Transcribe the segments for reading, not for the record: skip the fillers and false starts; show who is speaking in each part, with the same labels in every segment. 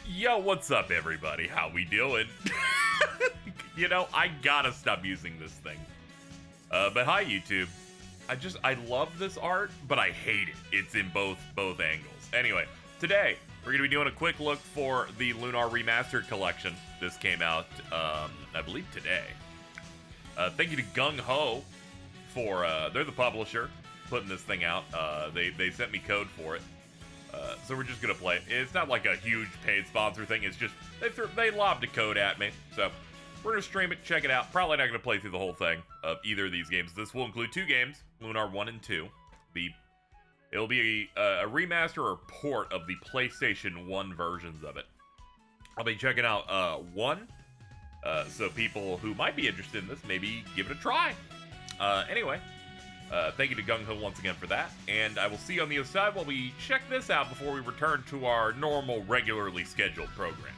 Speaker 1: Yo, what's up, everybody? How we doing? You know, I gotta stop using this thing. But hi, YouTube. I love this art, but I hate it. It's in both angles. Anyway, today, we're gonna be doing a quick look for the Lunar Remastered collection. This came out, I believe today. Thank you to Gung Ho for, they're the publisher, putting this thing out. They sent me code for it. So we're just gonna play it. It's not like a huge paid sponsor thing. It's just they lobbed a code at me. So we're gonna stream it, check it out. Probably not gonna play through the whole thing of either of these games. This will include 2 games, Lunar 1 and 2. It'll be a remaster or port of the PlayStation 1 versions of it. I'll be checking out 1. So people who might be interested in this, maybe give it a try. Anyway. Thank you to Gung Ho once again for that, and I will see you on the other side while we check this out before we return to our normal, regularly scheduled program.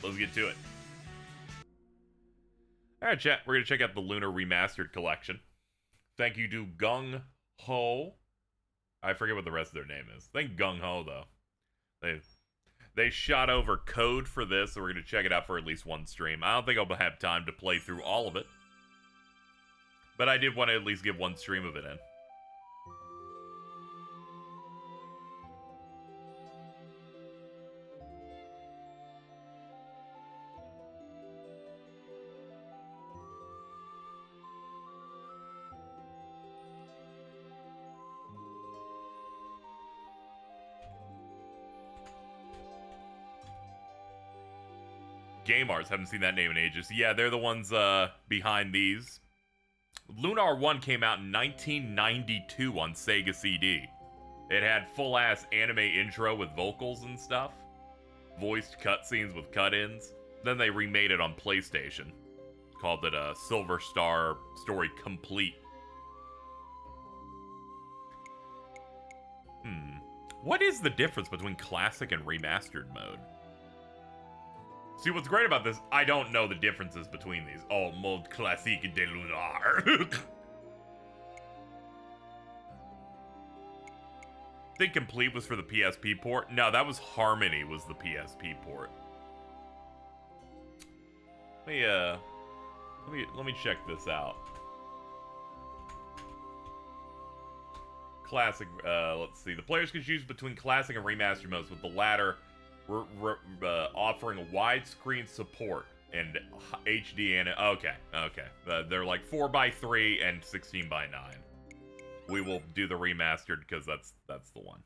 Speaker 1: Let's get to it. Alright, chat, we're going to check out the Lunar Remastered collection. Thank you to Gung Ho. I forget what the rest of their name is. Thank Gung Ho, though. They shot over code for this, so we're going to check it out for at least one stream. I don't think I'll have time to play through all of it. But I did want to at least get one stream of it in. Game Arts, haven't seen that name in ages. Yeah, they're the ones behind these. Lunar 1 came out in 1992 on Sega CD. It had full-ass anime intro with vocals and stuff. Voiced cutscenes with cut-ins. Then they remade it on PlayStation. Called it a Silver Star Story Complete. What is the difference between classic and remastered mode? See, what's great about this, I don't know the differences between these. Oh, mode classique de Lunar. Think Complete was for the PSP port? No, that was Harmony was the PSP port. Let me check this out. Classic, let's see. The players can choose between classic and remastered modes, with the latter offering widescreen support and HD and okay. They're like 4:3 and 16:9. We will do the remastered because that's the one.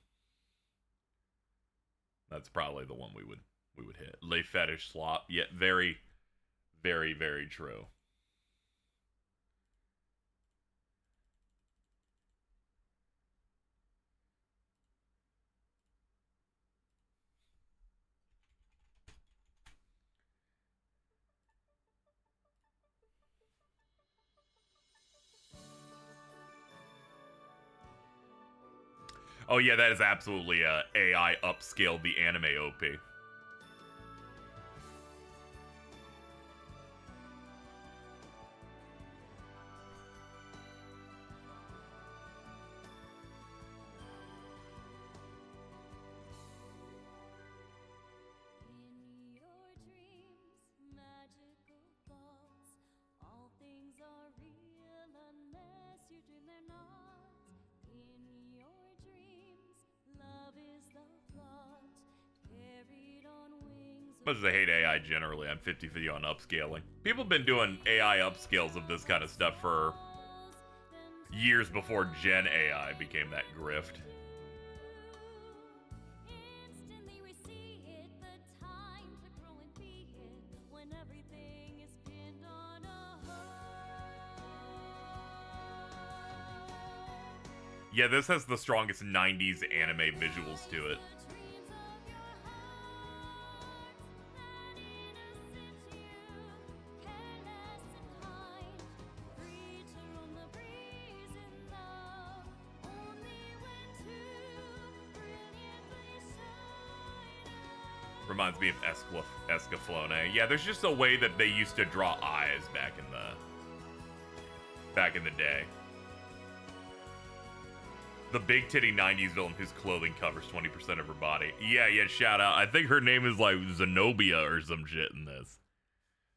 Speaker 1: That's probably the one we would hit. Le fetish slop. Yet very, very, very true. Oh yeah, that is absolutely AI upscaled the anime OP. Much as I hate AI generally, I'm 50-50 on upscaling. People have been doing AI upscales of this kind of stuff for years before Gen AI became that grift. Yeah, this has the strongest 90s anime visuals to it. Reminds me of Escaflowne. Yeah, there's just a way that they used to draw eyes back in the day. the big titty 90s villain whose clothing covers 20% of her body. Yeah, shout out. I think her name is like Zenobia or some shit in this.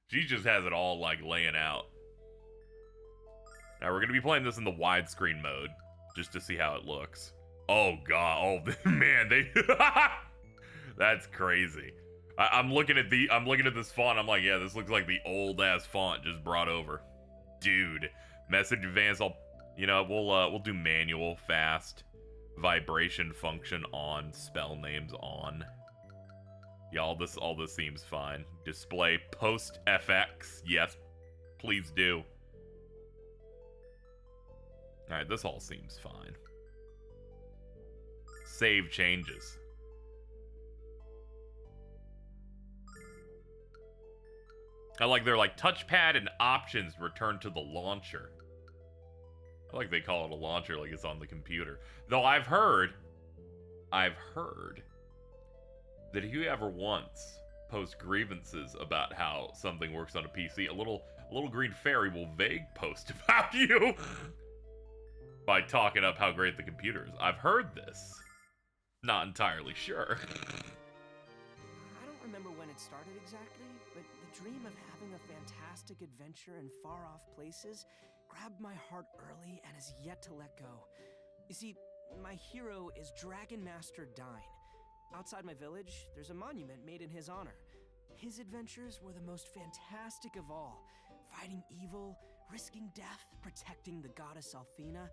Speaker 1: She just has it all like laying out. Now we're gonna be playing this in the widescreen mode just to see how it looks. Oh god, oh man, they that's crazy. I'm looking at this font. I'm like, yeah, this looks like the old ass font just brought over. Dude, message advance. We'll do manual, fast, vibration function on, spell names on. Yeah, all this seems fine. Display post FX. Yes, please do. All right, this all seems fine. Save changes. I like they're like touchpad and options return to the launcher. I like they call it a launcher like it's on the computer. Though I've heard that if you ever once post grievances about how something works on a PC, a little green fairy will vague post about you by talking up how great the computer is. I've heard this. Not entirely sure.
Speaker 2: I don't remember when it started exactly, but the dream of having a fantastic adventure in far-off places grabbed my heart early and has yet to let go. You see, my hero is Dragon Master Dine. Outside my village, there's a monument made in his honor. His adventures were the most fantastic of all, fighting evil, risking death, protecting the goddess Althena.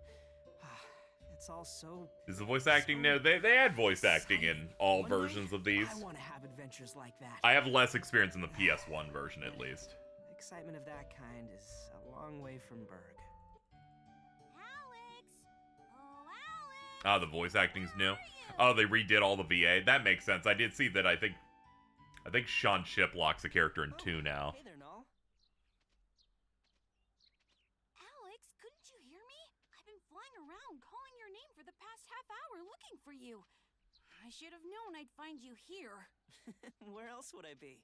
Speaker 2: It's all so...
Speaker 1: Is the voice acting now? They had voice acting in all versions of these.
Speaker 2: I want to have adventures like that.
Speaker 1: I have less experience in the PS1 version, at least.
Speaker 2: Excitement of that kind is a long way from Berg.
Speaker 3: Alex! Oh, Alex!
Speaker 1: Oh, the voice acting's new. Oh, they redid all the VA. That makes sense. I did see that. I think Sean Shiplock's a character in 2 now.
Speaker 2: Hey there, Null.
Speaker 3: Alex, couldn't you hear me? I've been flying around calling your name for the past half hour looking for you. I should have known I'd find you here.
Speaker 2: Where else would I be?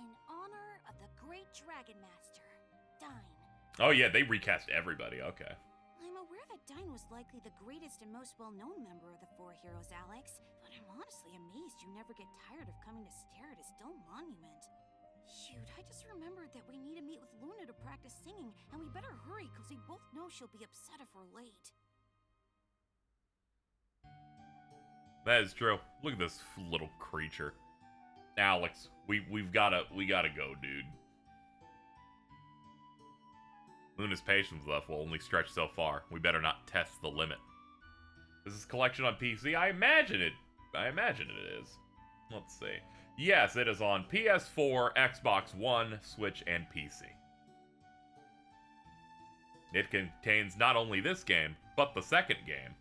Speaker 3: In honor of the great Dragon Master, Dine.
Speaker 1: Oh yeah, they recast everybody. Okay.
Speaker 3: I'm aware that Dine was likely the greatest and most well-known member of the Four Heroes, Alex, but I'm honestly amazed you never get tired of coming to stare at his dome monument. Shoot, I just remembered that we need to meet with Lunar to practice singing, and we better hurry because we both know she'll be upset if we're late.
Speaker 1: That is true. Look at this little creature. Alex, we gotta go, dude. Luna's patience with us will only stretch so far. We better not test the limit. Is this collection on PC? I imagine it is. Let's see. Yes, it is on PS4, Xbox One, Switch, and PC. It contains not only this game, but the second game.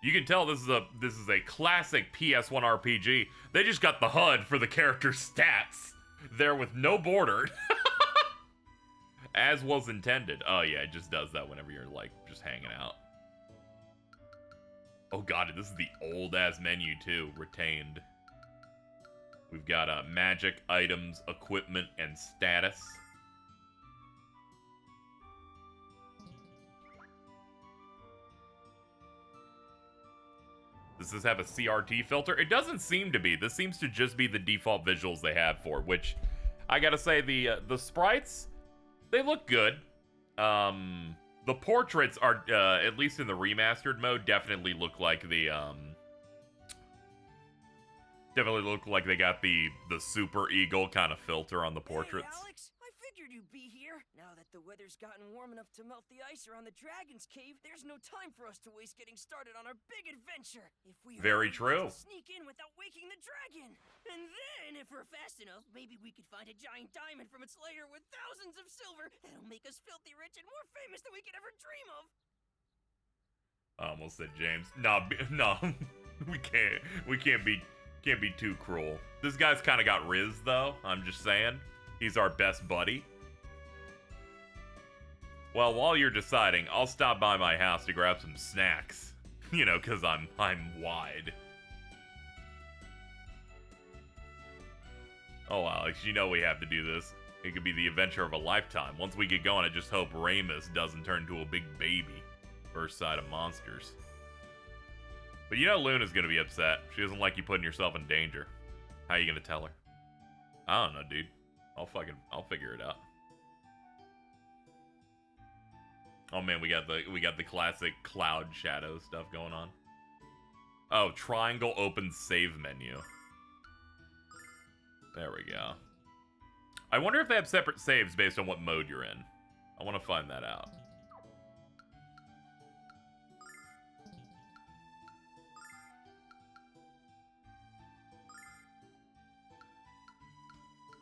Speaker 1: You can tell this is a classic PS1 RPG. They just got the HUD for the character's stats there with no border. As was intended. Oh yeah, it just does that whenever you're like just hanging out. Oh god, this is the old ass menu too, retained. We've got magic, items, equipment, and status. Does this have a CRT filter? It doesn't seem to be. This seems to just be the default visuals they have for it, which I gotta say the sprites, they look good. The portraits are, at least in the remastered mode, definitely look like the they got the Super Eagle kind of filter on the portraits.
Speaker 2: Hey, Alex, I figured you'd be here. Now that the weather's gotten warm enough to melt the ice around the Dragon's Cave, there's no time for us to waste getting started on our big adventure. If we
Speaker 1: Very true.
Speaker 2: Sneak in without waking the dragon. And then, if we're fast enough, maybe we could find a giant diamond from its lair with thousands of silver that'll make us filthy rich and more famous than we could ever dream of.
Speaker 1: I almost said James. No, we can't be too cruel. This guy's kind of got Riz though. I'm just saying, he's our best buddy. Well, while you're deciding, I'll stop by my house to grab some snacks. You know, cause I'm wide. Oh, Alex, you know we have to do this. It could be the adventure of a lifetime. Once we get going, I just hope Ramis doesn't turn into a big baby. First sight of monsters. But you know Luna's gonna be upset. She doesn't like you putting yourself in danger. How are you gonna tell her? I don't know, dude. I'll figure it out. Oh man, we got the classic cloud shadow stuff going on. Oh, triangle opens save menu. There we go. I wonder if they have separate saves based on what mode you're in. I want to find that out.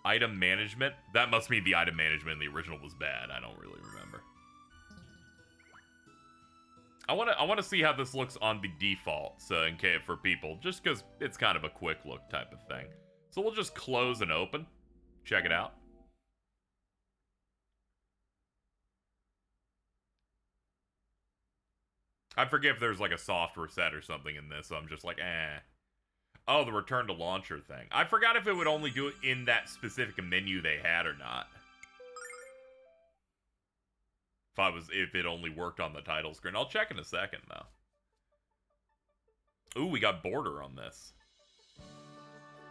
Speaker 1: Item management? That must mean the item management in the original was bad. I don't really remember. I want to see how this looks on the defaults in case for people, just because it's kind of a quick look type of thing. So we'll just close and open. Check it out. I forget if there's like a soft reset or something in this, so I'm just like, eh. Oh, the return to launcher thing. I forgot if it would only do it in that specific menu they had or not. If it only worked on the title screen. I'll check in a second, though. Ooh, we got border on this.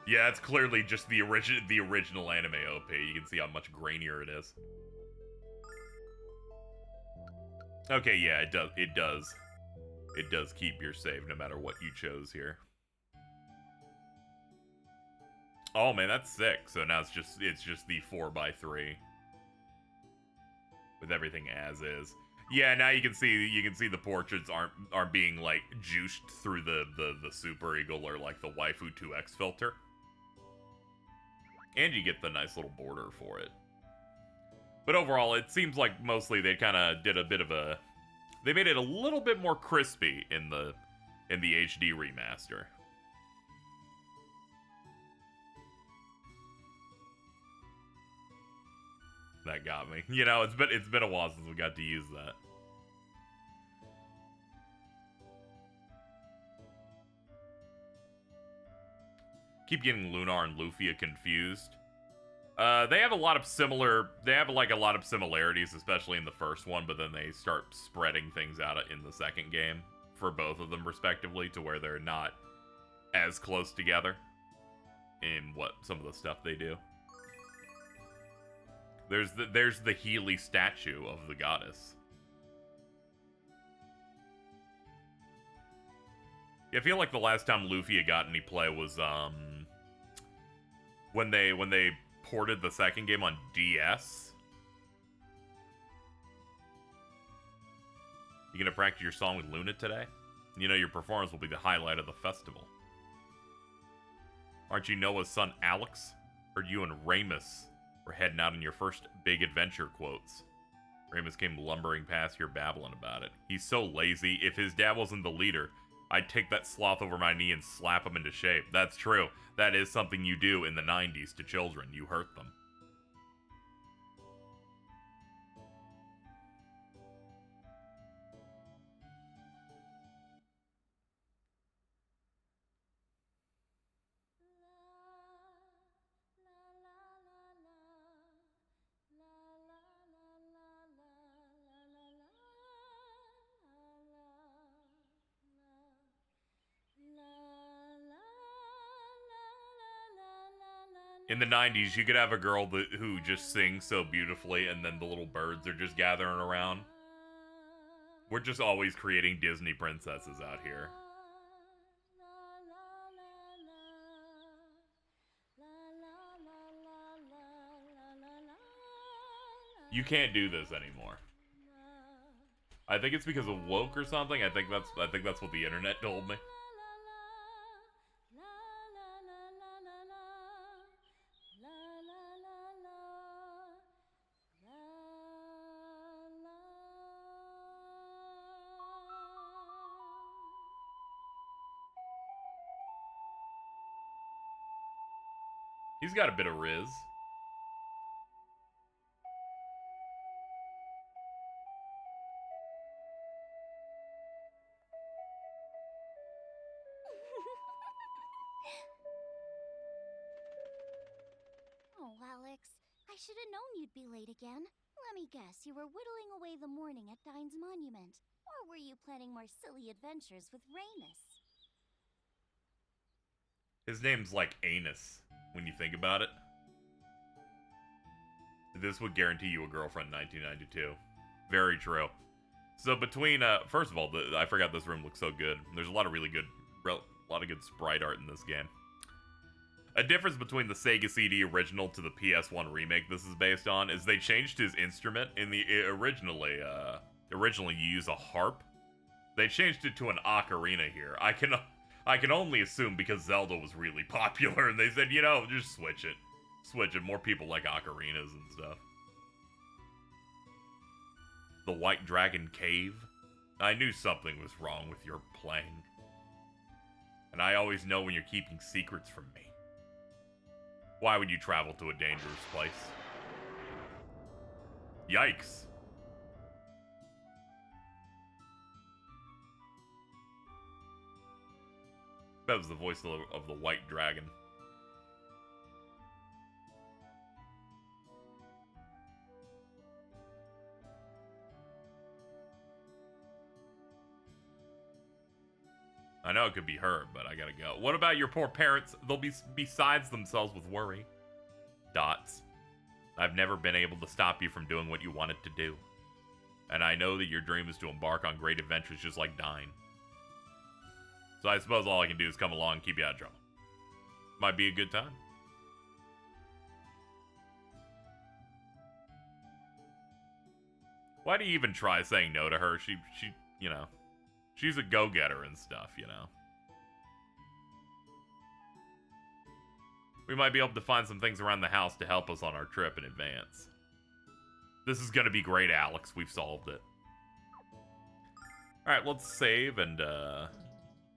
Speaker 1: Yeah, it's clearly just the original anime OP. You can see how much grainier it is. Okay, yeah, it does. It does keep your save no matter what you chose here. Oh man, that's sick. So now it's just the 4x3 with everything as is. Yeah, now you can see the portraits aren't being like juiced through the Super Eagle or like the Waifu 2X filter. And you get the nice little border for it. But overall, it seems like mostly they kind of did a bit of a... They made it a little bit more crispy in the HD remaster. That got me. You know, it's been a while since we got to use that. Keep getting Lunar and Luffy confused. They have a lot of similarities, especially in the first one, but then they start spreading things out in the second game for both of them respectively to where they're not as close together in what some of the stuff they do. There's the Healy statue of the goddess. Yeah, I feel like the last time Luffy had got any play was when they ported the second game on DS. You gonna practice your song with Luna today? You know your performance will be the highlight of the festival. Aren't you Noah's son Alex? Heard you and Ramis were heading out on your first big adventure, quotes. Ramis came lumbering past here babbling about it. He's so lazy. If his dad wasn't the leader, I'd take that sloth over my knee and slap him into shape. That's true. That is something you do in the 90s to children. You hurt them. In the 90s, you could have a girl who just sings so beautifully, and then the little birds are just gathering around. We're just always creating Disney princesses out here. You can't do this anymore. I think it's because of woke or something. I think that's what the internet told me. He's got a bit of riz.
Speaker 3: Oh, Alex, I
Speaker 4: should have known you'd be late again. Let me guess, you were whittling away the morning at Dine's monument. Or were you planning more silly adventures with Ramis?
Speaker 1: His name's like Anus, when you think about it. This would guarantee you a girlfriend in 1992. Very true. So between, first of all, I forgot this room looks so good. There's a lot of really good, sprite art in this game. A difference between the Sega CD original to the PS1 remake this is based on is they changed his instrument. In the originally you use a harp. They changed it to an ocarina here. I can only assume because Zelda was really popular and they said, you know, just switch it. Switch it. More people like ocarinas and stuff. The White Dragon Cave. I knew something was wrong with your playing. And I always know when you're keeping secrets from me. Why would you travel to a dangerous place? Yikes. That was the voice of the White Dragon. I know it could be her, but I gotta go. What about your poor parents? They'll be besides themselves with worry. Dots. I've never been able to stop you from doing what you wanted to do. And I know that your dream is to embark on great adventures just like Dine. So I suppose all I can do is come along and keep you out of trouble. Might be a good time. Why do you even try saying no to her? She, you know, she's a go-getter and stuff, you know. We might be able to find some things around the house to help us on our trip in advance. This is gonna be great, Alex. We've solved it. Alright, let's save and,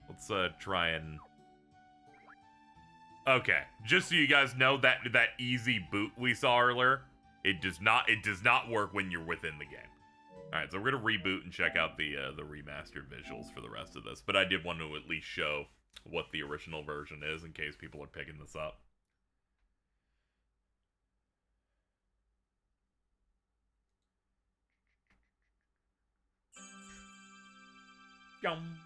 Speaker 1: let's, try and... Okay, just so you guys know, that easy boot we saw earlier, it does not work when you're within the game. Alright, so we're gonna reboot and check out the remastered visuals for the rest of this, but I did want to at least show what the original version is in case people are picking this up. Yum.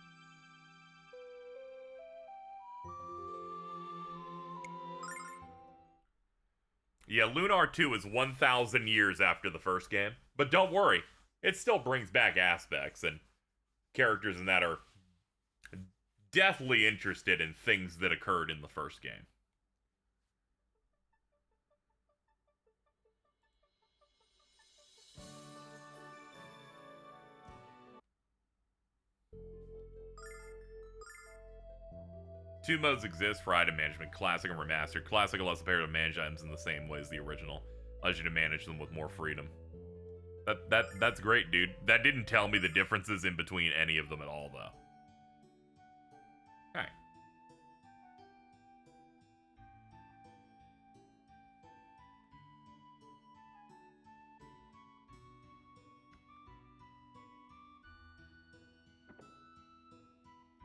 Speaker 1: Yeah, Lunar 2 is 1,000 years after the first game. But don't worry, it still brings back aspects, and characters in that are deathly interested in things that occurred in the first game. Two modes exist for item management, Classic and Remastered. Classic allows the player to manage items in the same way as the original. Allows you to manage them with more freedom. That's great, dude. That didn't tell me the differences in between any of them at all, though. Alright.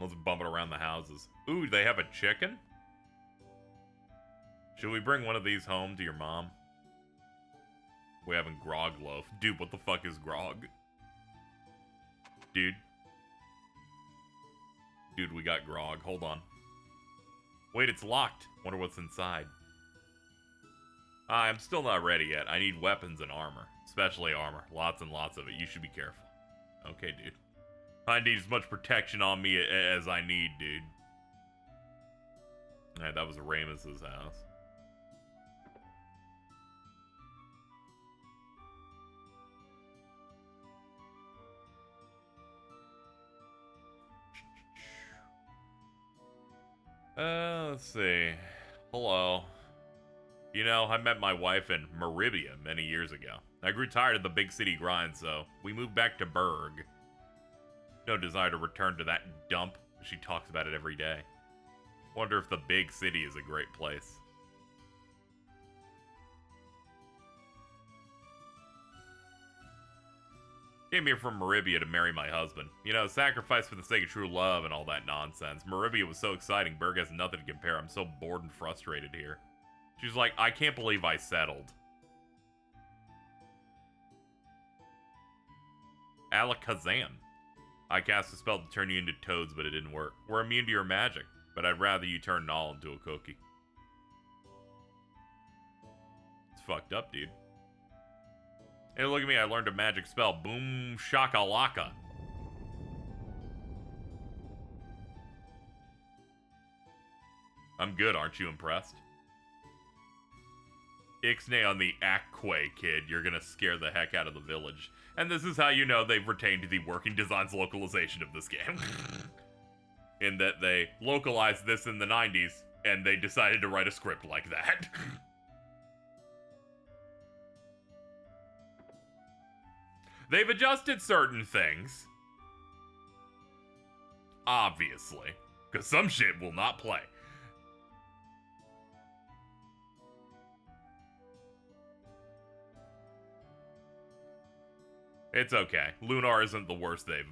Speaker 1: Let's bump it around the houses. Ooh, they have a chicken? Should we bring one of these home to your mom? We're having grog loaf. Dude, what the fuck is grog? Dude. Dude, we got grog. Hold on. Wait, it's locked. Wonder what's inside. I'm still not ready yet. I need weapons and armor. Especially armor. Lots and lots of it. You should be careful. Okay, dude. I need as much protection on me as I need, dude. Alright, that was Ramis' house. Let's see. Hello. You know, I met my wife in Maribia many years ago. I grew tired of the big city grind, so we moved back to Berg. No desire to return to that dump. She talks about it every day. Wonder if the big city is a great place. Came here from Maribia to marry my husband. You know, sacrifice for the sake of true love and all that nonsense. Maribia was so exciting, Berg has nothing to compare. I'm so bored and frustrated here. She's like, I can't believe I settled. Alakazam. I cast a spell to turn you into toads, but it didn't work. We're immune to your magic, but I'd rather you turn Null into a cookie. It's fucked up, dude. Hey, look at me, I learned a magic spell. Boom shakalaka. I'm good, aren't you impressed? Ixnay on the Akque, kid. You're gonna scare the heck out of the village. And this is how you know they've retained the working designs localization of this game. In that they localized this in the 90s, and they decided to write a script like that. They've adjusted certain things. Obviously. Because some shit will not play. It's okay. Lunar isn't the worst. They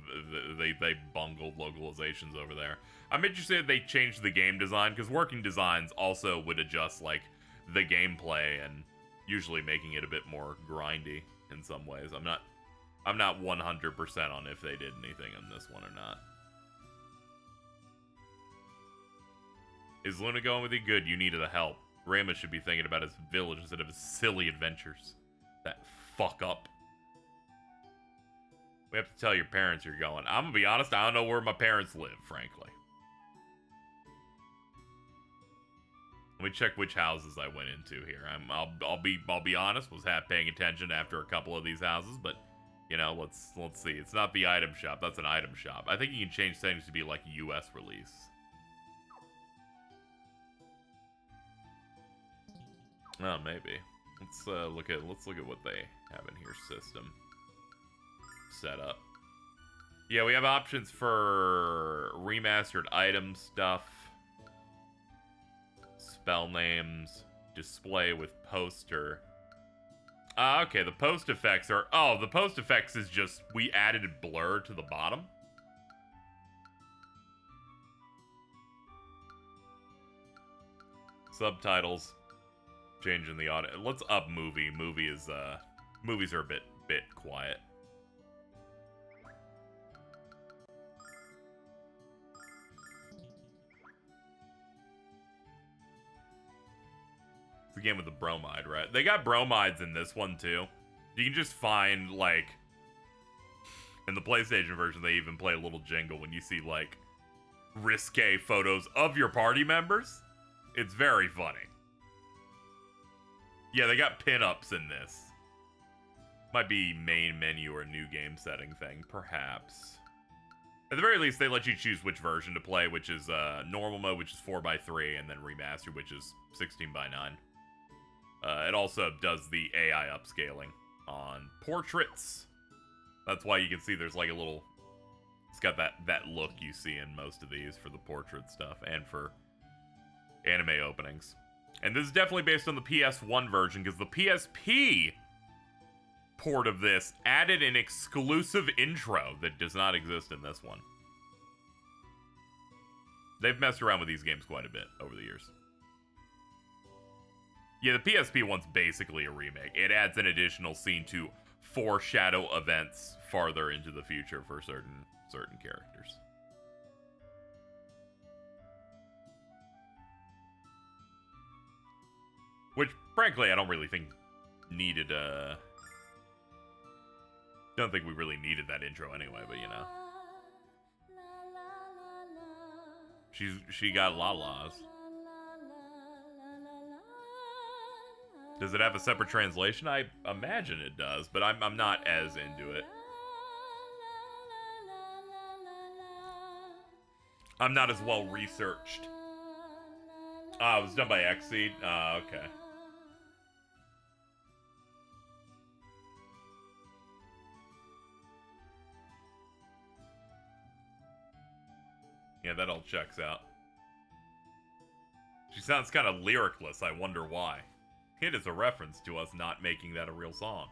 Speaker 1: bungled localizations over there. I'm interested if they changed the game design, because working designs also would adjust, like, the gameplay and usually making it a bit more grindy in some ways. I'm not 100% on if they did anything on this one or not. Is Luna going with you? Good, you needed the help. Ramis should be thinking about his village instead of his silly adventures. That fuck up. We have to tell your parents you're going. I'm gonna be honest, I don't know where my parents live, frankly. Let me check which houses I went into here. I'll be honest, was half paying attention after a couple of these houses, but you know, let's see. It's not the item shop, that's an item shop. I think you can change settings to be like US release. Oh, maybe. Let's look at what they have in here. System setup. Yeah, we have options for remastered item stuff, spell names, display with poster. Okay, the post effects are... Oh, the post effects is just... We added blur to the bottom. Subtitles. Changing the audio. Let's up movie. Movie is, movies are a bit quiet. It's the game with the bromide, right? They got bromides in this one, too. You can just find, like... In the PlayStation version, they even play a little jingle when you see, like, risque photos of your party members. It's very funny. Yeah, they got pinups in this. Might be main menu or new game setting thing, perhaps. At the very least, they let you choose which version to play, which is normal mode, which is 4x3, and then remastered, which is 16:9. It also does the AI upscaling on portraits. That's why you can see there's like a little... It's got that look you see in most of these for the portrait stuff and for anime openings. And this is definitely based on the PS1 version, because the PSP port of this added an exclusive intro that does not exist in this one. They've messed around with these games quite a bit over the years. Yeah, the PSP one's basically a remake. It adds an additional scene to foreshadow events farther into the future for certain characters. Which, frankly, I don't really think needed, don't think we really needed that intro anyway, but you know. She got la-las. Does it have a separate translation? I imagine it does, but I'm not as into it. I'm not as well researched. Ah, it was done by Xseed? Ah, okay. Yeah, that all checks out. She sounds kind of lyricless, I wonder why. Hit is a reference to us not making that a real song.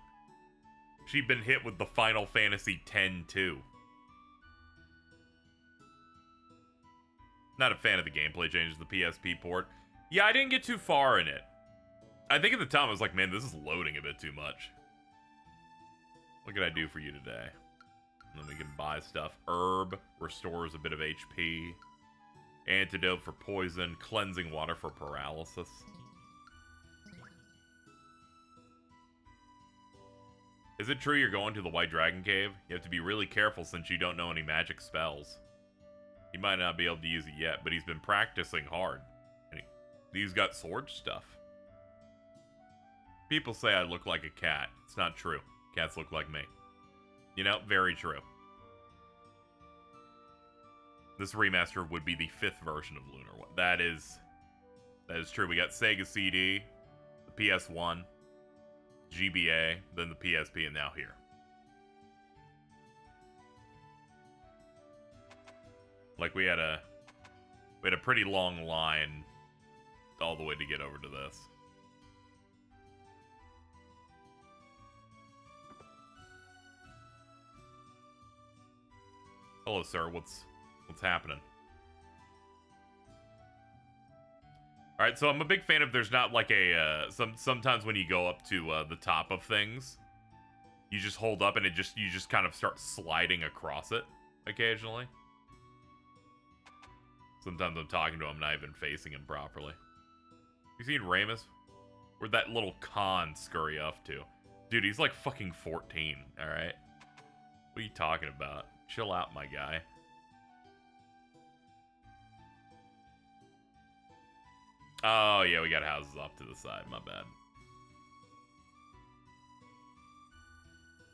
Speaker 1: She'd been hit with the Final Fantasy X too. Not a fan of the gameplay changes, the PSP port. Yeah, I didn't get too far in it. I think at the time I was like, man, this is loading a bit too much. What can I do for you today? And then we can buy stuff. Herb restores a bit of HP. Antidote for poison. Cleansing water for paralysis. Is it true you're going to the White Dragon Cave? You have to be really careful since you don't know any magic spells. He might not be able to use it yet, but he's been practicing hard. And he's got sword stuff. People say I look like a cat. It's not true. Cats look like me. You know, very true. This remaster would be the 5th version of Lunar. That is true. We got Sega CD, the PS1, GBA, then the PSP, and now here. Like we had a pretty long line all the way to get over to this. Hello, sir. What's happening? All right, so I'm a big fan of there's not like a sometimes when you go up to the top of things, you just hold up and you just kind of start sliding across it occasionally. Sometimes I'm talking to him, not even facing him properly. You seen Ramis? Where'd that little con scurry off to? Dude, he's like fucking 14, alright? What are you talking about? Chill out, my guy. Oh, yeah, we got houses off to the side. My bad.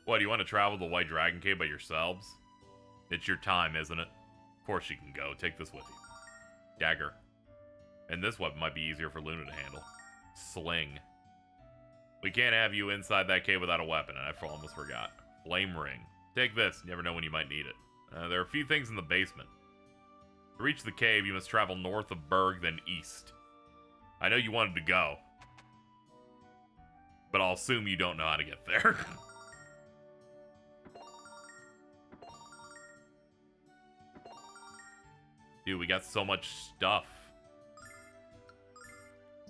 Speaker 1: What, do you want to travel to the White Dragon Cave by yourselves? It's your time, isn't it? Of course you can go. Take this with you. Dagger. And this weapon might be easier for Luna to handle. Sling. We can't have you inside that cave without a weapon, and I almost forgot. Flame ring. Take this. You never know when you might need it. There are a few things in the basement. To reach the cave, you must travel north of Berg, then east. I know you wanted to go, but I'll assume you don't know how to get there. Dude, we got so much stuff.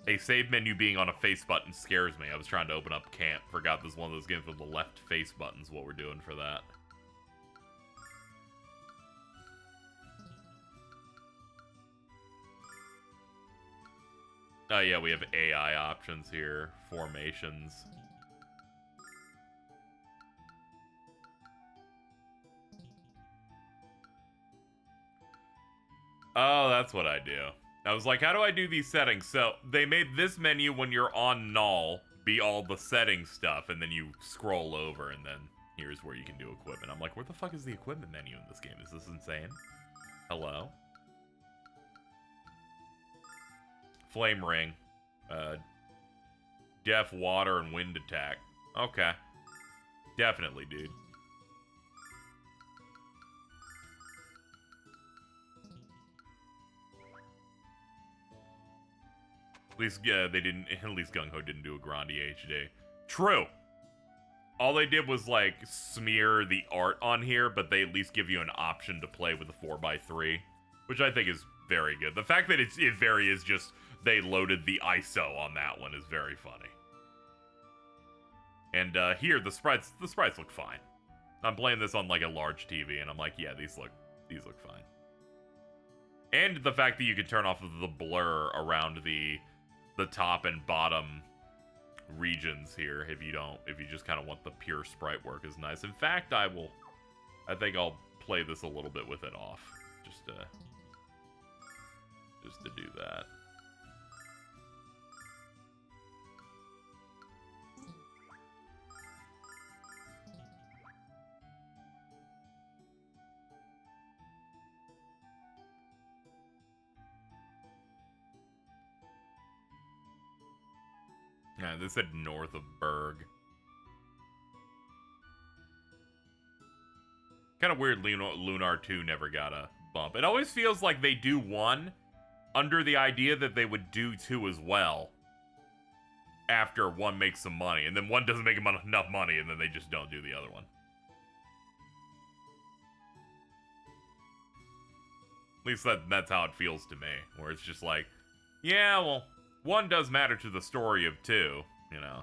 Speaker 1: A save menu being on a face button scares me. I was trying to open up camp. Forgot this is one of those games with the left face button's what we're doing for that. Oh yeah, we have AI options here. Formations. Oh, that's what I do. I was like, how do I do these settings? So, they made this menu when you're on null be all the settings stuff, and then you scroll over, and then here's where you can do equipment. I'm like, where the fuck is the equipment menu in this game? Is this insane? Hello? Flame ring. Deaf, water, and wind attack. Okay. Definitely, dude. At least, yeah, they didn't. At least Gung Ho didn't do a Grande HD. True. All they did was like smear the art on here, but they at least give you an option to play with the 4x3, which I think is very good. The fact that it is just they loaded the ISO on that one is very funny. And here the sprites look fine. I'm playing this on like a large TV, and I'm like, yeah, these look fine. And the fact that you can turn off the blur around the top and bottom regions here if you just kind of want the pure sprite work is nice. In fact, I think I'll play this a little bit with it off just to do that. Yeah, this said north of Berg. Kind of weird Lunar 2 never got a bump. It always feels like they do 1 under the idea that they would do 2 as well after 1 makes some money, and then 1 doesn't make enough money, and then they just don't do the other one. At least that's how it feels to me, where it's just like, yeah, well, 1 does matter to the story of 2, you know.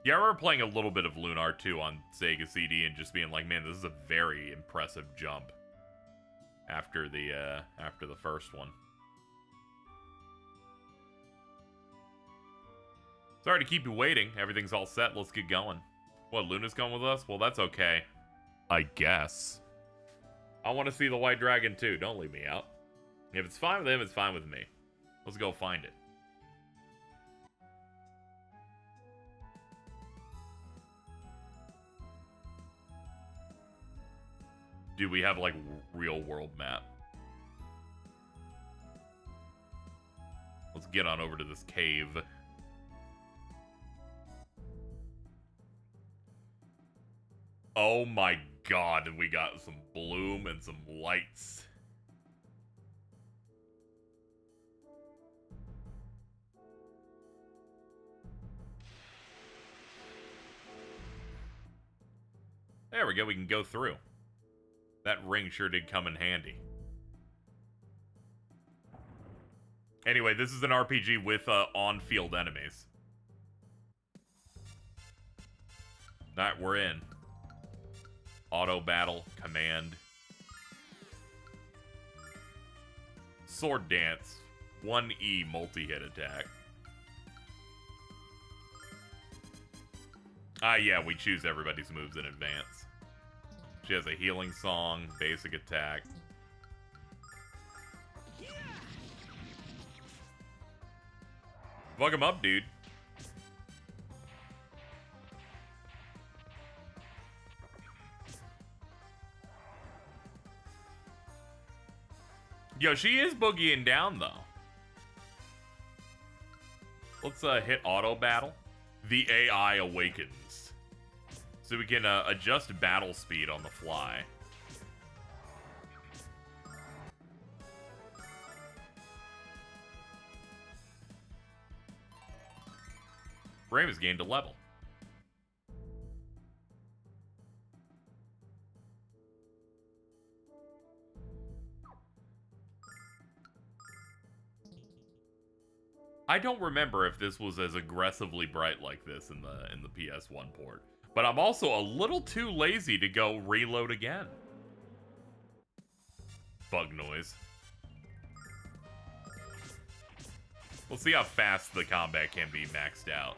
Speaker 1: Yeah, I remember playing a little bit of Lunar 2 on Sega CD and just being like, man, this is a very impressive jump after the first one. Sorry to keep you waiting. Everything's all set. Let's get going. What, Luna's going with us? Well, that's okay. I guess. I want to see the White Dragon too. Don't leave me out. If it's fine with him, it's fine with me. Let's go find it. Do we have, like, real world map? Let's get on over to this cave. Oh my god, we got some bloom and some lights. There we go, we can go through. That ring sure did come in handy. Anyway, this is an RPG with on-field enemies. Alright, we're in. Auto battle, command. Sword dance, 1E multi-hit attack. Ah, yeah, we choose everybody's moves in advance. She has a healing song, basic attack. Fuck him up, dude. Yo, she is boogieing down, though. Let's hit auto battle. The AI awakens. So we can adjust battle speed on the fly. Ramis gained a level. I don't remember if this was as aggressively bright like this in the PS1 port. But I'm also a little too lazy to go reload again. Bug noise. We'll see how fast the combat can be maxed out.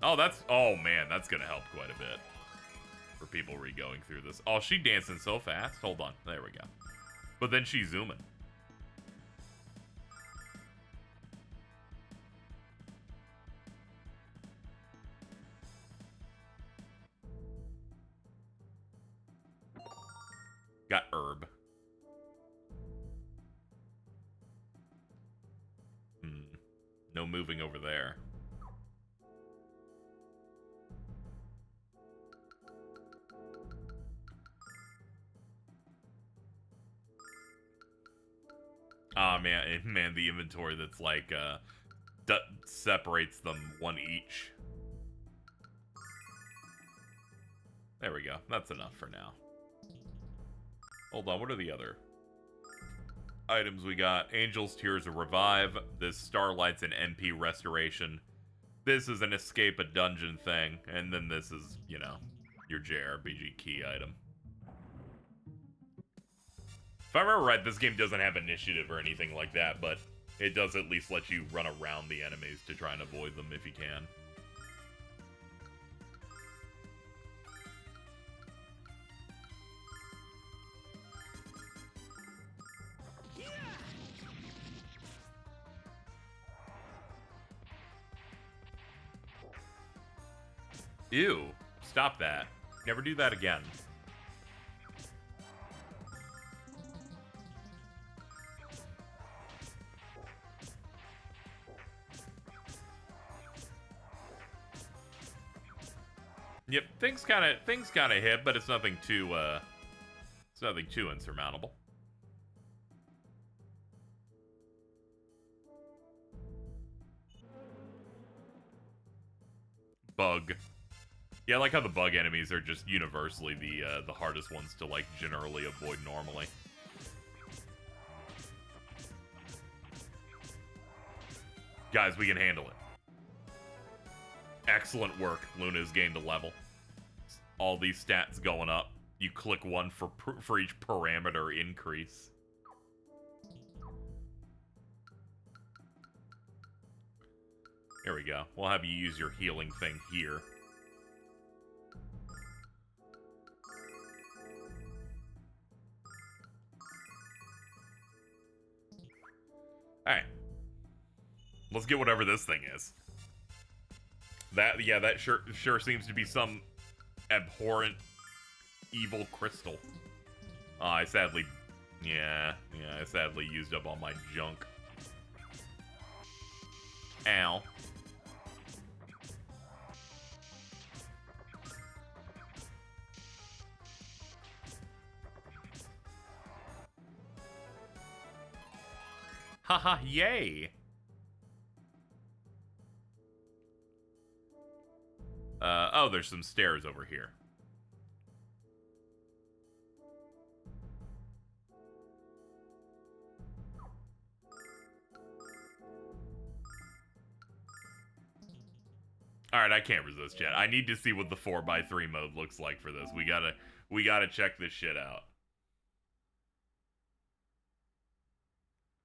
Speaker 1: Oh man, that's gonna help quite a bit. For people re-going through this. Oh, she dancing so fast. Hold on, there we go. But then she's zooming. Got herb. No moving over there. Ah, man, the inventory that's like, separates them one each. There we go. That's enough for now. Hold on, what are the other items we got? Angel's Tears of Revive. This Starlight's an MP restoration. This is an escape a dungeon thing. And then this is, you know, your JRPG key item. If I remember right, this game doesn't have initiative or anything like that, but it does at least let you run around the enemies to try and avoid them if you can. Ew. Stop that. Never do that again. Yep, things kind of hit, but it's nothing too insurmountable. Bug. Yeah, I like how the bug enemies are just universally the hardest ones to, like, generally avoid normally. Guys, we can handle it. Excellent work. Luna's gained a level. All these stats going up. You click one for each parameter increase. Here we go. We'll have you use your healing thing here. Alright. Let's get whatever this thing is. That sure seems to be some abhorrent evil crystal. I sadly used up all my junk. Ow. Haha, yay! Oh, there's some stairs over here. Alright, I can't resist yet. I need to see what the 4x3 mode looks like for this. We gotta check this shit out.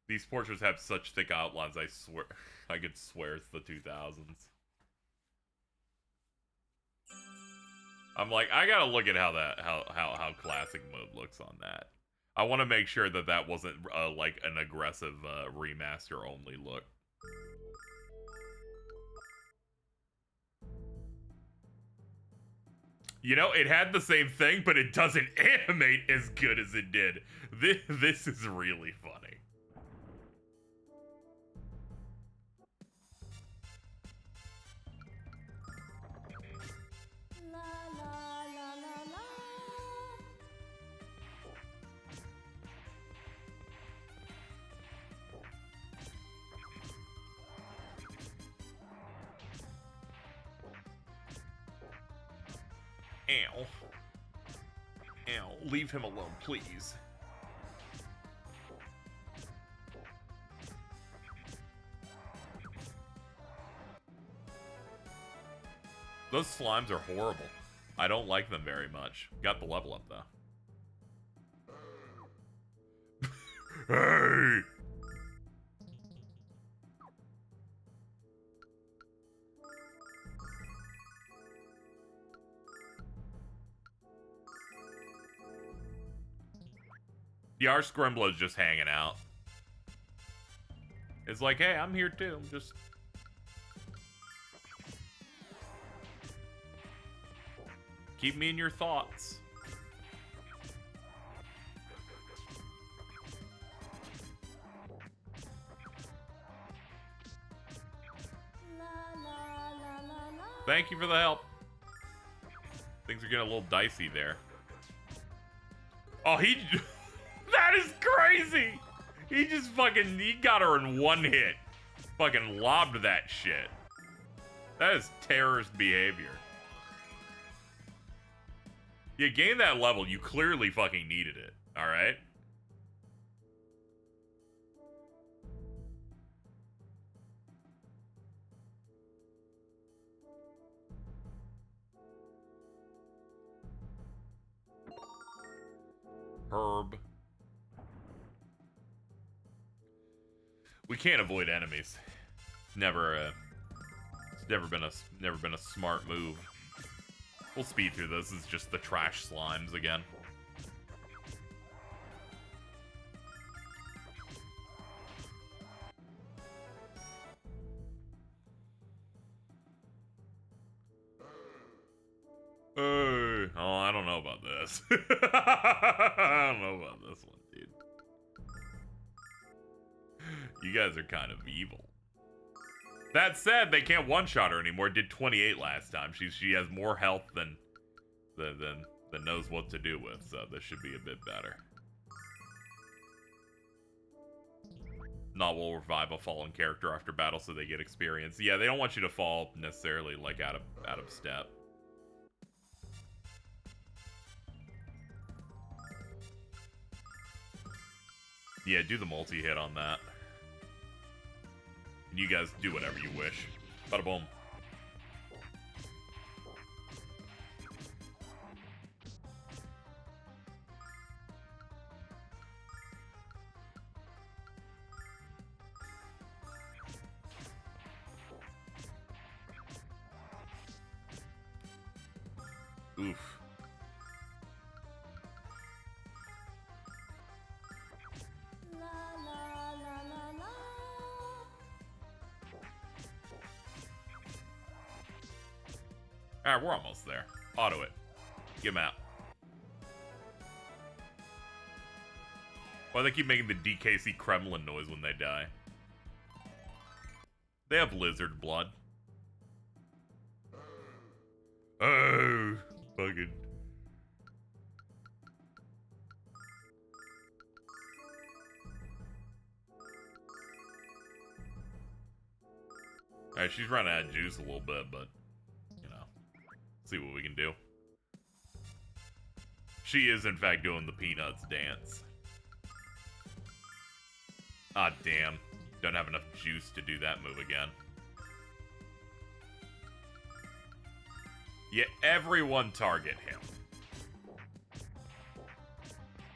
Speaker 1: These portraits have such thick outlines, I swear I could swear it's the 2000s. I'm like, I gotta look at how classic mode looks on that. I want to make sure that that wasn't like an aggressive remaster only look. You know, it had the same thing, but it doesn't animate as good as it did. This is really funny. Ow. Ow. Leave him alone, please. Those slimes are horrible. I don't like them very much. Got the level up, though. Hey! Yeah, our Scrimbla's just hanging out. It's like, hey, I'm here too. I'm just... keep me in your thoughts. Thank you for the help. Things are getting a little dicey there. Oh, he... that is crazy! He just fucking... he got her in one hit. Fucking lobbed that shit. That is terrorist behavior. You gained that level, you clearly fucking needed it. Alright? Herb. We can't avoid enemies. It's never been a smart move. We'll speed through this. It's just the trash slimes again. Oh, I don't know about this. I don't know about this one, dude. You guys are kind of evil. That said, they can't one-shot her anymore. Did 28 last time. She has more health than knows what to do with, so this should be a bit better. Not will revive a fallen character after battle so they get experience. Yeah, they don't want you to fall necessarily like out of step. Yeah, do the multi-hit on that. And you guys do whatever you wish. Bada boom. Oof. Alright, we're almost there. Auto it. Get him out. Why do they keep making the DKC Kremlin noise when they die? They have lizard blood. Oh, fucking. Alright, she's running out of juice a little bit, but, you know, see what we can do. She is, in fact, doing the Peanuts dance. Ah, damn. Don't have enough juice to do that move again. Yeah, everyone target him.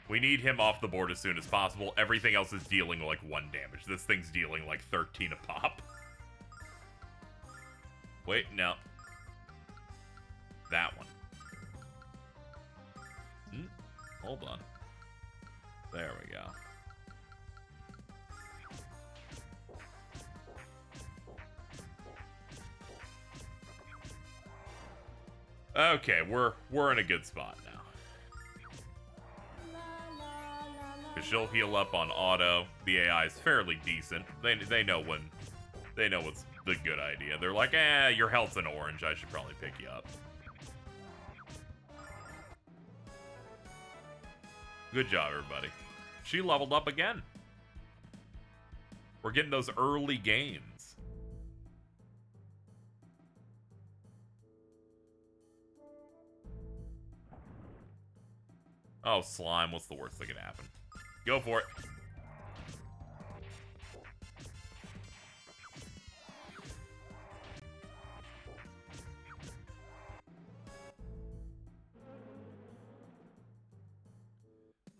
Speaker 1: We need him off the board as soon as possible. Everything else is dealing like 1 damage. This thing's dealing like 13 a pop. Wait, no. That one. Hold on. There we go. Okay, we're in a good spot now. Cause she'll heal up on auto. The AI is fairly decent. They know when they know what's the good idea. They're like, your health's an orange. I should probably pick you up. Good job, everybody. She leveled up again. We're getting those early gains. Oh, slime. What's the worst that could happen? Go for it.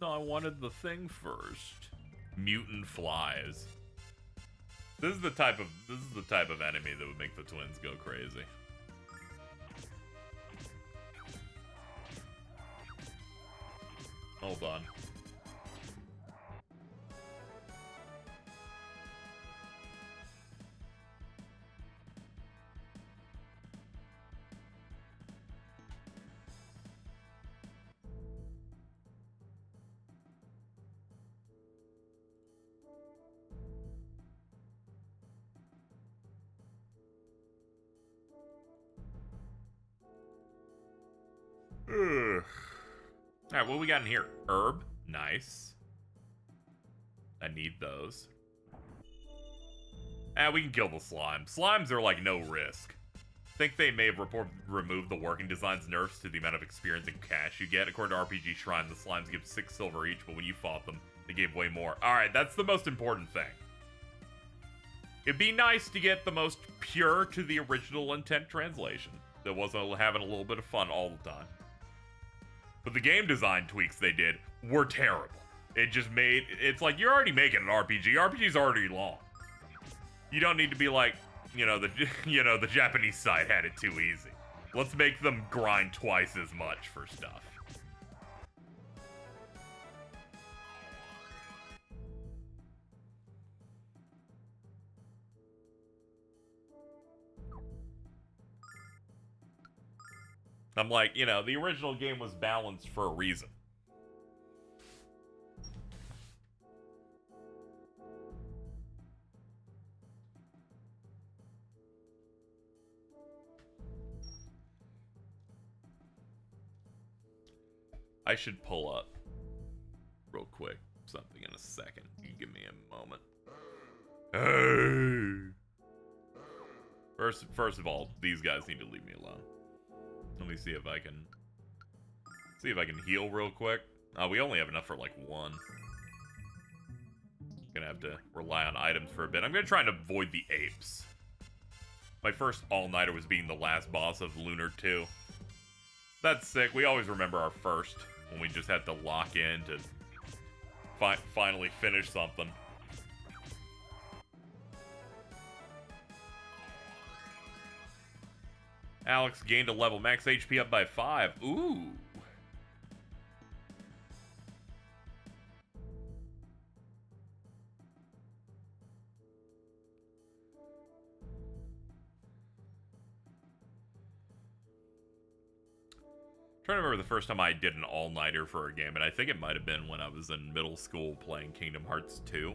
Speaker 1: No, I wanted the thing first. Mutant flies. This is the type of enemy that would make the twins go crazy. Hold on. Alright, what we got in here? Herb. Nice. I need those. We can kill the slime. Slimes are like no risk. Think they may have removed the working design's nerfs to the amount of experience and cash you get. According to RPG Shrine, the slimes give 6 silver each, but when you fought them, they gave way more. Alright, that's the most important thing. It'd be nice to get the most pure to the original intent translation that wasn't having a little bit of fun all the time. But the game design tweaks they did were terrible. It just made... It's like, you're already making an RPG. RPG's already long. You don't need to be like, the Japanese side had it too easy. Let's make them grind twice as much for stuff. I'm like, the original game was balanced for a reason. I should pull up real quick something in a second. You give me a moment. Hey. First of all, these guys need to leave me alone. Let me see if I can heal real quick. We only have enough for like 1. Gonna have to rely on items for a bit. I'm gonna try and avoid the apes. My first all-nighter was being the last boss of Lunar 2. That's sick. We always remember our first, when we just had to lock in to finally finish something. Alex gained a level. Max HP up by 5. Ooh. Trying to remember the first time I did an all-nighter for a game, and I think it might have been when I was in middle school playing Kingdom Hearts 2.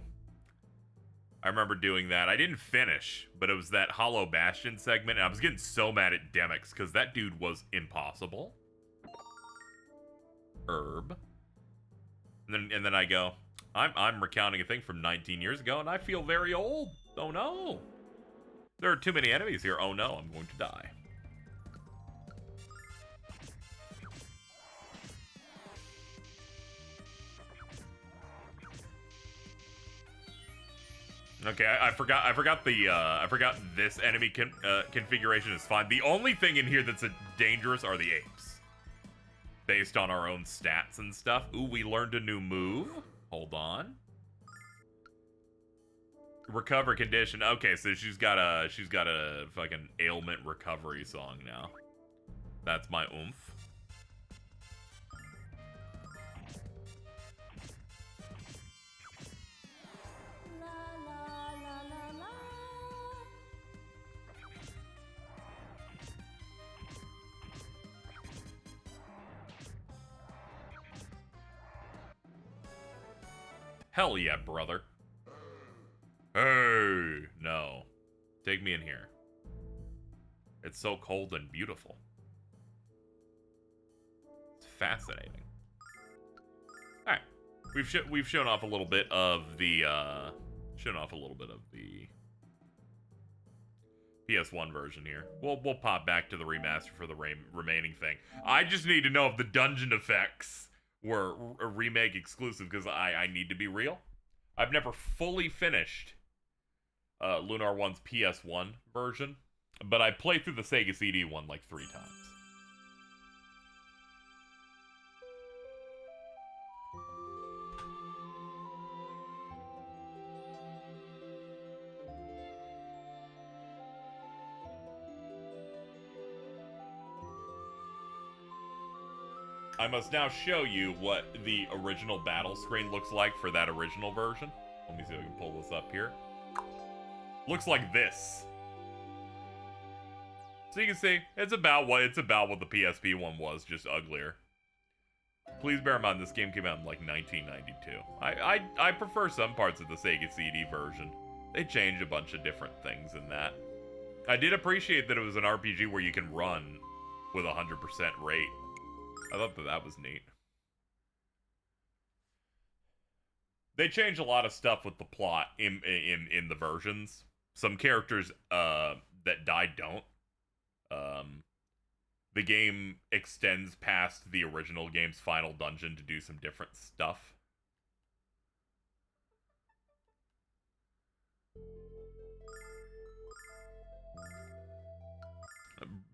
Speaker 1: I remember doing that. I didn't finish, but it was that Hollow Bastion segment, and I was getting so mad at Demix, because that dude was impossible. Herb. And then I go, I'm recounting a thing from 19 years ago, and I feel very old. Oh no. There are too many enemies here. Oh no, I'm going to die. Okay, I forgot this enemy configuration is fine. The only thing in here that's dangerous are the apes. Based on our own stats and stuff. Ooh, we learned a new move. Hold on. Recover condition. Okay, so she's got a fucking ailment recovery song now. That's my oomph. Hell yeah, brother. Hey, no. Take me in here. It's so cold and beautiful. It's fascinating. All right, we've shown off a little bit of the PS1 version here. We'll pop back to the remaster for the remaining thing. I just need to know if the dungeon effects were a remake exclusive, because I need to be real. I've never fully finished Lunar 1's PS1 version, but I played through the Sega CD one like 3 times. I must now show you what the original battle screen looks like for that original version. Let me see if I can pull this up here. Looks like this. So you can see, it's about what the PSP one was, just uglier. Please bear in mind, this game came out in like 1992. I prefer some parts of the Sega CD version. They changed a bunch of different things in that. I did appreciate that it was an RPG where you can run with 100% rate. I thought that was neat. They changed a lot of stuff with the plot in the versions. Some characters that died don't. The game extends past the original game's final dungeon to do some different stuff.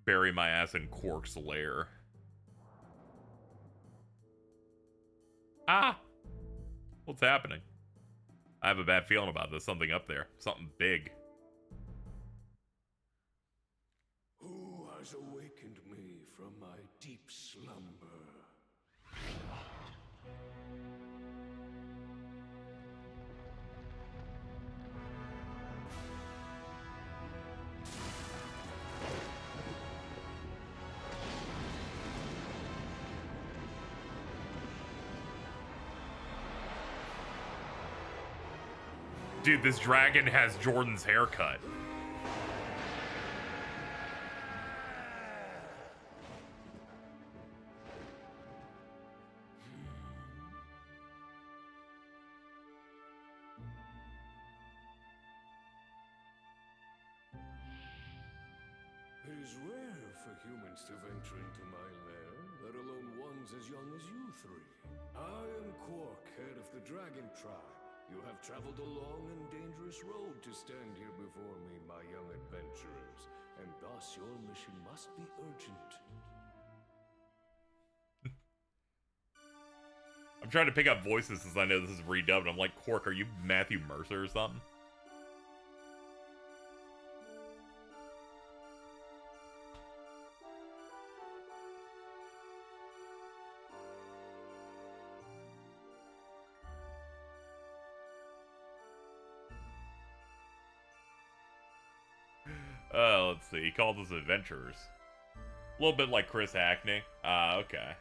Speaker 1: Bury my ass in Quark's lair. Ah! What's happening? I have a bad feeling about this. Something up there. Something big.
Speaker 5: Who has awakened me from my deep slumber?
Speaker 1: Dude, this dragon has Jordan's haircut.
Speaker 5: It is rare for humans to venture into my lair, let alone ones as young as you three. I am Quark, head of the Dragon Tribe. You have traveled a long and dangerous road to stand here before me, my young adventurers, and thus your mission must be urgent.
Speaker 1: I'm trying to pick up voices since I know this is redubbed. I'm like, Quark, are you Matthew Mercer or something? Let's see. He called us adventurers. A little bit like Chris Hackney. Okay.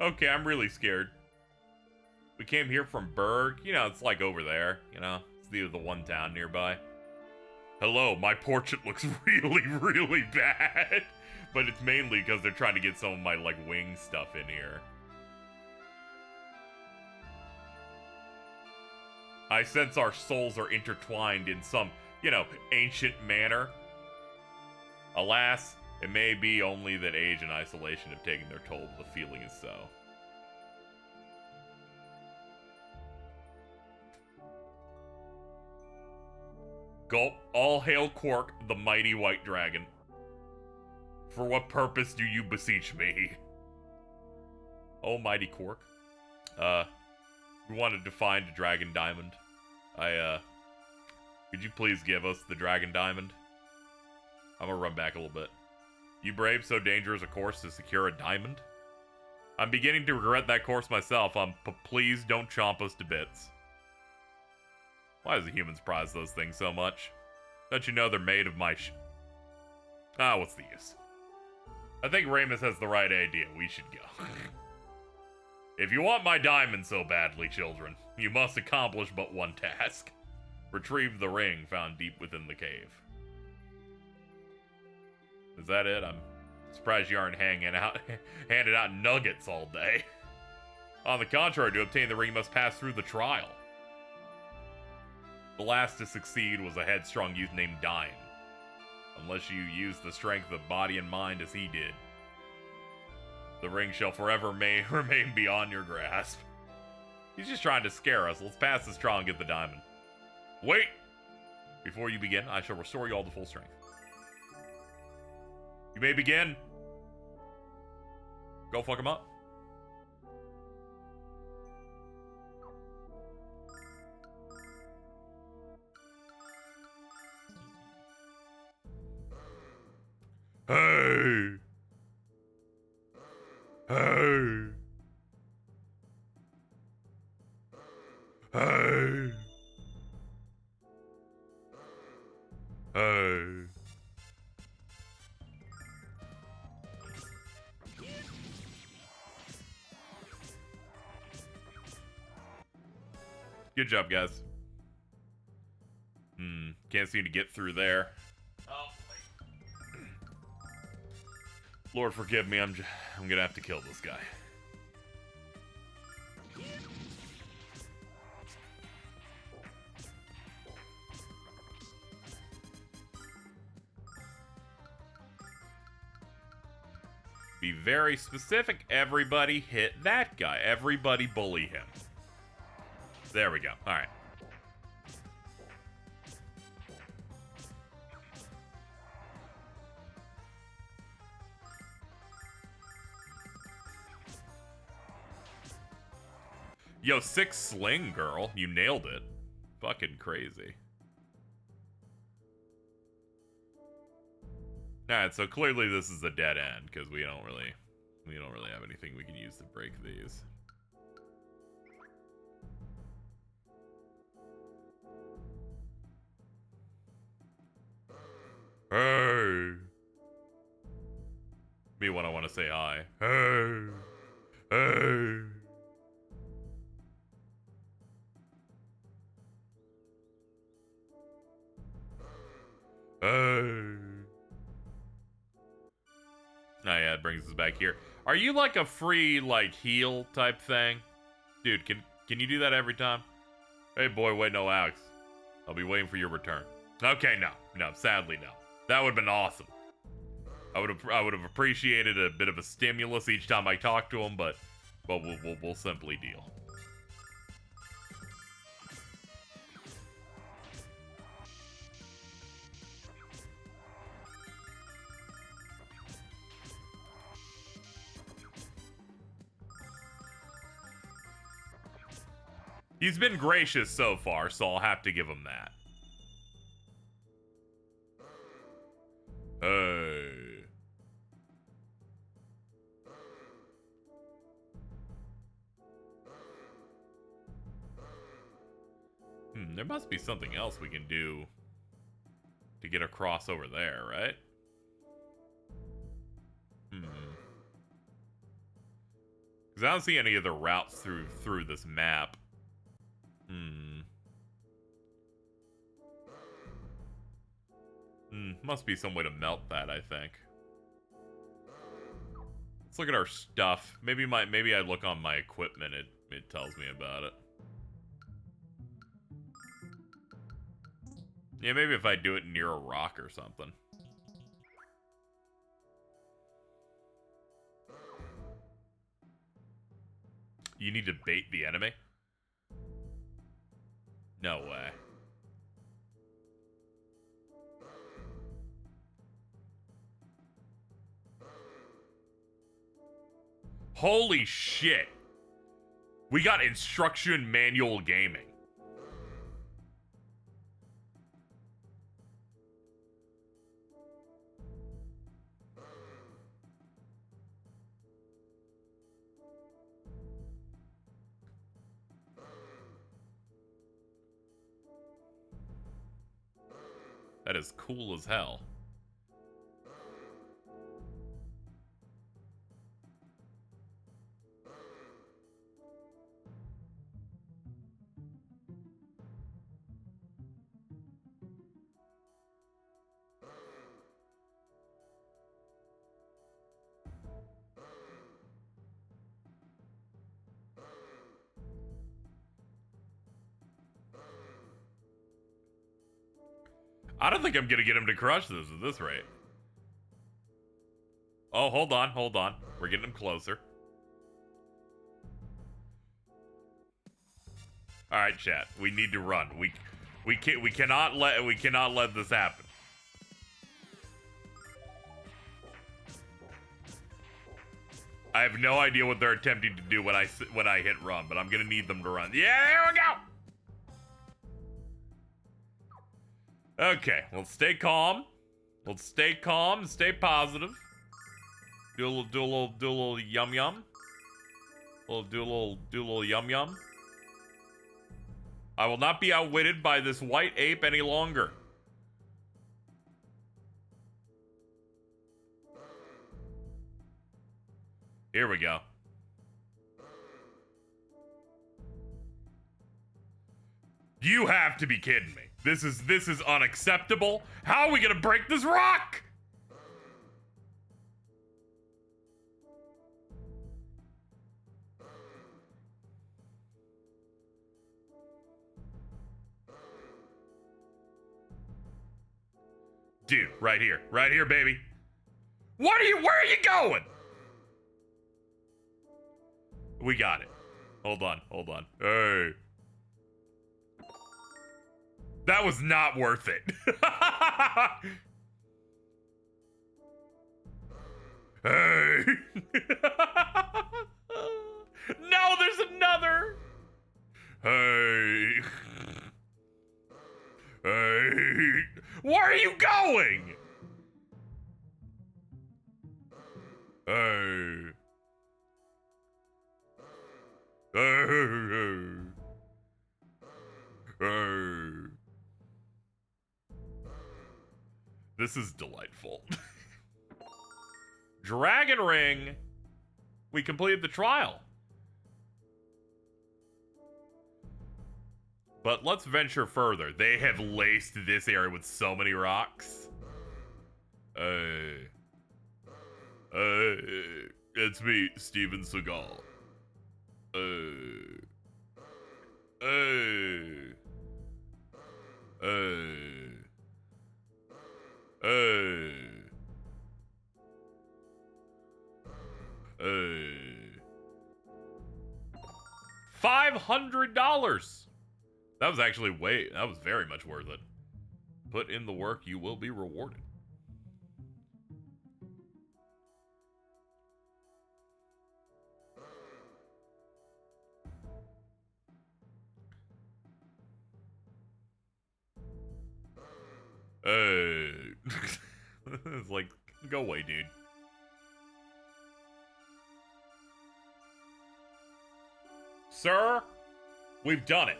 Speaker 1: Okay, I'm really scared. We came here from Berg. You know, it's like over there. You know, it's the one town nearby. Hello, my portrait looks really, really bad. But it's mainly because they're trying to get some of my, like, wing stuff in here. I sense our souls are intertwined in some, you know, ancient manner. Alas, it may be only that age and isolation have taken their toll, but the feeling is so. Gulp, all hail Quark, the mighty white dragon. For what purpose do you beseech me? Oh, mighty Quark. We wanted to find a dragon diamond. Could you please give us the dragon diamond? I'm gonna run back a little bit. You brave so dangerous a course to secure a diamond? I'm beginning to regret that course myself. Please don't chomp us to bits. Why does the humans prize those things so much? Don't you know they're made of my what's the use? I think Ramis has the right idea. We should go. If you want my diamond so badly, children, you must accomplish but one task. Retrieve the ring found deep within the cave. Is that it? I'm surprised you aren't handing out nuggets all day. On the contrary, to obtain the ring, you must pass through the trial. The last to succeed was a headstrong youth named Dine. Unless you use the strength of body and mind as he did, the ring shall forever remain beyond your grasp. He's just trying to scare us. Let's pass this trial and get the diamond. Wait! Before you begin, I shall restore you all to full strength. You may begin. Go fuck him up. Hey! Hey! Hey! Hey! Good job, guys. Can't seem to get through there. Lord, forgive me. I'm gonna have to kill this guy. Be very specific. Everybody hit that guy. Everybody bully him. There we go. All right. Yo, 6 sling, girl. You nailed it. Fucking crazy. Alright, so clearly this is a dead end, because we don't really have anything we can use to break these. Hey! Me when I want to say hi. Hey! Hey! Oh yeah, it brings us back here. Are you like a free, like, heal type thing? Dude, can you do that every time? Hey boy, wait, no, Alex. I'll be waiting for your return. Okay, no, sadly no. That would have been awesome. I would have appreciated a bit of a stimulus each time I talk to him, but we'll simply deal. He's been gracious so far, so I'll have to give him that. There must be something else we can do to get across over there, right? Because I don't see any other routes through this map. Must be some way to melt that, I think. Let's look at our stuff. Maybe I look on my equipment, it tells me about it. Yeah, maybe if I do it near a rock or something. You need to bait the enemy? No way. Holy shit. We got instruction manual gaming. That is cool as hell. I don't think I'm gonna get him to crush this at this rate. Oh, hold on. We're getting him closer. All right, chat. We need to run. We cannot let this happen. I have no idea what they're attempting to do when I hit run, but I'm gonna need them to run. Yeah, there we go. Okay, let's stay calm. Stay positive. Do a little yum yum. Do a little yum yum. I will not be outwitted by this white ape any longer. Here we go. You have to be kidding me. This is unacceptable. How are we gonna break this rock? Dude, right here, baby. Where are you going? We got it. Hold on. Hey. That was not worth it. Hey. No, there's another. Hey. Hey. Where are you going? Hey. Hey. Hey. This is delightful. Dragon Ring. We completed the trial. But let's venture further. They have laced this area with so many rocks. It's me, Steven Seagal. $500. That was actually that was very much worth it. Put in the work, you will be rewarded. It's like, go away, dude. Sir, we've done it.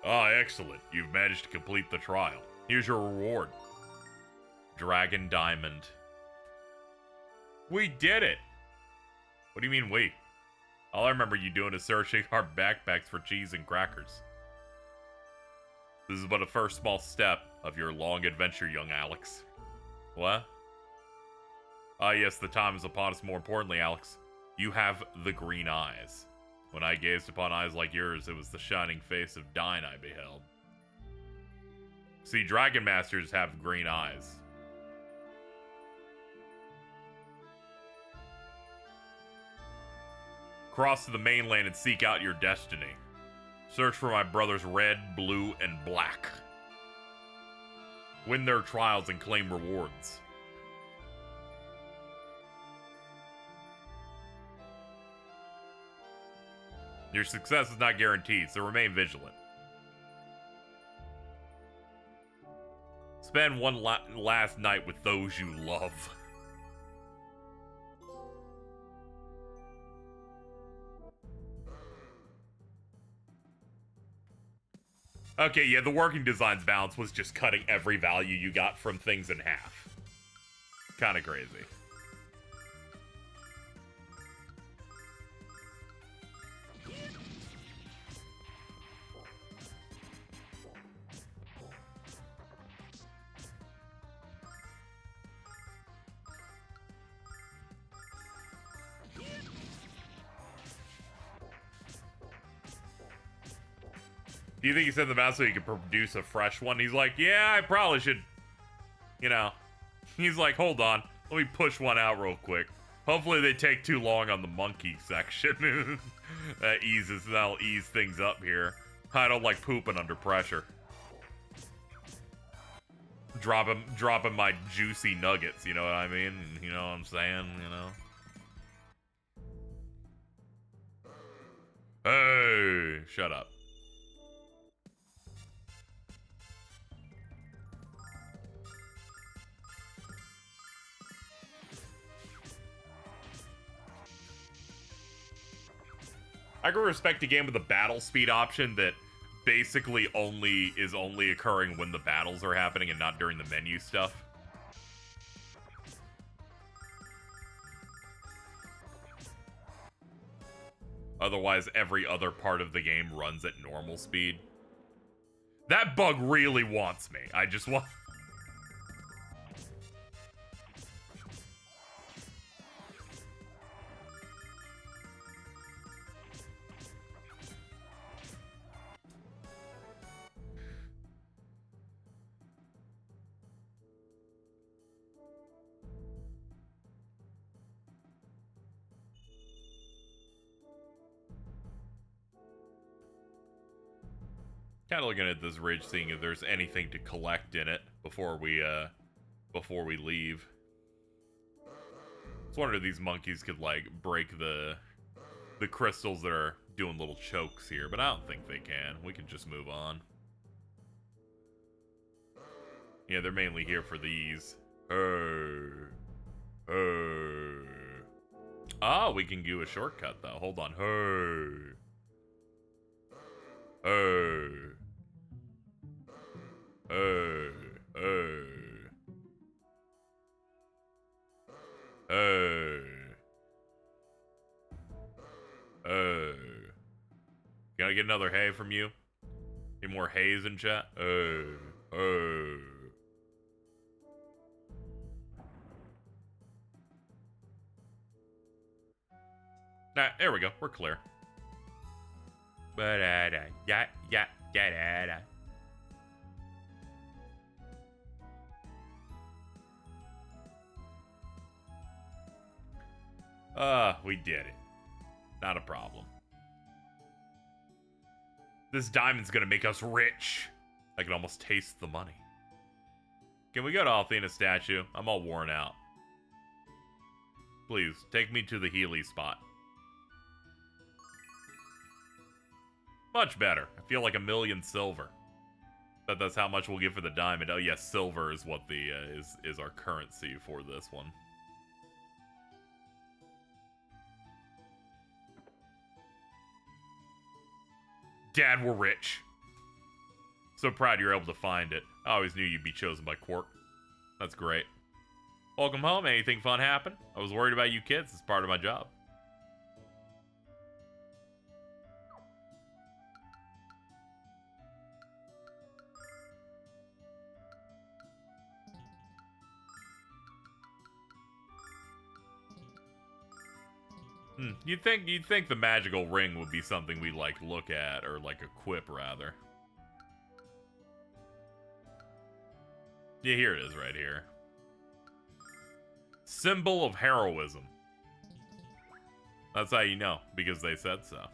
Speaker 1: Ah, excellent. You've managed to complete the trial. Here's your reward. Dragon Diamond. We did it! What do you mean we? All I remember you doing is searching our backpacks for cheese and crackers. This is but a first small step of your long adventure, young Alex. What? Ah, yes, the time is upon us. More importantly, Alex, you have the green eyes. When I gazed upon eyes like yours, it was the shining face of Dyne I beheld. See, Dragon Masters have green eyes. Cross to the mainland and seek out your destiny. Search for my brothers Red, Blue, and Black. Win their trials and claim rewards. Your success is not guaranteed, so remain vigilant. Spend one last night with those you love. Okay, yeah, the working designs balance was just cutting every value you got from things in half. Kinda crazy. Do you think he said the mouse so he could produce a fresh one? He's like, yeah, I probably should, you know. He's like, hold on, let me push one out real quick. Hopefully they take too long on the monkey section. That'll ease things up here. I don't like pooping under pressure. Dropping my juicy nuggets, you know what I mean? You know what I'm saying, you know? Hey, shut up. I can respect a game with a battle speed option that basically is only occurring when the battles are happening and not during the menu stuff. Otherwise, every other part of the game runs at normal speed. That bug really wants me. I just want... Kind of looking at this ridge, seeing if there's anything to collect in it before we leave. I was wondering if these monkeys could like break the crystals that are doing little chokes here, but I don't think they can. We can just move on. Yeah, they're mainly here for these. Oh, we can do a shortcut though. Hold on. Can I get another hey from you? Get more hays in chat? Nah, there we go. We're clear. We did it. Not a problem. This diamond's gonna make us rich. I can almost taste the money. Can we go to Althena's statue? I'm all worn out. Please, take me to the Healy spot. Much better. I feel like 1,000,000 silver. But that's how much we'll get for the diamond. Oh yes, silver is what the is our currency for this one. Dad, we're rich. So proud you're able to find it. I always knew you'd be chosen by Quark. That's great. Welcome home. Anything fun happen? I was worried about you kids. It's part of my job. You'd think the magical ring would be something we like look at or like equip rather. Yeah, here it is right here. Symbol of heroism. That's how you know, because they said so.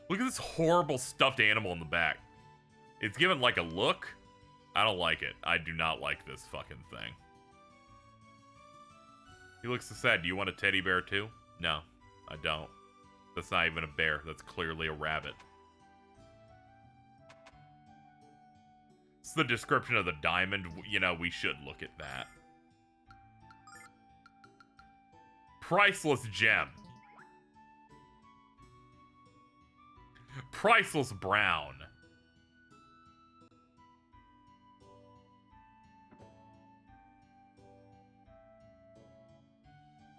Speaker 1: Look at this horrible stuffed animal in the back. It's given like a look. I don't like it. I do not like this fucking thing. He looks so sad. Do you want a teddy bear too? No, I don't. That's not even a bear. That's clearly a rabbit. It's the description of the diamond. You know, we should look at that. Priceless gem. Priceless brown.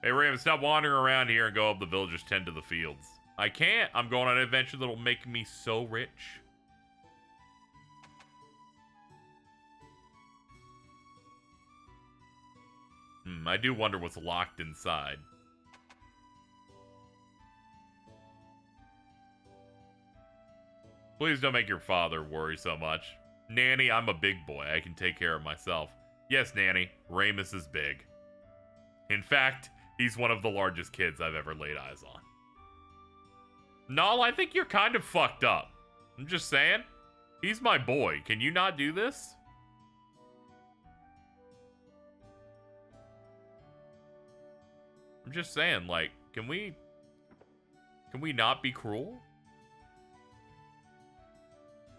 Speaker 1: Hey, Ramis, stop wandering around here and go up the villagers tend to the fields. I can't. I'm going on an adventure that'll make me so rich. I do wonder what's locked inside. Please don't make your father worry so much. Nanny, I'm a big boy. I can take care of myself. Yes, Nanny, Ramis is big. In fact, he's one of the largest kids I've ever laid eyes on. Null, I think you're kind of fucked up. I'm just saying. He's my boy. Can you not do this? I'm just saying, like, can we not be cruel?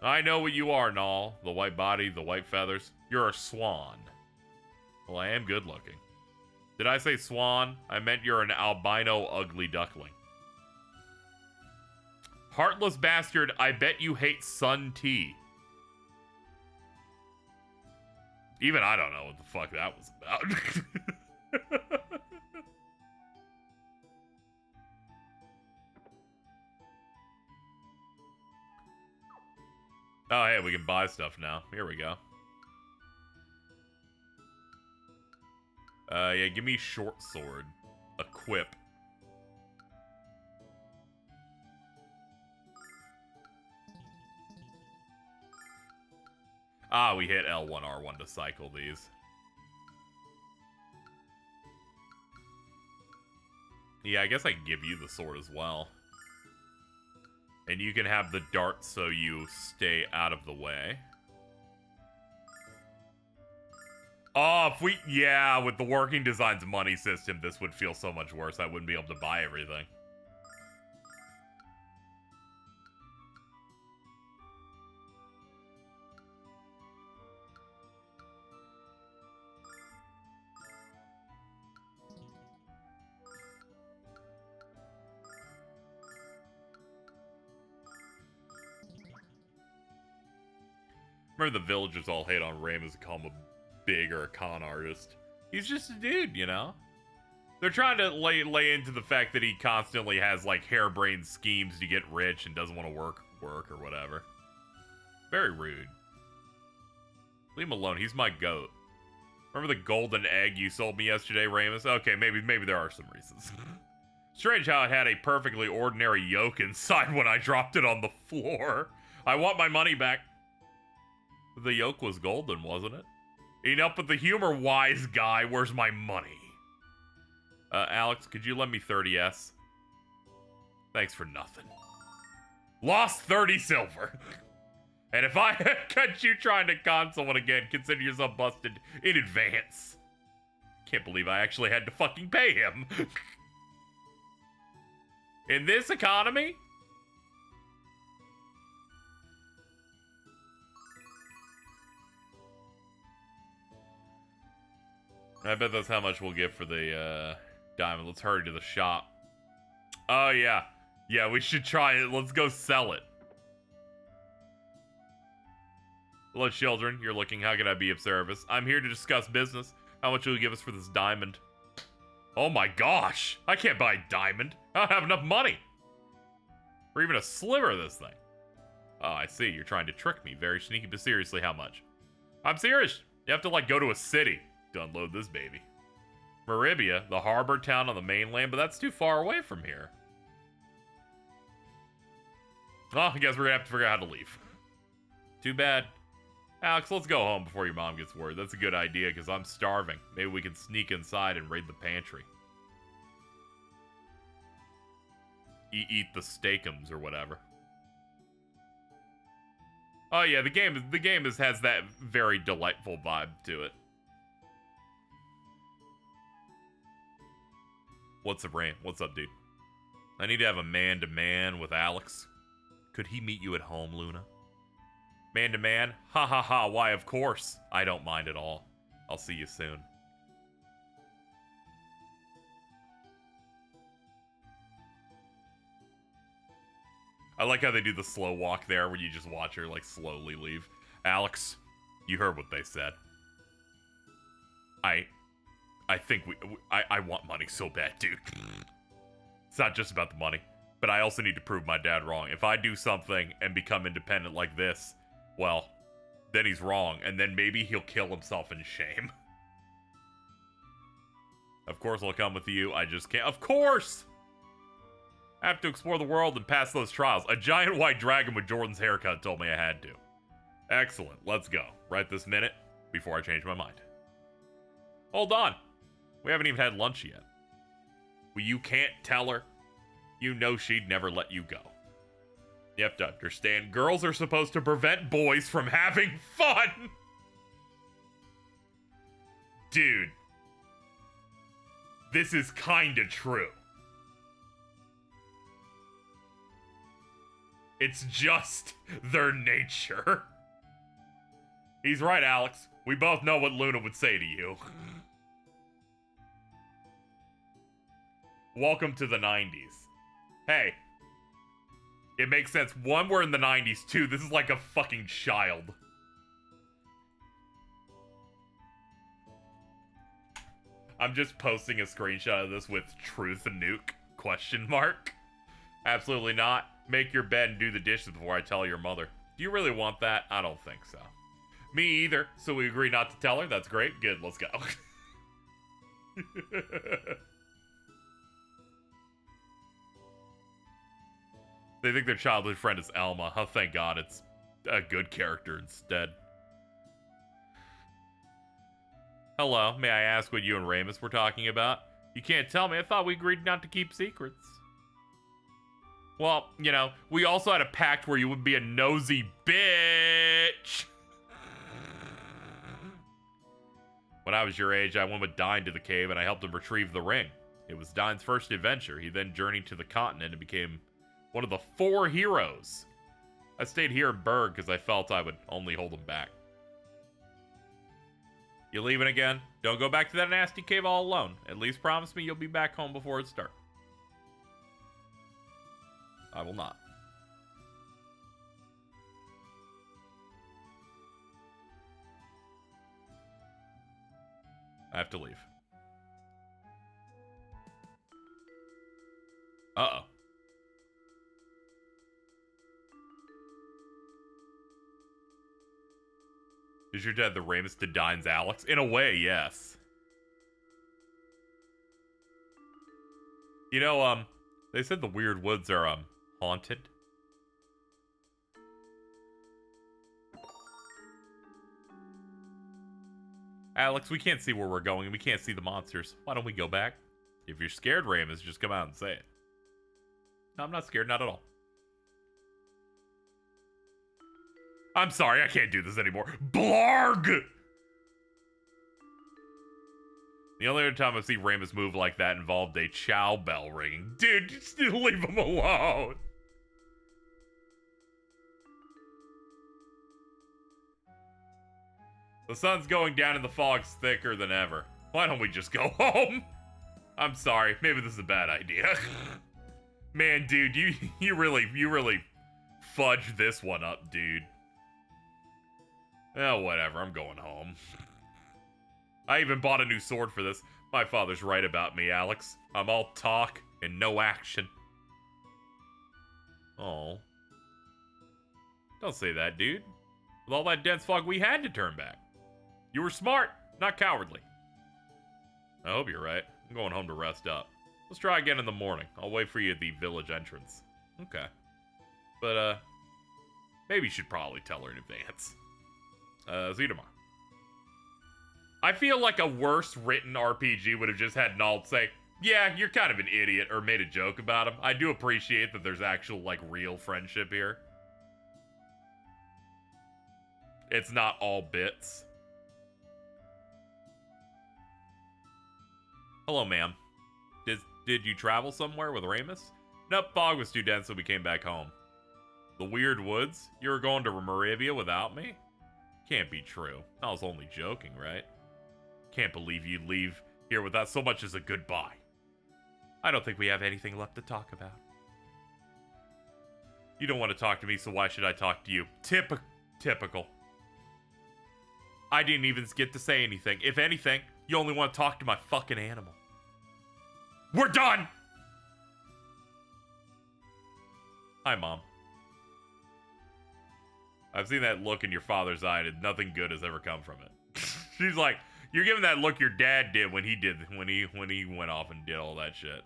Speaker 1: I know what you are, Null. The white body, the white feathers. You're a swan. Well, I am good looking. Did I say swan? I meant you're an albino ugly duckling. Heartless bastard, I bet you hate Sun Tea. Even I don't know what the fuck that was about. Oh, hey, we can buy stuff now. Here we go. Yeah, give me short sword. Equip. Ah, we hit L1, R1 to cycle these. Yeah, I guess I can give you the sword as well. And you can have the dart so you stay out of the way. Oh, if we... Yeah, with the Working Designs money system, this would feel so much worse. I wouldn't be able to buy everything. Remember the villagers all hate on Ramis and call him a big or a con artist. He's just a dude, you know? They're trying to lay into the fact that he constantly has, like, harebrained schemes to get rich and doesn't want to work or whatever. Very rude. Leave him alone. He's my goat. Remember the golden egg you sold me yesterday, Ramis? Okay, maybe there are some reasons. Strange how it had a perfectly ordinary yolk inside when I dropped it on the floor. I want my money back. The yolk was golden, wasn't it? Enough with the humor, wise guy. Where's my money? Alex, could you lend me 30s? Thanks for nothing. Lost 30 silver. And if I catch you trying to con someone again, consider yourself busted in advance. Can't believe I actually had to fucking pay him. In this economy? I bet that's how much we'll get for the diamond. Let's hurry to the shop. Oh, yeah. Yeah, we should try it. Let's go sell it. Hello, children. You're looking. How can I be of service? I'm here to discuss business. How much will you give us for this diamond? Oh my gosh. I can't buy a diamond. I don't have enough money. Or even a sliver of this thing. Oh, I see. You're trying to trick me. Very sneaky, but seriously, how much? I'm serious. You have to, like, go to a city to unload this baby. Maribia, the harbor town on the mainland, but that's too far away from here. Oh, I guess we're gonna have to figure out how to leave. Too bad. Alex, let's go home before your mom gets worried. That's a good idea, because I'm starving. Maybe we can sneak inside and raid the pantry. Eat the steakums or whatever. Oh yeah, the game has that very delightful vibe to it. What's up, Rain? What's up, dude? I need to have a man-to-man with Alex. Could he meet you at home, Luna? Man-to-man? Ha ha ha, why of course. I don't mind at all. I'll see you soon. I like how they do the slow walk there where you just watch her like slowly leave. Alex, you heard what they said. I think I want money so bad, dude. It's not just about the money, but I also need to prove my dad wrong. If I do something and become independent like this, well, then he's wrong, and then maybe he'll kill himself in shame. Of course I'll come with you, I just can't. Of course! I have to explore the world and pass those trials. A giant white dragon with Jordan's haircut told me I had to. Excellent, let's go. Right this minute, before I change my mind. Hold on. We haven't even had lunch yet. Well, you can't tell her. You know she'd never let you go. You have to understand, girls are supposed to prevent boys from having fun. Dude. This is kinda true. It's just their nature. He's right, Alex. We both know what Luna would say to you. Welcome to the 90s. Hey. It makes sense. One, we're in the 90s. Two, this is like a fucking child. I'm just posting a screenshot of this with truth nuke question mark. Absolutely not. Make your bed and do the dishes before I tell your mother. Do you really want that? I don't think so. Me either. So we agree not to tell her. That's great. Good. Let's go. They think their childhood friend is Elma. Oh, thank God it's a good character instead. Hello. May I ask what you and Ramis were talking about? You can't tell me. I thought we agreed not to keep secrets. Well, you know, we also had a pact where you would be a nosy bitch. When I was your age, I went with Dine to the cave and I helped him retrieve the ring. It was Dine's first adventure. He then journeyed to the continent and became one of the 4 heroes. I stayed here in Berg because I felt I would only hold him back. You leaving again? Don't go back to that nasty cave all alone. At least promise me you'll be back home before it's dark. I will not. I have to leave. Uh-oh. Is your dad the Ramis to Dine's Alex? In a way, yes. You know, they said the Weird Woods are, haunted. Alex, we can't see where we're going. We can't see the monsters. Why don't we go back? If you're scared, Ramis, just come out and say it. No, I'm not scared, not at all. I'm sorry, I can't do this anymore. Blarg! The only other time I see Ramis move like that involved a chow bell ringing. Dude, just leave him alone. The sun's going down and the fog's thicker than ever. Why don't we just go home? I'm sorry, maybe this is a bad idea. Man, dude, you really fudged this one up, dude. Oh, whatever, I'm going home. I even bought a new sword for this. My father's right about me, Alex. I'm all talk and no action. Oh. Don't say that, dude. With all that dense fog, we had to turn back. You were smart, not cowardly. I hope you're right. I'm going home to rest up. Let's try again in the morning. I'll wait for you at the village entrance. Okay. But, maybe you should probably tell her in advance. See you tomorrow. I feel like a worse written RPG would have just had Nald say, yeah, you're kind of an idiot, or made a joke about him. I do appreciate that there's actual, like, real friendship here. It's not all bits. Hello, ma'am. Did you travel somewhere with Ramis? Nope, fog was too dense, so we came back home. The weird woods? You were going to Maribia without me? Can't be true. I was only joking, right? Can't believe you'd leave here without so much as a goodbye. I don't think we have anything left to talk about. You don't want to talk to me, so why should I talk to you? Typical. I didn't even get to say anything. If anything, you only want to talk to my fucking animal. We're done! Hi, Mom. I've seen that look in your father's eye, and nothing good has ever come from it. She's like, you're giving that look your dad did when he went off and did all that shit.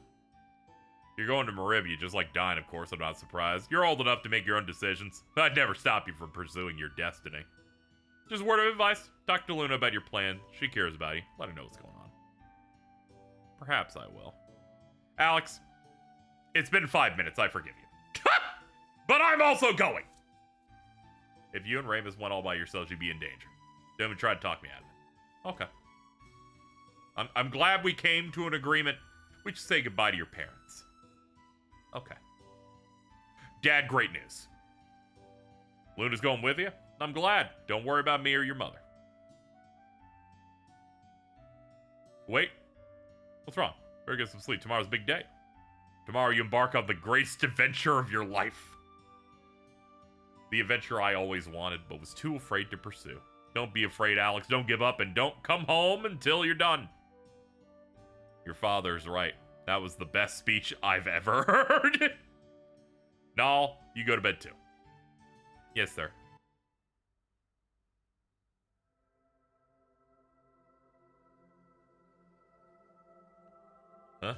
Speaker 1: You're going to Maribia, just like Dine, of course, I'm not surprised. You're old enough to make your own decisions. I'd never stop you from pursuing your destiny. Just a word of advice. Talk to Luna about your plan. She cares about you. Let her know what's going on. Perhaps I will. Alex, it's been 5 minutes. I forgive you. But I'm also going! If you and Ramis went all by yourselves, you'd be in danger. Don't even try to talk me out of it. Okay. I'm glad we came to an agreement. We should say goodbye to your parents. Okay. Dad, great news. Luna's going with you? I'm glad. Don't worry about me or your mother. Wait. What's wrong? Better get some sleep. Tomorrow's a big day. Tomorrow you embark on the greatest adventure of your life. The adventure I always wanted, but was too afraid to pursue. Don't be afraid, Alex. Don't give up, and don't come home until you're done. Your father's right. That was the best speech I've ever heard. Nal, you go to bed too. Yes, sir. Huh?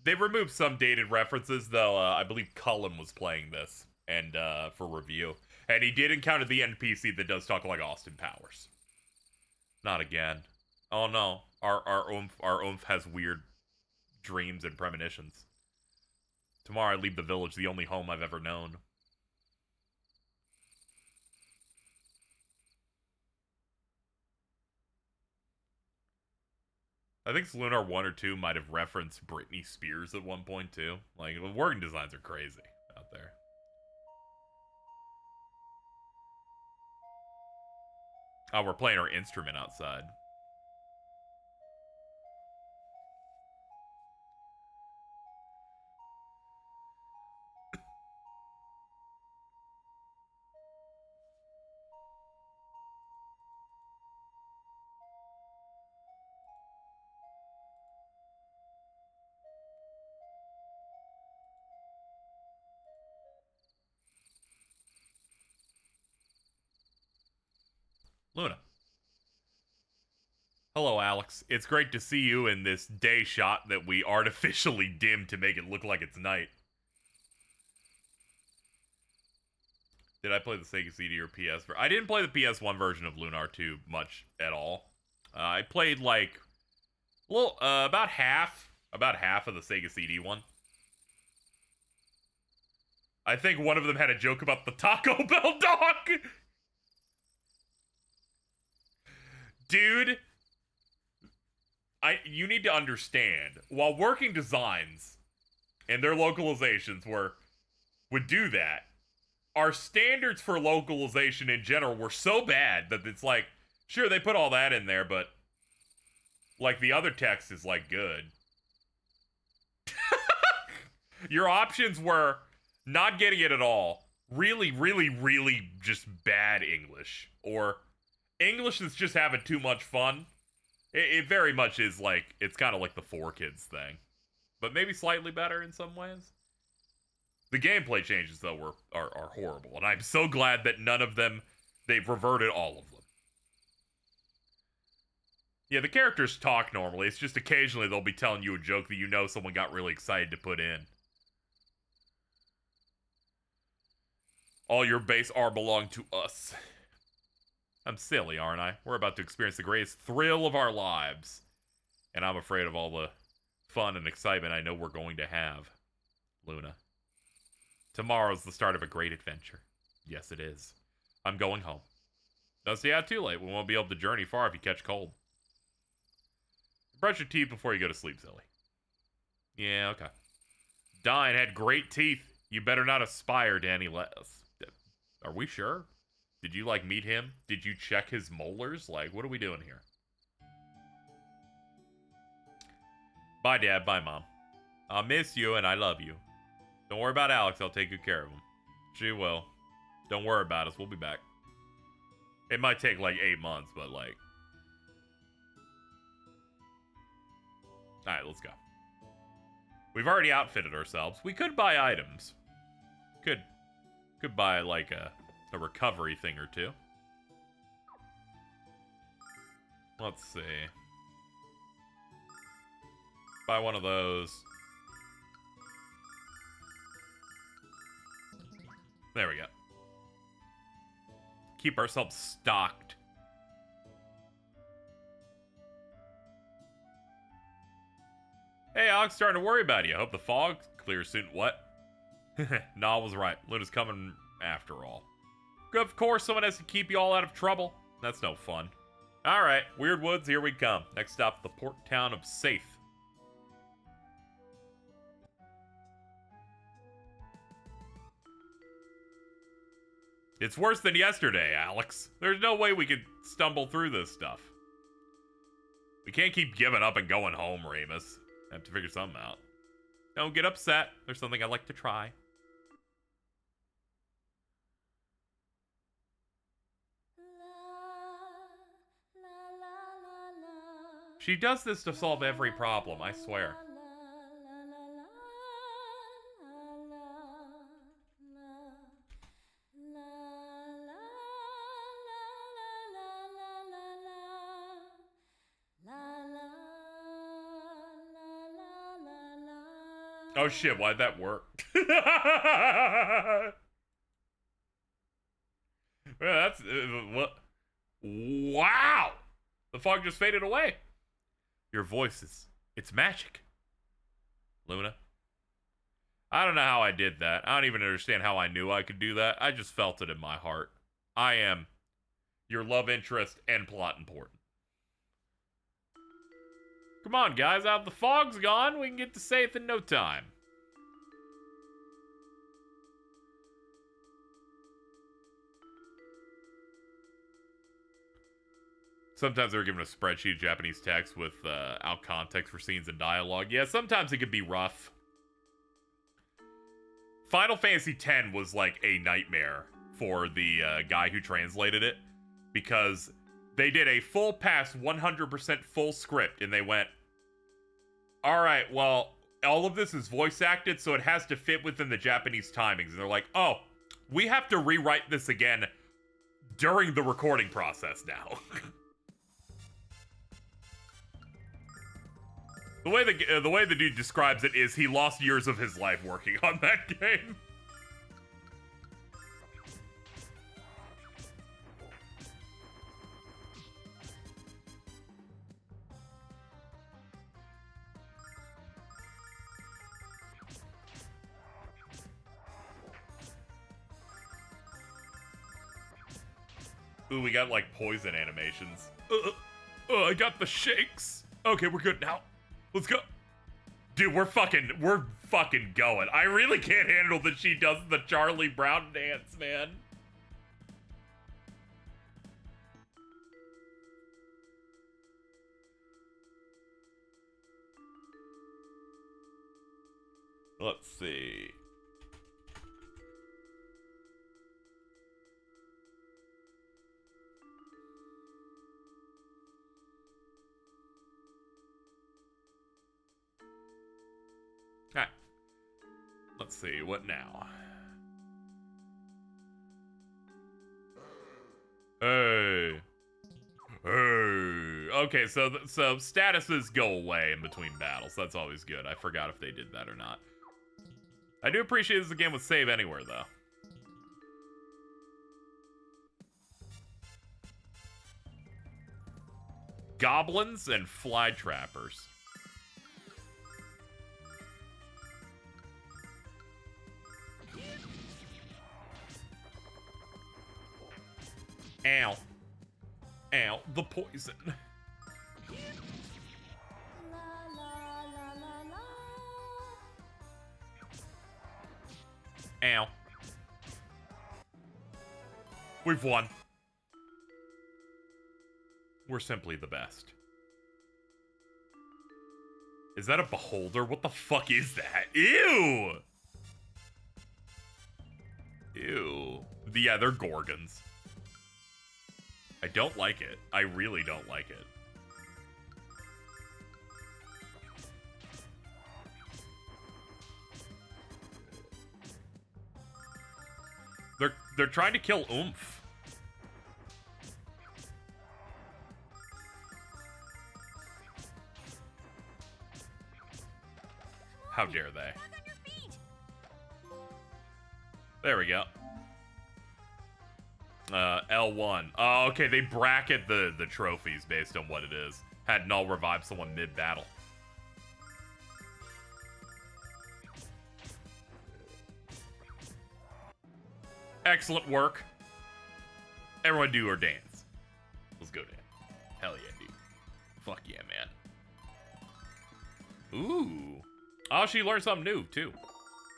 Speaker 1: They removed some dated references, though. I believe Cullen was playing this and for review, and he did encounter the NPC that does talk like Austin Powers. Not again. Oh no, our oomph has weird dreams and premonitions. Tomorrow I leave the village, the only home I've ever known. I think Lunar 1 or 2 might have referenced Britney Spears at one point, too. Like, the working designs are crazy out there. Oh, we're playing our instrument outside. Luna. Hello, Alex. It's great to see you in this day shot that we artificially dimmed to make it look like it's night. Did I play the Sega CD or PS? I didn't play the PS1 version of Lunar 2 much at all. I played like, well, about half of the Sega CD one. I think one of them had a joke about the Taco Bell dog. Dude, you need to understand, while working designs and their localizations would do that, our standards for localization in general were so bad that it's like, sure, they put all that in there, but like the other text is like good. Your options were not getting it at all, really, really, really just bad English, or English that's just having too much fun. It very much is like, it's kind of like the 4Kids thing, but maybe slightly better in some ways. The gameplay changes, though, are horrible, and I'm so glad that none of them, they've reverted all of them. Yeah, the characters talk normally, it's just occasionally they'll be telling you a joke that you know someone got really excited to put in. All your base are belong to us. I'm silly, aren't I? We're about to experience the greatest thrill of our lives. And I'm afraid of all the fun and excitement I know we're going to have. Luna. Tomorrow's the start of a great adventure. Yes, it is. I'm going home. Don't stay out too late. We won't be able to journey far if you catch cold. Brush your teeth before you go to sleep, silly. Yeah, okay. Dine had great teeth. You better not aspire to any less. Are we sure? Did you, like, meet him? Did you check his molars? Like, what are we doing here? Bye, Dad. Bye, Mom. I'll miss you, and I love you. Don't worry about Alex. I'll take good care of him. She will. Don't worry about us. We'll be back. It might take, like, 8 months, but, like... Alright, let's go. We've already outfitted ourselves. We could buy items. Could buy, like, a recovery thing or two. Let's see. Buy one of those. There we go. Keep ourselves stocked. Hey, Alex, starting to worry about you. I hope the fog clears soon. What? Nah, I was right. Luna's coming after all. Of course, someone has to keep you all out of trouble. That's no fun. Alright, Weird Woods, here we come. Next stop, the port town of Saith. It's worse than yesterday, Alex. There's no way we could stumble through this stuff. We can't keep giving up and going home, Ramis. I have to figure something out. Don't get upset. There's something I'd like to try. She does this to solve every problem, I swear. Oh shit, why'd that work? That's... what? Wow! The fog just faded away. Your voice is... it's magic. Luna. I don't know how I did that. I don't even understand how I knew I could do that. I just felt it in my heart. I am your love interest and plot important. Come on, guys. Out the fog's gone. We can get to Saith in no time. Sometimes they're given a spreadsheet of Japanese text with out context for scenes and dialogue. Yeah, sometimes it could be rough. Final Fantasy X was like a nightmare for the guy who translated it, because they did a full pass 100% full script, and they went, all right, well, all of this is voice acted, so it has to fit within the Japanese timings. And they're like, oh, we have to rewrite this again during the recording process now. The way the dude describes it is he lost years of his life working on that game. Ooh, we got like poison animations. I got the shakes. Okay, we're good now. Let's go. Dude, we're fucking going. I really can't handle that she does the Charlie Brown dance, man. Let's see. Alright. Let's see, what now? Hey. Hey. Okay, so statuses go away in between battles. That's always good. I forgot if they did that or not. I do appreciate this game with save anywhere, though. Goblins and fly trappers. Ow. Ow, the poison. Ow. We've won. We're simply the best. Is that a beholder? What the fuck is that? Ew! Ew. Yeah, they're gorgons. I don't like it. I really don't like it. They're trying to kill Oomph. How dare they? There we go. L1. Oh, okay, they bracket the trophies based on what it is. Had Null revive someone mid-battle. Excellent work. Everyone do or dance. Let's go, Dan. Hell yeah, dude. Fuck yeah, man. Ooh. Oh, she learned something new, too.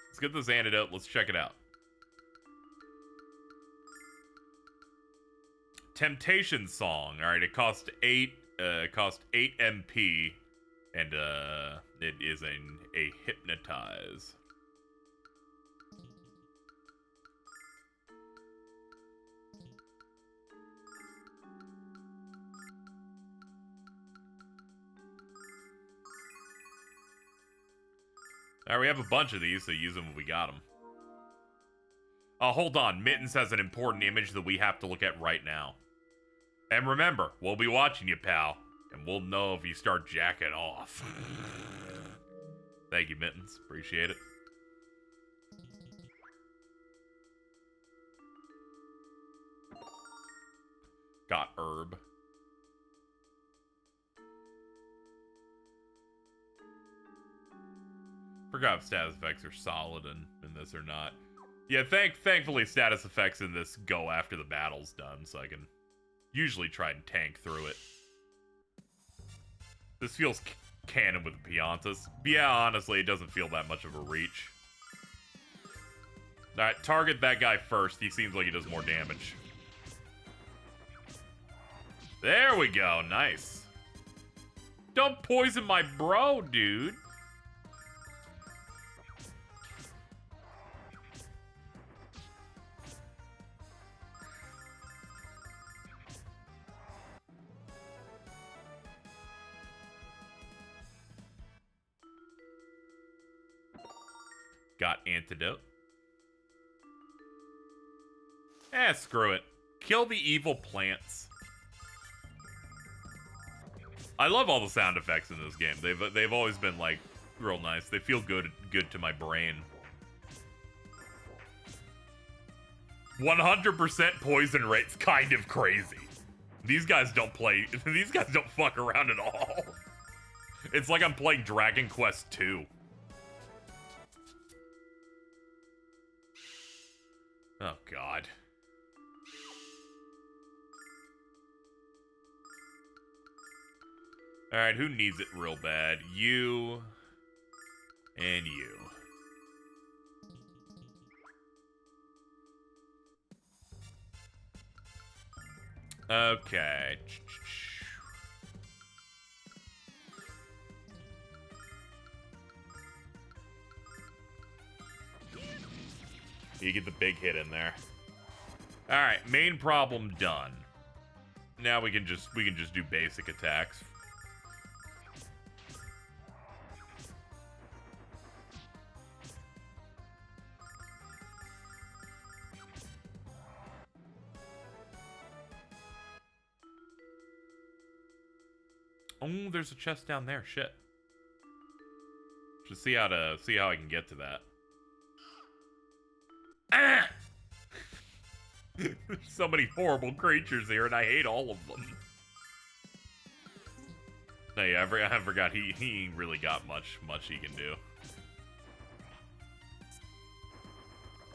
Speaker 1: Let's get this antidote. Let's check it out. Temptation Song. All right, it cost 8 MP, and it is a hypnotize. All right, we have a bunch of these, so use them when we got them. Hold on, Mittens has an important image that we have to look at right now. And remember, we'll be watching you, pal, and we'll know if you start jacking off. Thank you, Mittens. Appreciate it. Got herb. Forgot if status effects are solid in this or not. Yeah, thankfully status effects in this go after the battle's done, so I can usually try and tank through it. This feels canon with the Piantas. Yeah, honestly, it doesn't feel that much of a reach. Alright, target that guy first. He seems like he does more damage. There we go, nice. Don't poison my bro, dude. Got antidote. Screw it. Kill the evil plants. I love all the sound effects in this game. They've always been like real nice. They feel good to my brain. 100% poison rate's kind of crazy. These guys don't play. These guys don't fuck around at all. It's like I'm playing Dragon Quest 2. Oh God. All right, who needs it real bad? You and you. Okay. You get the big hit in there. All right, main problem done. Now we can just do basic attacks. Oh, there's a chest down there. Shit. Just see how I can get to that. Ah! There's so many horrible creatures here, and I hate all of them. No, yeah, I forgot he ain't really got much he can do.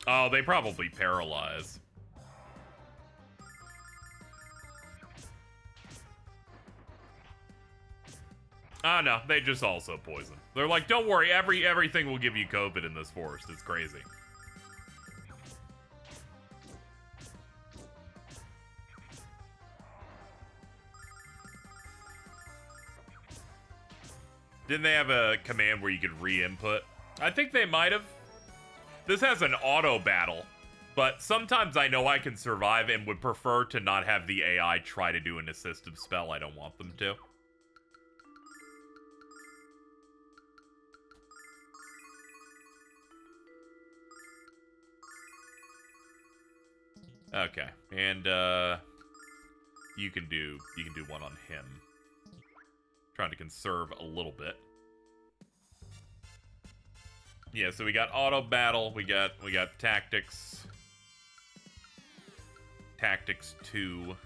Speaker 1: Oh, they probably paralyze. Ah, no, they just also poison. They're like, don't worry, everything will give you COVID in this forest. It's crazy. Didn't they have a command where you could re-input? I think they might have. This has an auto battle, but sometimes I know I can survive and would prefer to not have the AI try to do an assistive spell I don't want them to. Okay, and you can do one on him. Trying to conserve a little bit. Yeah, so we got auto battle, we got tactics. Tactics 2.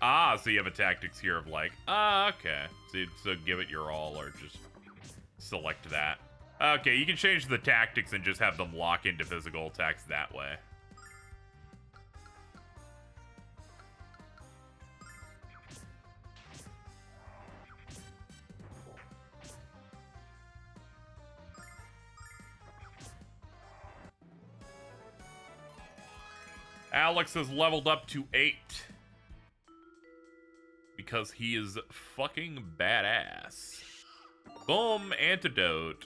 Speaker 1: Ah, so you have a tactics here of like, okay. So give it your all or just select that. Okay, you can change the tactics and just have them lock into physical attacks that way. Alex has leveled up to 8. Because he is fucking badass. Boom, antidote.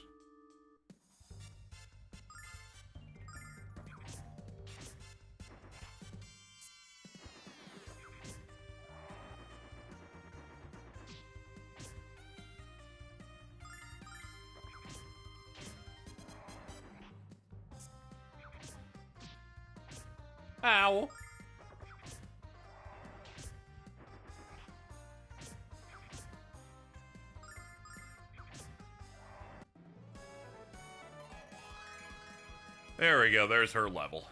Speaker 1: Ow. There we go, there's her level.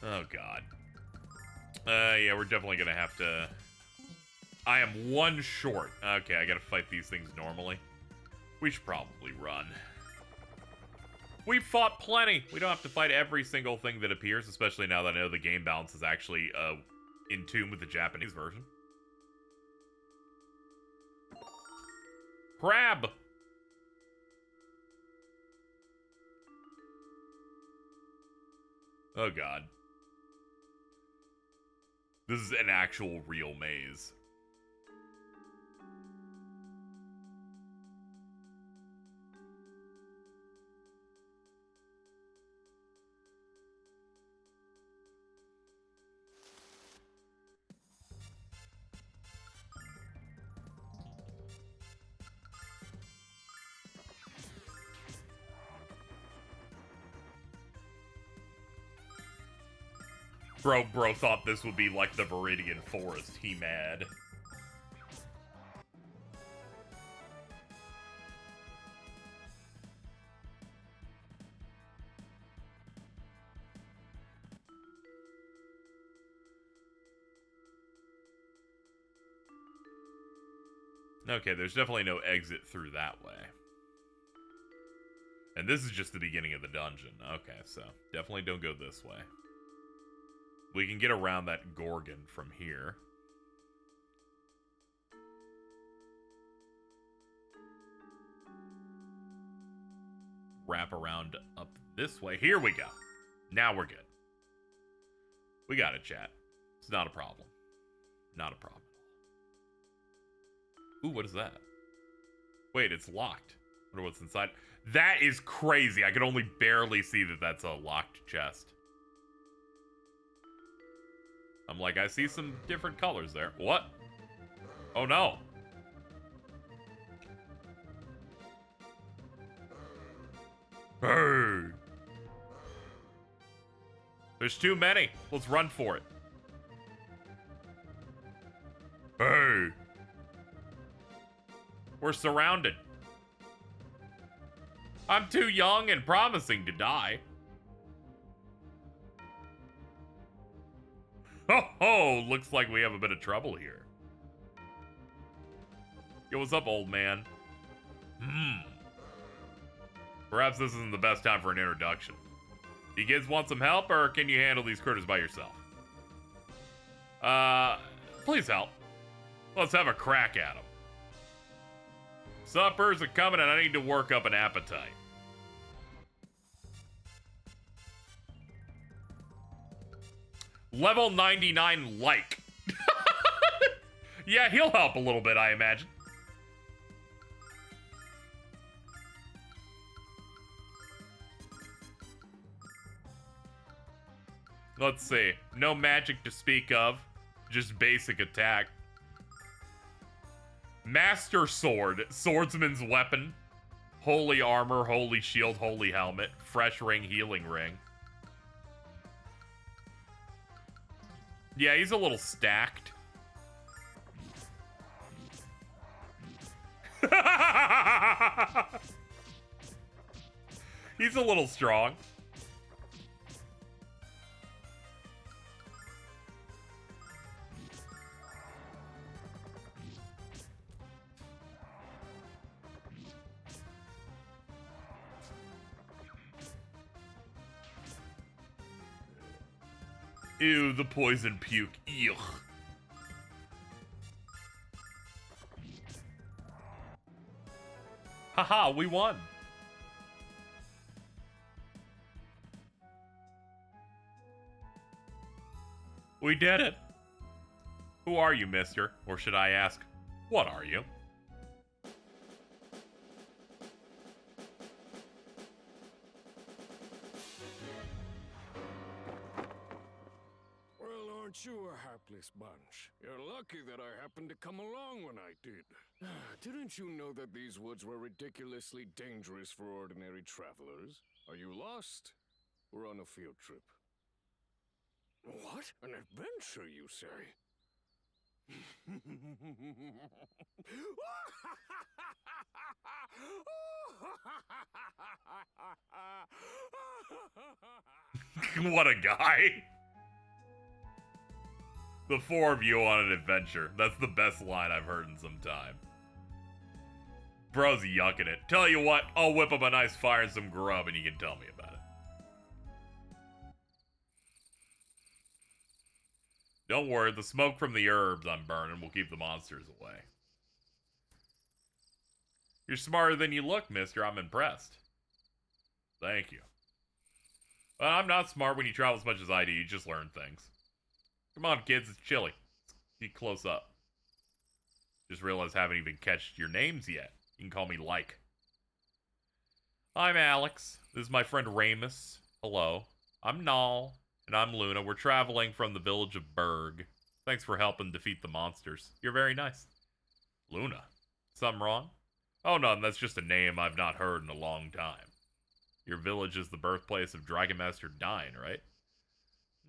Speaker 1: Oh god. Yeah, we're definitely gonna have to... I am 1 short. Okay, I gotta fight these things normally. We should probably run. We've fought plenty. We don't have to fight every single thing that appears, especially now that I know the game balance is actually in tune with the Japanese version. Crab! Oh god. This is an actual real maze. Bro thought this would be like the Viridian Forest. He mad. Okay, there's definitely no exit through that way. And this is just the beginning of the dungeon. Okay, so definitely don't go this way. We can get around that Gorgon from here. Wrap around up this way. Here we go. Now we're good. We got it, chat. It's not a problem. Not a problem. Ooh, what is that? Wait, it's locked. I wonder what's inside. That is crazy. I could only barely see that that's a locked chest. I'm like, I see some different colors there. What? Oh, no. Hey. There's too many. Let's run for it. Hey. We're surrounded. I'm too young and promising to die. Oh, looks like we have a bit of trouble here. Yo, what's up, old man? Perhaps this isn't the best time for an introduction. You kids want some help, or can you handle these critters by yourself? Please help. Let's have a crack at them. Suppers are coming, and I need to work up an appetite. Level 99 like. Yeah, he'll help a little bit, I imagine. Let's see. No magic to speak of. Just basic attack. Master Sword. Swordsman's weapon. Holy armor, holy shield, holy helmet. Fresh ring, healing ring. Yeah, he's a little stacked. He's a little strong. Ew, the poison puke. Ew. Haha, we won. We did it. Who are you, mister? Or should I ask, what are you?
Speaker 5: Aren't you a hapless bunch? You're lucky that I happened to come along when I did. Didn't you know that these woods were ridiculously dangerous for ordinary travelers? Are you lost? Or on a field trip? What? An adventure, you say?
Speaker 1: What a guy. The four of you on an adventure. That's the best line I've heard in some time. Bro's yucking it. Tell you what, I'll whip up a nice fire and some grub and you can tell me about it. Don't worry, the smoke from the herbs I'm burning will keep the monsters away. You're smarter than you look, mister. I'm impressed. Thank you. Well, I'm not smart when you travel as much as I do. You just learn things. Come on, kids. It's chilly. Let's get close up. Just realized I haven't even catched your names yet. You can call me Like. I'm Alex. This is my friend Ramis. Hello. I'm Nal. And I'm Luna. We're traveling from the village of Berg. Thanks for helping defeat the monsters. You're very nice. Luna. Something wrong? Oh, no, that's just a name I've not heard in a long time. Your village is the birthplace of Dragon Master Dine, right?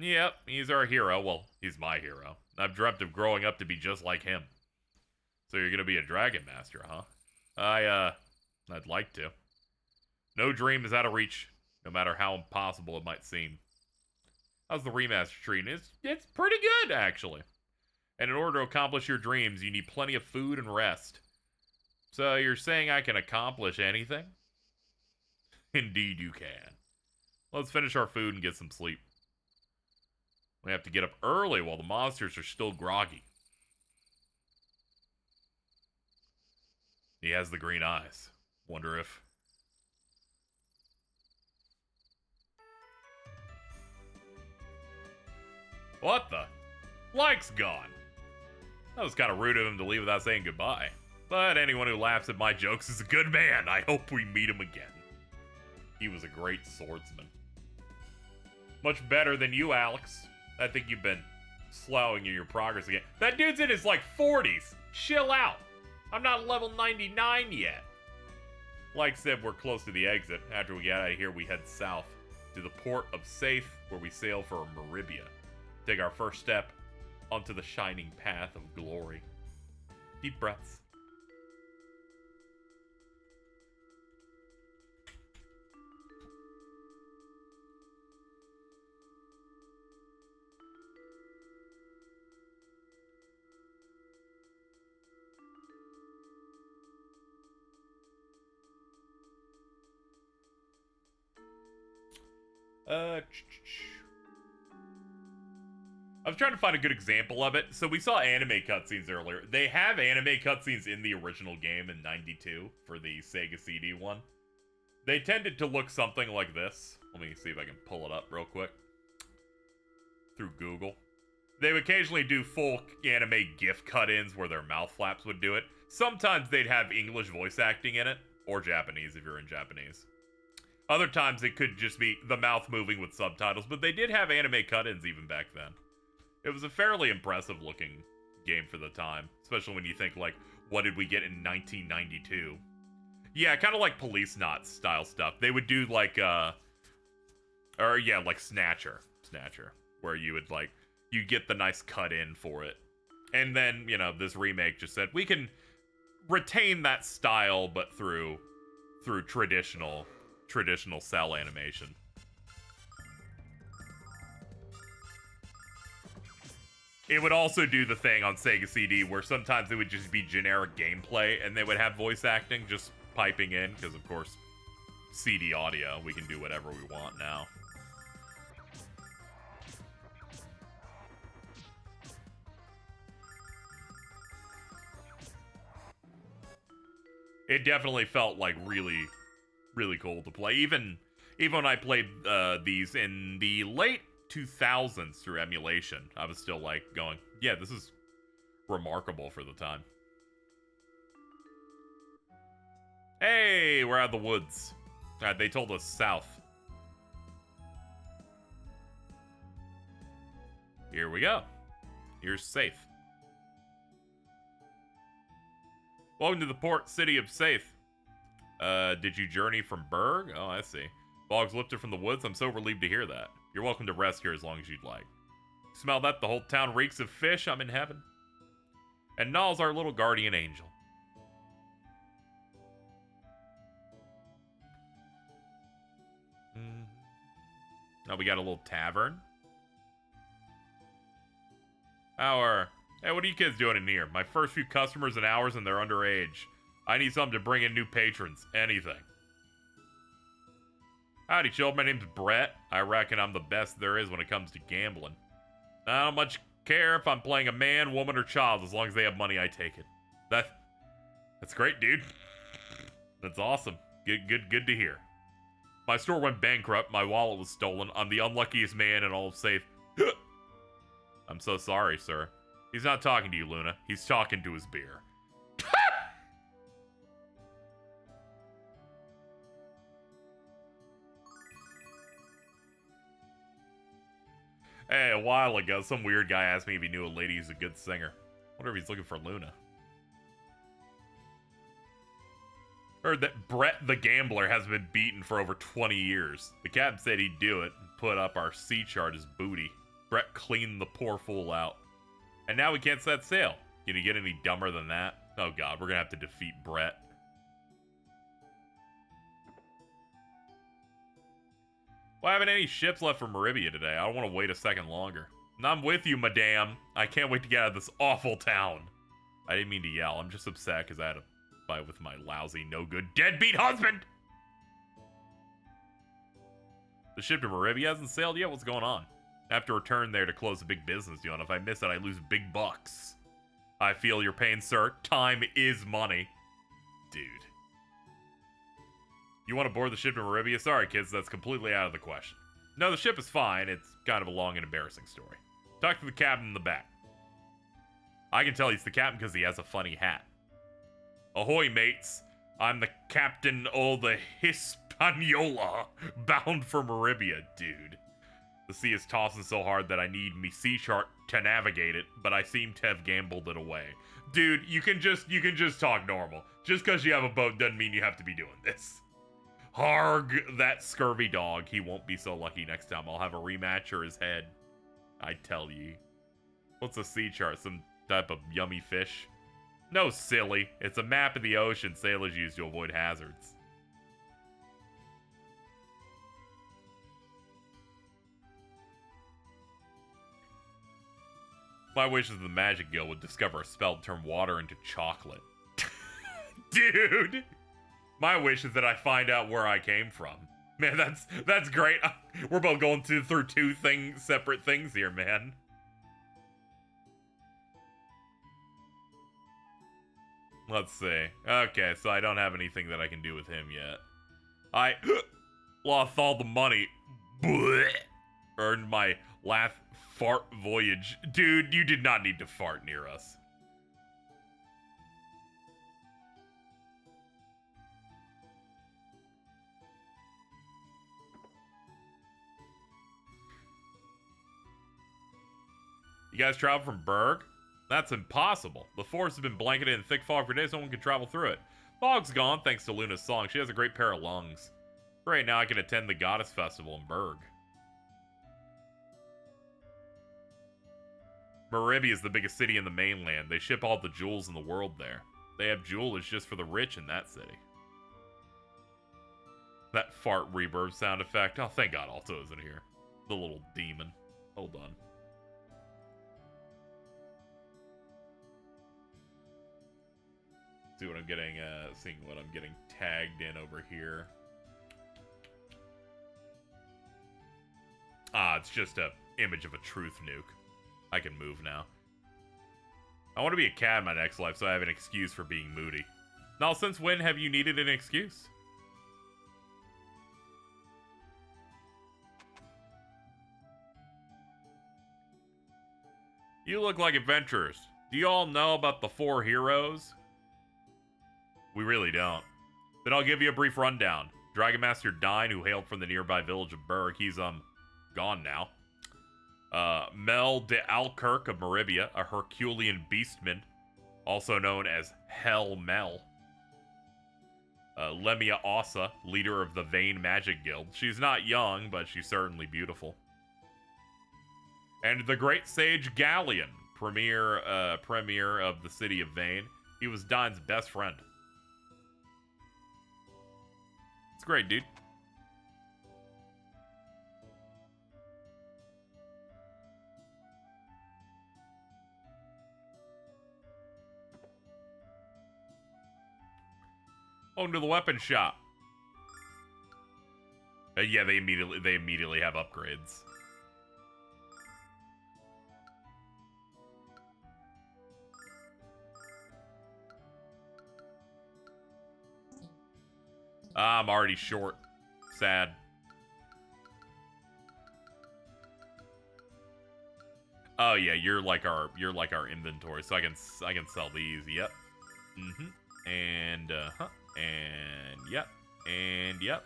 Speaker 1: Yep, he's our hero. Well, he's my hero. I've dreamt of growing up to be just like him. So you're gonna be a dragon master, huh? I'd like to. No dream is out of reach, no matter how impossible it might seem. How's the remaster treating? It's pretty good, actually. And in order to accomplish your dreams, you need plenty of food and rest. So you're saying I can accomplish anything? Indeed you can. Let's finish our food and get some sleep. We have to get up early while the monsters are still groggy. He has the green eyes. Wonder if... What the? Like's gone. That was kind of rude of him to leave without saying goodbye. But anyone who laughs at my jokes is a good man. I hope we meet him again. He was a great swordsman. Much better than you, Alex. I think you've been slowing in your progress again. That dude's in his, 40s. Chill out. I'm not level 99 yet. Like said, we're close to the exit. After we get out of here, we head south to the port of Saith, where we sail for Maribia. Take our first step onto the shining path of glory. Deep breaths. I was trying to find a good example of it. So we saw anime cutscenes earlier. They have anime cutscenes in the original game in '92 for the Sega CD one. They tended to look something like this. Let me see if I can pull it up real quick. Through Google. They would occasionally do full anime GIF cut-ins where their mouth flaps would do it. Sometimes they'd have English voice acting in it, or Japanese if you're in Japanese. Other times it could just be the mouth moving with subtitles, but they did have anime cut-ins even back then. It was a fairly impressive looking game for the time, especially when you think, what did we get in 1992? Yeah, kind of like Police Knots style stuff. They would do Snatcher, where you would you get the nice cut in for it. And then, this remake just said, we can retain that style, but through traditional cell animation. It would also do the thing on Sega CD where sometimes it would just be generic gameplay and they would have voice acting just piping in, because of course, CD audio, we can do whatever we want now. It definitely felt really, really cool to play. Even when I played these in the late 2000s through emulation, I was still going, yeah, this is remarkable for the time. Hey, we're out of the woods. They told us south. Here we go. Here's Saith. Welcome to the port city of Saith. Did you journey from Berg? Oh, I see. Logs lifted from the woods. I'm so relieved to hear that. You're welcome to rest here as long as you'd like. Smell that? The whole town reeks of fish. I'm in heaven. And Nal's our little guardian angel. Now we got a little tavern. Hey, what are you kids doing in here? My first few customers in hours and they're underage. I need something to bring in new patrons. Anything. Howdy, children. My name's Brett. I reckon I'm the best there is when it comes to gambling. I don't much care if I'm playing a man, woman, or child. As long as they have money, I take it. That's great, dude. That's awesome. Good to hear. My store went bankrupt. My wallet was stolen. I'm the unluckiest man in all of Saith. I'm so sorry, sir. He's not talking to you, Luna. He's talking to his beer. Hey, a while ago, some weird guy asked me if he knew a lady who's a good singer. Wonder if he's looking for Luna. Heard that Brett the Gambler has been beaten for over 20 years. The captain said he'd do it and put up our C chart as booty. Brett cleaned the poor fool out. And now we can't set sail. Can you get any dumber than that? Oh god, we're gonna have to defeat Brett. Well, I haven't any ships left for Maribia today. I don't want to wait a second longer. And I'm with you, madame. I can't wait to get out of this awful town. I didn't mean to yell. I'm just upset because I had a fight with my lousy, no-good, deadbeat husband! The ship to Maribia hasn't sailed yet? What's going on? I have to return there to close a big business deal, and if I miss it, I lose big bucks. I feel your pain, sir. Time is money. Dude. You want to board the ship to Maribia? Sorry, kids, that's completely out of the question. No, the ship is fine. It's kind of a long and embarrassing story. Talk to the captain in the back. I can tell he's the captain because he has a funny hat. Ahoy, mates. I'm the captain of the Hispaniola, bound for Maribia, dude. The sea is tossing so hard that I need me sea chart to navigate it, but I seem to have gambled it away. Dude, you can just talk normal. Just because you have a boat doesn't mean you have to be doing this. Harg, that scurvy dog. He won't be so lucky next time. I'll have a rematch or his head. I tell ye. What's a sea chart? Some type of yummy fish? No, silly. It's a map of the ocean sailors use to avoid hazards. My wish is the Magic Guild would discover a spell to turn water into chocolate. Dude! My wish is that I find out where I came from. Man, that's great. We're both going through two separate things here, man. Let's see. Okay, so I don't have anything that I can do with him yet. I lost all the money. Blech. Earned my last fart voyage. Dude, you did not need to fart near us. You guys travel from Berg? That's impossible. The forest has been blanketed in thick fog for days. No one can travel through it. Fog's gone thanks to Luna's song. She has a great pair of lungs. Great, now I can attend the Goddess Festival in Berg. Maribia is the biggest city in the mainland. They ship all the jewels in the world there. They have jewelers just for the rich in that city. That fart reverb sound effect. Oh, thank God Alto isn't here. The little demon. Hold on. See what I'm getting, seeing what I'm getting tagged in over here. Ah, it's just a image of a truth nuke. I can move now. I want to be a cat in my next life, so I have an excuse for being moody. Now, since when have you needed an excuse? You look like adventurers. Do you all know about the 4 heroes? We really don't. Then I'll give you a brief rundown. Dragon Master Dine, who hailed from the nearby village of Berg, he's, gone now. Mel de Alkirk of Maribia, a Herculean beastman, also known as Hell Mel. Lemia Ossa, leader of the Vane Magic Guild. She's not young, but she's certainly beautiful. And the great sage Galleon, premier of the city of Vane. He was Dine's best friend. It's great, dude. Welcome to the weapon shop. Yeah, they immediately have upgrades. I'm already short. Sad. Oh yeah, you're like our inventory, so I can sell these. Yep. And and yep. And yep.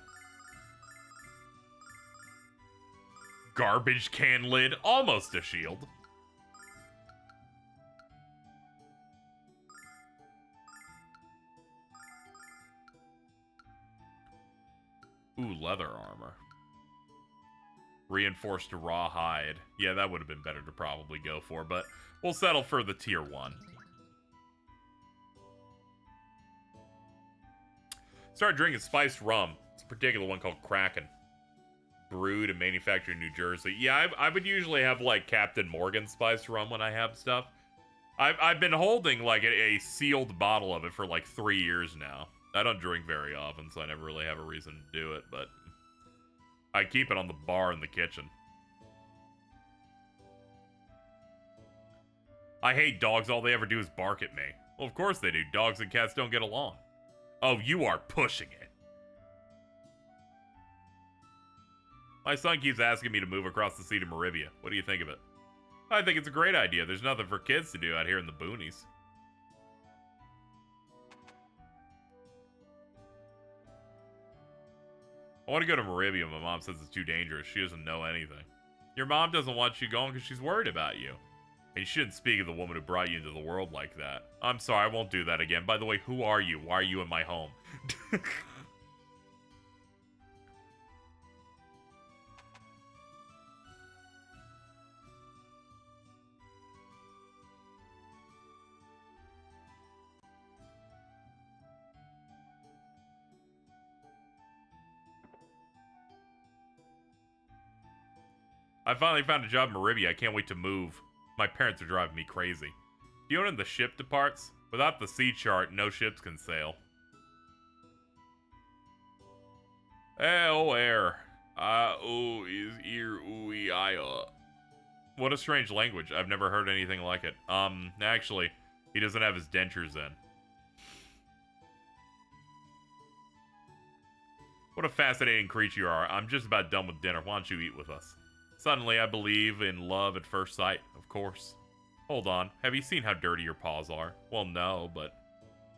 Speaker 1: Garbage can lid, almost a shield. Ooh, leather armor. Reinforced rawhide. Yeah, that would have been better to probably go for, but we'll settle for the tier 1. Started drinking spiced rum. It's a particular one called Kraken. Brewed and manufactured in New Jersey. Yeah, I would usually have, like, Captain Morgan spiced rum when I have stuff. I've been holding, like, a sealed bottle of it for, like, 3 years now. I don't drink very often, so I never really have a reason to do it, but I keep it on the bar in the kitchen. I hate dogs. All they ever do is bark at me. Well, of course they do. Dogs and cats don't get along. Oh, you are pushing it. My son keeps asking me to move across the sea to Maribia. What do you think of it? I think it's a great idea. There's nothing for kids to do out here in the boonies. I want to go to Maribia. My mom says it's too dangerous. She doesn't know anything. Your mom doesn't want you going because she's worried about you. And you shouldn't speak of the woman who brought you into the world like that. I'm sorry, I won't do that again. By the way, who are you? Why are you in my home? I finally found a job in Maribia. I can't wait to move. My parents are driving me crazy. Do you know when the ship departs? Without the sea chart, no ships can sail. Oh, air. Is ear, ooey, I, What a strange language. I've never heard anything like it. Actually, he doesn't have his dentures in. What a fascinating creature you are. I'm just about done with dinner. Why don't you eat with us? Suddenly, I believe in love at first sight, of course. Hold on, have you seen how dirty your paws are? Well, no, but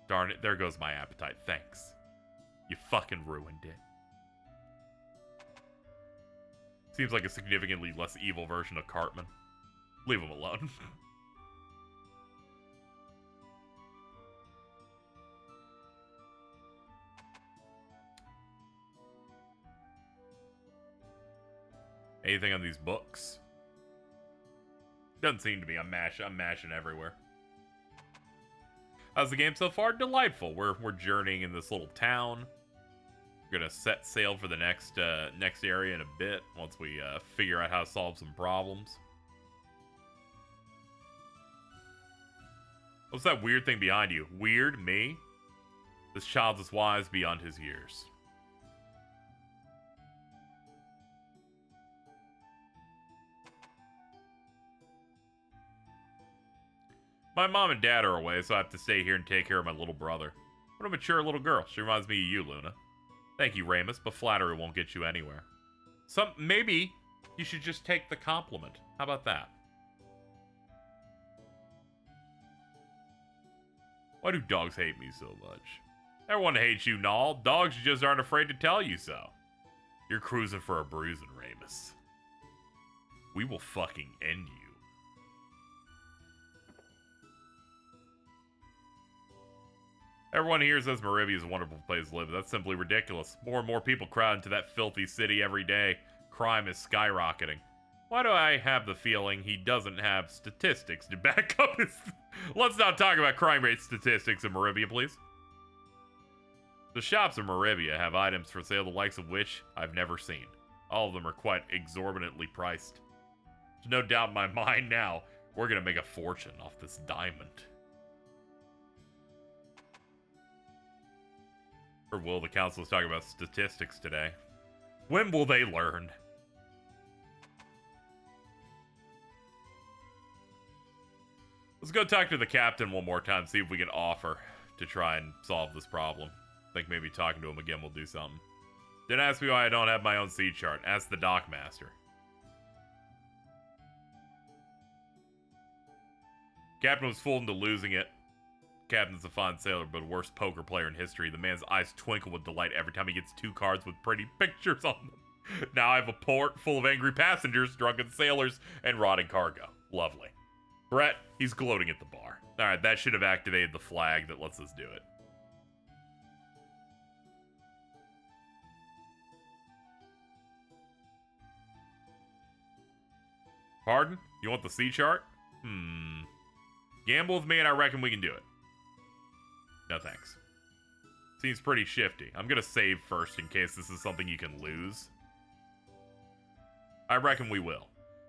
Speaker 1: darn it, there goes my appetite, thanks. You fucking ruined it. Seems like a significantly less evil version of Cartman. Leave him alone. Anything on these books? Doesn't seem to be. I'm mashing everywhere. How's the game so far? Delightful. We're journeying in this little town. We're gonna set sail for the next area in a bit once we figure out how to solve some problems. What's that weird thing behind you? Weird? Me? This child is wise beyond his years. My mom and dad are away, so I have to stay here and take care of my little brother. What a mature little girl. She reminds me of you, Luna. Thank you, Ramis, but flattery won't get you anywhere. Maybe you should just take the compliment. How about that? Why do dogs hate me so much? Everyone hates you, Null. Dogs just aren't afraid to tell you so. You're cruising for a bruising, Ramis. We will fucking end you. Everyone here says Maribia is a wonderful place to live. That's simply ridiculous. More and more people crowd into that filthy city every day. Crime is skyrocketing. Why do I have the feeling he doesn't have statistics to back up his... Let's not talk about crime rate statistics in Maribia, please. The shops in Maribia have items for sale the likes of which I've never seen. All of them are quite exorbitantly priced. There's no doubt in my mind now, we're gonna make a fortune off this diamond. Or will the council is talking about statistics today? When will they learn? Let's go talk to the captain one more time, see if we can offer to try and solve this problem. I think maybe talking to him again will do something. Didn't ask me why I don't have my own sea chart. Ask the dockmaster. Captain was fooled into losing it. Captain's a fine sailor, but worst poker player in history. The man's eyes twinkle with delight every time he gets 2 cards with pretty pictures on them. Now I have a port full of angry passengers, drunken sailors, and rotting cargo. Lovely. Brett, he's gloating at the bar. Alright, that should have activated the flag that lets us do it. Pardon? You want the C chart? Gamble with me and I reckon we can do it. No thanks. Seems pretty shifty. I'm gonna save first in case this is something you can lose. I reckon we will.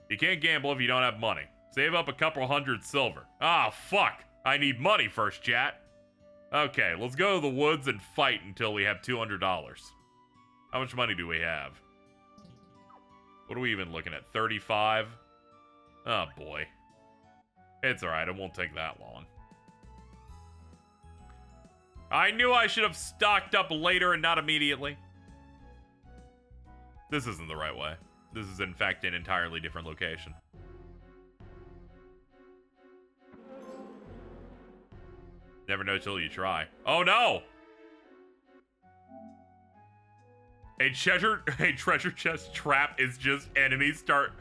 Speaker 1: You can't gamble if you don't have money. Save up a couple hundred silver. Ah, fuck! I need money first, chat. Okay, let's go to the woods and fight until we have $200. How much money do we have? What are we even looking at? 35? Oh, boy. It's alright, it won't take that long. I knew I should have stocked up later and not immediately. This isn't the right way. This is, in fact, an entirely different location. Never know till you try. Oh, no! A treasure chest trap is just enemies start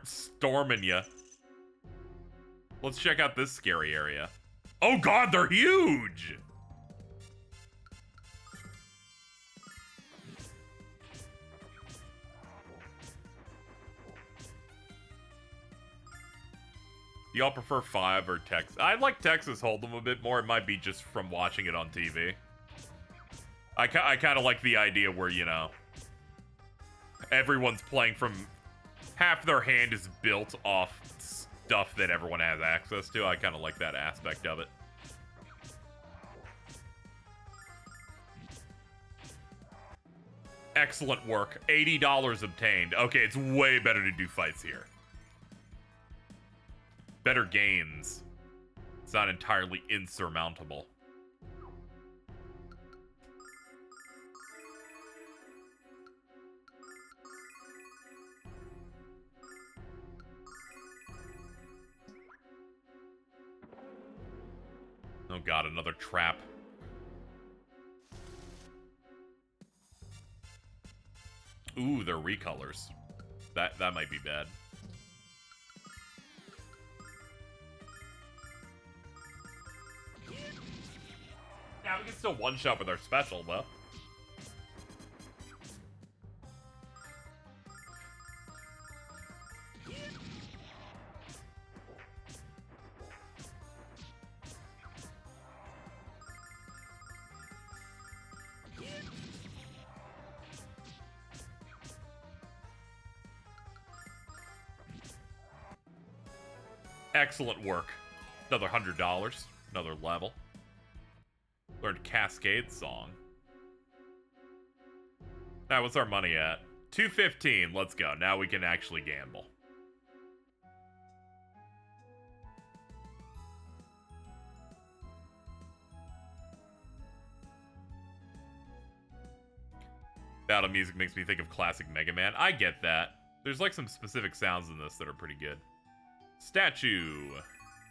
Speaker 1: storming you. Let's check out this scary area. Oh god, they're huge! Y'all prefer 5 or Texas? I like Texas Hold'em a bit more. It might be just from watching it on TV. I kind of like the idea where, you know, everyone's playing from... half their hand is built off stuff that everyone has access to. I kind of like that aspect of it. Excellent work. $80 obtained. Okay, it's way better to do fights here. Better gains. It's not entirely insurmountable. Oh god, another trap. Ooh, they're recolors. That might be bad. Yeah, we can still one-shot with our special, though. Excellent work. Another $100. Another level. Learned Cascade Song. Now, what's our money at? 215. Let's go. Now we can actually gamble. Battle music makes me think of classic Mega Man. I get that. There's like some specific sounds in this that are pretty good. Statue.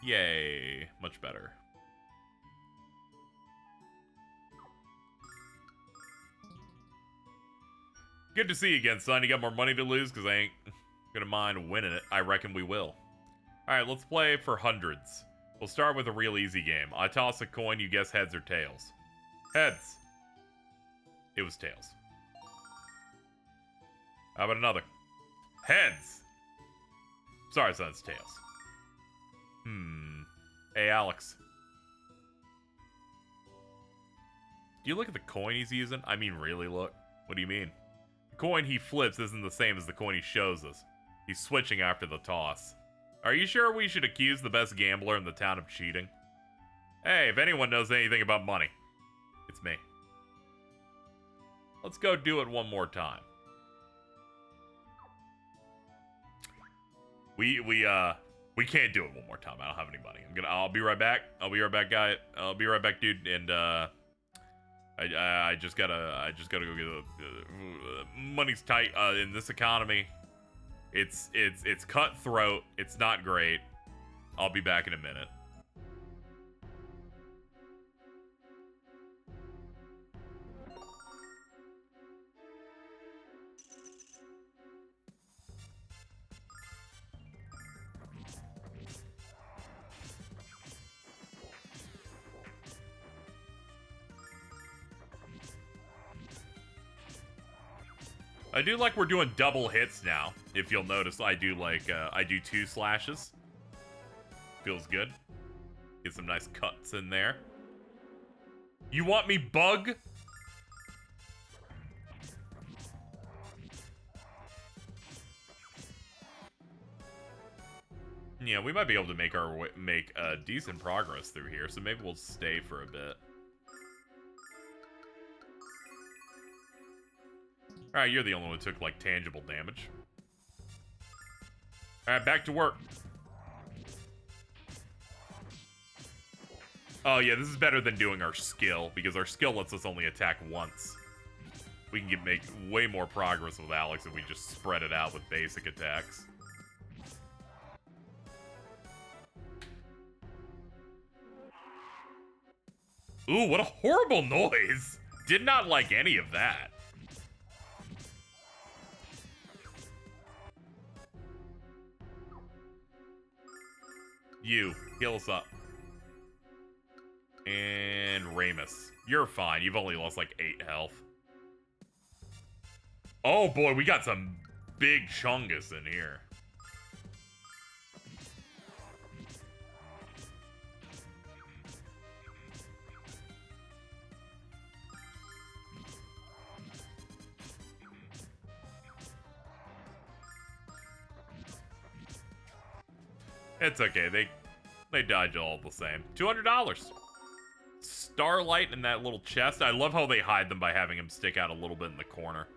Speaker 1: Yay. Much better. Good to see you again, son. You got more money to lose? Because I ain't gonna mind winning it. I reckon we will. Alright, let's play for hundreds. We'll start with a real easy game. I toss a coin, you guess heads or tails. Heads. It was tails. How about another? Heads. Sorry, son, it's tails. Hey, Alex. Do you look at the coin he's using? I mean, really look. What do you mean? The coin he flips isn't the same as the coin he shows us. He's switching after the toss. Are you sure we should accuse the best gambler in the town of cheating? Hey, if anyone knows anything about money, it's me. Let's go do it one more time. We can't do it one more time. I don't have any money. I'll be right back. I'll be right back, guy. I'll be right back, dude. And I just gotta go get money's tight in this economy. It's cutthroat. It's not great. I'll be back in a minute. I do like we're doing double hits now. If you'll notice, I do like, I do 2 slashes. Feels good. Get some nice cuts in there. You want me, Bug? Yeah, we might be able to make decent progress through here, so maybe we'll stay for a bit. Alright, you're the only one who took, like, tangible damage. Alright, back to work. Oh, yeah, this is better than doing our skill, because our skill lets us only attack once. We can make way more progress with Alex if we just spread it out with basic attacks. Ooh, what a horrible noise! Did not like any of that. You, heal us up. And Ramis. You're fine. You've only lost like 8 health. Oh boy, we got some big chungus in here. It's okay. They dodge all the same. $200. Starlight in that little chest. I love how they hide them by having him stick out a little bit in the corner.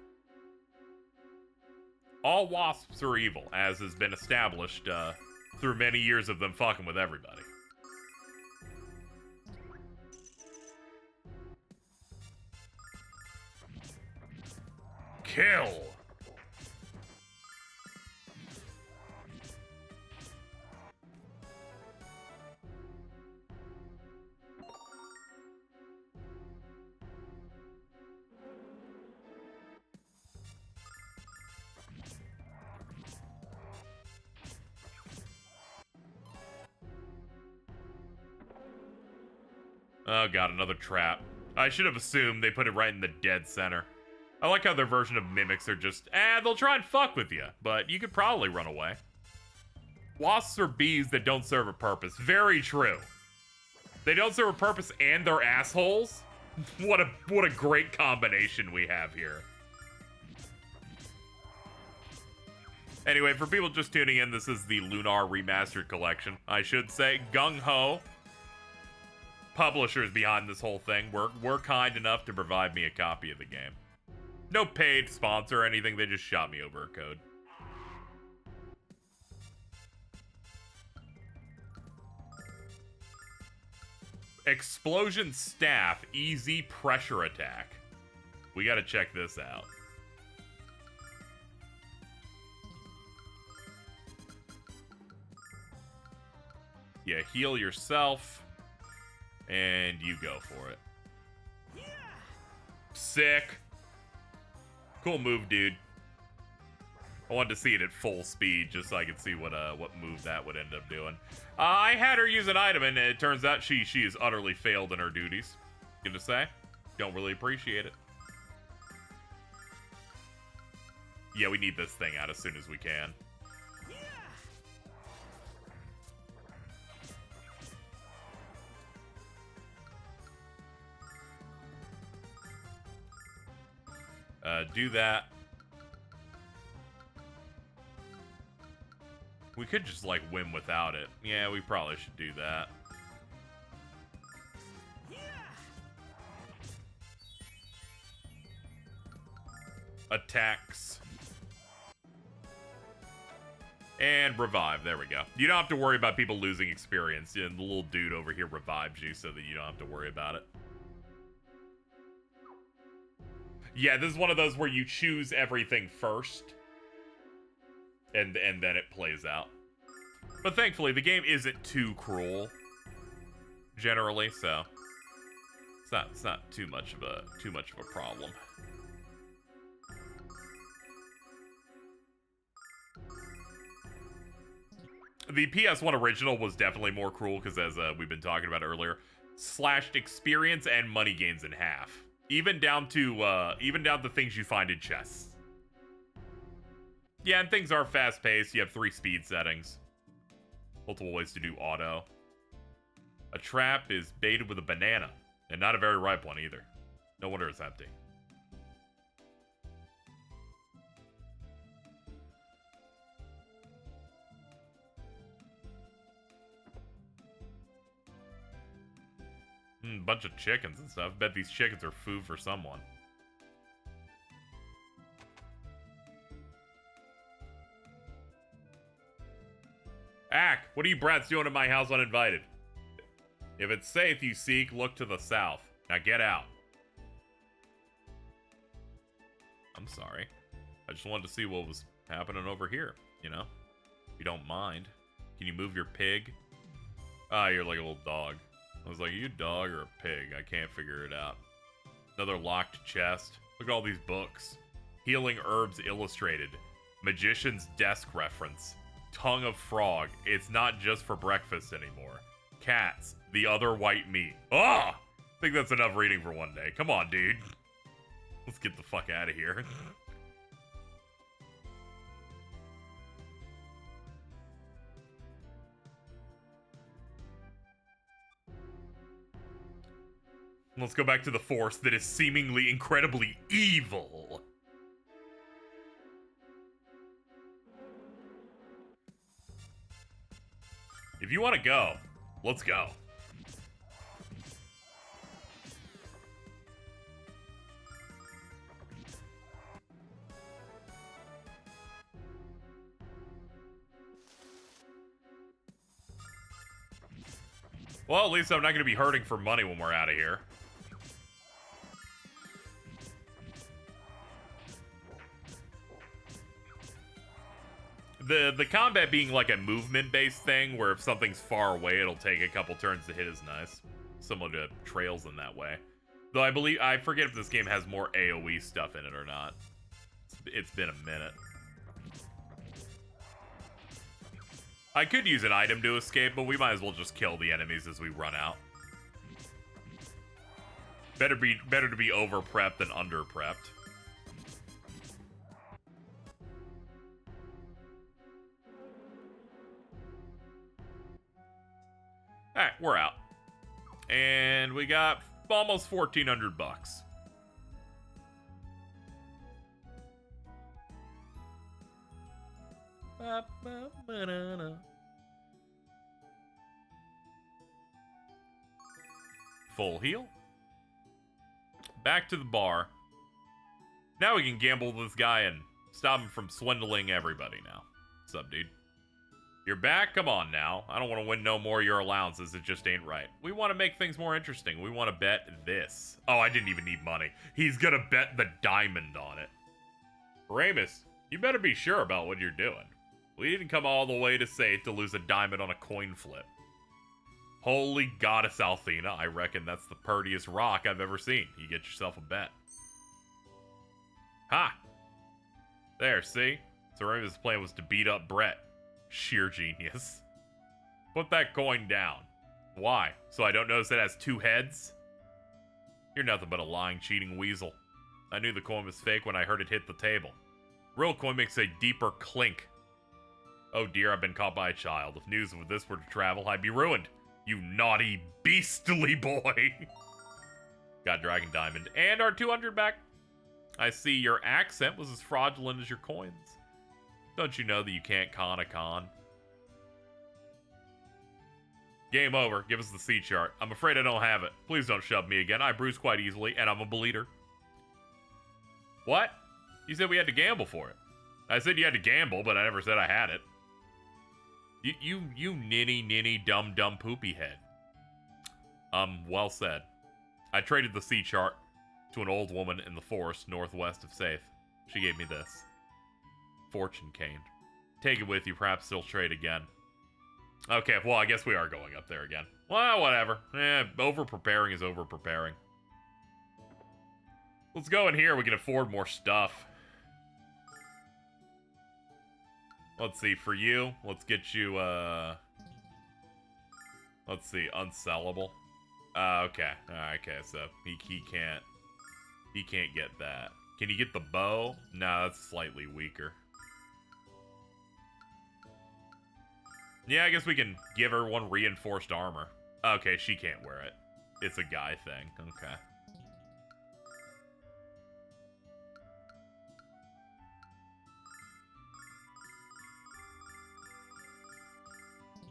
Speaker 1: All wasps are evil, as has been established through many years of them fucking with everybody. Kill! Oh god, another trap. I should have assumed they put it right in the dead center. I like how their version of mimics are just, they'll try and fuck with you, but you could probably run away. Wasps are bees that don't serve a purpose. Very true. They don't serve a purpose and they're assholes? What a great combination we have here. Anyway, for people just tuning in, this is the Lunar Remastered collection. I should say, Gung Ho, publishers behind this whole thing, were kind enough to provide me a copy of the game. No paid sponsor or anything, they just shot me over a code. Explosion Staff, easy pressure attack. We gotta check this out. Yeah, heal yourself. And you go for it. Sick. Cool move, dude. I wanted to see it at full speed just so I could see what move that would end up doing. I had her use an item, and it turns out she has utterly failed in her duties. Gonna say, don't really appreciate it. Yeah, we need this thing out as soon as we can. Do that. We could just, like, win without it. Yeah, we probably should do that. Attacks. And revive. There we go. You don't have to worry about people losing experience. And the little dude over here revives you so that you don't have to worry about it. Yeah, this is one of those where you choose everything first. And then it plays out. But thankfully, the game isn't too cruel. Generally, so it's not too much of a problem. The PS1 original was definitely more cruel because, as we've been talking about earlier, slashed experience and money gains in half. Even down to things you find in chests. Yeah, and things are fast-paced. You have 3 speed settings. Multiple ways to do auto. A trap is baited with a banana, and not a very ripe one either. No wonder it's empty. Bunch of chickens and stuff. Bet these chickens are food for someone. Ack, what are you brats doing in my house uninvited? If it's safe you seek, look to the south. Now get out. I'm sorry. I just wanted to see what was happening over here, you know? If you don't mind. Can you move your pig? Ah, you're like a little dog. I was like, are you a dog or a pig? I can't figure it out. Another locked chest. Look at all these books. Healing Herbs Illustrated. Magician's Desk Reference. Tongue of Frog. It's not just for breakfast anymore. Cats. The Other White Meat. Ah! I think that's enough reading for one day. Come on, dude. Let's get the fuck out of here. Let's go back to the force that is seemingly incredibly evil. If you want to go, let's go. Well, at least I'm not going to be hurting for money when we're out of here. The combat being like a movement-based thing, where if something's far away, it'll take a couple turns to hit is nice. Similar to Trails in that way. Though I forget if this game has more AoE stuff in it or not. It's been a minute. I could use an item to escape, but we might as well just kill the enemies as we run out. Better to be over-prepped than under-prepped. Alright, we're out. And we got almost 1,400 bucks. Full heal. Back to the bar. Now we can gamble with this guy and stop him from swindling everybody now. What's up, dude? You're back? Come on now. I don't want to win no more of your allowances. It just ain't right. We want to make things more interesting. We want to bet this. Oh, I didn't even need money. He's gonna bet the diamond on it. Ramis, you better be sure about what you're doing. We didn't come all the way to Saith to lose a diamond on a coin flip. Holy goddess Althena, I reckon that's the purtiest rock I've ever seen. You get yourself a bet. Ha! There, see? So Ramis' plan was to beat up Brett. Sheer genius. Put that coin down. Why? So I don't notice it has 2 heads? You're nothing but a lying, cheating weasel. I knew the coin was fake when I heard it hit the table. Real coin makes a deeper clink. Oh dear, I've been caught by a child. If news of this were to travel, I'd be ruined. You naughty, beastly boy. Got Dragon Diamond. And our 200 back. I see your accent was as fraudulent as your coins. Don't you know that you can't con a con? Game over. Give us the C chart. I'm afraid I don't have it. Please don't shove me again. I bruise quite easily, and I'm a bleeder. What? You said we had to gamble for it. I said you had to gamble, but I never said I had it. You ninny, dumb poopy head. Well said. I traded the C chart to an old woman in the forest northwest of Saith. She gave me this. Fortune cane. Take it with you, perhaps they'll trade again. Okay, well, I guess we are going up there again. Well, whatever. Over-preparing is over-preparing. Let's go in here. We can afford more stuff. Let's see, for you, let's get you, let's see, unsellable. Okay. Okay, so he can't get that. Can you get the bow? No, that's slightly weaker. Yeah, I guess we can give her one reinforced armor. Okay, she can't wear it. It's a guy thing. Okay.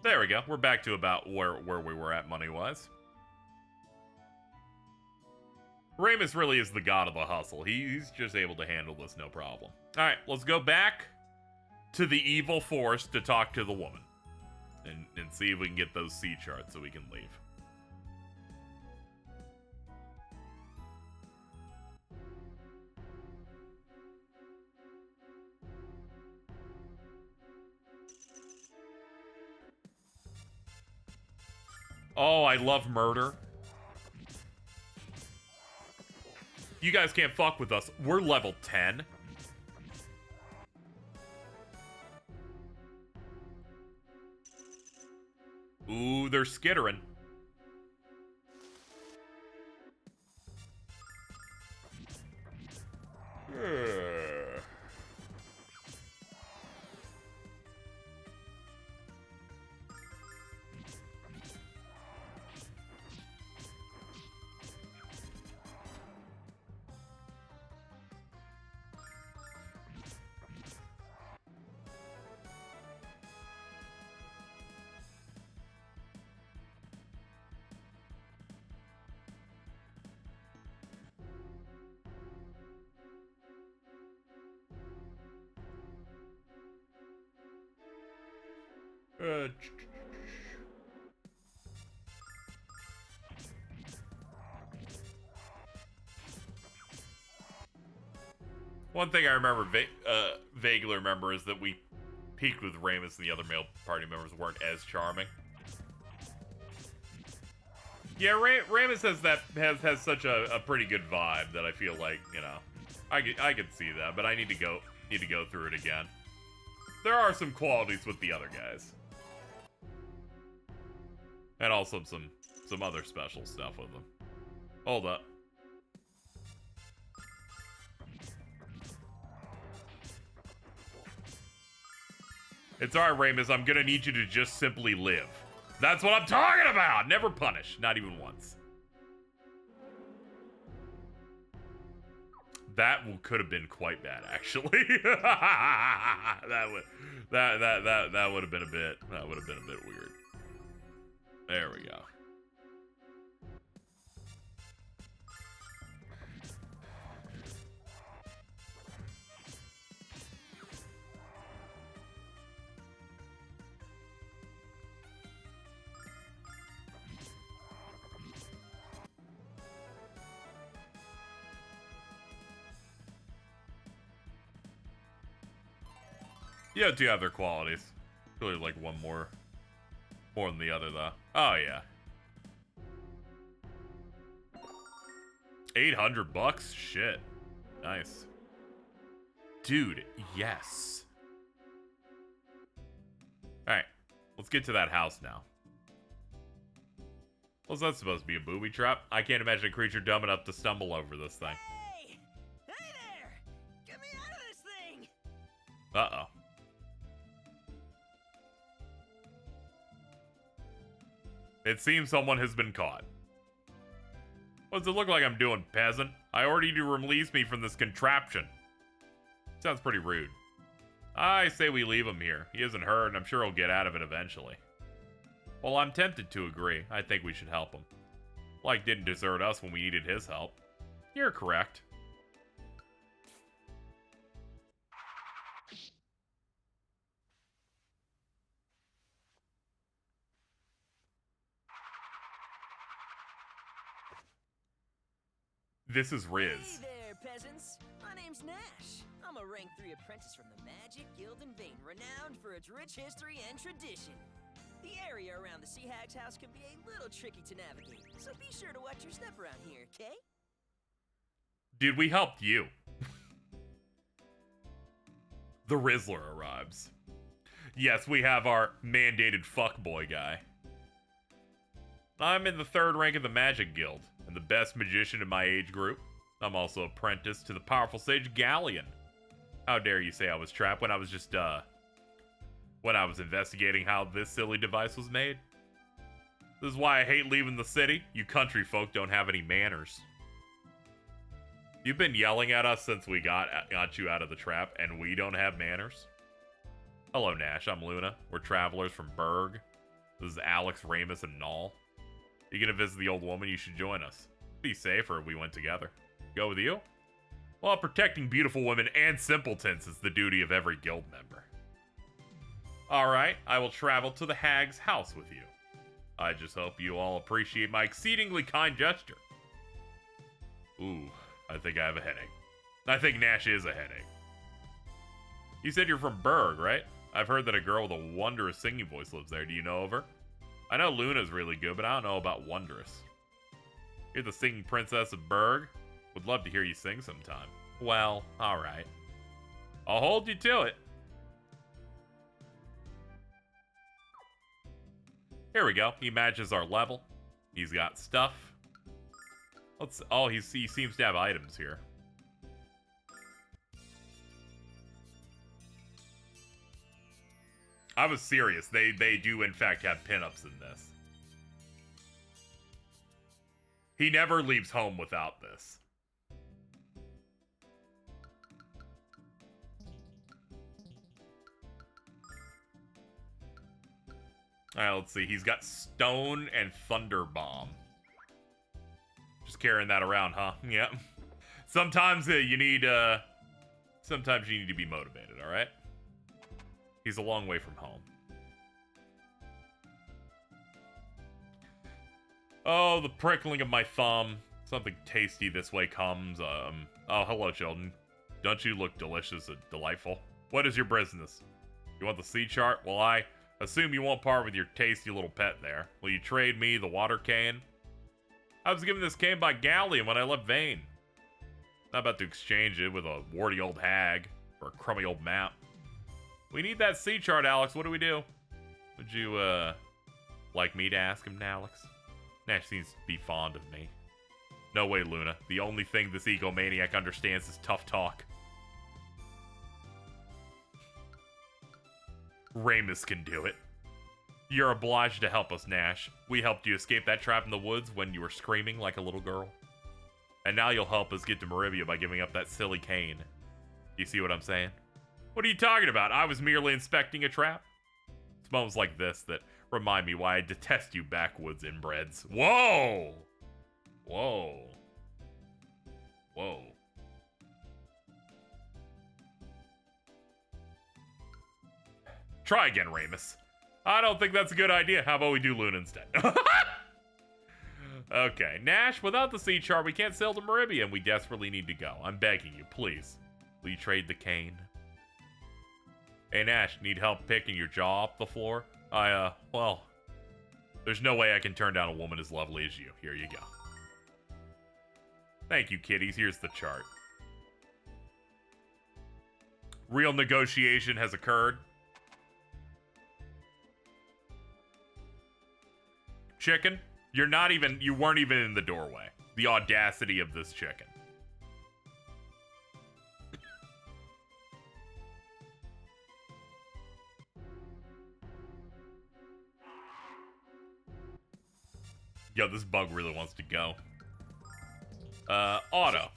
Speaker 1: There we go. We're back to about where we were at money-wise. Ramis really is the god of the hustle. He's just able to handle this no problem. Alright, let's go back to the evil force to talk to the woman. And see if we can get those sea charts so we can leave. Oh, I love murder. You guys can't fuck with us. We're level 10. Ooh, they're skittering. One thing I remember, vaguely remember, is that we peaked with Ramis and the other male party members weren't as charming. Yeah, Ramis has such a pretty good vibe that I feel like, you know, I could see that, but I need to go through it again. There are some qualities with the other guys. And also some other special stuff with them. Hold up. It's alright, Ramis. I'm gonna need you to just simply live. That's what I'm talking about! Never punish. Not even once. That could have been quite bad, actually. that would have been a bit weird. There we go. Yeah, do have their qualities. Really like one more than the other, though. Oh, yeah. $800? Shit. Nice. Dude, yes. Alright, let's get to that house now. What's that supposed to be, a booby trap? I can't imagine a creature dumb enough to stumble over this thing.
Speaker 2: Hey! Hey there! Get me out of this thing!
Speaker 1: Uh-oh. It seems someone has been caught. What does it look like I'm doing, peasant? I ordered you to release me from this contraption. Sounds pretty rude. I say we leave him here. He isn't hurt, and I'm sure he'll get out of it eventually. Well, I'm tempted to agree. I think we should help him. Like didn't desert us when we needed his help. You're correct. This is Riz.
Speaker 2: Hey there, peasants. My name's Nash. I'm a rank 3 apprentice from the Magic Guild in Vane, renowned for its rich history and tradition. The area around the Sea Hag's house can be a little tricky to navigate, so be sure to watch your step around here, okay?
Speaker 1: Dude, we helped you. The Rizzler arrives. Yes, we have our mandated fuckboy guy. I'm in the 3rd rank of the Magic Guild, and the best magician in my age group. I'm also apprenticed to the powerful sage Galleon. How dare you say I was trapped when I was just, when I was investigating how this silly device was made. This is why I hate leaving the city. You country folk don't have any manners. You've been yelling at us since we got you out of the trap, and we don't have manners? Hello, Nash. I'm Luna. We're travelers from Berg. This is Alex, Ramis, and Null. You gonna visit the old woman? You should join us. Be safer if we went together. Go with you? Well, protecting beautiful women and simpletons is the duty of every guild member. Alright, I will travel to the hag's house with you. I just hope you all appreciate my exceedingly kind gesture. Ooh, I think I have a headache. I think Nash is a headache. You said you're from Berg, right? I've heard that a girl with a wondrous singing voice lives there. Do you know of her? I know Luna's really good, but I don't know about wondrous. You're the singing princess of Berg? Would love to hear you sing sometime. Well, alright. I'll hold you to it. Here we go. He matches our level. He's got stuff. Oh, he seems to have items here. I was serious. They do in fact have pinups in this. He never leaves home without this. Alright, let's see. He's got Stone and Thunder Bomb. Just carrying that around, huh? Yeah. Sometimes you need sometimes you need to be motivated, alright? He's a long way from home. Oh, the prickling of my thumb. Something tasty this way comes. Oh, hello, children. Don't you look delicious and delightful? What is your business? You want the sea chart? Well, I assume you won't part with your tasty little pet there. Will you trade me the water cane? I was given this cane by Galleon when I left Vane. Not about to exchange it with a warty old hag for a crummy old map. We need that sea chart, Alex. What do we do? Would you, like me to ask him, Alex? Nash seems to be fond of me. No way, Luna. The only thing this egomaniac understands is tough talk. Ramis can do it. You're obliged to help us, Nash. We helped you escape that trap in the woods when you were screaming like a little girl. And now you'll help us get to Maribia by giving up that silly cane. You see what I'm saying? What are you talking about? I was merely inspecting a trap. It's moments like this that remind me why I detest you backwoods inbreds. Whoa! Whoa. Whoa. Try again, Ramis. I don't think that's a good idea. How about we do Luna instead? Okay, Nash, without the sea chart, we can't sail to Maribia, and we desperately need to go. I'm begging you, please. Will you trade the cane? Hey, Nash, need help picking your jaw off the floor? Well, there's no way I can turn down a woman as lovely as you. Here you go. Thank you, kiddies. Here's the chart. Real negotiation has occurred. Chicken, you weren't even in the doorway. The audacity of this chicken. Yo, this bug really wants to go. Auto.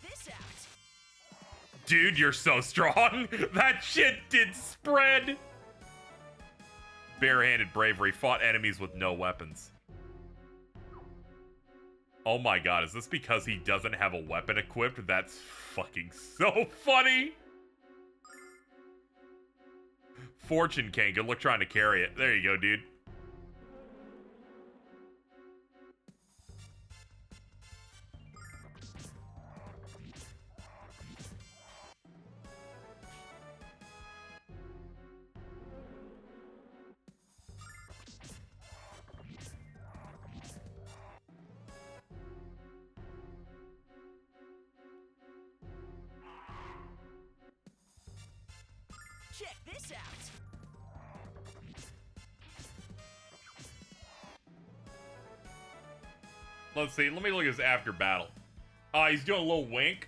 Speaker 1: Dude, you're so strong. That shit did spread. Barehanded bravery, fought enemies with no weapons. Oh my god, is this because he doesn't have a weapon equipped? That's fucking so funny. Fortune cane, good luck trying to carry it. There you go, dude.
Speaker 2: Check this out.
Speaker 1: Let's see. Let me look at his after battle. He's doing a little wink.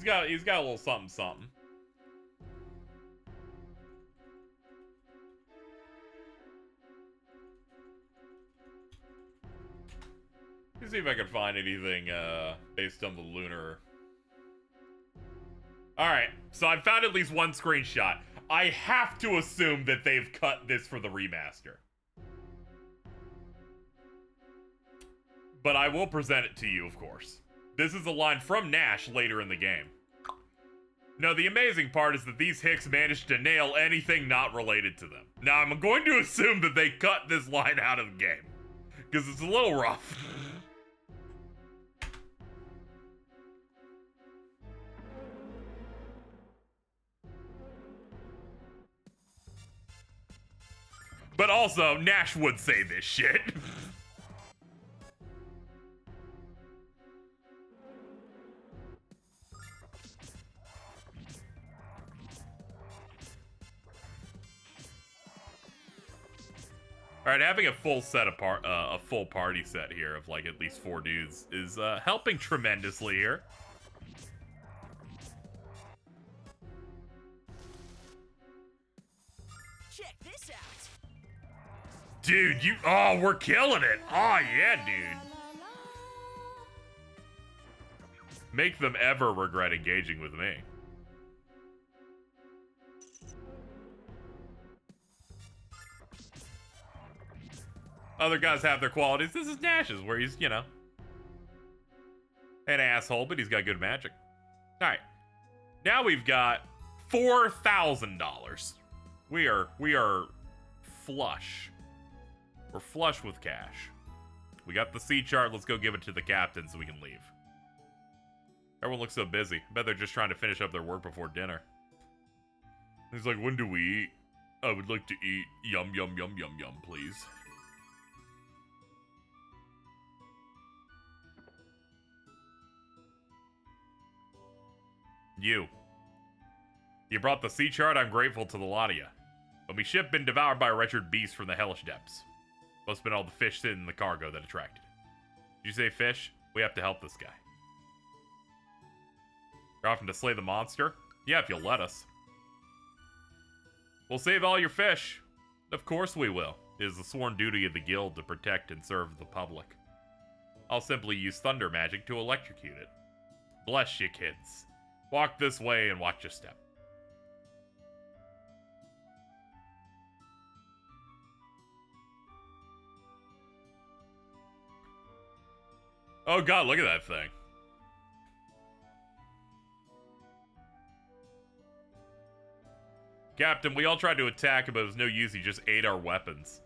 Speaker 1: got a little something something. Let's see if I can find anything based on the Lunar. Alright, so I found at least one screenshot. I have to assume that they've cut this for the remaster. But I will present it to you, of course. This is a line from Nash later in the game. No, the amazing part is that these hicks managed to nail anything not related to them. Now, I'm going to assume that they cut this line out of the game, because it's a little rough. But also, Nash would say this shit. Alright, having a full set apart, a full party set here of like at least 4 dudes is helping tremendously here.
Speaker 2: Check this out.
Speaker 1: Dude, oh, we're killing it. Oh, yeah, dude. Make them ever regret engaging with me. Other guys have their qualities. This is Nash's, where he's, you know, an asshole, but he's got good magic. All right. Now we've got $4,000. We are flush. We're flush with cash. We got the sea chart. Let's go give it to the captain so we can leave. Everyone looks so busy. I bet they're just trying to finish up their work before dinner. He's like, when do we eat? I would like to eat. Yum, yum, yum, yum, yum, please. You brought the sea chart. I'm grateful to the lot of you. But my ship been devoured by a wretched beast from the hellish depths. Must have been all the fish sitting in the cargo that attracted it. Did you say fish? We have to help this guy. You're offering to slay the monster? Yeah, if you'll let us. We'll save all your fish. Of course we will. It is the sworn duty of the guild to protect and serve the public. I'll simply use thunder magic to electrocute it. Bless you, kids. Walk this way and watch your step. Oh god, look at that thing. Captain, we all tried to attack him, but it was no use. He just ate our weapons.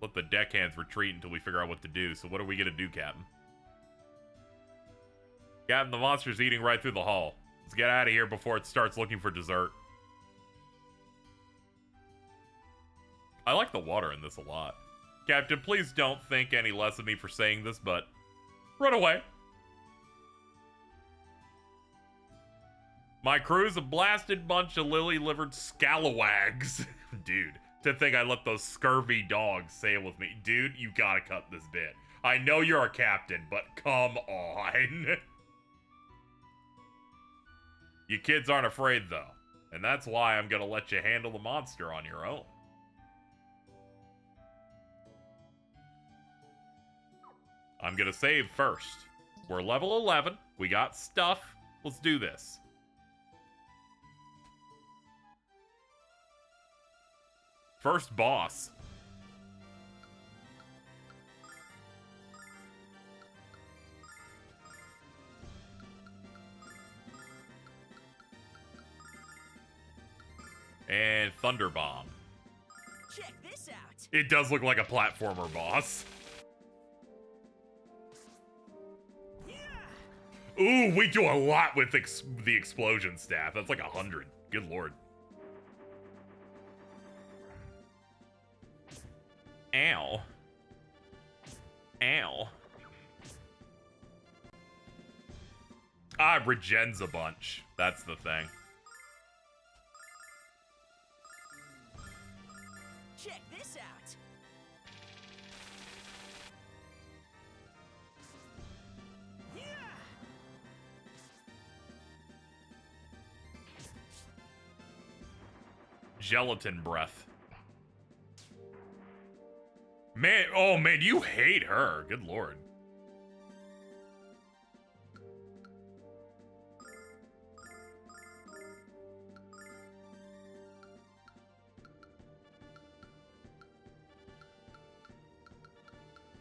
Speaker 1: Let the deckhands retreat until we figure out what to do. So what are we gonna do, Captain? Captain, the monster's eating right through the hull. Let's get out of here before it starts looking for dessert. I like the water in this a lot. Captain, please don't think any less of me for saying this, but run away. My crew's a blasted bunch of lily-livered scalawags. Dude, to think I let those scurvy dogs sail with me. Dude, you gotta cut this bit. I know you're a captain, but come on. You kids aren't afraid, though. And that's why I'm gonna let you handle the monster on your own. I'm gonna save first. We're level 11. We got stuff. Let's do this. First boss. And Thunder Bomb.
Speaker 2: Check this out.
Speaker 1: It does look like a platformer boss. Ooh, we do a lot with the explosion staff. That's like 100. Good lord. Ow. Ow. Ah, it regens a bunch. That's the thing.
Speaker 2: Check this out.
Speaker 1: Gelatin breath. Man, oh man, you hate her. Good lord.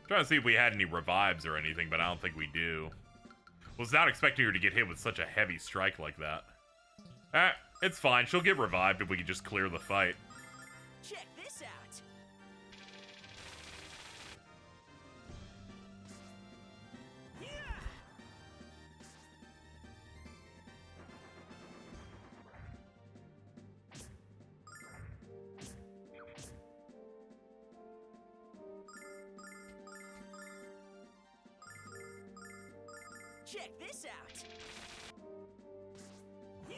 Speaker 1: Trying to see if we had any revives or anything, but I don't think we do. Was not expecting her to get hit with such a heavy strike like that. It's fine. She'll get revived if we can just clear the fight.
Speaker 2: Check this out. Yeah. Check this out. Yeah.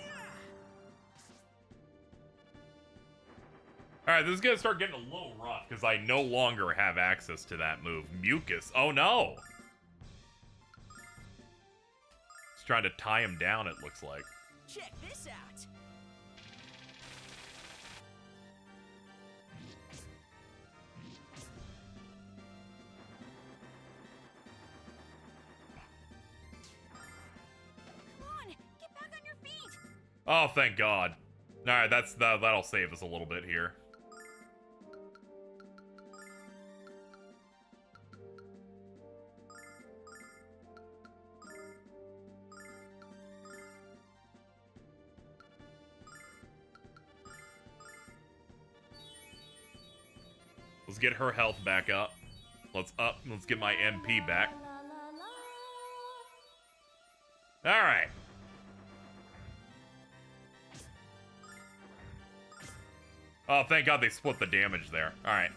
Speaker 1: Alright, this is gonna start getting a little rough because I no longer have access to that move. Mucus. Oh no! He's trying to tie him down, it looks like.
Speaker 2: Check this out.
Speaker 3: Come on, get back on your feet.
Speaker 1: Oh, thank God. Alright, that'll save us a little bit here. Let's get her health back up. Let's get my MP back. Alright. Oh, thank God they split the damage there. Alright.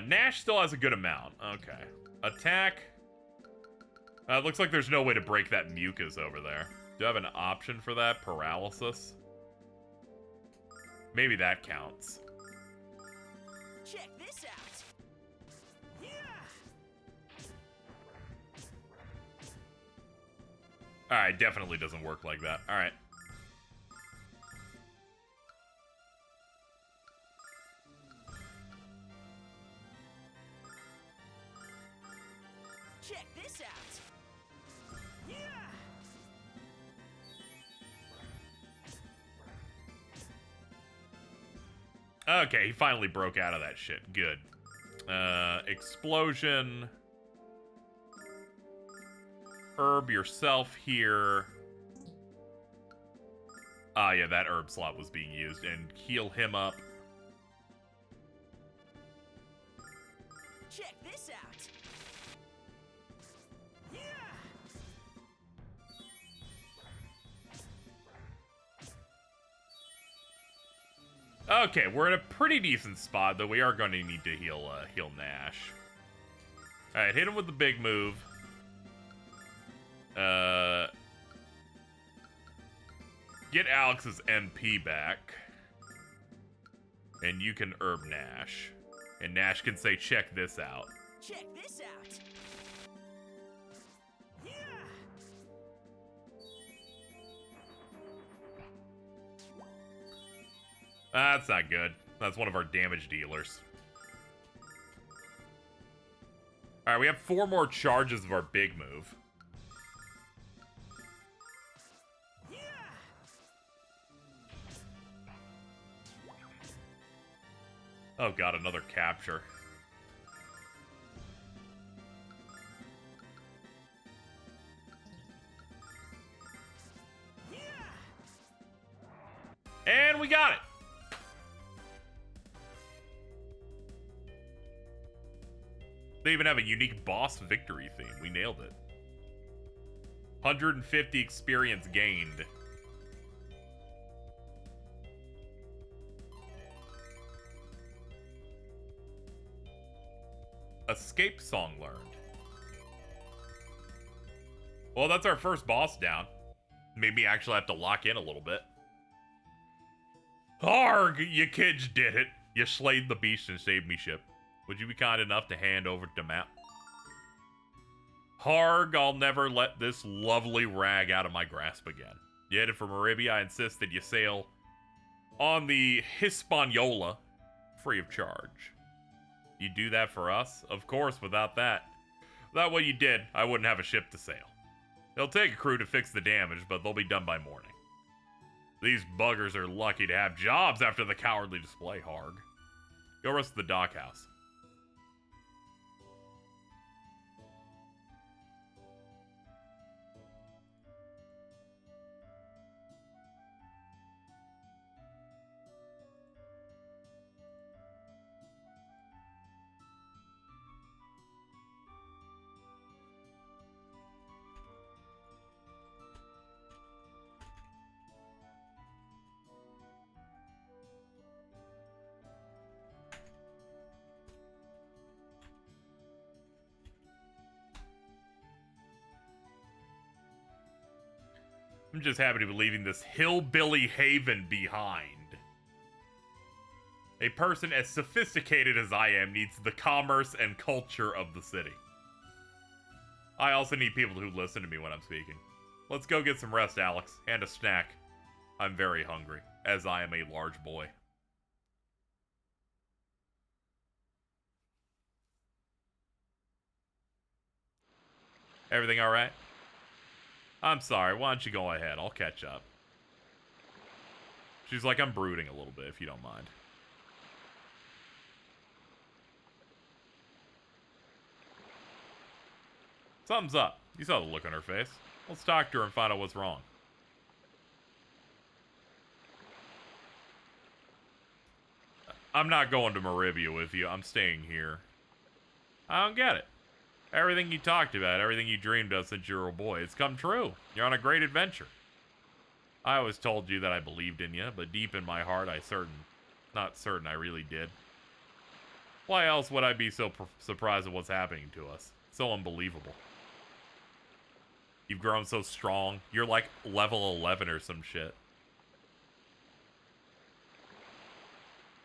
Speaker 1: Nash still has a good amount. Okay. Attack. Looks like there's no way to break that mucus over there. Do I have an option for that? Paralysis? Maybe that counts.
Speaker 2: Check this out. Yeah.
Speaker 1: Alright, definitely doesn't work like that. Alright.
Speaker 2: Check this out. Yeah.
Speaker 1: Okay, he finally broke out of that shit. Good. Explosion. Herb yourself here. Ah, yeah, that herb slot was being used. And heal him up.
Speaker 2: Check this out. Yeah.
Speaker 1: Okay, we're in a pretty decent spot, though we are going to need to heal Nash. Alright, hit him with the big move. Get Alex's MP back. And you can herb Nash. And Nash can say, check this out.
Speaker 2: Check this out. Yeah.
Speaker 1: That's not good. That's one of our damage dealers. Alright, we have 4 more charges of our big move.
Speaker 2: Yeah.
Speaker 1: Oh god, another capture.
Speaker 2: Yeah.
Speaker 1: And we got it! They even have a unique boss victory theme. We nailed it. 150 experience gained. Escape song learned. Well, that's our first boss down. Maybe actually have to lock in a little bit. Arg! You kids did it. You slayed the beast and saved me ship. Would you be kind enough to hand over the map? Harg, I'll never let this lovely rag out of my grasp again. You headed for Maribia. I insist that you sail on the Hispaniola free of charge. You do that for us? Of course, without what you did, I wouldn't have a ship to sail. It'll take a crew to fix the damage, but they'll be done by morning. These buggers are lucky to have jobs after the cowardly display, Harg. Go rest at the dockhouse. I'm just happy to be leaving this hillbilly haven behind. A person as sophisticated as I am needs the commerce and culture of the city. I also need people who listen to me when I'm speaking. Let's go get some rest, Alex, and a snack. I'm very hungry, as I am a large boy. Everything alright? I'm sorry, why don't you go ahead? I'll catch up. She's like, I'm brooding a little bit, if you don't mind. Something's up. You saw the look on her face. Let's talk to her and find out what's wrong. I'm not going to Maribia with you. I'm staying here. I don't get it. Everything you talked about, everything you dreamed of since you were a boy, it's come true. You're on a great adventure. I always told you that I believed in you, but deep in my heart, not certain I really did. Why else would I be so surprised at what's happening to us? So unbelievable. You've grown so strong. You're like level 11 or some shit.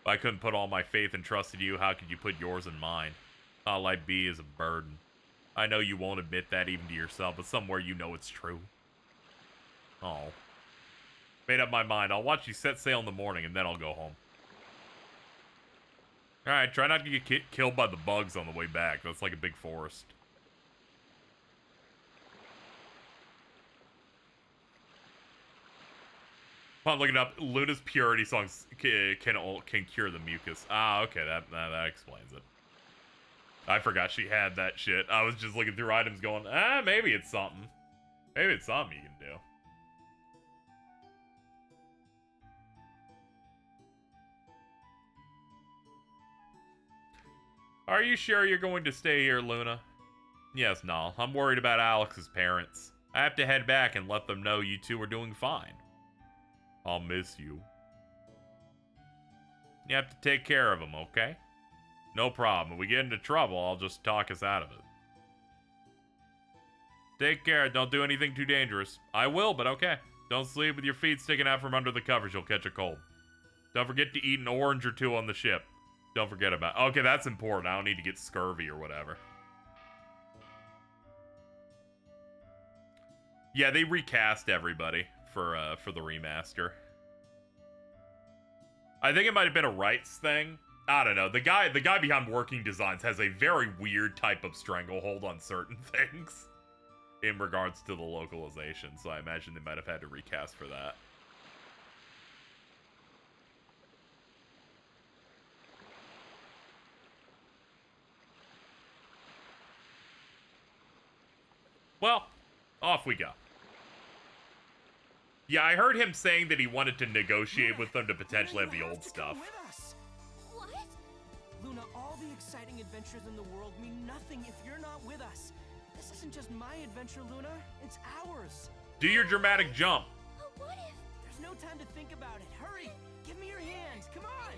Speaker 1: If I couldn't put all my faith and trust in you, how could you put yours in mine? All I be is a burden. I know you won't admit that even to yourself, but somewhere you know it's true. Oh. Made up my mind. I'll watch you set sail in the morning, and then I'll go home. Alright, try not to get killed by the bugs on the way back. That's like a big forest. I'm looking up. Luna's purity songs can cure the mucus. Ah, okay, that explains it. I forgot she had that shit. I was just looking through items going, maybe it's something. Maybe it's something you can do. Are you sure you're going to stay here, Luna? Yes, Nal. I'm worried about Alex's parents. I have to head back and let them know you two are doing fine. I'll miss you. You have to take care of them, okay? No problem. If we get into trouble, I'll just talk us out of it. Take care. Don't do anything too dangerous. I will, but okay. Don't sleep with your feet sticking out from under the covers. You'll catch a cold. Don't forget to eat an orange or two on the ship. Don't forget about it. Okay, that's important. I don't need to get scurvy or whatever. Yeah, they recast everybody for the remaster. I think it might have been a rights thing. I don't know. The guy behind Working Designs has a very weird type of stranglehold on certain things in regards to the localization, so I imagine they might have had to recast for that. Well, off we go. Yeah, I heard him saying that he wanted to negotiate with them to potentially have the old stuff.
Speaker 3: What?
Speaker 2: Luna, all the exciting adventures in the world mean nothing if you're not with us. This isn't just my adventure, Luna. It's ours.
Speaker 1: Do your dramatic jump.
Speaker 3: But what if...
Speaker 2: There's no time to think about it. Hurry! Give me your hand. Come on!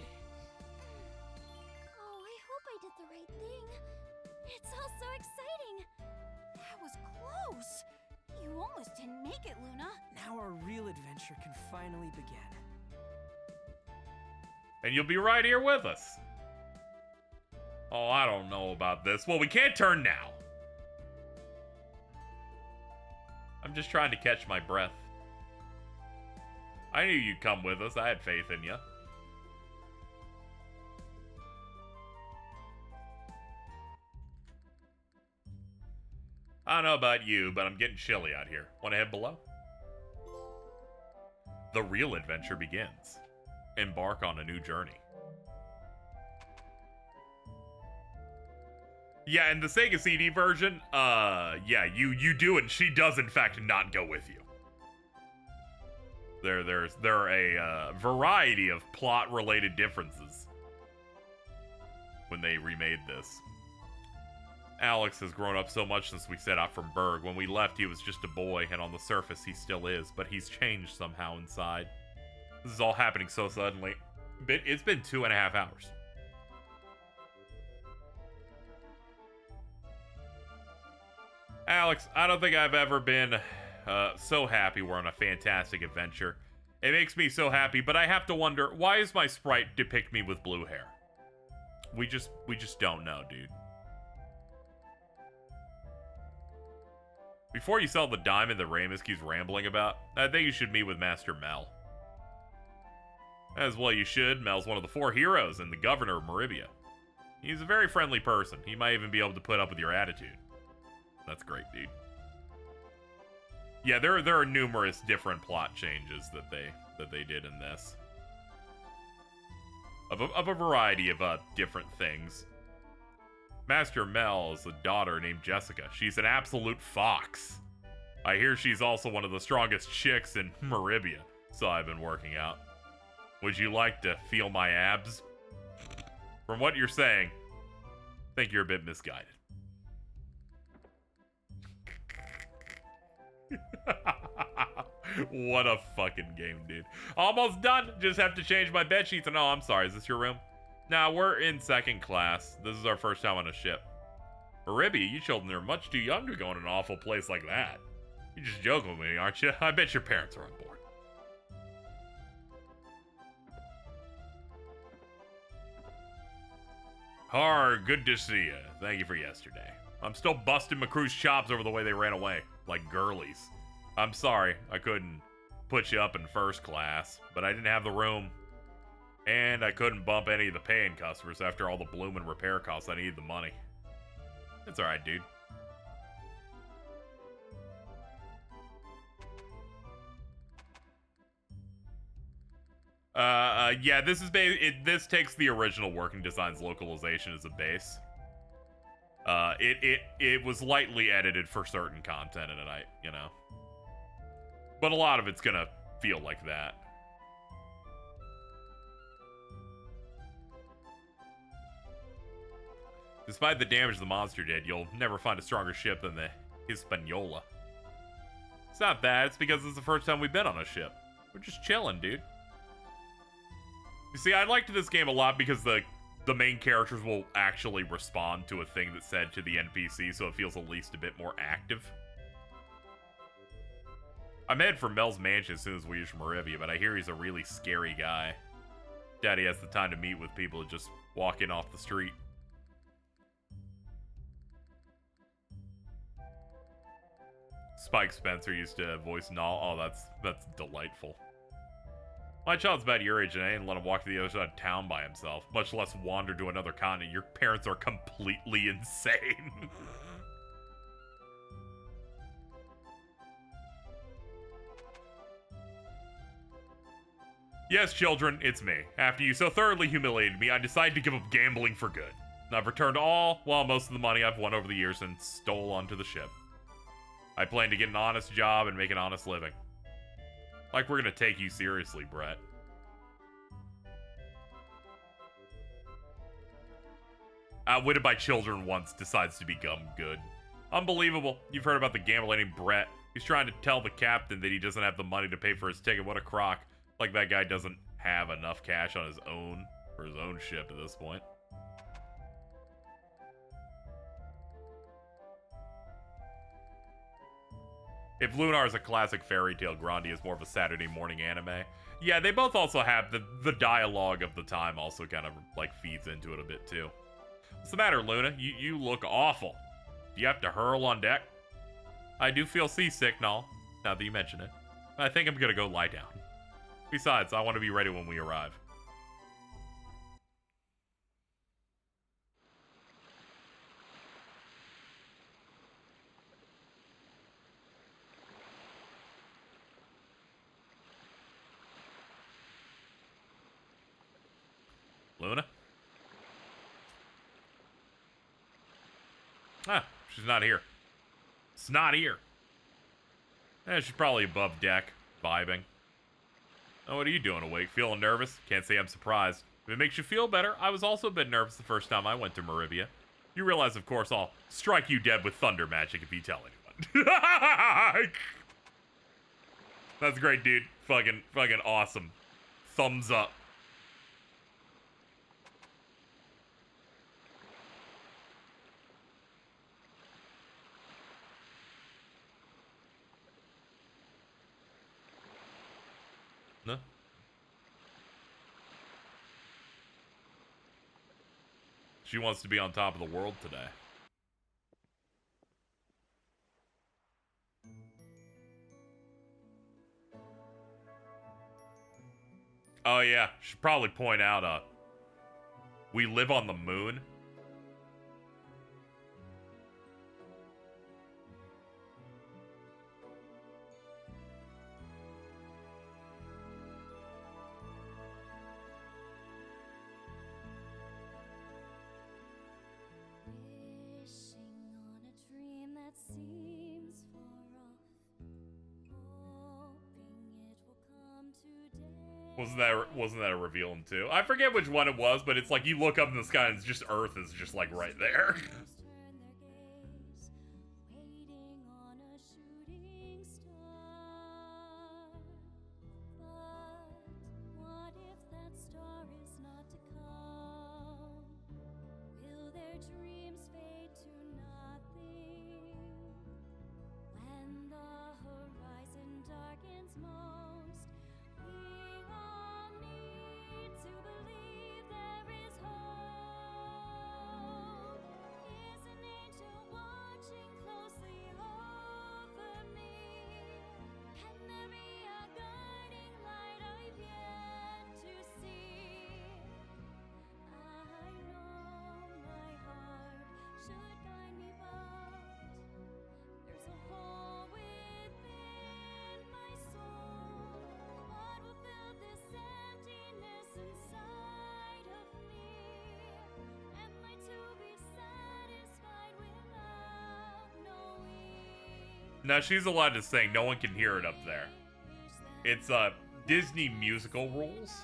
Speaker 4: Oh, I hope I did the right thing. It's all so exciting.
Speaker 3: That was close. You almost didn't make it, Luna.
Speaker 2: Now our real adventure can finally begin.
Speaker 1: And you'll be right here with us. Oh, I don't know about this. Well, we can't turn now. I'm just trying to catch my breath. I knew you'd come with us. I had faith in you. I don't know about you, but I'm getting chilly out here. Want to head below? The real adventure begins. Embark on a new journey. Yeah, in the Sega CD version, yeah, you do, and she does in fact not go with you. There are a variety of plot-related differences when they remade this. Alex has grown up so much since we set out from Berg. When we left, he was just a boy, and on the surface, he still is, but he's changed somehow inside. This is all happening so suddenly. It's been 2.5 hours. Alex, I don't think I've ever been so happy we're on a fantastic adventure. It makes me so happy, but I have to wonder, why does my sprite depict me with blue hair? We just don't know, dude. Before you sell the diamond that Ramis keeps rambling about, I think you should meet with Master Mel. As well you should. Mel's one of the 4 heroes and the governor of Maribia. He's a very friendly person. He might even be able to put up with your attitude. That's great, dude. Yeah, there are numerous different plot changes that they did in this. Of a variety of different things. Master Mel is a daughter named Jessica. She's an absolute fox. I hear she's also one of the strongest chicks in Maribia, so I've been working out. Would you like to feel my abs? From what you're saying, I think you're a bit misguided. What a fucking game, dude. Almost done. Just have to change my bed sheets. And oh, I'm sorry. Is this your room? Nah, we're in 2nd class. This is our first time on a ship. Maribia, you children are much too young to go in an awful place like that. You're just joking with me, aren't you? I bet your parents are on board. Har, good to see you. Thank you for yesterday. I'm still busting my crew's chops over the way they ran away, like girlies. I'm sorry I couldn't put you up in 1st class, but I didn't have the room. And I couldn't bump any of the paying customers after all the bloomin' repair costs. I needed the money. It's alright, dude. Yeah, this is this takes the original Working Designs localization as a base. It was lightly edited for certain content in it, you know. But a lot of it's gonna feel like that. Despite the damage the monster did, you'll never find a stronger ship than the Hispaniola. It's not that, it's because it's the first time we've been on a ship. We're just chilling, dude. You see, I liked this game a lot because the main characters will actually respond to a thing that's said to the NPC, so it feels at least a bit more active. I'm headed for Mel's mansion as soon as we reach Maribia, but I hear he's a really scary guy. Daddy has the time to meet with people that just walk in off the street. Spike Spencer used to voice Nall. Oh, that's delightful. My child's about your age and I didn't let him walk to the other side of town by himself, much less wander to another continent. Your parents are completely insane. Yes, children, it's me. After you so thoroughly humiliated me, I decided to give up gambling for good. I've returned all, well, most of the money I've won over the years and stole onto the ship. I plan to get an honest job and make an honest living. Like we're gonna take you seriously, Brett. Outwitted by children once decides to become good. Unbelievable. You've heard about the gambler named Brett. He's trying to tell the captain that he doesn't have the money to pay for his ticket. What a crock. Like that guy doesn't have enough cash on his own for his own ship at this point. If Lunar is a classic fairy tale, Grandi is more of a Saturday morning anime. Yeah, they both also have the dialogue of the time also kind of like feeds into it a bit too. What's the matter, Luna? You look awful. Do you have to hurl on deck? I do feel seasick, Null. now that you mention it. I think I'm gonna go lie down. Besides, I want to be ready when we arrive. Luna? Ah, she's not here. It's not here. She's probably above deck, vibing. Oh, what are you doing awake? Feeling nervous? Can't say I'm surprised. If it makes you feel better, I was also a bit nervous the first time I went to Maribia. You realize, of course, I'll strike you dead with thunder magic if you tell anyone. That's great, dude. Fucking awesome. Thumbs up. No? She wants to be on top of the world today. Oh yeah, should probably point out, we live on the moon. Wasn't that a reveal in 2? I forget which one it was, but it's like you look up in the sky and it's just Earth is just like right there. Now she's allowed to sing, no one can hear it up there. It's Disney musical rules.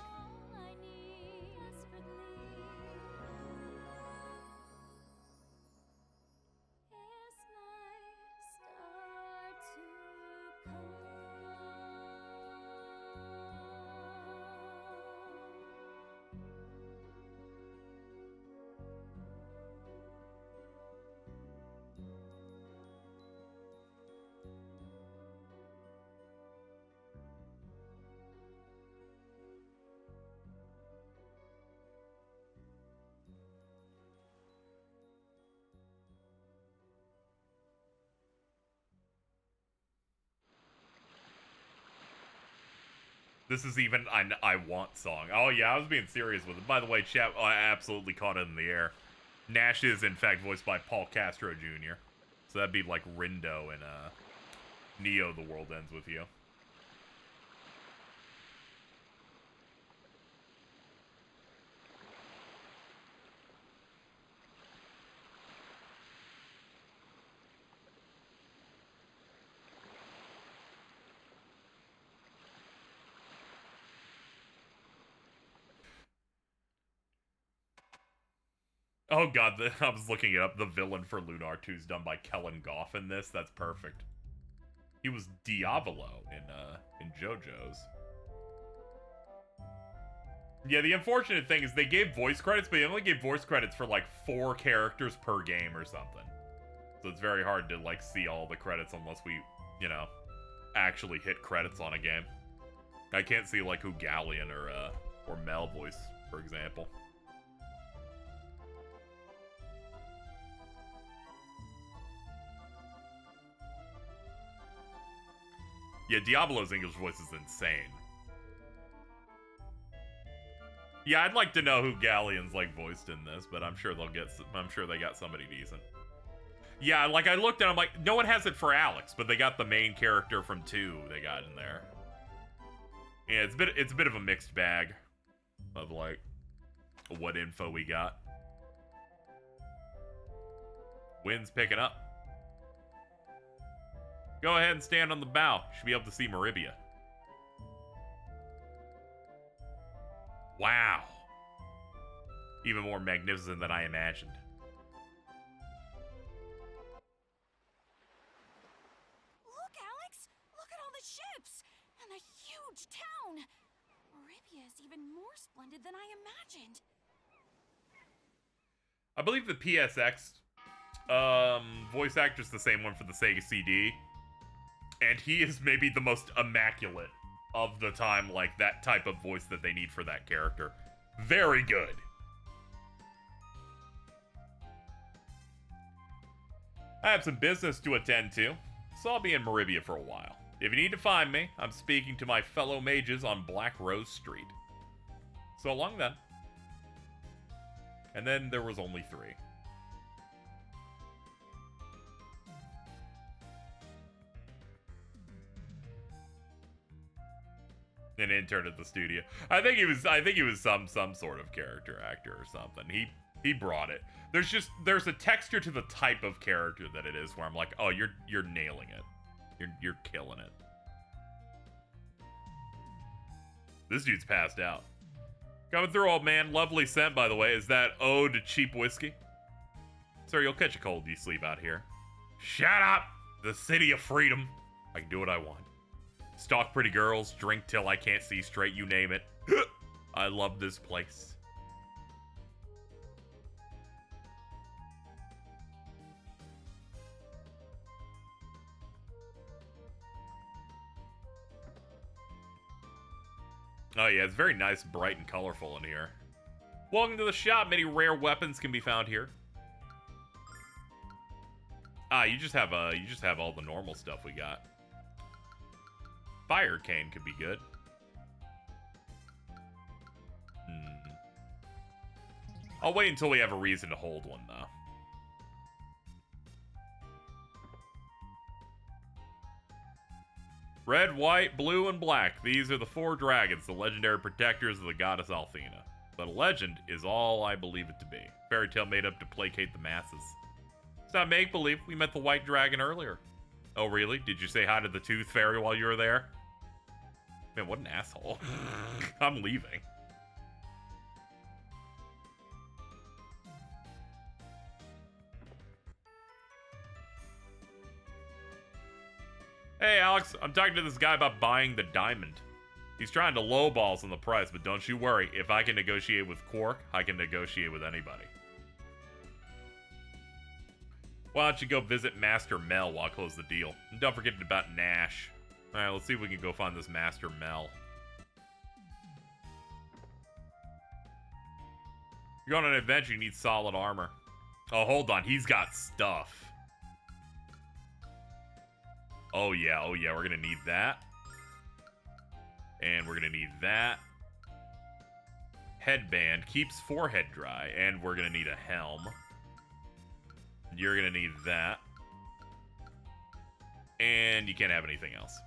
Speaker 1: This is even an I Want song. Oh yeah, I was being serious with it. By the way, chat, I absolutely caught it in the air. Nash is, in fact, voiced by Paul Castro Jr. So that'd be like Rindo in Neo, The World Ends With You. Oh god, I was looking it up. The villain for Lunar 2 is done by Kellen Goff in this. That's perfect. He was Diavolo in JoJo's. Yeah, the unfortunate thing is they gave voice credits, but they only gave voice credits for like 4 characters per game or something. So it's very hard to like see all the credits unless we, you know, actually hit credits on a game. I can't see like who Galleon or Mel voice, for example. Yeah, Diablo's English voice is insane. Yeah, I'd like to know who Galleon's like voiced in this, but I'm sure they'll get. I'm sure they got somebody decent. Yeah, like I looked and I'm like, no one has it for Alex, but they got the main character from 2. They got in there. Yeah, it's a bit of a mixed bag of like what info we got. Wind's picking up. Go ahead and stand on the bow. You should be able to see Maribia. Wow. Even more magnificent than I imagined.
Speaker 3: Look, Alex! Look at all the ships! And the huge town! Maribia is even more splendid than I imagined.
Speaker 1: I believe the PSX voice actor's the same one for the Sega CD. And he is maybe the most immaculate of the time, like that type of voice that they need for that character. Very good. I have some business to attend to, so I'll be in Maribia for a while. If you need to find me, I'm speaking to my fellow mages on Black Rose Street. So long then. And then there was only 3. An intern at the studio. I think he was some sort of character actor or something. He brought it. There's a texture to the type of character that it is where I'm like, oh, you're nailing it. You're killing it. This dude's passed out. Coming through, old man. Lovely scent, by the way. Is that ode to cheap whiskey? Sir, you'll catch a cold if you sleep out here. Shut up! The city of freedom. I can do what I want. Stalk pretty girls, drink till I can't see straight, you name it. I love this place. Oh yeah, it's very nice, bright, and colorful in here. Welcome to the shop. Many rare weapons can be found here. Ah, you just have all the normal stuff we got. Fire cane could be good. I'll wait until we have a reason to hold one, though. Red, white, blue, and black. These are the 4 dragons, the legendary protectors of the goddess Althena. But a legend is all I believe it to be. Fairy tale made up to placate the masses. It's not make-believe. We met the white dragon earlier. Oh, really? Did you say hi to the tooth fairy while you were there? Man, what an asshole. I'm leaving. Hey, Alex, I'm talking to this guy about buying the diamond. He's trying to lowball us on the price, but don't you worry. If I can negotiate with Quark, I can negotiate with anybody. Why don't you go visit Master Mel while I close the deal? And don't forget about Nash. Alright, let's see if we can go find this Master Mel. You're going on an adventure, you need solid armor. Oh, hold on, he's got stuff. Oh yeah, we're gonna need that. And we're gonna need that. Headband keeps forehead dry, and we're gonna need a helm. You're gonna need that. And you can't have anything else.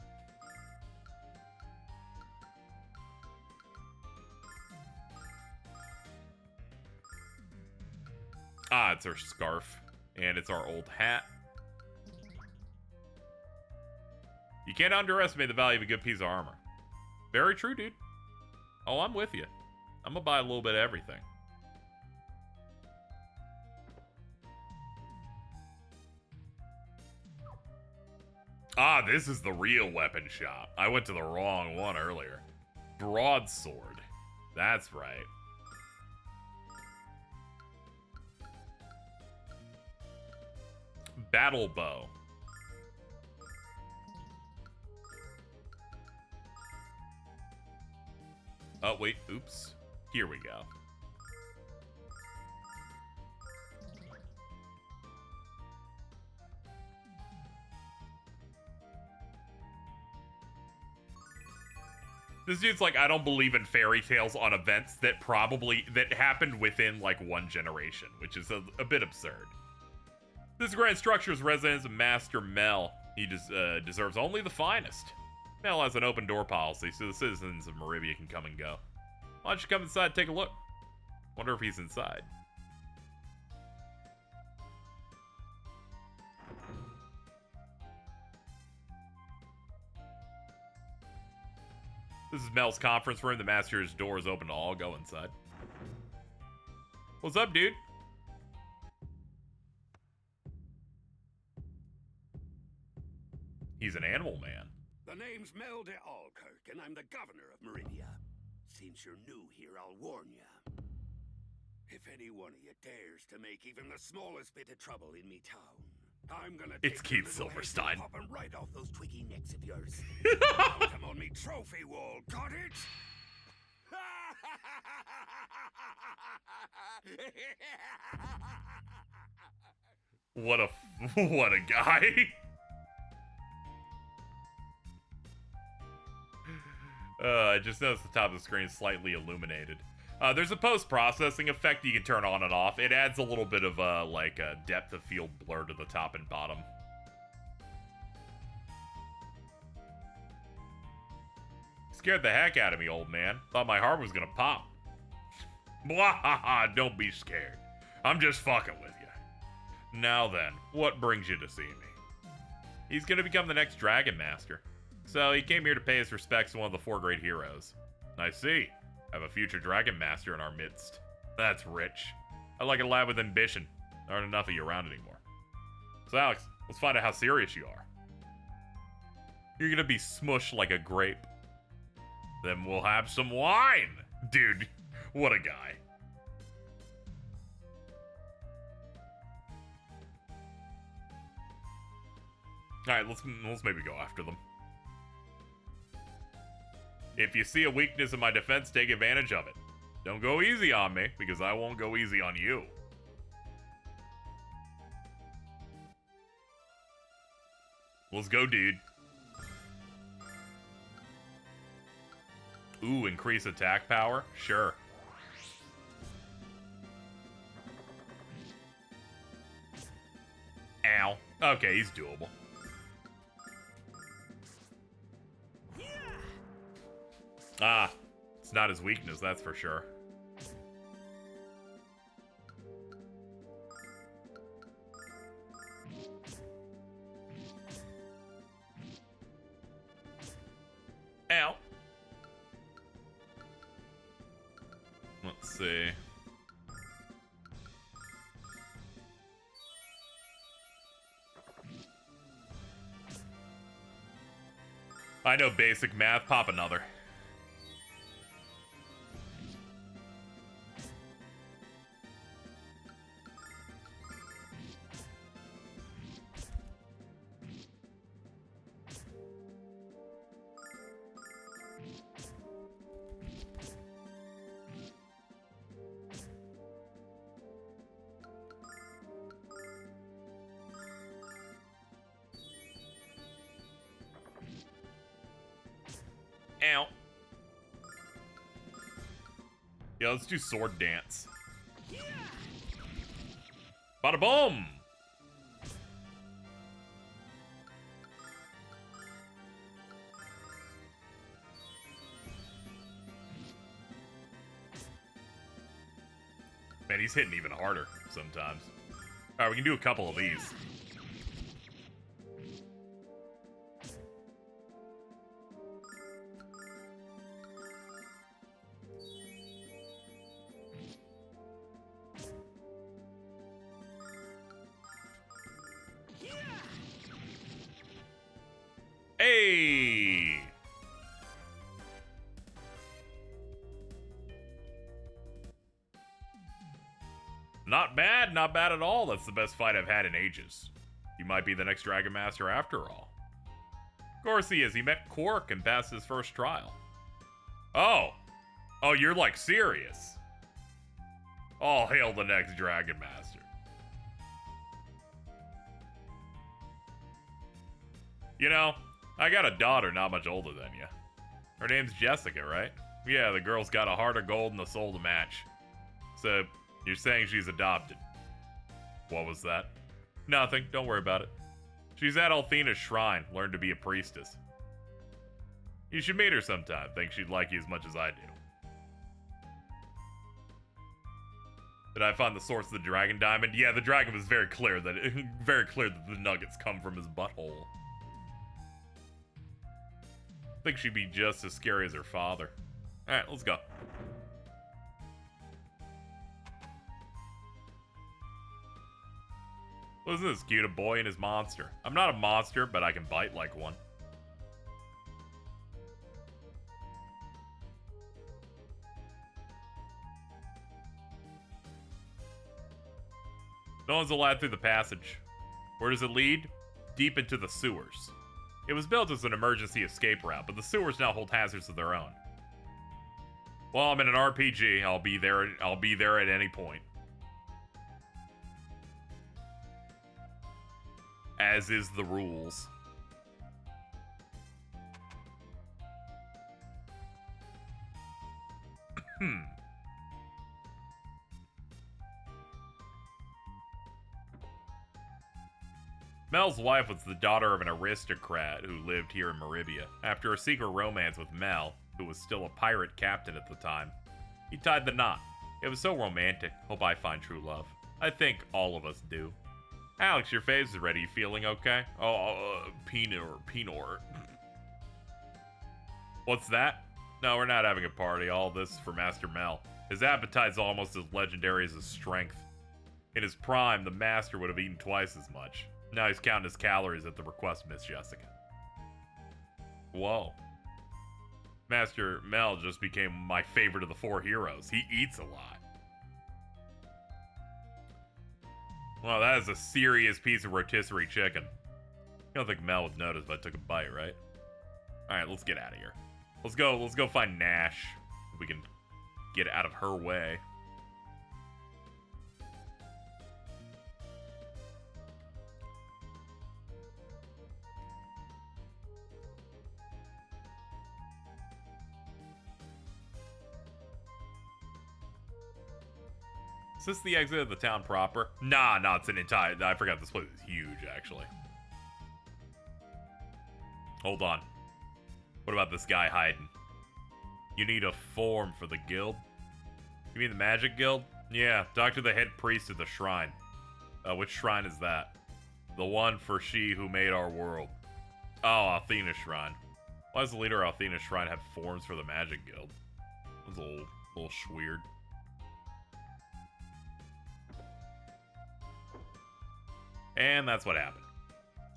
Speaker 1: Ah, it's our scarf. And it's our old hat. You can't underestimate the value of a good piece of armor. Very true, dude. Oh, I'm with you. I'm gonna buy a little bit of everything. Ah, this is the real weapon shop. I went to the wrong one earlier. Broadsword. That's right. Battle bow. Oh, wait. Oops. Here we go. This dude's like, I don't believe in fairy tales on events that happened within like one generation, which is a bit absurd. This grand structure's residence of Master Mel. He deserves only the finest. Mel has an open door policy, so the citizens of Maribia can come and go. Why don't you come inside and take a look? Wonder if he's inside. This is Mel's conference room. The master's door is open to all. Go inside. What's up, dude? He's an animal man.
Speaker 6: The name's Mel de Alkirk, and I'm the governor of Maribia. Since you're new here, I'll warn you. If any one of you dares to make even the smallest bit of trouble in me town, I'm gonna take
Speaker 1: It's Keith Silverstein.
Speaker 6: Pop 'em right off those twiggy necks of yours. Mount 'em on me trophy wall, got it?
Speaker 1: What a guy. I just noticed the top of the screen is slightly illuminated. There's a post-processing effect you can turn on and off. It adds a little bit of like a depth of field blur to the top and bottom. Scared the heck out of me, old man. Thought my heart was gonna pop. Blah, don't be scared. I'm just fucking with you. Now then, what brings you to see me? He's gonna become the next Dragon Master. So he came here to pay his respects to one of the 4 great heroes. I see. Have a future Dragon Master in our midst. That's rich. I like a lad with ambition. There aren't enough of you around anymore. So Alex, let's find out how serious you are. You're gonna be smushed like a grape. Then we'll have some wine. Dude, what a guy. Alright, let's maybe go after them. If you see a weakness in my defense, take advantage of it. Don't go easy on me, because I won't go easy on you. Let's go, dude. Ooh, increase attack power? Sure. Ow. Okay, he's doable. Ah, it's not his weakness, that's for sure. Ow. Let's see. I know basic math, pop another. Ow. Yeah, let's do sword dance. Bada boom! Man, he's hitting even harder sometimes. Alright, we can do a couple of these. Hey! Not bad, not bad at all. That's the best fight I've had in ages. You might be the next Dragon Master after all. Of course he is. He met Quark and passed his first trial. Oh. Oh, you're like serious. All hail the next Dragon Master. You know, I got a daughter not much older than you. Her name's Jessica, right? Yeah, the girl's got a heart of gold and a soul to match. So, you're saying she's adopted. What was that? Nothing, don't worry about it. She's at Althena's shrine, learned to be a priestess. You should meet her sometime, think she'd like you as much as I do. Did I find the source of the dragon diamond? Yeah, the dragon was very clear that the nuggets come from his butthole. Think she'd be just as scary as her father. Alright, let's go. Wasn't this cute? A boy and his monster. I'm not a monster, but I can bite like one. No one's allowed through the passage. Where does it lead? Deep into the sewers. It was built as an emergency escape route, but the sewers now hold hazards of their own. Well, I'm in an RPG. I'll be there at any point. As is the rules. Mel's wife was the daughter of an aristocrat who lived here in Maribia. After a secret romance with Mel, who was still a pirate captain at the time, he tied the knot. It was so romantic. Hope I find true love. I think all of us do. Alex, your face is ready. You feeling okay? Pinor. What's that? No, we're not having a party. All this is for Master Mel. His appetite's almost as legendary as his strength. In his prime, the Master would have eaten twice as much. Now he's counting his calories at the request of Miss Jessica. Whoa. Master Mel just became my favorite of the four heroes. He eats a lot. Well, that is a serious piece of rotisserie chicken. I don't think Mel would notice if I took a bite, right? Alright, let's get out of here. Let's go find Nash. If we can get out of her way. Is this the exit of the town proper? Nah, it's an entire... I forgot this place is huge, actually. Hold on. What about this guy hiding? You need a form for the guild? You mean the magic guild? Yeah, talk to the head priest of the shrine. Which shrine is that? The one for she who made our world. Oh, Athena's shrine. Why does the leader of Athena's shrine have forms for the magic guild? That's a little weird. And that's what happened.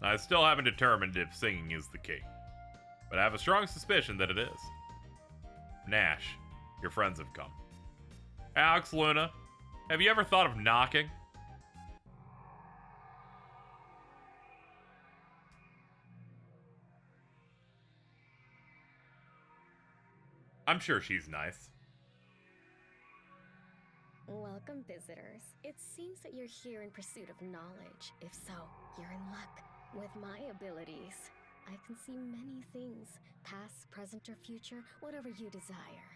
Speaker 1: I still haven't determined if singing is the key, but I have a strong suspicion that it is. Nash, your friends have come. Alex, Luna, have you ever thought of knocking? I'm sure she's nice.
Speaker 7: Welcome, visitors. It seems that you're here in pursuit of knowledge. If so, you're in luck. With my abilities, I can see many things, past, present, or future, whatever you desire.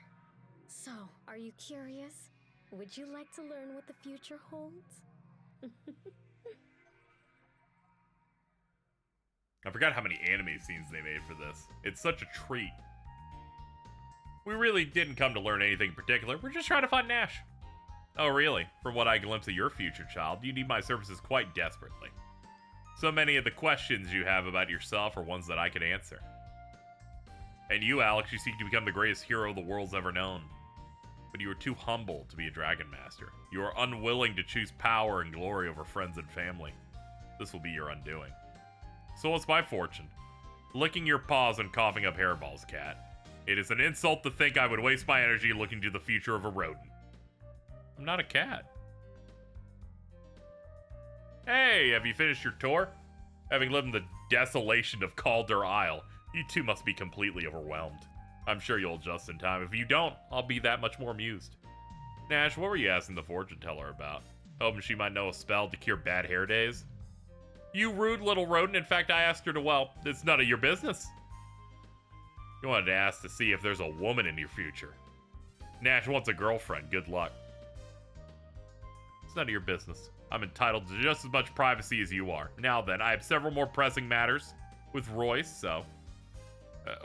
Speaker 7: So, are you curious? Would you like to learn what the future holds?
Speaker 1: I forgot how many anime scenes they made for this. It's such a treat. We really didn't come to learn anything in particular. We're just trying to find Nash. Oh, really? From what I glimpse of your future, child, you need my services quite desperately. So many of the questions you have about yourself are ones that I can answer. And you, Alex, you seek to become the greatest hero the world's ever known. But you are too humble to be a Dragon Master. You are unwilling to choose power and glory over friends and family. This will be your undoing. So what's my fortune? Licking your paws and coughing up hairballs, cat. It is an insult to think I would waste my energy looking to the future of a rodent. I'm not a cat. Hey, have you finished your tour? Having lived in the desolation of Calder Isle, you two must be completely overwhelmed. I'm sure you'll adjust in time. If you don't, I'll be that much more amused. Nash, what were you asking the fortune teller about? Hoping she might know a spell to cure bad hair days? You rude little rodent. In fact, I asked her to, well, it's none of your business. You wanted to ask to see if there's a woman in your future. Nash wants a girlfriend. Good luck. It's none of your business. I'm entitled to just as much privacy as you are. Now then, I have several more pressing matters with Royce, so...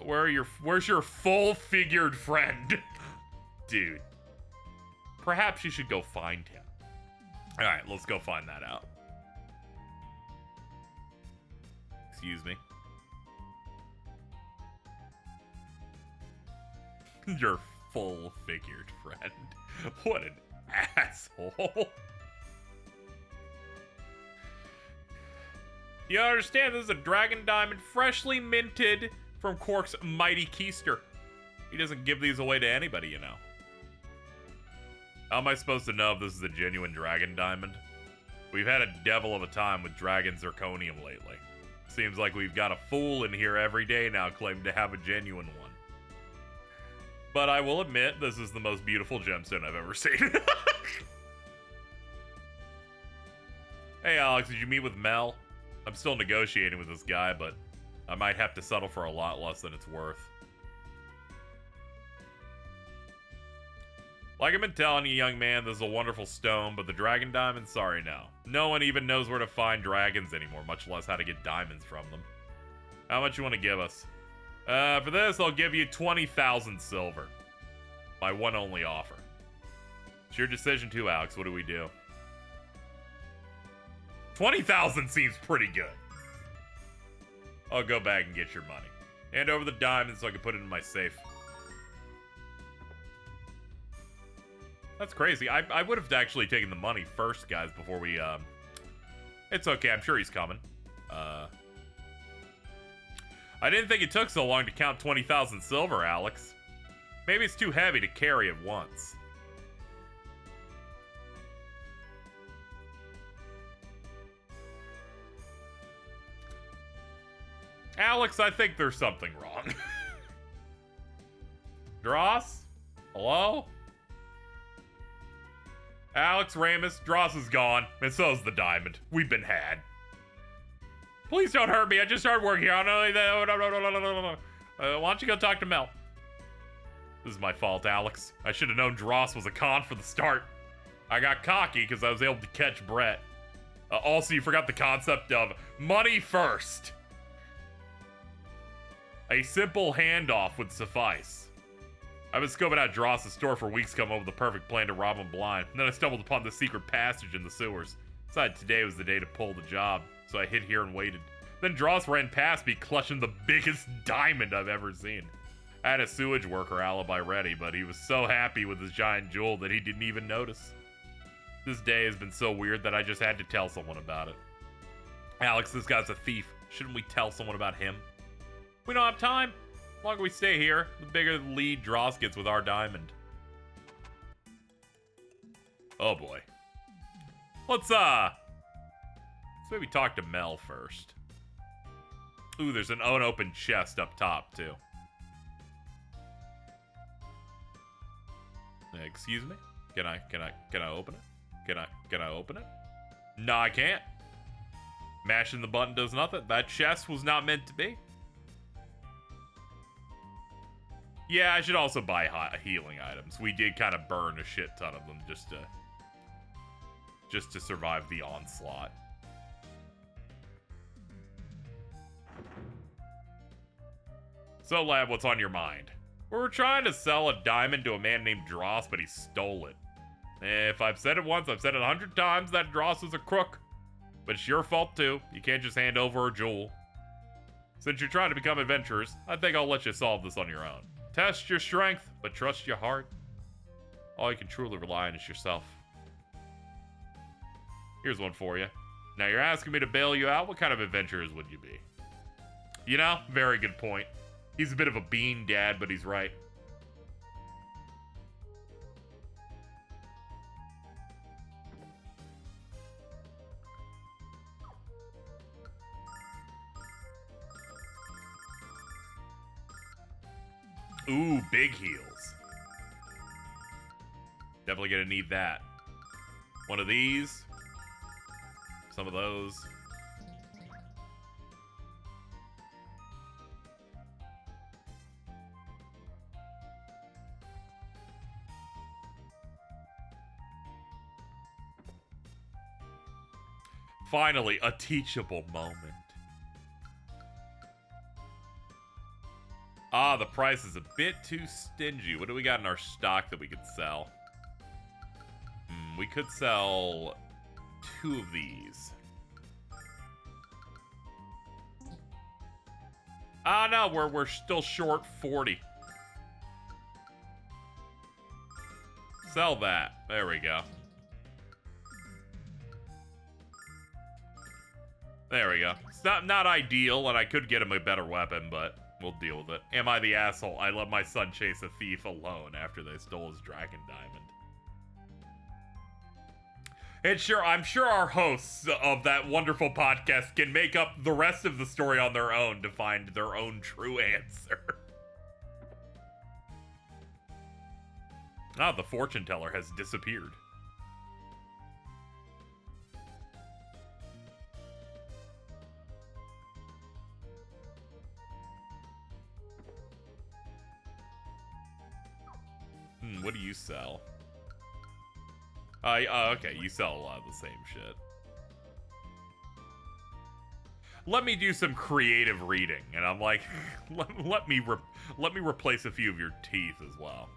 Speaker 1: where's your full-figured friend? Dude. Perhaps you should go find him. Alright, let's go find that out. Excuse me. Your full-figured friend. What an asshole. You understand, this is a Dragon Diamond freshly minted from Quark's mighty keister. He doesn't give these away to anybody, you know. How am I supposed to know if this is a genuine Dragon Diamond? We've had a devil of a time with Dragon Zirconium lately. Seems like we've got a fool in here every day now claiming to have a genuine one. But I will admit, this is the most beautiful gemstone I've ever seen. Hey Alex, did you meet with Mel? I'm still negotiating with this guy, but I might have to settle for a lot less than it's worth. Like I've been telling you, young man, this is a wonderful stone, but the Dragon Diamond, sorry no. No one even knows where to find dragons anymore, much less how to get diamonds from them. How much you want to give us? For this, I'll give you 20,000 silver. My one only offer. It's your decision too, Alex. What do we do? 20,000 seems pretty good. I'll go back and get your money. Hand over the diamond so I can put it in my safe. That's crazy. I would have actually taken the money first, guys, before we, It's okay. I'm sure he's coming. I didn't think it took so long to count 20,000 silver, Alex. Maybe it's too heavy to carry at once. Alex, I think there's something wrong. Dross? Hello? Alex, Ramis, Dross is gone, and so's the diamond. We've been had. Please don't hurt me. I just started working here. Why don't you go talk to Mel? This is my fault, Alex. I should have known Dross was a con for the start. I got cocky because I was able to catch Brett. Also, you forgot the concept of money first. A simple handoff would suffice. I've been scoping out Dross' store for weeks, coming up with the perfect plan to rob him blind. And then I stumbled upon the secret passage in the sewers. Decided today was the day to pull the job, so I hid here and waited. Then Dross ran past me, clutching the biggest diamond I've ever seen. I had a sewage worker alibi ready, but he was so happy with his giant jewel that he didn't even notice. This day has been so weird that I just had to tell someone about it. Alex, this guy's a thief. Shouldn't we tell someone about him? We don't have time. The longer we stay here, the bigger the lead Dross gets with our diamond. Oh boy. Let's maybe talk to Mel first. Ooh, there's an unopened chest up top too. Excuse me? Can I open it? Can I open it? No, I can't. Mashing the button does nothing. That chest was not meant to be. Yeah, I should also buy healing items. We did kind of burn a shit ton of them just to survive the onslaught. So, lad, what's on your mind? We were trying to sell a diamond to a man named Dross, but he stole it. If I've said it once, I've said it 100 times that Dross is a crook. But it's your fault, too. You can't just hand over a jewel. Since you're trying to become adventurers, I think I'll let you solve this on your own. Test your strength, but trust your heart. All you can truly rely on is yourself. Here's one for you. Now, you're asking me to bail you out? What kind of adventurers would you be? You know, very good point. He's a bit of a bean dad, but he's right. Ooh, big heals. Definitely gonna need that. One of these. Some of those. Finally, a teachable moment. Ah, the price is a bit too stingy. What do we got in our stock that we could sell? We could sell 2 of these. Ah, no, we're still short 40. Sell that. There we go. There we go. It's not ideal, and I could get him a better weapon, but we'll deal with it. Am I the asshole? I let my son chase a thief alone after they stole his dragon diamond. And sure, I'm sure our hosts of that wonderful podcast can make up the rest of the story on their own to find their own true answer. Ah, the fortune teller has disappeared. What do you sell? Okay, you sell a lot of the same shit. Let me do some creative reading, and I'm like, let me replace a few of your teeth as well.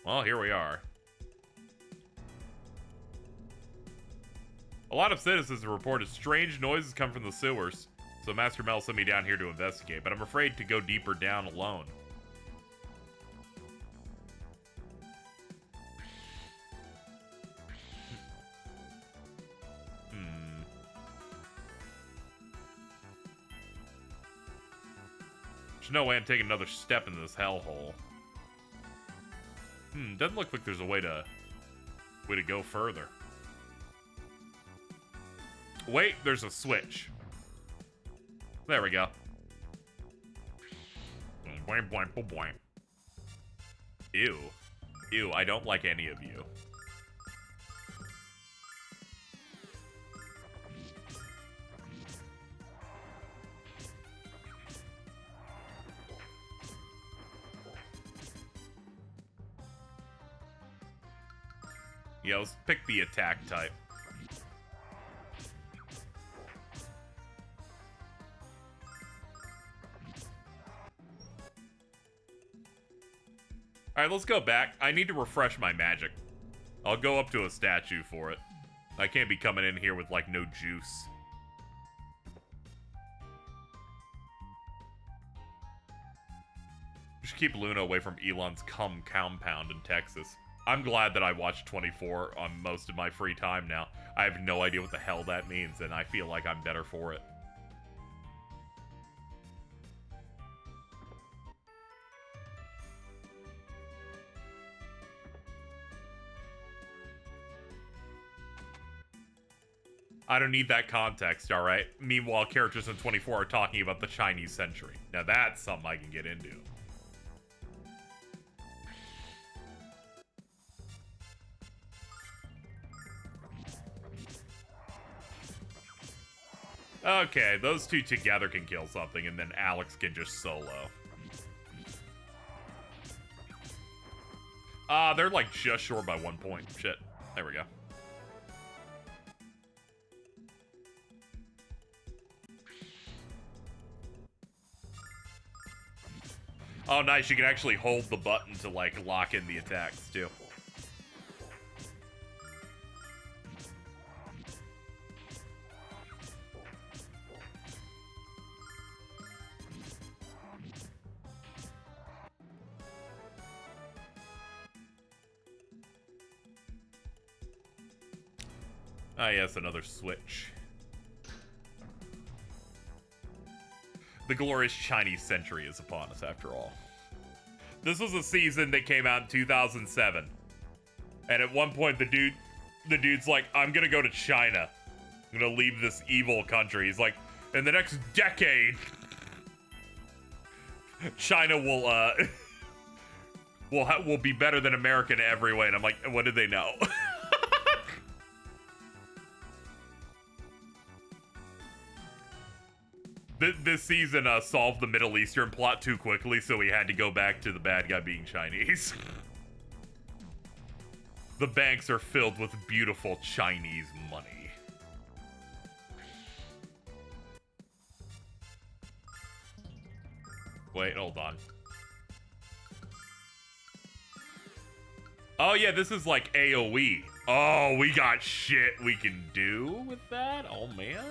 Speaker 1: Well, here we are. A lot of citizens have reported strange noises come from the sewers, so Master Mel sent me down here to investigate, but I'm afraid to go deeper down alone. There's no way I'm taking another step into this hellhole. Doesn't look like there's a way to go further. Wait, there's a switch. There we go. Ew. Ew, I don't like any of you. Yeah, let's pick the attack type. Alright, let's go back. I need to refresh my magic. I'll go up to a statue for it. I can't be coming in here with, like, no juice. We should keep Luna away from Elon's cum compound in Texas. I'm glad that I watch 24 on most of my free time now. I have no idea what the hell that means, and I feel like I'm better for it. I don't need that context, alright? Meanwhile, characters in 24 are talking about the Chinese century. Now that's something I can get into. Okay, those two together can kill something, and then Alex can just solo. They're like just short by 1 point. Shit. There we go. Oh, nice. You can actually hold the button to, like, lock in the attacks, too. Ah, yes, another switch. The glorious Chinese century is upon us, after all. This was a season that came out in 2007. And at one point, the dude's like, I'm gonna go to China. I'm gonna leave this evil country. He's like, in the next decade, China will be better than America in every way. And I'm like, what did they know? This season solved the Middle Eastern plot too quickly, so we had to go back to the bad guy being Chinese. The banks are filled with beautiful Chinese money. Wait, hold on. Oh yeah, this is like AoE. Oh, we got shit we can do with that? Oh man.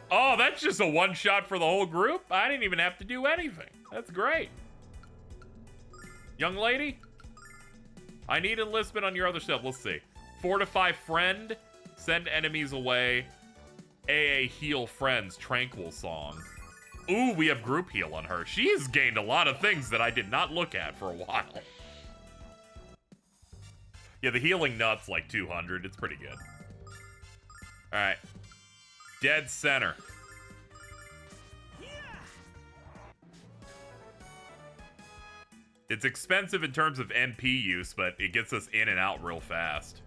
Speaker 1: Oh, that's just a one-shot for the whole group? I didn't even have to do anything. That's great. Young lady? I need enlistment on your other stuff. Let's see. Fortify friend. Send enemies away. AA heal friends. Tranquil song. Ooh, we have group heal on her. She has gained a lot of things that I did not look at for a while. Yeah, the healing nut's like 200. It's pretty good. Alright. Dead center. It's expensive in terms of MP use, but it gets us in and out real fast.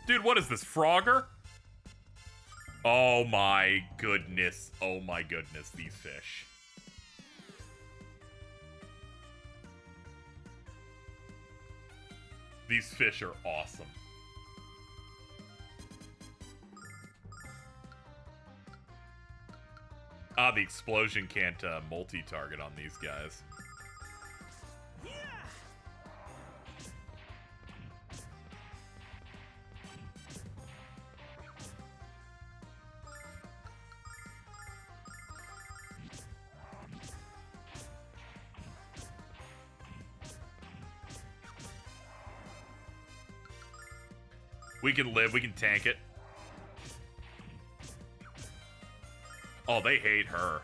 Speaker 1: Dude, what is this, Frogger? Oh my goodness. Oh my goodness, these fish. These fish are awesome. Ah, the explosion can't multi-target on these guys. We can live, we can tank it. Oh, they hate her.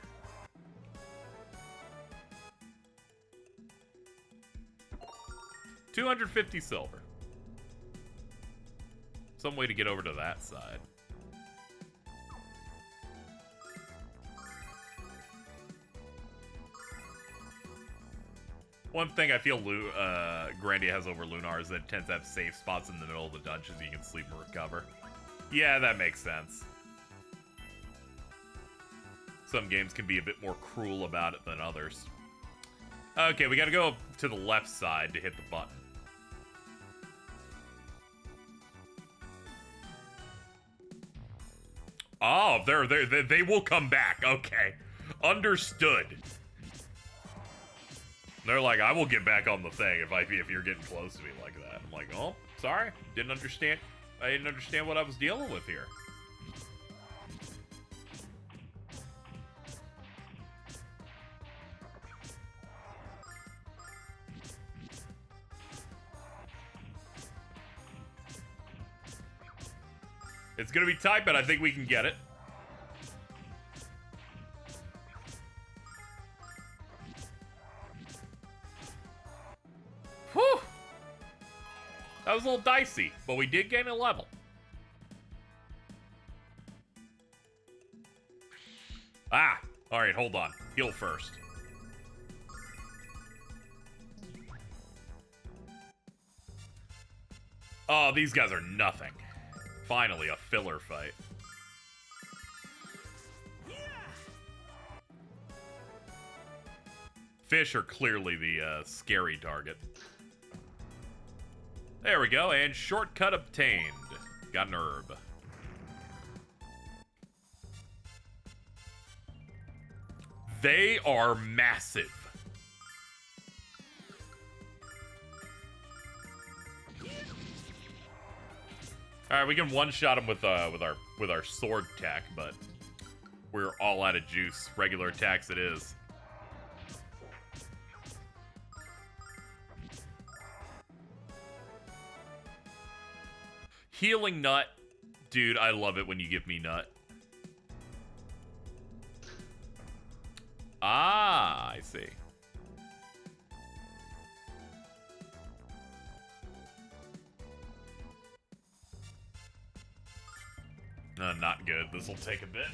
Speaker 1: $250 silver. Some way to get over to that side. One thing I feel Grandia has over Lunar is that it tends to have safe spots in the middle of the dungeons so you can sleep and recover. Yeah, that makes sense. Some games can be a bit more cruel about it than others. Okay, we gotta go to the left side to hit the button. Oh, they will come back. Okay. Understood. They're like, I will get back on the thing if you're getting close to me like that. I'm like, oh, sorry. Didn't understand. I didn't understand what I was dealing with here. It's gonna be tight, but I think we can get it. Whew! That was a little dicey, but we did gain a level. Ah! Alright, hold on. Heal first. Oh, these guys are nothing. Finally, a filler fight. Fish are clearly the scary target. There we go, and shortcut obtained. Got an herb. They are massive. All right, we can one-shot them with our sword attack, but we're all out of juice. Regular attacks it is. Healing nut. Dude, I love it when you give me nut. Ah, I see. Not good. This will take a bit.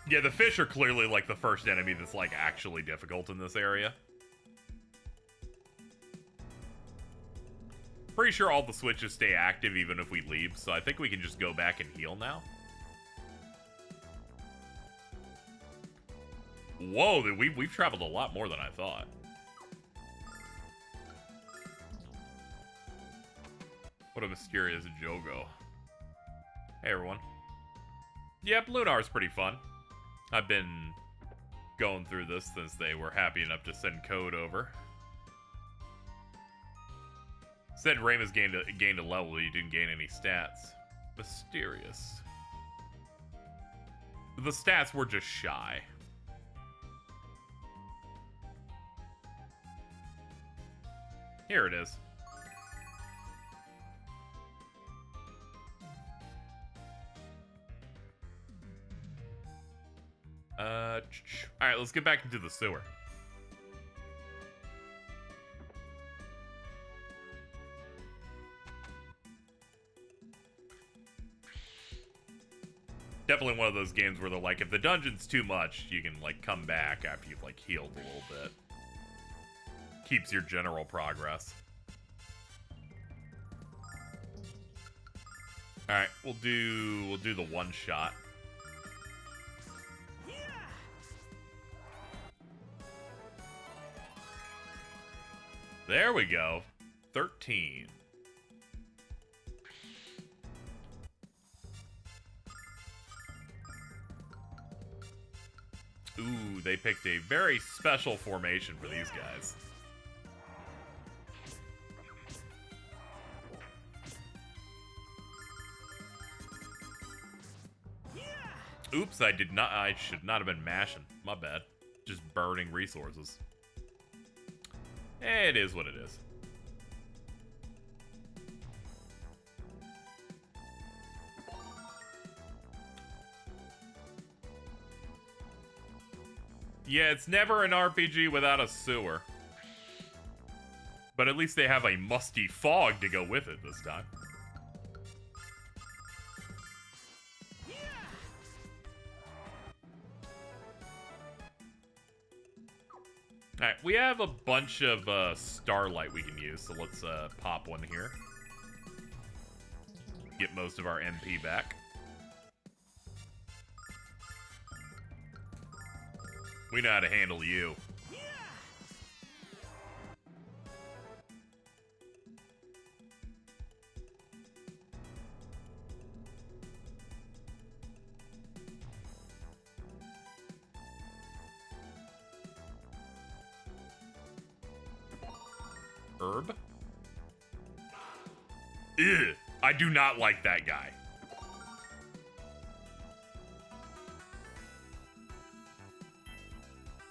Speaker 1: Yeah, the fish are clearly like the first enemy that's like actually difficult in this area. Pretty sure all the switches stay active even if we leave, so I think we can just go back and heal now. Whoa, we've traveled a lot more than I thought. What a mysterious Jogo. Hey everyone. Yep, Lunar's pretty fun. I've been going through this since they were happy enough to send code over. Said Ramis gained a level, but he didn't gain any stats. Mysterious. The stats were just shy. Here it is. Alright, let's get back into the sewer. Definitely one of those games where they're like, if the dungeon's too much, you can like come back after you've like healed a little bit. Keeps your general progress. Alright, we'll do the one shot. There we go. 13. Ooh, they picked a very special formation for these guys. Oops, I should not have been mashing. My bad. Just burning resources. It is what it is. Yeah, it's never an RPG without a sewer. But at least they have a musty fog to go with it this time. Alright, we have a bunch of starlight we can use, so let's pop one here. Get most of our MP back. We know how to handle you. Herb? Ew, I do not like that guy.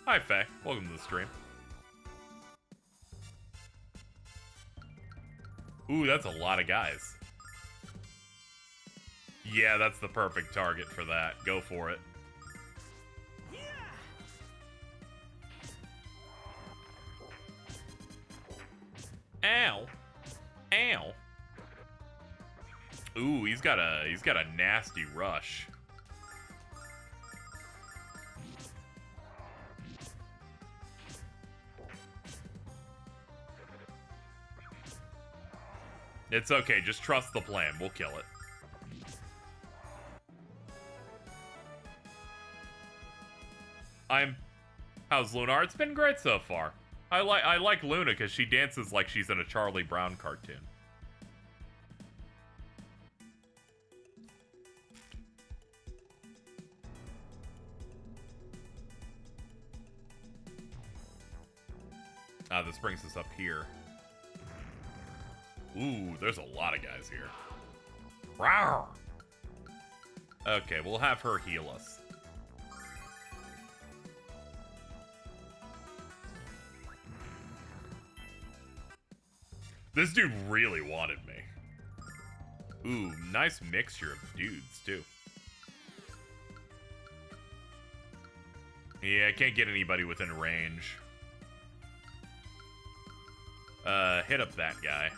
Speaker 1: Hi, Faye. Welcome to the stream. Ooh, that's a lot of guys. Yeah, that's the perfect target for that. Go for it. Ow. Ow. Ooh, he's got a nasty rush. It's okay, just trust the plan. We'll kill it. How's Lunar? It's been great so far. I like Luna because she dances like she's in a Charlie Brown cartoon. This brings us up here. Ooh, there's a lot of guys here. Rawr! Okay, we'll have her heal us. This dude really wanted me. Ooh, nice mixture of dudes, too. Yeah, I can't get anybody within range. Hit up that guy.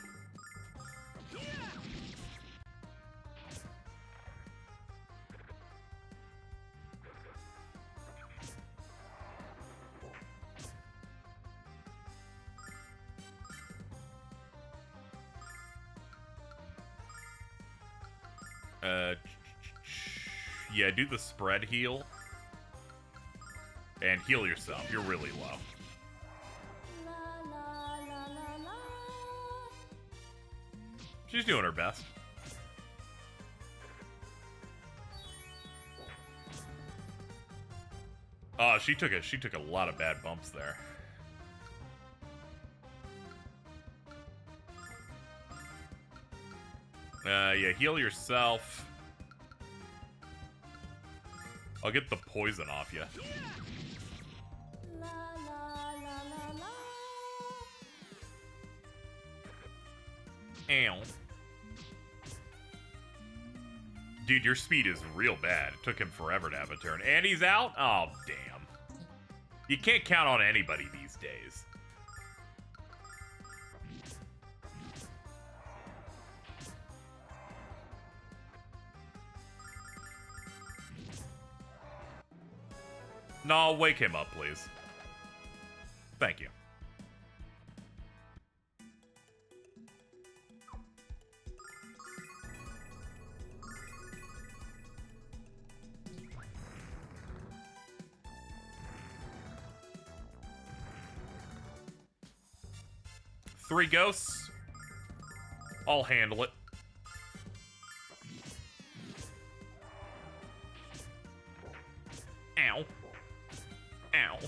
Speaker 1: Yeah, do the spread heal. And heal yourself. You're really low. She's doing her best. Oh, she took a lot of bad bumps there. Yeah, heal yourself. I'll get the poison off you. Ow. Dude, your speed is real bad. It took him forever to have a turn. And he's out? Oh, damn. You can't count on anybody these days. No, wake him up, please. Thank you. Three ghosts. I'll handle it. Ow. Ow.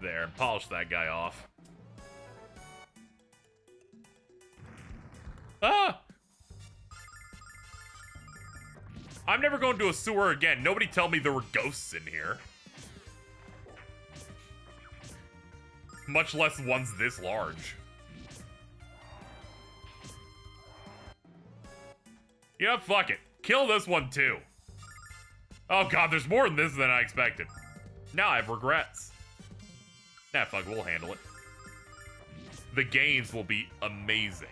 Speaker 1: There, polish that guy off. Ah! I'm never going to a sewer again. Nobody tell me there were ghosts in here. Much less ones this large. You know, fuck it. Kill this one too. Oh god, there's more than this than I expected. Now I have regrets. Nah, fuck, we'll handle it. The gains will be amazing.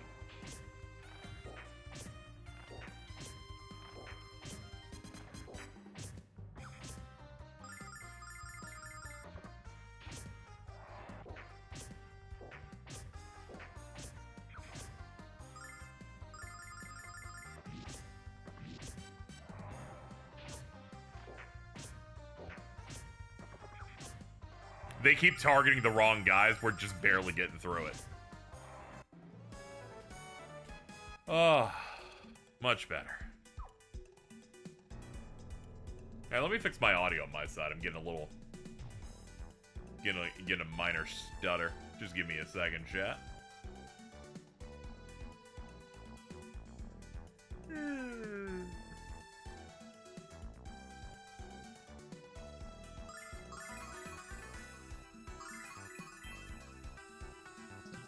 Speaker 1: They keep targeting the wrong guys. We're just barely getting through it. Oh, much better. Hey, let me fix my audio on my side. I'm getting a little... Getting a minor stutter. Just give me a second, chat.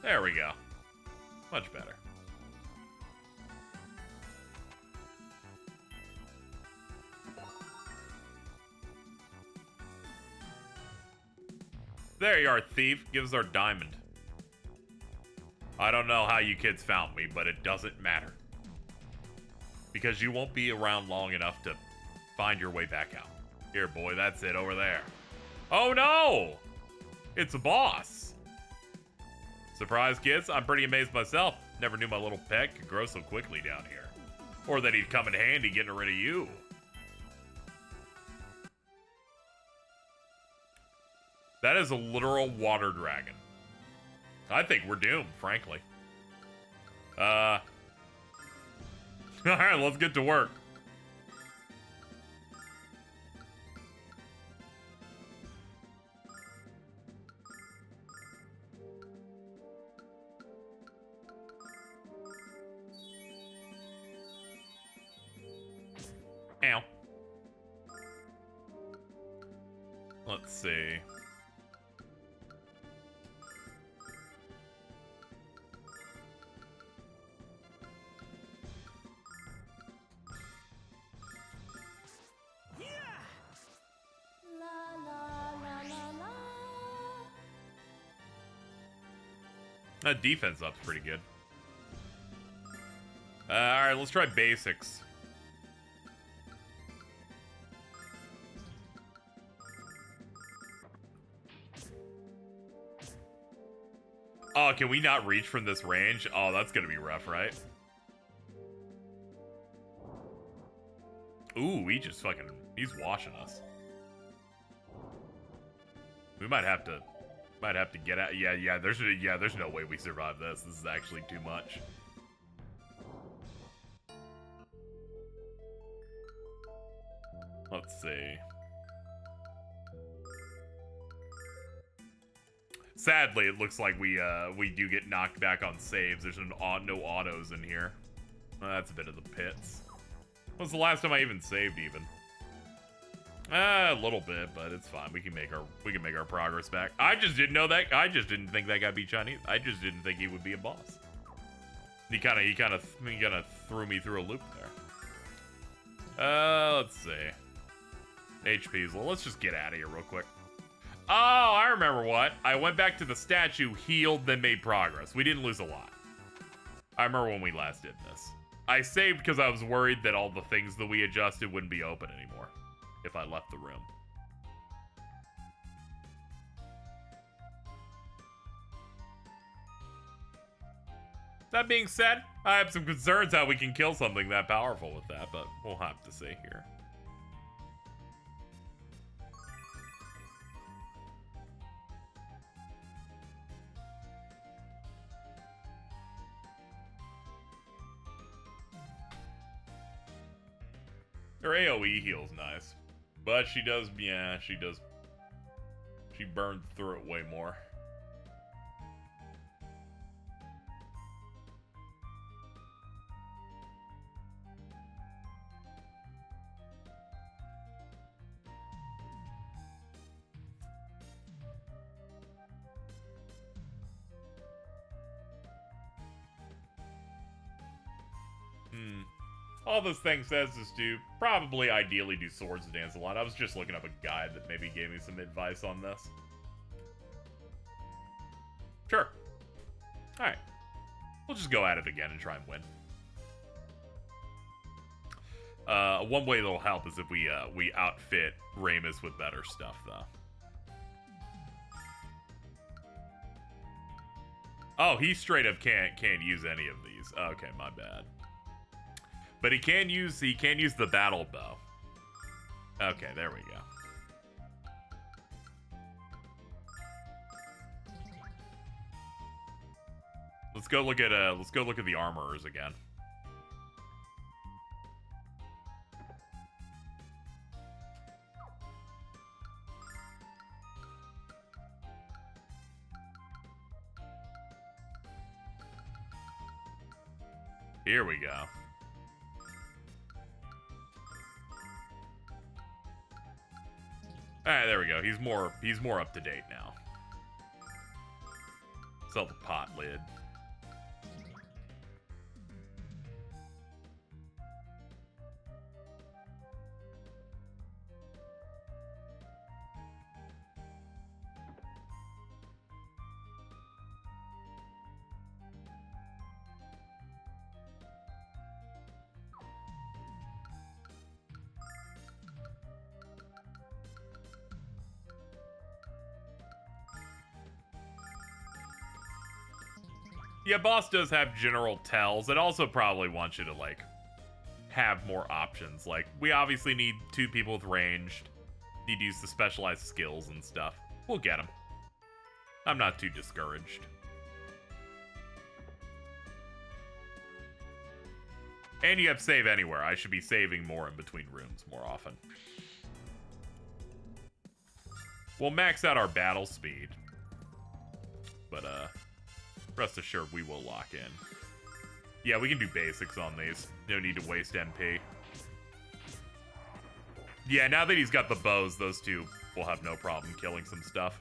Speaker 1: There we go. Much better. There you are, thief. Give us our diamond. I don't know how you kids found me, but it doesn't matter. Because you won't be around long enough to find your way back out. Here, boy, that's it over there. Oh no! It's a boss. Surprise, kids. I'm pretty amazed myself. Never knew my little pet could grow so quickly down here. Or that he'd come in handy getting rid of you. That is a literal water dragon. I think we're doomed, frankly. Alright, let's get to work. Ow. Let's see. That defense up's pretty good. Alright, let's try basics. Oh, can we not reach from this range? Oh, that's gonna be rough, right? Ooh, he just fucking, he's washing us. We might have to get out. Yeah, there's no way we survive this. This is actually too much. Let's see. Sadly, it looks like we do get knocked back on saves. There's no autos in here. Well, that's a bit of the pits. When's the last time I even saved even? A little bit, but it's fine. We can make our progress back. I just didn't know that. I just didn't think that guy beat Chinese. I just didn't think he would be a boss. He kind of threw me through a loop there. Let's see. HP's. Well, let's just get out of here real quick. Oh, I remember what. I went back to the statue, healed, then made progress. We didn't lose a lot. I remember when we last did this. I saved because I was worried that all the things that we adjusted wouldn't be open anymore if I left the room. That being said, I have some concerns how we can kill something that powerful with that, but we'll have to see here. Her AoE heal's nice. But she does, yeah, she does. She burned through it way more. All this thing says is to probably ideally do Swords Dance a lot. I was just looking up a guide that maybe gave me some advice on this. Sure. Alright. We'll just go at it again and try and win. One way that'll help is if we outfit Ramis with better stuff, though. Oh, he straight up can't use any of these. Okay, my bad. But he can use the battle bow. Okay, there we go. Let's go look at the armorers again. Here we go. Alright, there we go. He's more up to date now. Sell the pot lid. Yeah, boss does have general tells. It also probably wants you to, like, have more options. Like, we obviously need 2 people with ranged. Need to use the specialized skills and stuff. We'll get them. I'm not too discouraged. And you have save anywhere. I should be saving more in between rooms more often. We'll max out our battle speed. But, rest assured, we will lock in. Yeah, we can do basics on these. No need to waste MP. Yeah, now that he's got the bows, those two will have no problem killing some stuff.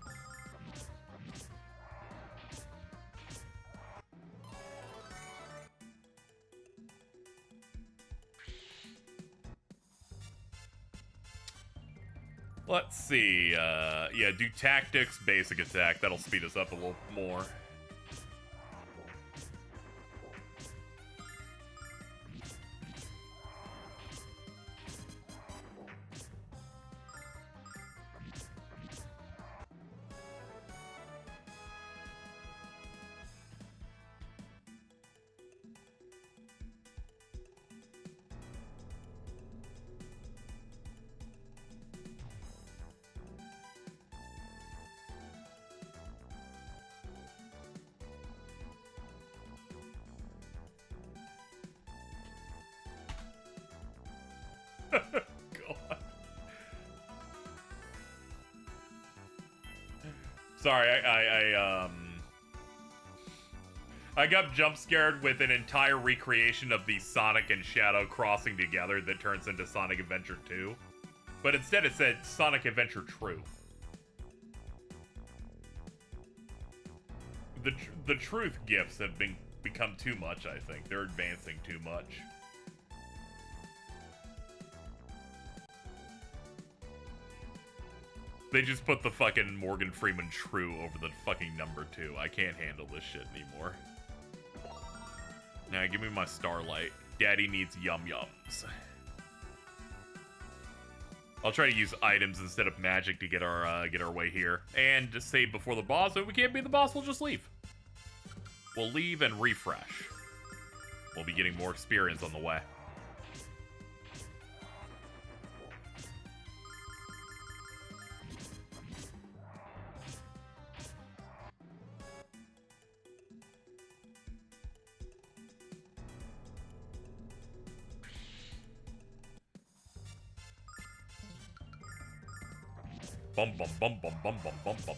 Speaker 1: Let's see. Yeah, do tactics, basic attack. That'll speed us up a little more. God. Sorry, I got jump scared with an entire recreation of the Sonic and Shadow crossing together that turns into Sonic Adventure 2. But instead it said Sonic Adventure True. The truth gifts have become too much, I think. They're advancing too much. They just put the fucking Morgan Freeman True over the fucking number 2. I can't handle this shit anymore. Now give me my Starlight. Daddy needs yum-yums. I'll try to use items instead of magic to get our way here. And to save before the boss. If we can't beat the boss, we'll just leave. We'll leave and refresh. We'll be getting more experience on the way. Bum bum bum bum bum bum bum bum.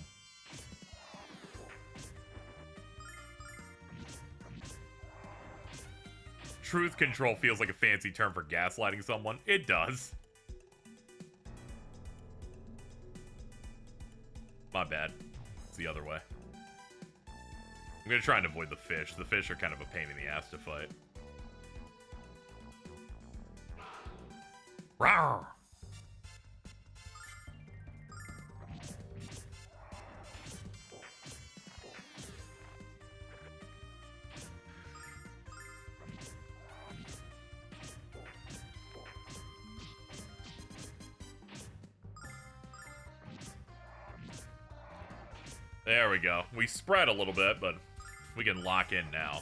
Speaker 1: Truth control feels like a fancy term for gaslighting someone. It does. My bad. It's the other way. I'm gonna try and avoid the fish. The fish are kind of a pain in the ass to fight. Rawr! There we go. We spread a little bit, but we can lock in now.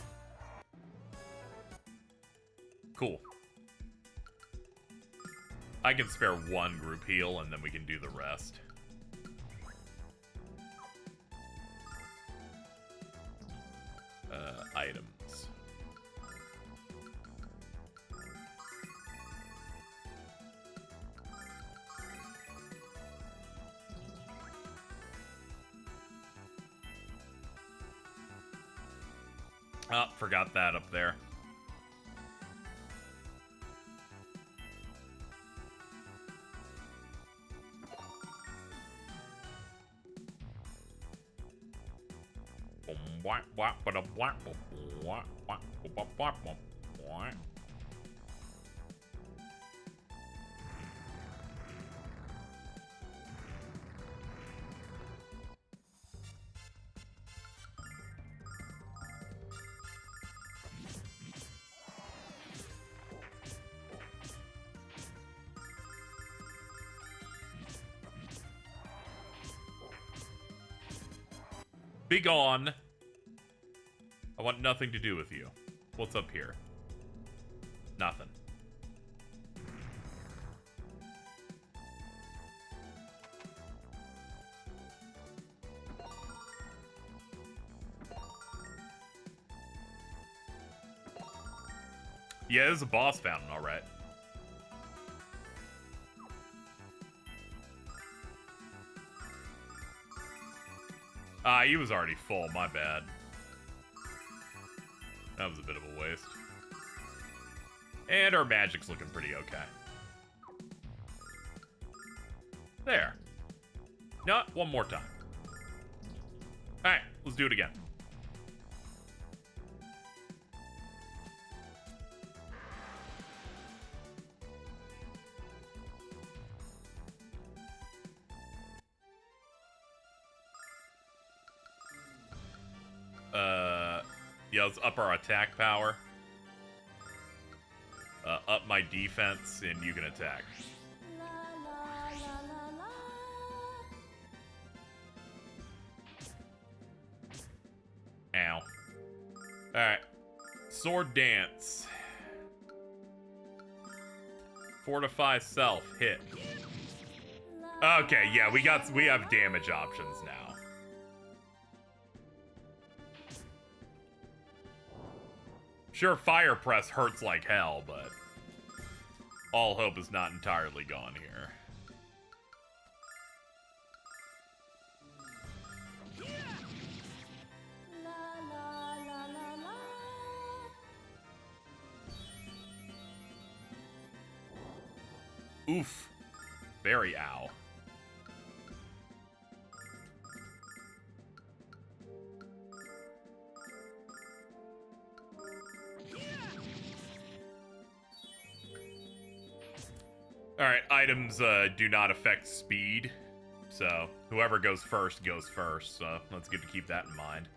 Speaker 1: Cool. I can spare one group heal, and then we can do the rest. Items. Oh, forgot that up there. Be gone. I want nothing to do with you. What's up here? Nothing. Yeah, there's a boss fountain, alright. He was already full, my bad. That was a bit of a waste. And our magic's looking pretty okay. There. No, one more time. Alright, let's do it again. Yeah, let's up our attack power. Up my defense, and you can attack. Ow. Alright. Sword dance. Fortify self. Hit. Okay, yeah, we have damage options now. Sure, fire press hurts like hell, but all hope is not entirely gone here. Oof. Very ow. Alright, items do not affect speed, so whoever goes first, so that's good to keep that in mind.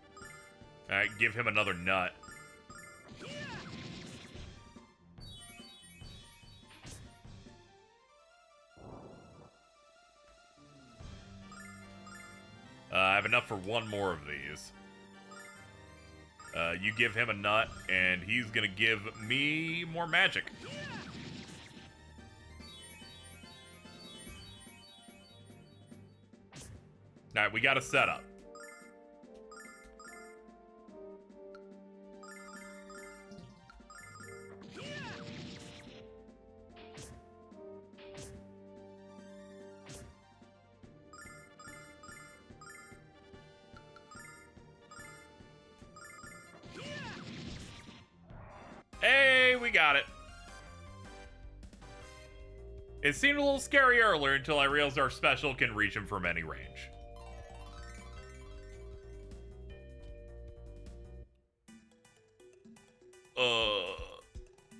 Speaker 1: Alright, give him another nut. I have enough for one more of these. You give him a nut, and he's gonna give me more magic. Alright, we got a setup. Hey, we got it. It seemed a little scary earlier until I realized our special can reach him from any range.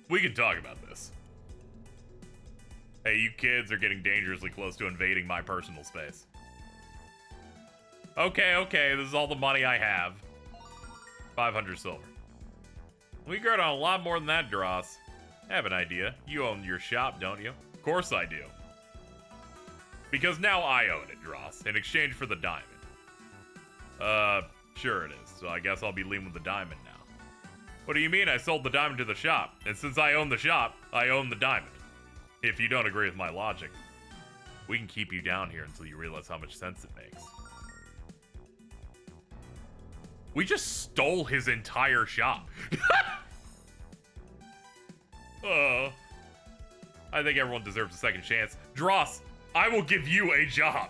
Speaker 1: We can talk about this. Hey, you kids are getting dangerously close to invading my personal space. Okay, this is all the money I have. 500 silver. We got on a lot more than that, Dross. I have an idea. You own your shop, don't you? Of course I do. Because now I own it, Dross, in exchange for the diamond. Sure it is. So I guess I'll be leaving with the diamond now. What do you mean I sold the diamond to the shop? And since I own the shop, I own the diamond. If you don't agree with my logic, we can keep you down here until you realize how much sense it makes. We just stole his entire shop. I think everyone deserves a second chance. Dross, I will give you a job.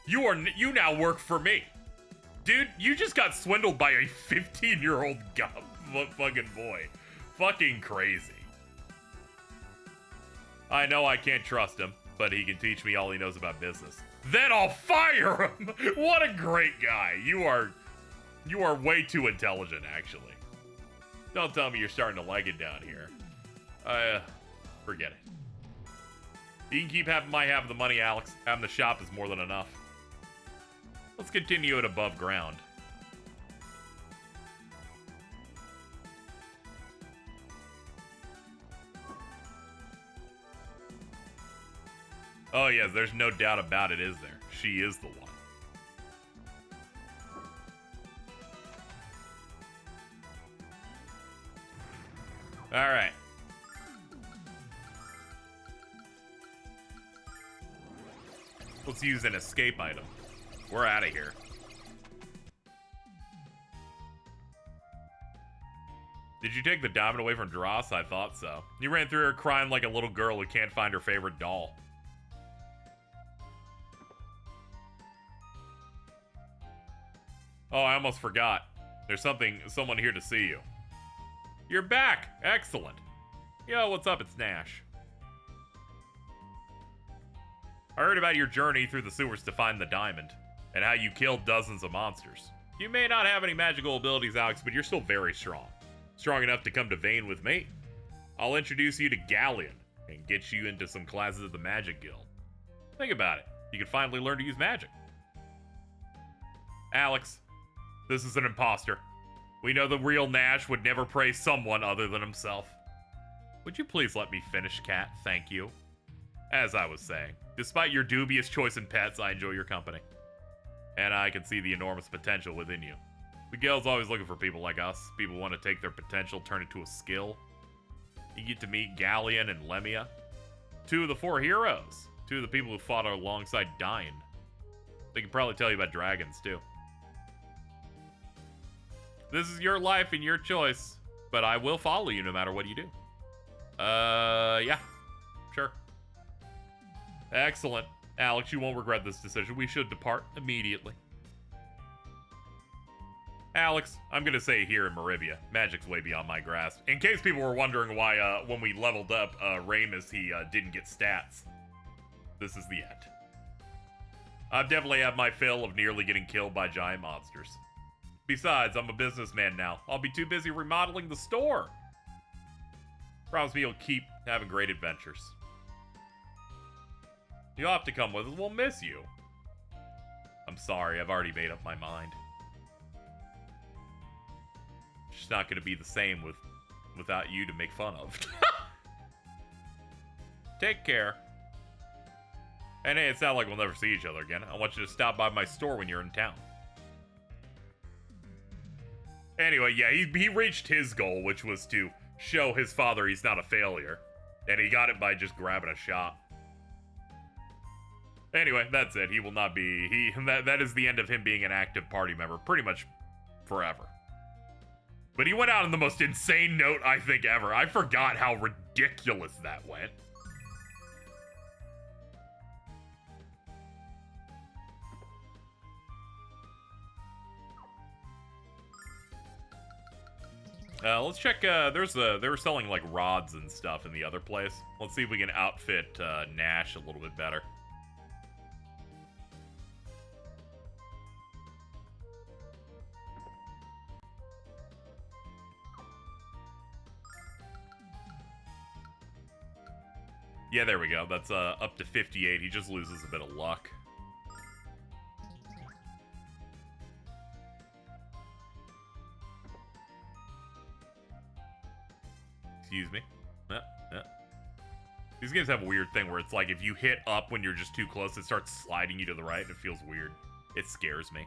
Speaker 1: You now work for me. Dude, you just got swindled by a 15-year-old fucking boy. Fucking crazy. I know I can't trust him, but he can teach me all he knows about business. Then I'll fire him! What a great guy. You are way too intelligent, actually. Don't tell me you're starting to like it down here. Forget it. You can keep having my half of the money, Alex. Having the shop is more than enough. Let's continue it above ground. Oh yes, there's no doubt about it, is there? She is the one. Alright. Let's use an escape item. We're out of here. Did you take the diamond away from Dross? I thought so. You ran through her crying like a little girl who can't find her favorite doll. Oh, I almost forgot. There's someone here to see you. You're back! Excellent. Yo, what's up? It's Nash. I heard about your journey through the sewers to find the diamond, and how you killed dozens of monsters. You may not have any magical abilities, Alex, but you're still very strong. Strong enough to come to Vane with me. I'll introduce you to Galleon, and get you into some classes of the Magic Guild. Think about it. You can finally learn to use magic. Alex, this is an imposter. We know the real Nash would never praise someone other than himself. Would you please let me finish, Cat? Thank you. As I was saying, despite your dubious choice in pets, I enjoy your company. And I can see the enormous potential within you. The guild's always looking for people like us. People who want to take their potential, turn it to a skill. You get to meet Galleon and Lemia. 2 of the 4 heroes. 2 of the people who fought alongside Dyne. They can probably tell you about dragons, too. This is your life and your choice, but I will follow you no matter what you do. Yeah. Sure. Excellent. Alex, you won't regret this decision. We should depart immediately. Alex, I'm gonna say here in Maribia, magic's way beyond my grasp. In case people were wondering why, when we leveled up Ramis, he didn't get stats. This is the end. I've definitely had my fill of nearly getting killed by giant monsters. Besides, I'm a businessman now. I'll be too busy remodeling the store. Promise me you'll keep having great adventures. You'll have to come with us. We'll miss you. I'm sorry, I've already made up my mind. It's just not going to be the same without you to make fun of. Take care. And hey, it's not like we'll never see each other again. I want you to stop by my store when you're in town. Anyway, yeah, he reached his goal, which was to show his father he's not a failure. And he got it by just grabbing a shot. Anyway, that's it. He will not be... That is the end of him being an active party member, pretty much forever. But he went out on the most insane note, I think, ever. I forgot how ridiculous that went. Let's check, they were selling, like, rods and stuff in the other place. Let's see if we can outfit, Nash a little bit better. Yeah, there we go. That's, up to 58. He just loses a bit of luck. Excuse me. Yeah. These games have a weird thing where it's like if you hit up when you're just too close, it starts sliding you to the right and it feels weird. It scares me.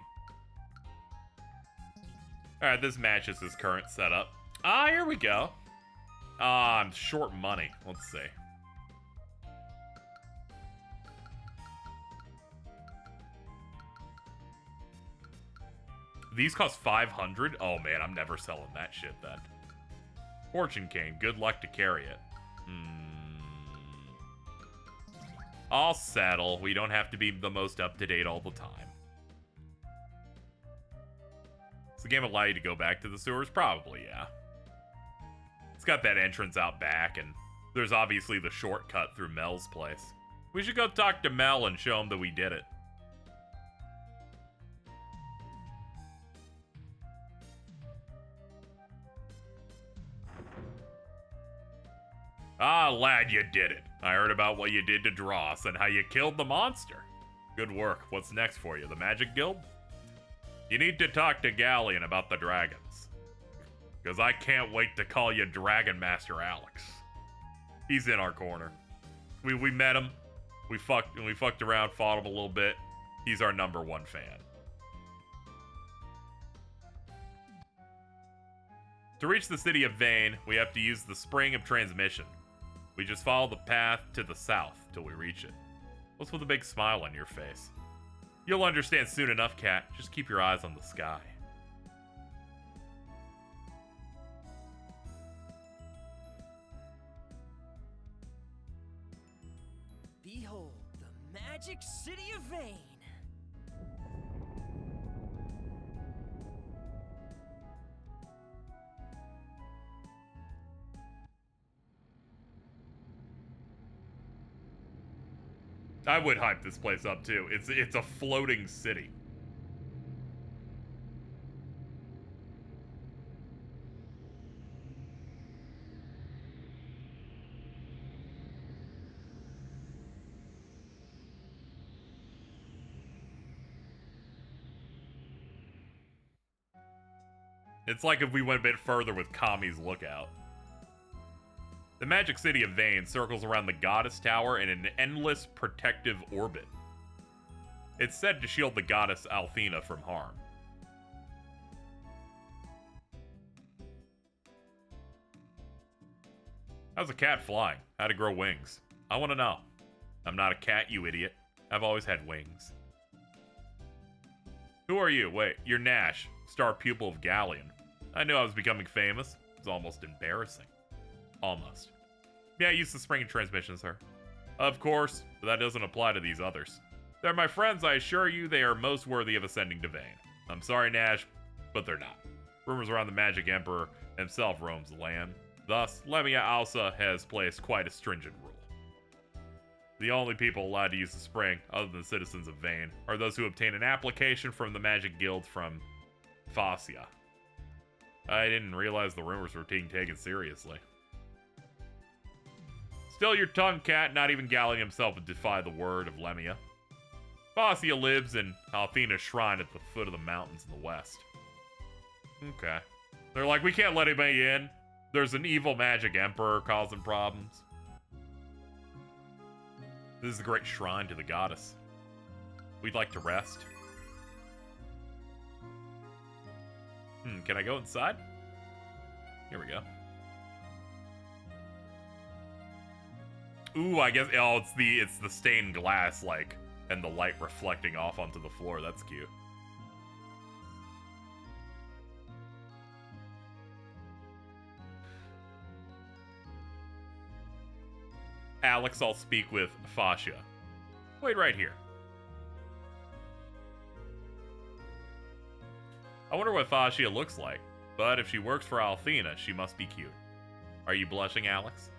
Speaker 1: Alright, this matches his current setup. Ah, here we go. I'm short money. Let's see. These cost 500? Oh man, I'm never selling that shit then. Fortune Cane, good luck to carry it. I'll settle. We don't have to be the most up-to-date all the time. Does the game allow you to go back to the sewers? Probably, yeah. It's got that entrance out back, and there's obviously the shortcut through Mel's place. We should go talk to Mel and show him that we did it. Ah, lad, you did it. I heard about what you did to Dross and how you killed the monster. Good work. What's next for you? The Magic Guild? You need to talk to Galleon about the dragons. Because I can't wait to call you Dragon Master Alex. He's in our corner. We met him. We fucked around, fought him a little bit. He's our #1 fan. To reach the city of Vane, we have to use the Spring of Transmission. We just follow the path to the south till we reach it. What's with a big smile on your face? You'll understand soon enough, Cat. Just keep your eyes on the sky.
Speaker 2: Behold, the magic city of Vane.
Speaker 1: I would hype this place up too. It's a floating city. It's like if we went a bit further with Kami's Lookout. The magic city of Vane circles around the goddess tower in an endless protective orbit. It's said to shield the goddess Althena from harm. How's a cat flying? How to grow wings? I want to know. I'm not a cat, you idiot. I've always had wings. Who are you? Wait, you're Nash, star pupil of Galleon. I knew I was becoming famous. It was almost embarrassing. Almost. Yeah, I use the spring and transmission, sir. Of course, but that doesn't apply to these others. They're my friends, I assure you they are most worthy of ascending to Vane. I'm sorry, Nash, but they're not. Rumors around the Magic Emperor himself roams the land. Thus, Lemia Alsa has placed quite a stringent rule. The only people allowed to use the spring, other than citizens of Vane, are those who obtain an application from the Magic Guild from Fascia. I didn't realize the rumors were being taken seriously. Still your tongue, cat, not even Gallion himself would defy the word of Lemia. Fascia lives in Althena's shrine at the foot of the mountains in the west. Okay. They're like, we can't let anybody in. There's an evil magic emperor causing problems. This is a great shrine to the goddess. We'd like to rest. Can I go inside? Here we go. Ooh, I guess, oh, it's the stained glass, like, and the light reflecting off onto the floor. That's cute. Alex, I'll speak with Fascia. Wait right here. I wonder what Fascia looks like, but if she works for Althena, she must be cute. Are you blushing, Alex?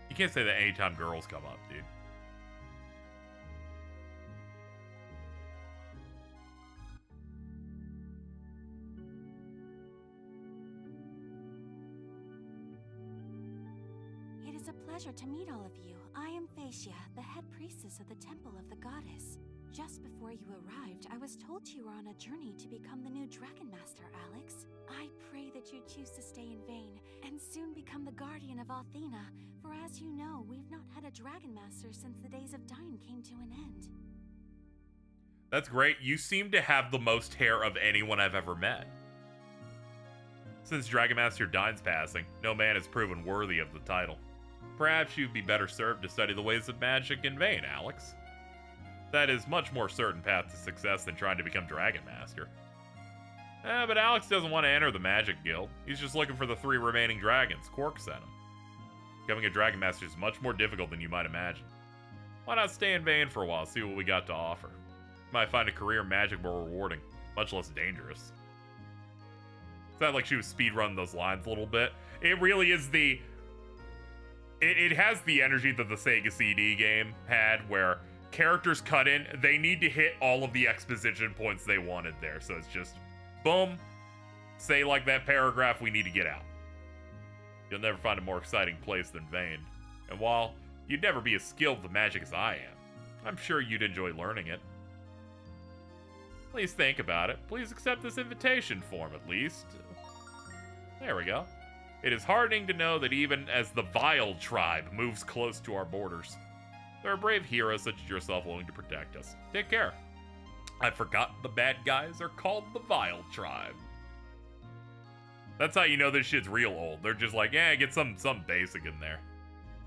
Speaker 1: You can't say that anytime girls come up, dude.
Speaker 3: It is a pleasure to meet all of you. I am Fascia, the head priestess of the Temple of the Goddess. Just before you arrived, I was told you were on a journey to become the new Dragon Master, Alex. I pray that you choose to stay in Vane and soon become the guardian of Althena, for as you know, we've not had a Dragon Master since the days of Dyne came to an end.
Speaker 1: That's great. You seem to have the most hair of anyone I've ever met. Since Dragon Master Dyne's passing, no man has proven worthy of the title. Perhaps you'd be better served to study the ways of magic in Vane, Alex. That is much more certain path to success than trying to become Dragon Master. But Alex doesn't want to enter the Magic Guild. He's just looking for the 3 remaining dragons Quark sent him. Becoming a Dragon Master is much more difficult than you might imagine. Why not stay in Vane for a while, see what we got to offer? You might find a career in magic more rewarding, much less dangerous. Sounded like she was speedrunning those lines a little bit. It really is the... It has the energy that the Sega CD game had, where characters cut in, they need to hit all of the exposition points they wanted there. So it's just, boom, say like that paragraph, we need to get out. You'll never find a more exciting place than Vane. And while you'd never be as skilled with magic as I am, I'm sure you'd enjoy learning it. Please think about it. Please accept this invitation form, at least. There we go. It is heartening to know that even as the Vile tribe moves close to our borders, there are brave heroes such as yourself willing to protect us. Take care. I forgot the bad guys are called the Vile tribe. That's how you know this shit's real old. They're just like, yeah, get some basic in there.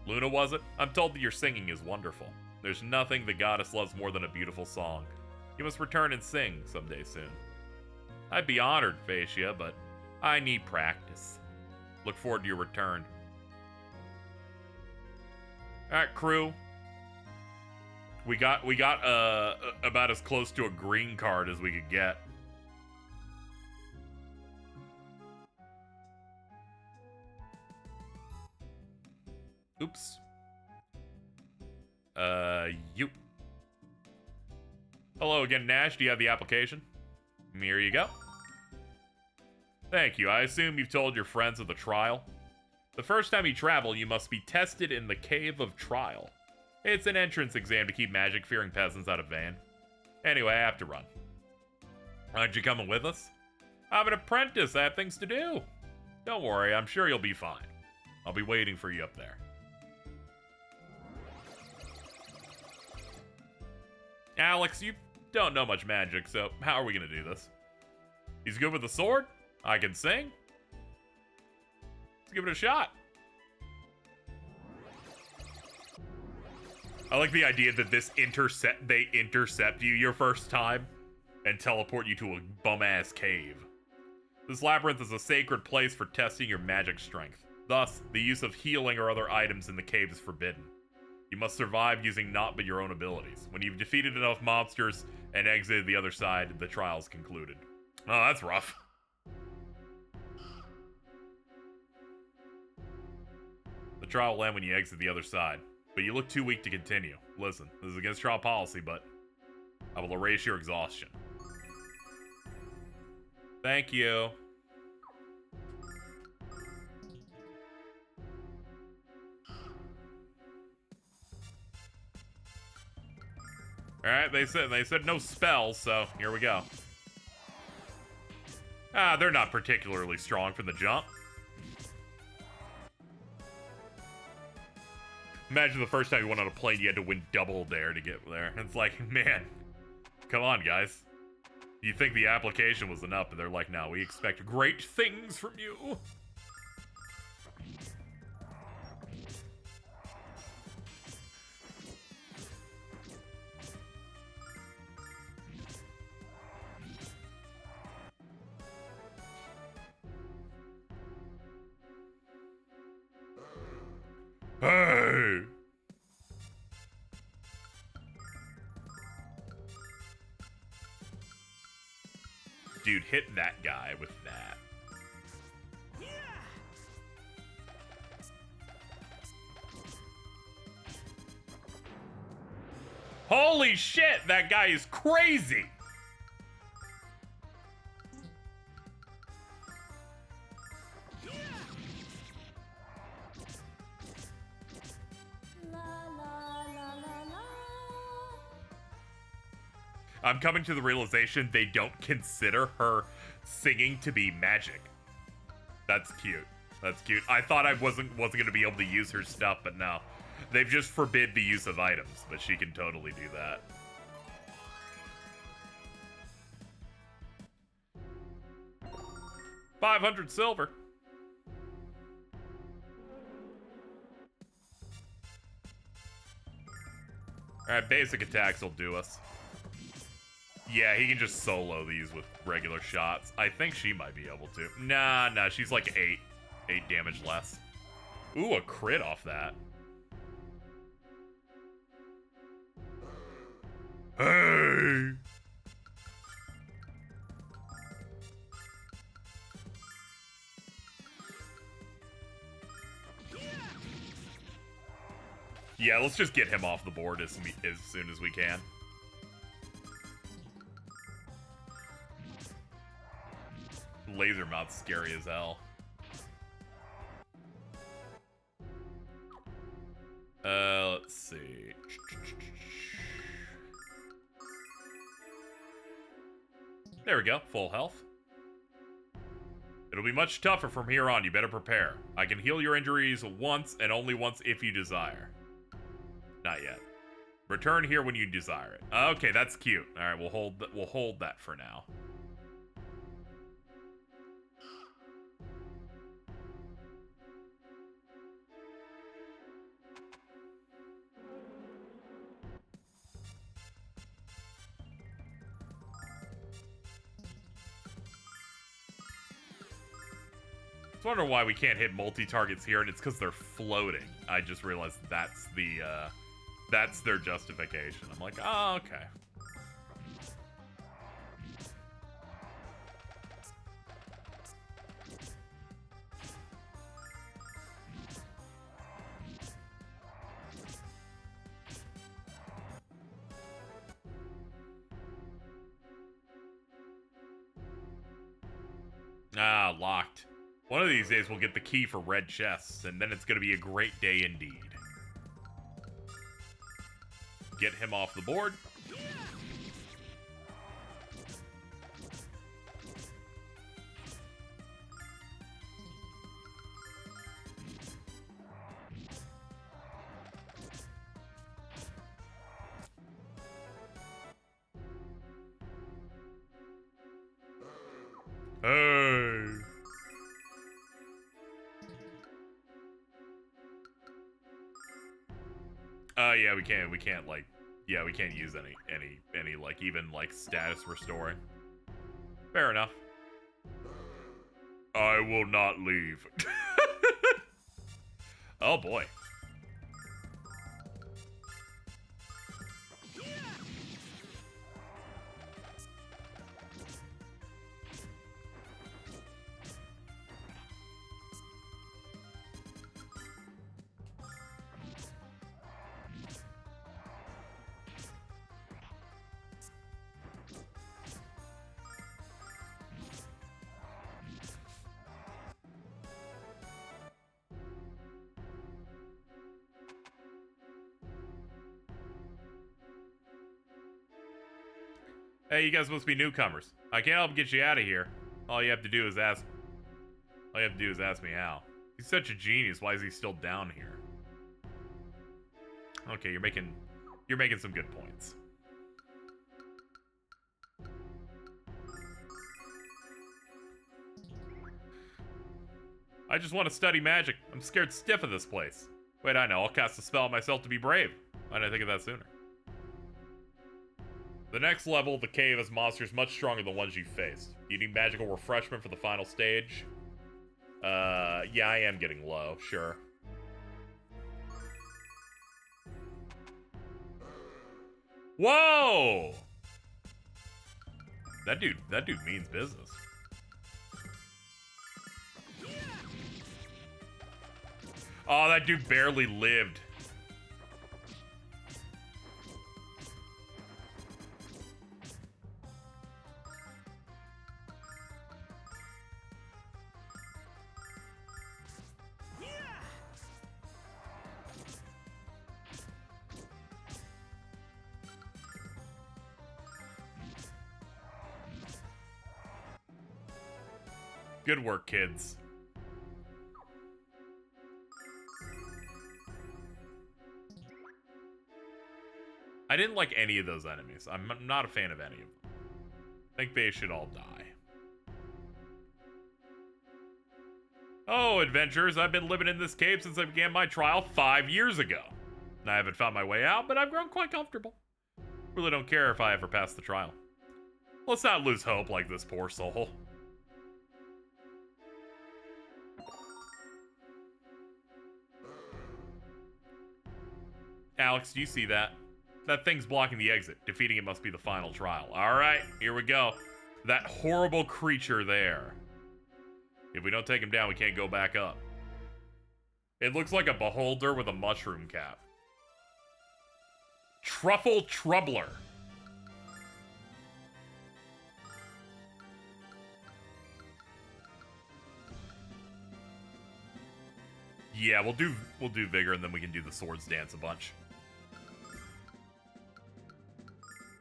Speaker 1: Luna, was it? I'm told that your singing is wonderful. There's nothing the goddess loves more than a beautiful song. You must return and sing someday soon. I'd be honored, Fascia, but I need practice. Look forward to your return. Alright, crew. We got about as close to a green card as we could get. Oops. You. Hello again, Nash. Do you have the application? Here you go. Thank you. I assume you've told your friends of the trial. The first time you travel, you must be tested in the Cave of Trial. It's an entrance exam to keep magic-fearing peasants out of Vane. Anyway, I have to run. Aren't you coming with us? I'm an apprentice. I have things to do. Don't worry. I'm sure you'll be fine. I'll be waiting for you up there. Alex, you don't know much magic, so how are we going to do this? He's good with the sword? I can sing? Let's give it a shot. I like the idea that they intercept you your first time and teleport you to a bum-ass cave. This labyrinth is a sacred place for testing your magic strength. Thus, the use of healing or other items in the cave is forbidden. You must survive using naught but your own abilities. When you've defeated enough monsters and exited the other side, the trial's concluded. Oh, that's rough. The trial will end when you exit the other side, but you look too weak to continue. Listen, this is against trial policy, but I will erase your exhaustion. Thank you. Alright, they said no spells, so here we go. Ah, they're not particularly strong from the jump. Imagine the first time you went on a plane, you had to win double dare to get there. It's like, man, come on, guys. You think the application was enough, but they're like, no, we expect great things from you. Hey! Dude, hit that guy with that. Holy shit, that guy is crazy! I'm coming to the realization they don't consider her singing to be magic. That's cute. That's cute. I thought I wasn't gonna be able to use her stuff, but no. They've just forbid the use of items, but she can totally do that. $500 silver. Alright, basic attacks will do us. Yeah, he can just solo these with regular shots. I think she might be able to. Nah, she's like 8 damage less. Ooh, a crit off that. Hey! Yeah, let's just get him off the board as soon as we can. Laser mouth's scary as hell. Let's see. There we go, full health. It'll be much tougher from here on, you better prepare. I can heal your injuries once and only once if you desire. Not yet. Return here when you desire it. Okay, that's cute. All right, we'll hold that for now. I wonder why we can't hit multi-targets here, and it's because they're floating. I just realized that's their justification. I'm like, oh, okay. Ah, locked. One of these days we'll get the key for red chests, and then it's going to be a great day indeed. Get him off the board. Hey. Yeah, we can't like, yeah, we can't use any like even like status restoring. Fair enough. I will not leave. Oh boy. Hey, you guys must be newcomers. I can't help get you out of here. All you have to do is ask me how. He's such a genius. Why is he still down here? Okay, you're making some good points. I just want to study magic. I'm scared stiff of this place. Wait, I know. I'll cast a spell on myself to be brave. Why didn't I think of that sooner? The next level of the cave has monsters much stronger than the ones you faced. You need magical refreshment for the final stage. Yeah, I am getting low, sure. Whoa! That dude means business. Oh, that dude barely lived. Good work, kids. I didn't like any of those enemies. I'm not a fan of any of them. I think they should all die. Oh, adventurers, I've been living in this cave since I began my trial 5 years ago. I haven't found my way out, but I've grown quite comfortable. Really don't care if I ever pass the trial. Let's not lose hope like this poor soul. Alex, do you see that? That thing's blocking the exit. Defeating it must be the final trial. Alright, here we go. That horrible creature there. If we don't take him down, we can't go back up. It looks like a beholder with a mushroom cap. Truffle Troubler. Yeah, we'll do Vigor, and then we can do the Swords Dance a bunch.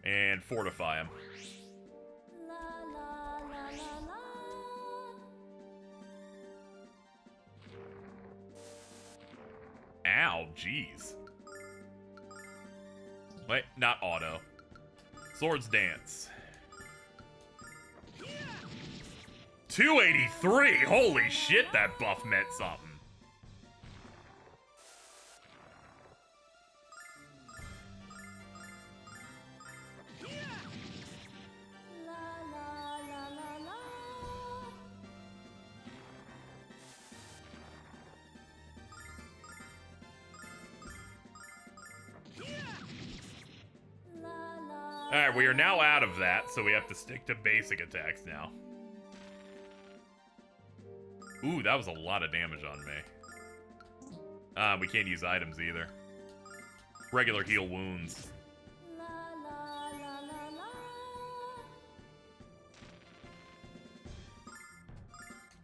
Speaker 1: And fortify him. Ow, jeez. Wait, not auto. Swords Dance. 283! Holy shit, that buff meant something. Alright, we are now out of that, so we have to stick to basic attacks now. Ooh, that was a lot of damage on me. We can't use items either. Regular heal wounds.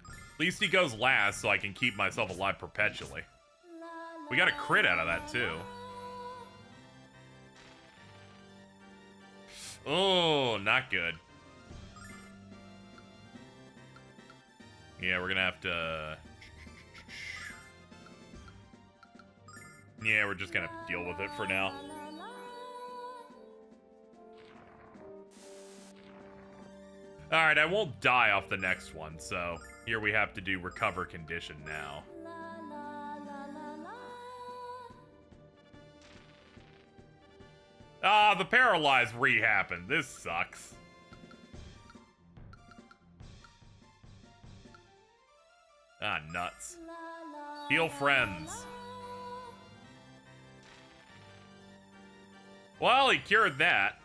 Speaker 1: At least he goes last, so I can keep myself alive perpetually. We got a crit out of that, too. Oh, not good. Yeah, we're gonna have to... Yeah, we're just gonna have to deal with it for now. Alright, I won't die off the next one, so here we have to do recover condition now. Ah, the paralyzed re-happened. This sucks. Ah, nuts. Heal friends. Well, he cured that.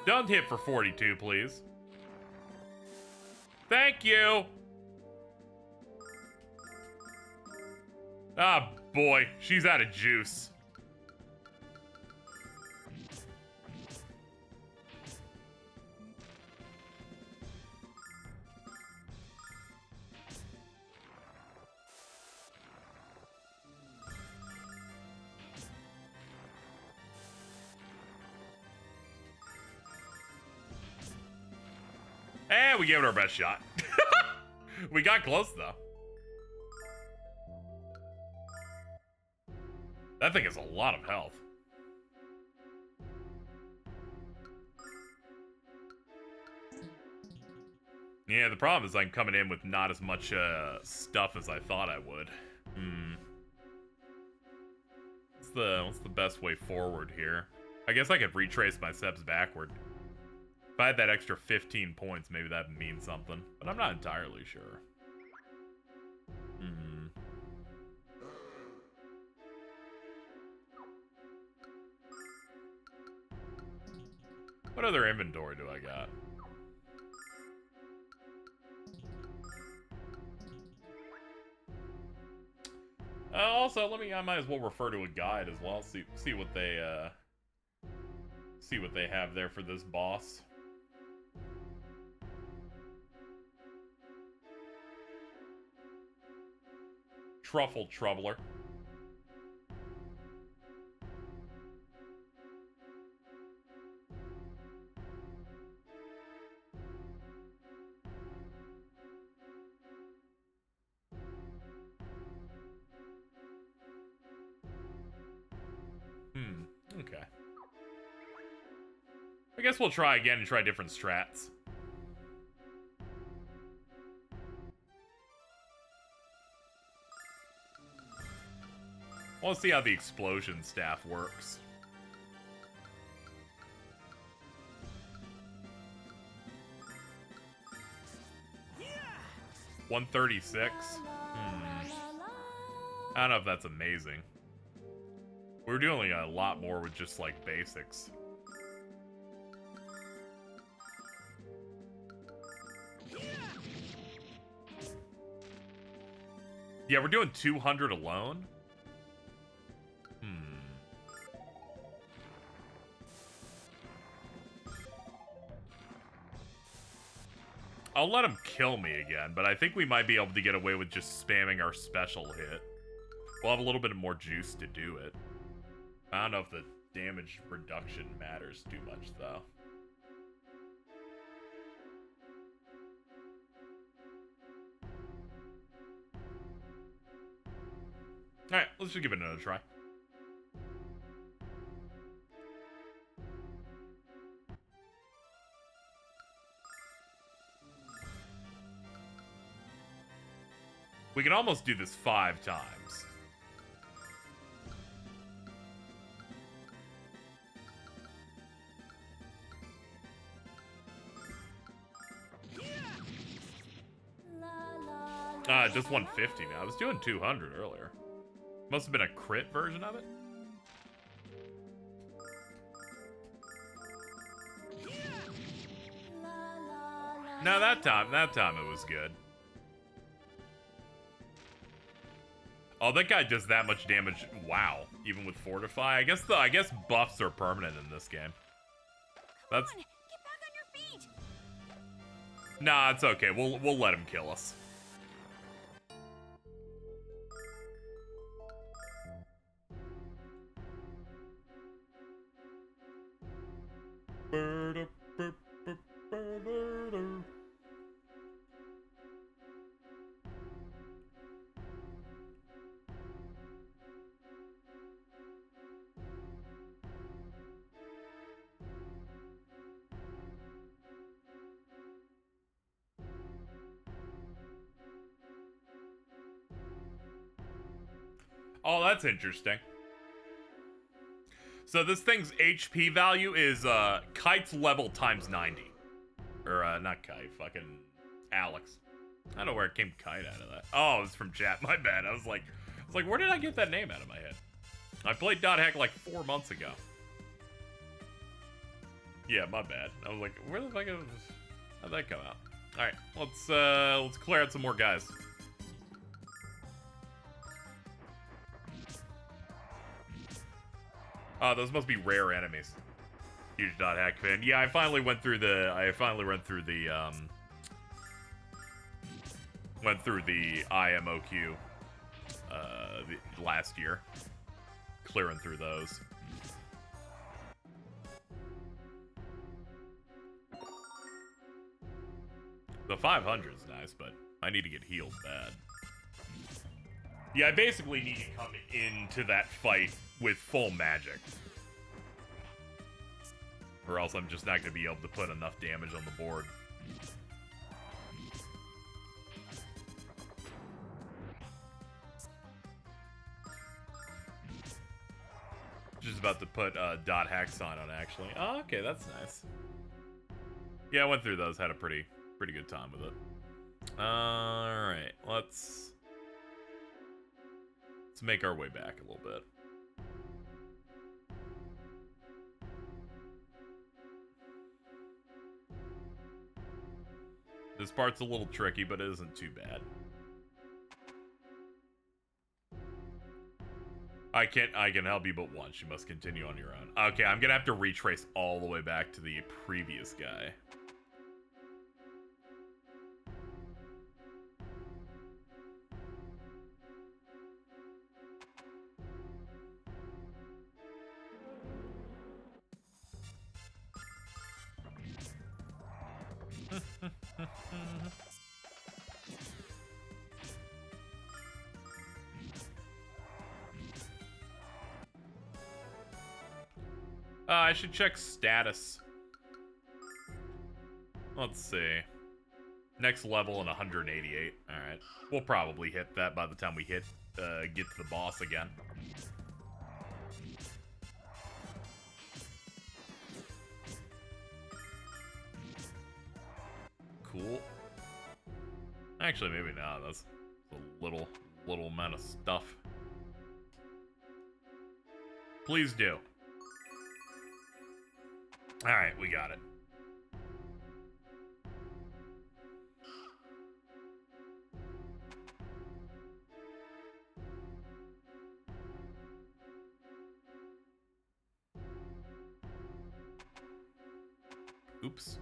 Speaker 1: Don't hit for 42, please. Thank you. Ah, boy, she's out of juice. And we gave it our best shot. We got close, though. That thing has a lot of health. Yeah, the problem is I'm coming in with not as much stuff as I thought I would. What's the best way forward here? I guess I could retrace my steps backward. If I had that extra 15 points, maybe that'd mean something. But I'm not entirely sure. What other inventory do I got? Also, I might as well refer to a guide as well. See what they have there for this boss. Truffle Troubler. Okay. I guess we'll try again and try different strats. I want to see how the explosion staff works.
Speaker 2: Yeah.
Speaker 1: 136? I don't know if that's amazing. We're doing a lot more with just, like, basics. Yeah, we're doing 200 alone? I'll let him kill me again, but I think we might be able to get away with just spamming our special hit. We'll have a little bit more juice to do it. I don't know if the damage reduction matters too much, though. Alright, let's just give it another try. We can almost do this 5 times. Just 150 now. I was doing 200 earlier. Must have been a crit version of it. No, that time it was good. Oh, that guy does that much damage. Wow, even with Fortify. I guess buffs are permanent in this game. That's.
Speaker 3: Come on, get back on your feet.
Speaker 1: Nah, it's okay. We'll let him kill us. Oh, that's interesting. So this thing's HP value is Kite's level times 90. Or not Kite, fucking Alex. I don't know where it came Kite out of that. Oh, it was from chat. My bad. I was like, where did I get that name out of my head? I played Dot Hack like 4 months ago. Yeah, my bad. I was like, where the fuck how'd that come out? All right, let's clear out some more guys. Oh, those must be rare enemies. Huge Dot Hack fan. Yeah, I finally went through the IMOQ last year. Clearing through those. The 500's nice, but I need to get healed bad. Yeah, I basically need to come into that fight with full magic. Or else I'm just not going to be able to put enough damage on the board. Just about to put Dot Hack sign on, actually. Oh, okay, that's nice. Yeah, I went through those, had a pretty good time with it. Alright, let's make our way back a little bit. This part's a little tricky, but it isn't too bad. I can help you but once. You must continue on your own. Okay, I'm gonna have to retrace all the way back to the previous guy. I should check status. Let's see. Next level in 188. Alright. We'll probably hit that by the time we get to the boss again. Cool. Actually, maybe not. That's a little amount of stuff. Please do. Alright, we got it. Oops.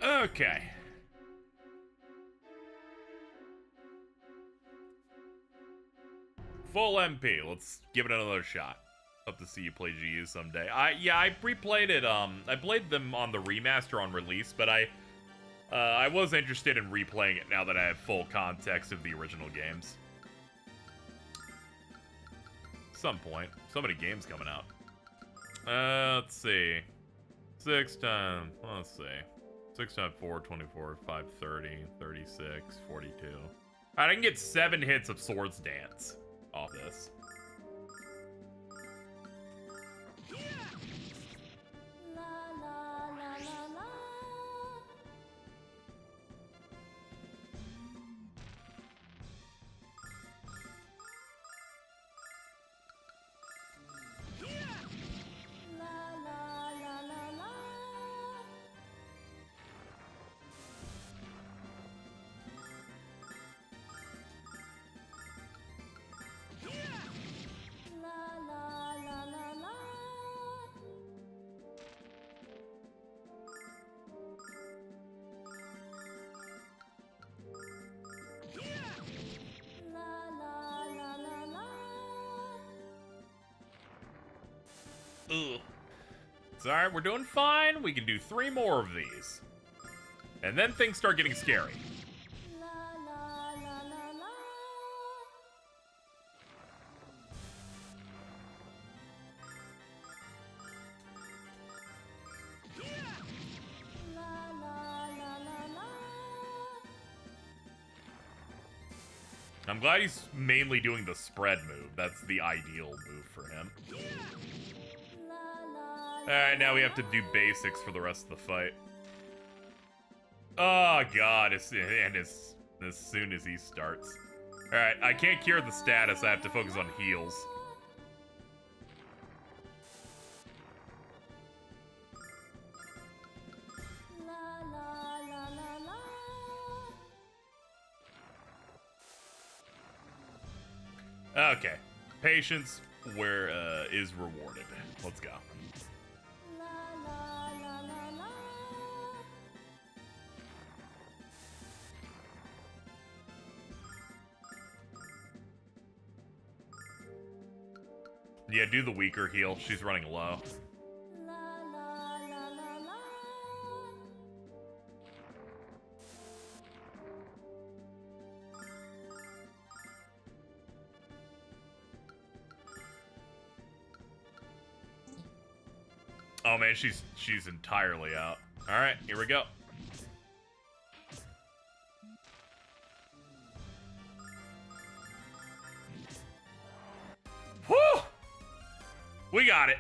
Speaker 1: Okay. Full MP. Let's give it another shot. Hope to see you play GU someday. I replayed it. I played them on the remaster on release, but I was interested in replaying it now that I have full context of the original games. Some point. So many games coming out. Let's see. 6 times. Let's see. 6 times 4, 24, 5, 30, 36, 42. Alright, I can get 7 hits of Swords Dance off this. Ugh. It's alright, we're doing fine. We can do 3 more of these. And then things start getting scary. I'm glad he's mainly doing the spread move. That's the ideal move for him. Alright, now we have to do basics for the rest of the fight. Oh god, as soon as he starts. Alright, I can't cure the status, I have to focus on heals. Okay, patience is rewarded. Let's go. Yeah, do the weaker heal. She's running low. Oh man, she's entirely out. All right, here we go. Whew! We got it.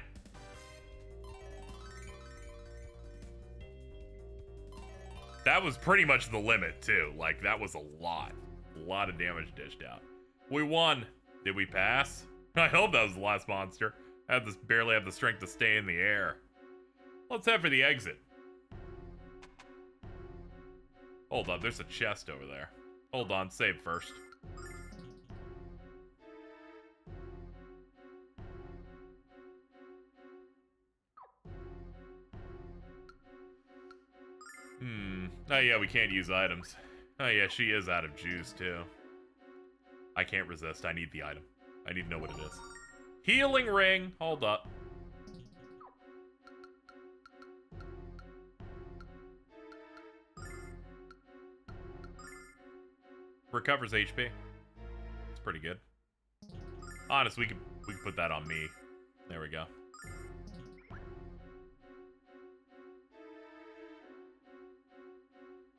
Speaker 1: That was pretty much the limit too. Like that was a lot of damage dished out. We won. Did we pass? I hope that was the last monster. I barely have the strength to stay in the air. Let's head for the exit. Hold up, there's a chest over there. Hold on, save first. Oh yeah, we can't use items. Oh yeah, she is out of juice too. I can't resist, I need the item. I need to know what it is. Healing ring, hold up. Recovers HP. It's pretty good. Honest, we could put that on me. There we go.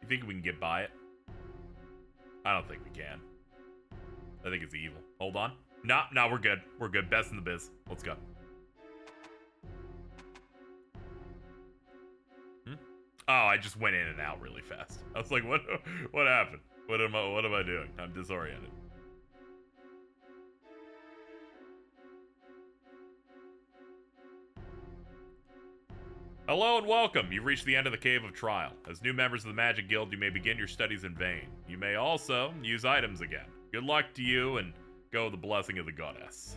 Speaker 1: You think we can get by it? I don't think we can. I think it's evil. Hold on. No, we're good. We're good. Best in the biz. Let's go. Oh, I just went in and out really fast. I was like, what happened? What am I doing? I'm disoriented. Hello and welcome. You've reached the end of the Cave of Trial. As new members of the Magic Guild, you may begin your studies in vain. You may also use items again. Good luck to you and go with the blessing of the goddess.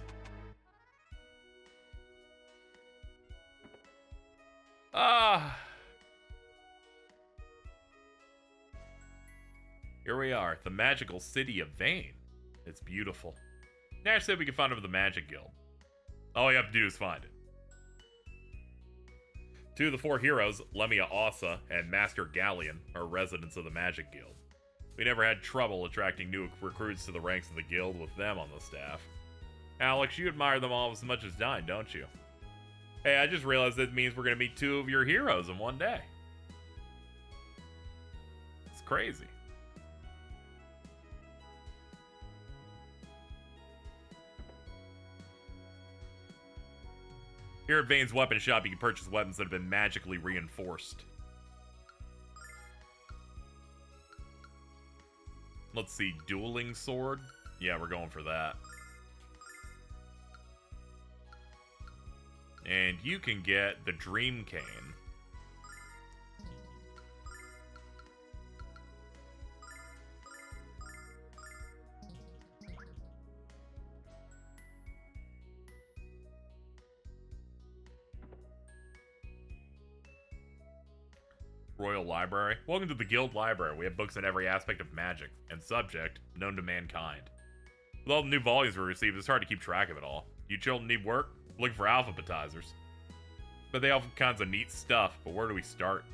Speaker 1: Here we are, the magical city of Vane. It's beautiful. Nash said we could find it with the Magic Guild. All you have to do is find it. Two of the four heroes, Lemia Asa and Master Galleon, are residents of the Magic Guild. We never had trouble attracting new recruits to the ranks of the guild with them on the staff. Alex, you admire them all as much as Dine, don't you? Hey, I just realized that means we're going to meet two of your heroes in one day. It's crazy. Here at Vane's Weapon Shop, you can purchase weapons that have been magically reinforced. Let's see, dueling sword? Yeah, we're going for that. And you can get the Dream Cane. Royal Library. Welcome to the Guild Library. We have books in every aspect of magic and subject known to mankind. With all the new volumes we received, it's hard to keep track of it all. You children need work? Look for alphabetizers. But they have all kinds of neat stuff, but where do we start?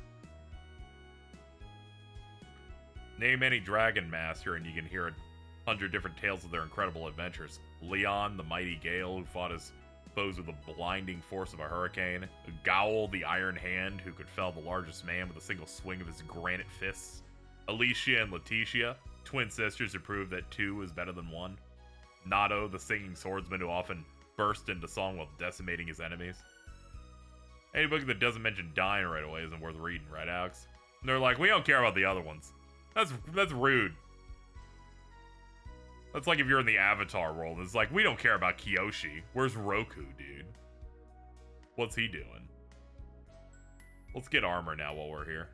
Speaker 1: Name any Dragon Master and you can hear 100 different tales of their incredible adventures. Leon, the mighty Gale, who fought his foes with the blinding force of a hurricane. Gowl, the Iron Hand, who could fell the largest man with a single swing of his granite fists. Alicia and Letitia, twin sisters who proved that 2 is better than 1. Nato, the singing swordsman who often burst into song while decimating his enemies. Any book that doesn't mention dying right away isn't worth reading, right, Alex? And they're like, we don't care about the other ones. That's rude. That's like if you're in the Avatar world. It's like, we don't care about Kyoshi. Where's Roku, dude? What's he doing? Let's get armor now while we're here.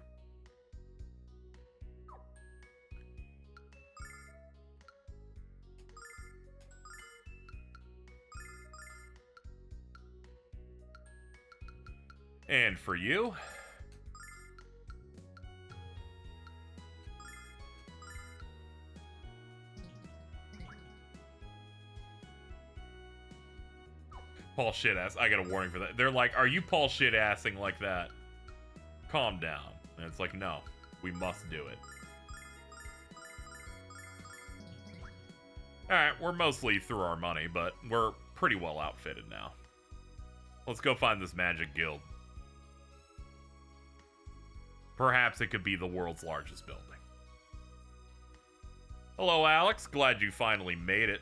Speaker 1: And for you... Paul shit-ass. I got a warning for that. They're like, are you Paul shit-assing like that? Calm down. And it's like, no. We must do it. Alright, we're mostly through our money, but we're pretty well outfitted now. Let's go find this magic guild. Perhaps it could be the world's largest building. Hello, Alex. Glad you finally made it.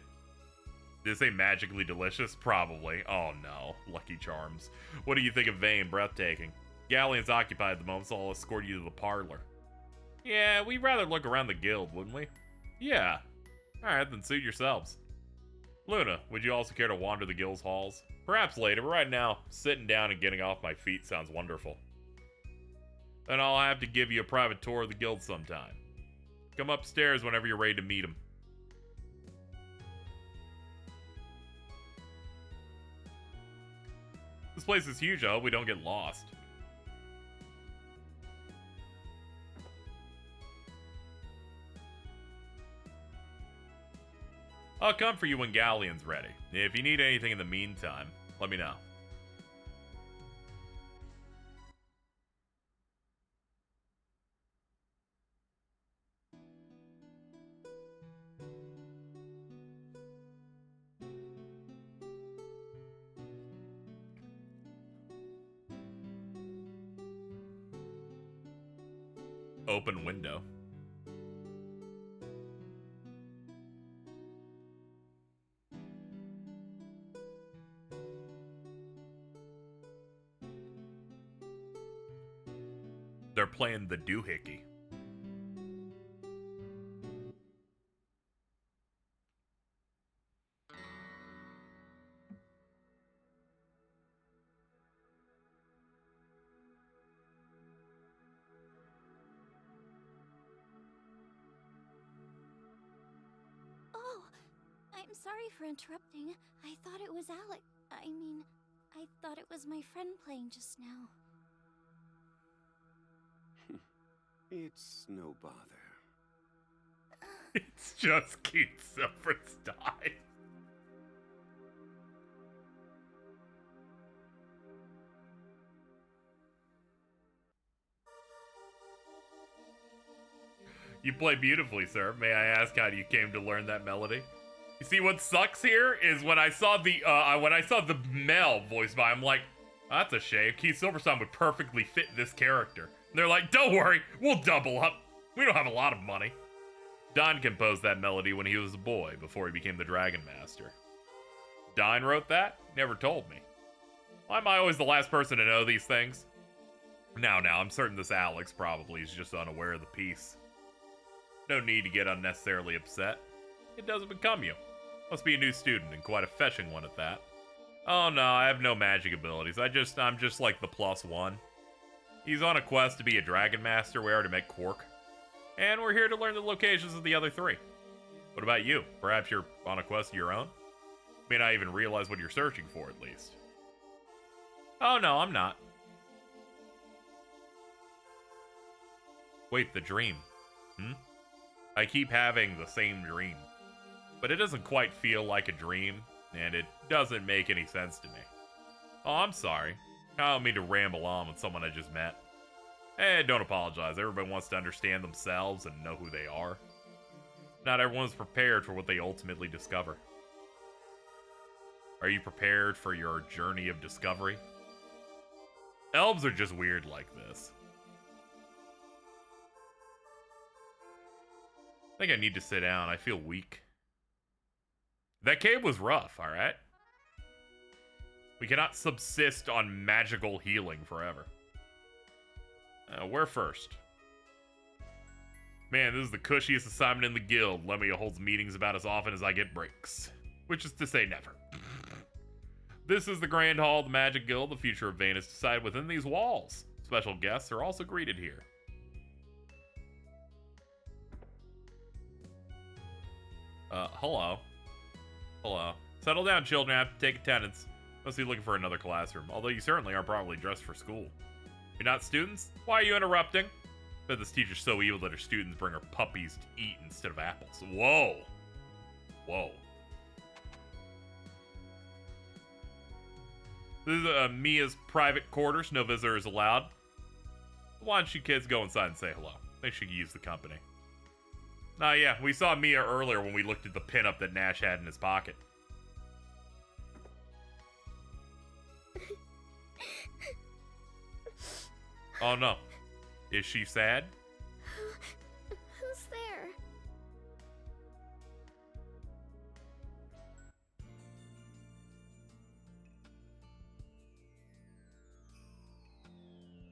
Speaker 1: This ain't magically delicious? Probably. Oh no. Lucky Charms. What do you think of Vane? Breathtaking. Galleon's occupied at the moment, so I'll escort you to the parlor. Yeah, we'd rather look around the guild, wouldn't we? Yeah. Alright, then suit yourselves. Luna, would you also care to wander the guild's halls? Perhaps later, but right now, sitting down and getting off my feet sounds wonderful. Then I'll have to give you a private tour of the guild sometime. Come upstairs whenever you're ready to meet him. This place is huge, I hope we don't get lost. I'll come for you when Galleon's ready. If you need anything in the meantime, let me know. Open window. They're playing the doohickey.
Speaker 4: I'm sorry for interrupting. I thought it was Alec. I thought it was my friend playing just now.
Speaker 6: It's no bother.
Speaker 1: It's just Keith Silverstein. You play beautifully, sir. May I ask how you came to learn that melody? You see, what sucks here is when I saw the Mel voiced by, I'm like, oh, that's a shame. Keith Silverstein would perfectly fit this character. And they're like, don't worry, we'll double up. We don't have a lot of money. Don composed that melody when he was a boy, before he became the Dragon Master. Don wrote that? Never told me. Why am I always the last person to know these things? Now, I'm certain this Alex probably is just unaware of the piece. No need to get unnecessarily upset. It doesn't become you. Must be a new student, and quite a fetching one at that. Oh no, I have no magic abilities. I'm just like the +1. He's on a quest to be a Dragon Master. We already met Quark. And we're here to learn the locations of the other 3. What about you? Perhaps you're on a quest of your own? May not even realize what you're searching for, at least. Oh no, I'm not. Wait, the dream. I keep having the same dream. But it doesn't quite feel like a dream, and it doesn't make any sense to me. Oh, I'm sorry. I don't mean to ramble on with someone I just met. Don't apologize. Everybody wants to understand themselves and know who they are. Not everyone's prepared for what they ultimately discover. Are you prepared for your journey of discovery? Elves are just weird like this. I think I need to sit down. I feel weak. That cave was rough, alright? We cannot subsist on magical healing forever. Where first? Man, this is the cushiest assignment in the guild. Lemia holds meetings about as often as I get breaks. Which is to say never. This is the Grand Hall of the Magic Guild. The future of Vayne is decided within these walls. Special guests are also greeted here. Hello. Hello. Settle down, children. I have to take attendance. Must be looking for another classroom. Although you certainly are probably dressed for school. You're not students? Why are you interrupting? Bet this teacher's so evil that her students bring her puppies to eat instead of apples. Whoa. Whoa. This is Mia's private quarters. No visitors allowed. Why don't you kids go inside and say hello? I think she could use the company. Nah, yeah, we saw Mia earlier when we looked at the pinup that Nash had in his pocket. Oh no. Is she sad?
Speaker 7: Who's there?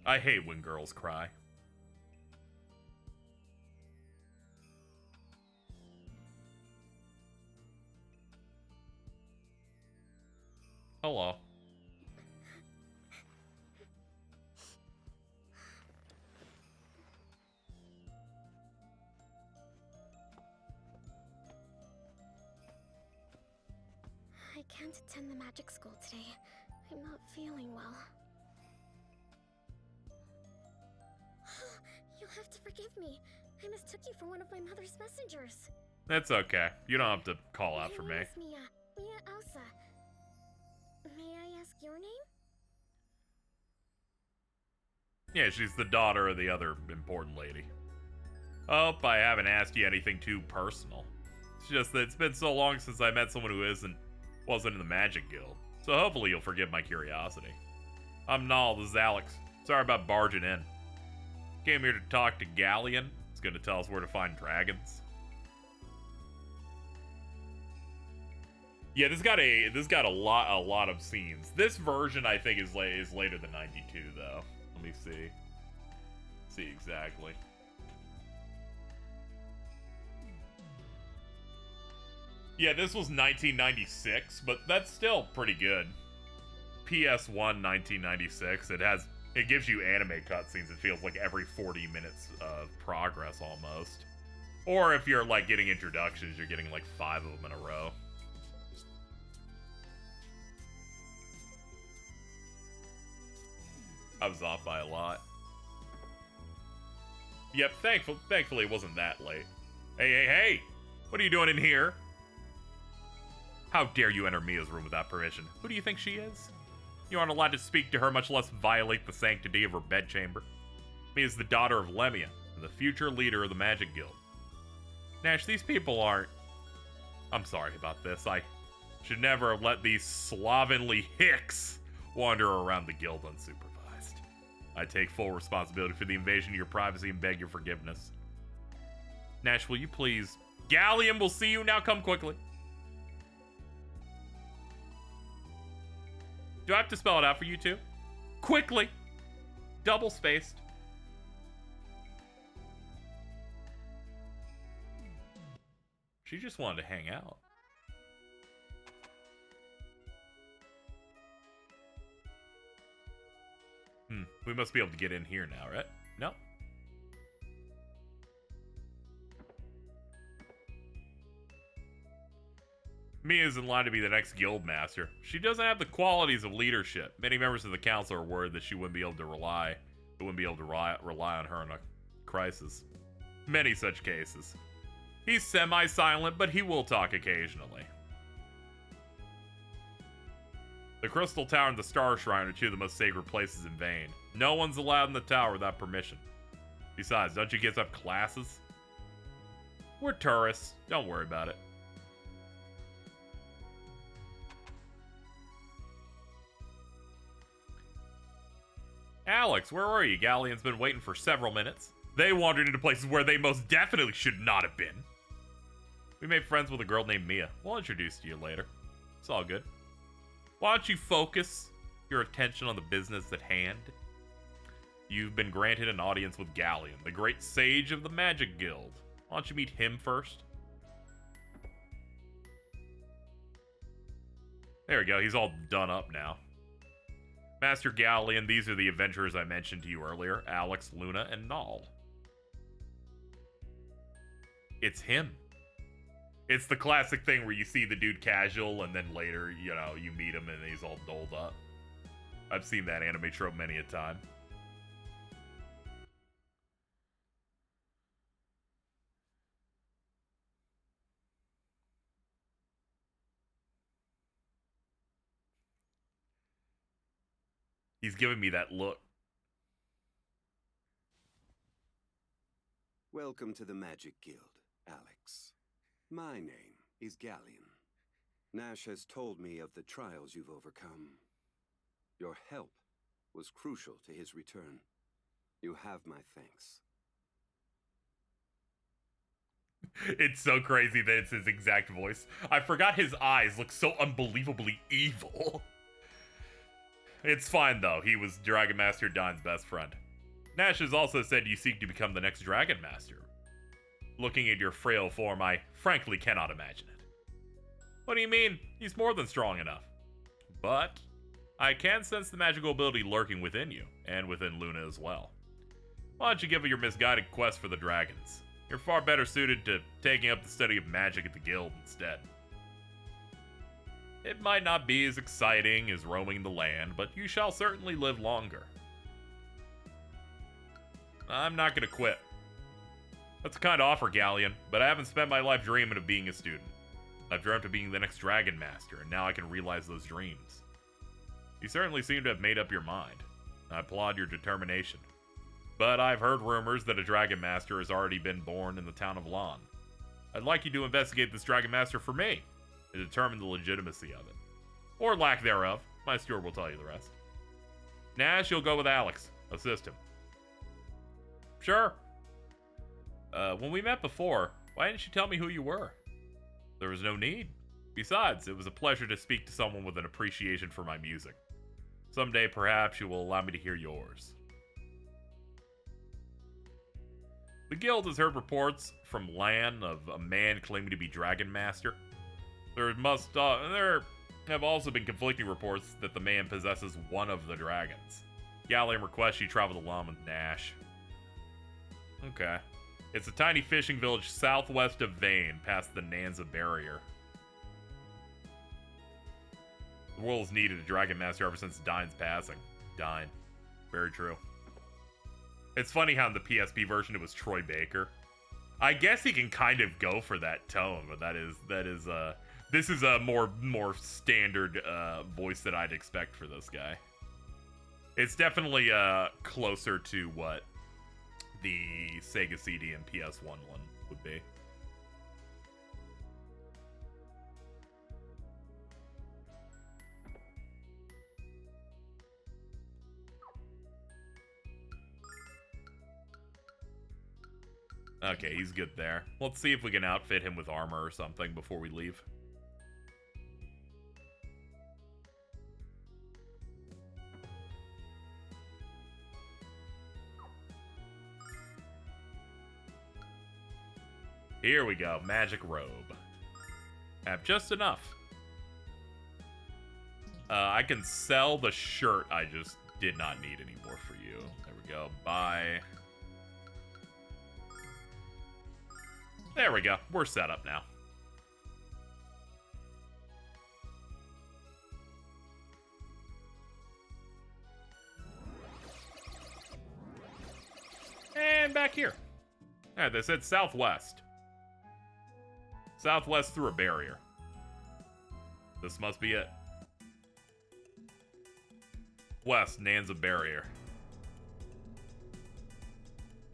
Speaker 1: I hate when girls cry. Hello.
Speaker 7: I can't attend the magic school today. I'm not feeling well. You'll have to forgive me. I mistook you for one of my mother's messengers.
Speaker 1: That's okay. You don't have to call out for me.
Speaker 7: My name is Mia Elsa. May I ask your name?
Speaker 1: Yeah, she's the daughter of the other important lady. Hope I haven't asked you anything too personal. It's just that it's been so long since I met someone who wasn't in the Magic Guild. So hopefully you'll forgive my curiosity. I'm Null, this is Alex. Sorry about barging in. Came here to talk to Galleon. He's gonna tell us where to find dragons. Yeah, this got a lot of scenes. This version I think is later than 92 though. Let me see. See exactly. Yeah, this was 1996, but that's still pretty good. PS1 1996. It gives you anime cutscenes. It feels like every 40 minutes of progress almost. Or if you're like getting introductions, you're getting like 5 of them in a row. I was off by a lot. Yep, thankfully it wasn't that late. Hey! What are you doing in here? How dare you enter Mia's room without permission? Who do you think she is? You aren't allowed to speak to her, much less violate the sanctity of her bedchamber. Mia's the daughter of Lemia, and the future leader of the Magic Guild. Nash, these people aren't... I'm sorry about this. I should never have let these slovenly hicks wander around the guild unsupervised. I take full responsibility for the invasion of your privacy and beg your forgiveness. Nash, will you please... Galleon will see you now. Come quickly. Do I have to spell it out for you two? Quickly. Double spaced. She just wanted to hang out. We must be able to get in here now, right? No? Mia is in line to be the next guild master. She doesn't have the qualities of leadership. Many members of the council are worried that she wouldn't be able to rely on her in a crisis. Many such cases. He's semi-silent, but he will talk occasionally. The Crystal Tower and the Star Shrine are two of the most sacred places in Vayne. No one's allowed in the tower without permission. Besides, don't you kids have classes? We're tourists. Don't worry about it. Alex, where were you? Galleon's been waiting for several minutes. They wandered into places where they most definitely should not have been. We made friends with a girl named Mia. We'll introduce you later. It's all good. Why don't you focus your attention on the business at hand? You've been granted an audience with Galleon, the great sage of the Magic Guild. Why don't you meet him first? There we go, he's all done up now. Master Galleon, these are the adventurers I mentioned to you earlier. Alex, Luna, and Null. It's him. It's the classic thing where you see the dude casual and then later, you know, you meet him and he's all doled up. I've seen that anime trope many a time. He's giving me that look.
Speaker 6: Welcome to the Magic Guild, Alex. My name is Galleon. Nash has told me of the trials you've overcome. Your help was crucial to his return. You have my thanks.
Speaker 1: It's so crazy that it's his exact voice. I forgot his eyes look so unbelievably evil. It's fine, though. He was Dragon Master Dine's best friend. Nash has also said you seek to become the next Dragon Master. Looking at your frail form, I frankly cannot imagine it. What do you mean? He's more than strong enough. But I can sense the magical ability lurking within you, and within Luna as well. Why don't you give it your misguided quest for the dragons? You're far better suited to taking up the study of magic at the guild instead. It might not be as exciting as roaming the land, but you shall certainly live longer. I'm not gonna quit. That's a kind offer, Galleon, but I haven't spent my life dreaming of being a student. I've dreamt of being the next Dragon Master, and now I can realize those dreams. You certainly seem to have made up your mind. I applaud your determination. But I've heard rumors that a Dragon Master has already been born in the town of Lon. I'd like you to investigate this Dragon Master for me, to determine the legitimacy of it. Or lack thereof. My steward will tell you the rest. Nash, you'll go with Alex. Assist him. Sure. When we met before, why didn't you tell me who you were? There was no need. Besides, it was a pleasure to speak to someone with an appreciation for my music. Someday, perhaps, you will allow me to hear yours. The guild has heard reports from Lan of a man claiming to be Dragon Master. There have also been conflicting reports that the man possesses one of the dragons. Galleon requests you travel to Lon with Nash. Okay. It's a tiny fishing village southwest of Vane, past the Nanza barrier. The world has needed a Dragon Master ever since Dine's passing. Dine. Very true. It's funny how in the PSP version it was Troy Baker. I guess he can kind of go for that tone, but this is a more standard voice that I'd expect for this guy. It's definitely closer to what the Sega CD and PS1 one would be. Okay, he's good there. Let's see if we can outfit him with armor or something before we leave. Here we go, magic robe. Have just enough. I can sell the shirt, I just did not need any more for you. There we go, buy. There we go, we're set up now. And back here. Alright, they said southwest. Southwest through a barrier. This must be it. West, Nanza barrier.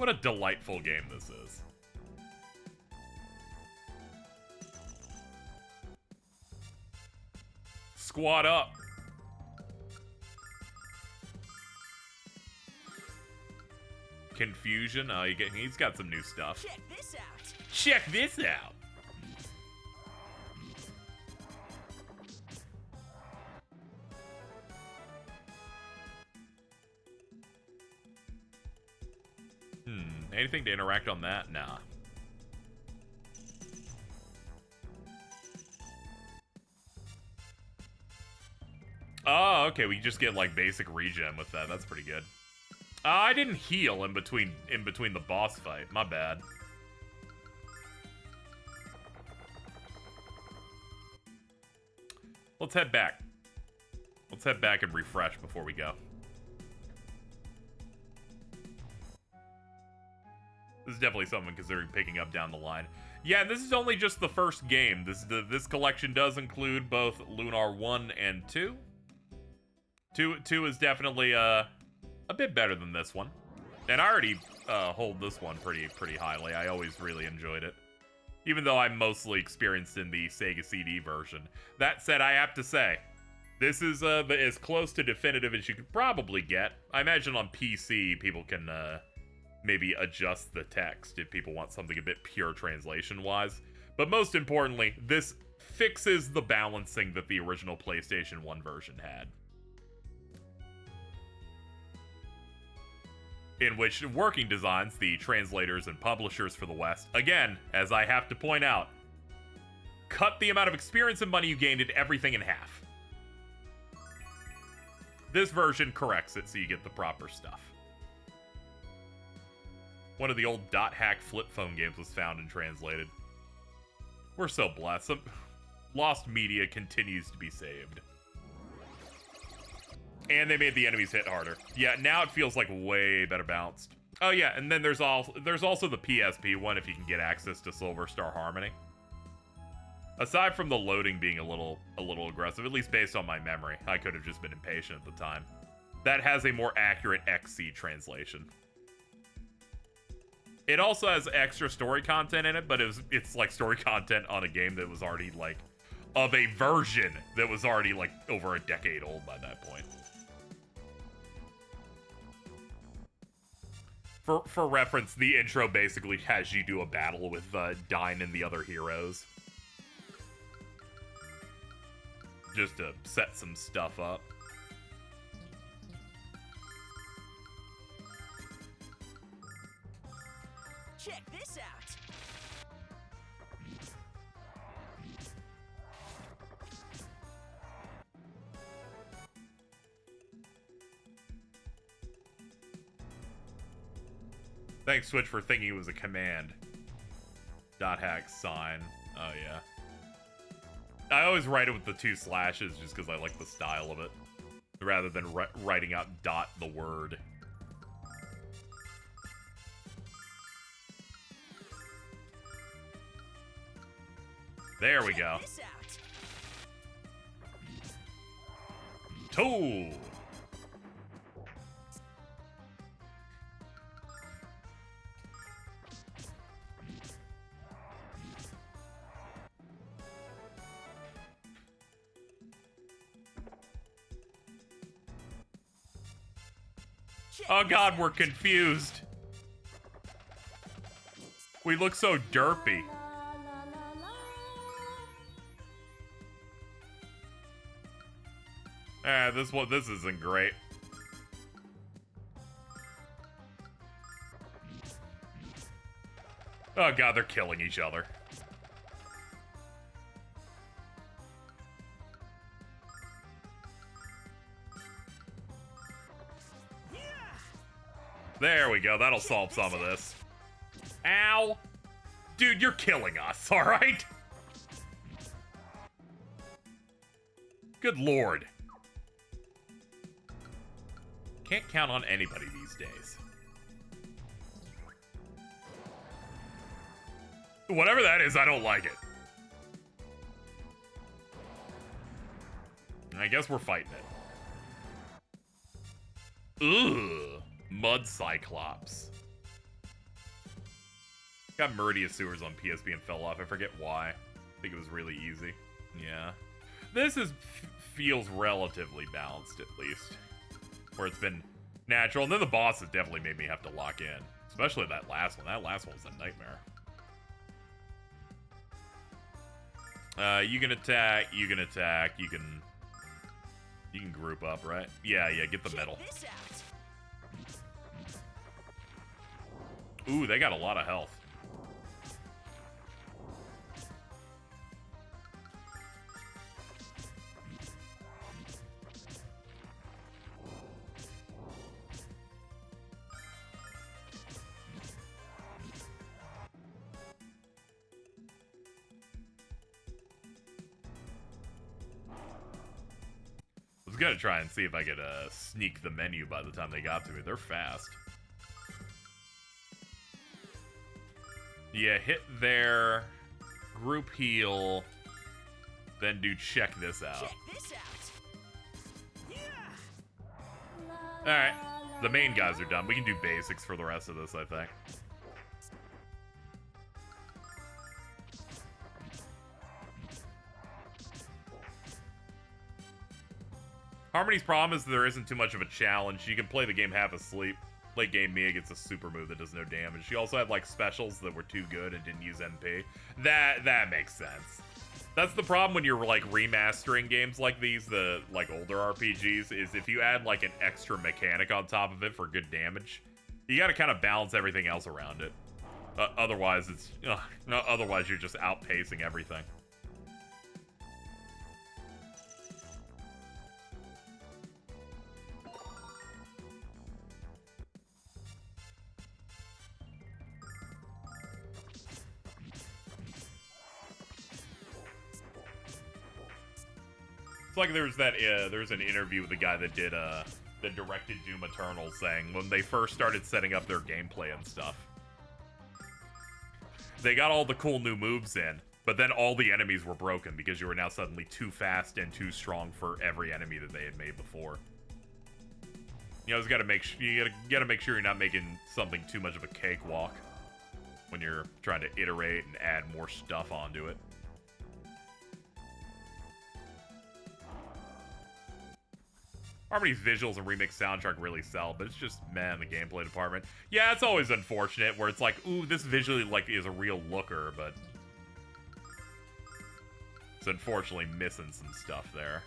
Speaker 1: What a delightful game this is. Squad up. Confusion. Oh, he's got some new stuff.
Speaker 2: Check this out.
Speaker 1: Check this out. Anything to interact on that? Nah. Oh, okay. We just get like basic regen with that. That's pretty good. I didn't heal in between the boss fight. My bad. Let's head back. Let's head back and refresh before we go. This is definitely something considering picking up down the line. Yeah, and this is only just the first game. This collection does include both Lunar 1 and 2. 2 is definitely a bit better than this one. And I already hold this one pretty highly. I always really enjoyed it. Even though I'm mostly experienced in the Sega CD version. That said, I have to say, this is as close to definitive as you could probably get. I imagine on PC, people can maybe adjust the text if people want something a bit pure translation-wise. But most importantly, this fixes the balancing that the original PlayStation 1 version had. In which working designs, the translators and publishers for the West, again, as I have to point out, cut the amount of experience and money you gained in everything in half. This version corrects it so you get the proper stuff. One of the old .hack flip phone games was found and translated. We're so blessed. Lost media continues to be saved. And they made the enemies hit harder. Yeah, now it feels like way better balanced. Oh yeah, and then there's also the PSP one if you can get access to Silver Star Harmony. Aside from the loading being a little aggressive, at least based on my memory, I could have just been impatient at the time. That has a more accurate XC translation. It also has extra story content in it, but it's like story content on a game that was already like of a version that was already like over a decade old by that point. For reference, the intro basically has you do a battle with Dyne and the other heroes. Just to set some stuff up.
Speaker 2: Check this out.
Speaker 1: Thanks, Switch, for thinking it was a command. .hack sign. Oh, yeah. I always write it with the 2 slashes just because I like the style of it. Rather than writing out the word. There we go. Tool. Oh god, we're confused. We look so derpy. This isn't great. Oh god, they're killing each other. There we go, that'll solve some of this. Ow! Dude, you're killing us, alright? Good lord. Can't count on anybody these days. Whatever that is, I don't like it. I guess we're fighting it. Ugh. Mud Cyclops. Got Meridia Sewers on PSP and fell off. I forget why. I think it was really easy. Yeah. This feels relatively balanced, at least. Where it's been natural. And then the bosses definitely made me have to lock in. Especially that last one. That last one was a nightmare. You can attack, you can attack, you can group up, right? Yeah, get the middle. Ooh, they got a lot of health. Gonna try and see if I could sneak the menu by the time they got to me. They're fast. Yeah, hit there, group heal, then do check this out.
Speaker 2: Check this out. Yeah.
Speaker 1: Alright, the main guys are done. We can do basics for the rest of this, I think. Harmony's problem is there isn't too much of a challenge. You can play the game half asleep. Late game Mia gets a super move that does no damage. She also had like specials that were too good and didn't use MP. That makes sense. That's the problem when you're like remastering games like these, the like older RPGs, is if you add like an extra mechanic on top of it for good damage, you got to kind of balance everything else around it. Otherwise, otherwise you're just outpacing everything. It's like there's an interview with the guy that did that directed Doom Eternal, saying when they first started setting up their gameplay and stuff, they got all the cool new moves in, but then all the enemies were broken because you were now suddenly too fast and too strong for every enemy that they had made before. You know, you gotta make sure you're not making something too much of a cakewalk when you're trying to iterate and add more stuff onto it. Harmony's visuals and remix soundtrack really sell, but it's just, man, the gameplay department. Yeah, it's always unfortunate where it's like, ooh, this visually like is a real looker, but it's unfortunately missing some stuff there.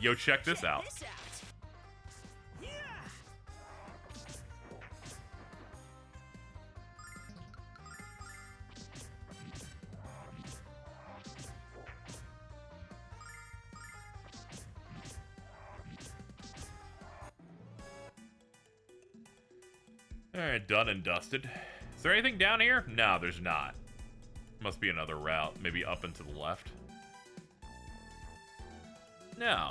Speaker 1: Yo, check this out.
Speaker 2: Yeah.
Speaker 1: Alright, done and dusted. Is there anything down here? No, there's not. Must be another route. Maybe up and to the left. No.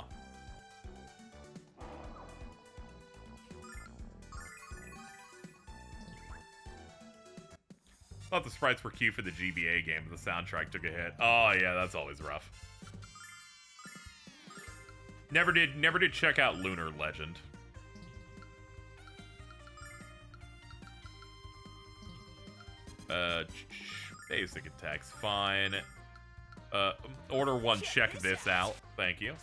Speaker 1: Thought the sprites were cute for the GBA game, but the soundtrack took a hit. Oh yeah, that's always rough. Never did check out Lunar Legend. Basic attacks, fine. Order one, check this out. Thank you.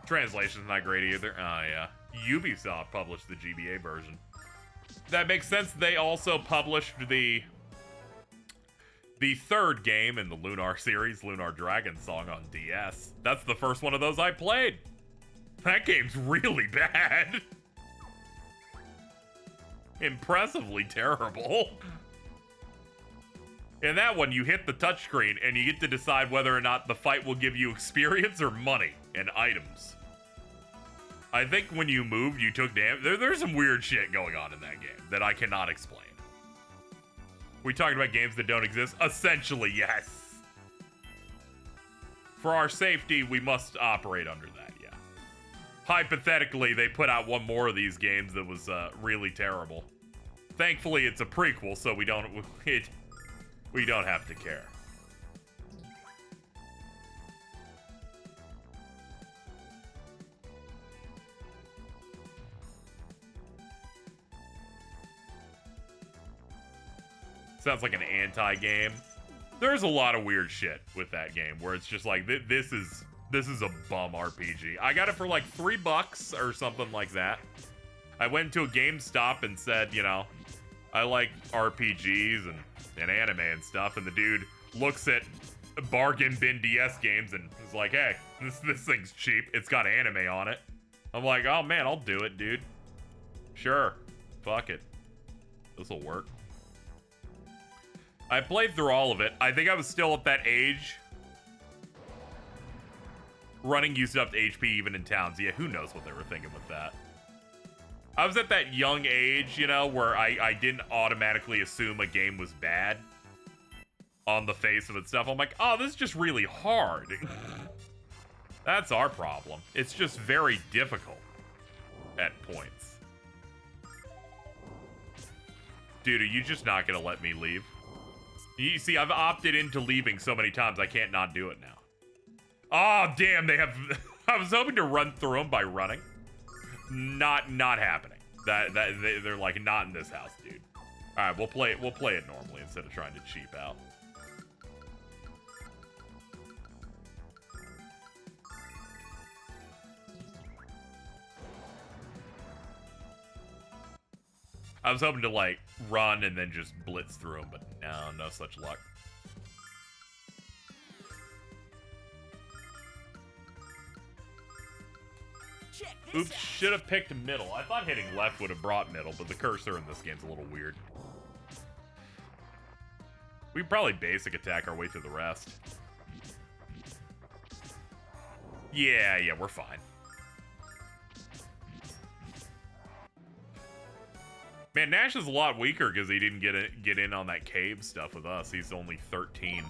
Speaker 1: Translation's not great either. Oh yeah. Ubisoft published the GBA version. That makes sense. They also published the third game in the Lunar series, Lunar Dragon Song on DS. That's the first one of those I played. That game's really bad. Impressively terrible. In that one, you hit the touchscreen and you get to decide whether or not the fight will give you experience or money and items. I think when you moved, you took damage. There's some weird shit going on in that game that I cannot explain. We talking about games that don't exist? Essentially, yes. For our safety, we must operate under that, yeah. Hypothetically, they put out one more of these games that was really terrible. Thankfully, it's a prequel, so we don't have to care. Sounds like an anti-game. There's a lot of weird shit with that game where it's just like, this is a bum RPG. I got it for like $3 or something like that. I went to a GameStop and said, you know, I like RPGs and anime and stuff, and the dude looks at bargain bin DS games and is like, hey, this thing's cheap. It's got anime on it. I'm like, oh man, I'll do it, dude. Sure. Fuck it. This'll work. I played through all of it. I think I was still at that age. Running used up to HP even in towns. Yeah, who knows what they were thinking with that. I was at that young age, you know, where I didn't automatically assume a game was bad on the face of its stuff. I'm like, oh, this is just really hard. That's our problem. It's just very difficult at points. Dude, are you just not gonna let me leave? You see, I've opted into leaving so many times, I can't not do it now. Oh, damn, they have... I was hoping to run through them by running. Not happening. They're like, not in this house, dude. All right, we'll play it normally instead of trying to cheap out. I was hoping to like run and then just blitz through them, but no such luck. Oops, should have picked middle. I thought hitting left would have brought middle, but the cursor in this game's a little weird. We can probably basic attack our way through the rest. Yeah, we're fine. Man, Nash is a lot weaker because he didn't get in on that cave stuff with us. He's only 13.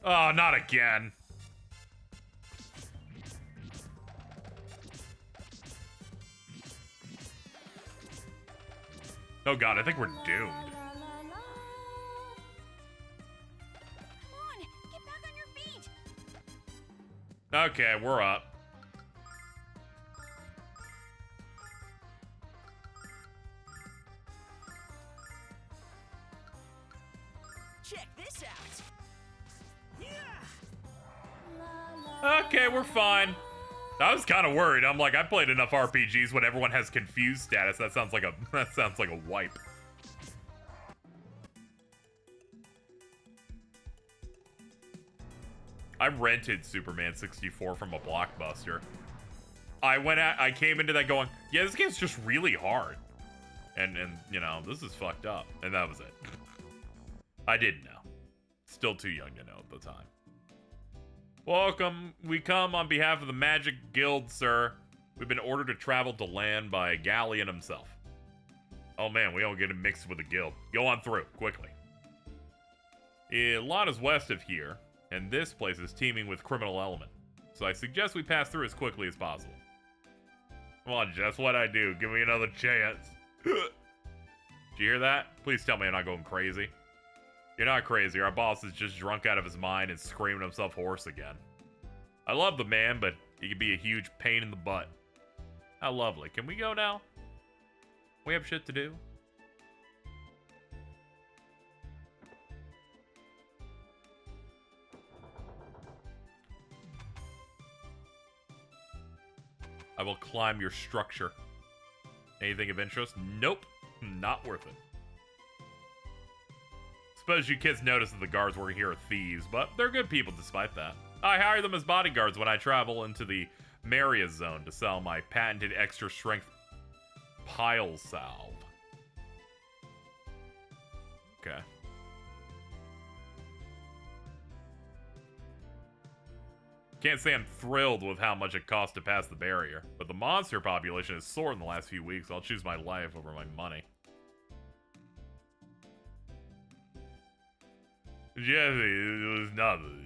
Speaker 1: Oh, not again. Oh god, I think we're doomed.
Speaker 3: Come on, get back on your feet.
Speaker 1: Okay, we're up.
Speaker 2: Check this out.
Speaker 1: Okay, we're fine. I was kind of worried. I'm like, I played enough RPGs when everyone has confused status. That sounds like a wipe. I rented Superman 64 from a Blockbuster. I came into that going, yeah, this game's just really hard. And you know, this is fucked up. And that was it. I didn't know. Still too young to know at the time. Welcome. We come on behalf of the Magic Guild, sir. We've been ordered to travel to land by Galleon himself. Oh man, we don't get mixed with the guild. Go on through, quickly. A lot is west of here, and this place is teeming with criminal element. So I suggest we pass through as quickly as possible. Come on, Jess, what'd I do? Give me another chance. Did you hear that? Please tell me I'm not going crazy. You're not crazy. Our boss is just drunk out of his mind and screaming himself hoarse again. I love the man, but he can be a huge pain in the butt. How lovely. Can we go now? We have shit to do. I will climb your structure. Anything of interest? Nope. Not worth it. Suppose you kids notice that the guards working here are thieves, but they're good people despite that. I hire them as bodyguards when I travel into the Maria zone to sell my patented extra strength pile salve. Okay. Can't say I'm thrilled with how much it costs to pass the barrier, but the monster population has soared in the last few weeks. I'll choose my life over my money. Yeah, it was nothing.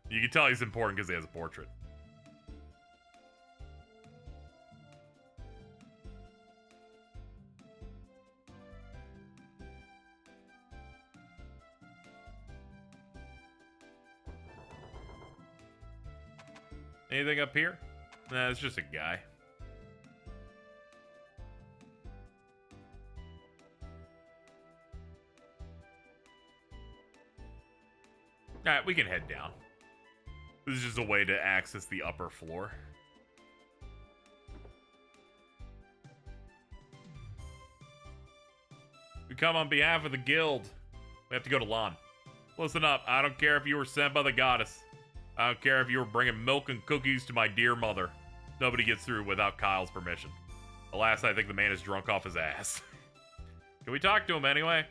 Speaker 1: You can tell he's important because he has a portrait. Anything up here? Nah, it's just a guy. Alright, we can head down. This is just a way to access the upper floor. We come on behalf of the guild. We have to go to Lon. Listen up, I don't care if you were sent by the goddess. I don't care if you were bringing milk and cookies to my dear mother. Nobody gets through without Kyle's permission. Alas, I think the man is drunk off his ass. Can we talk to him anyway?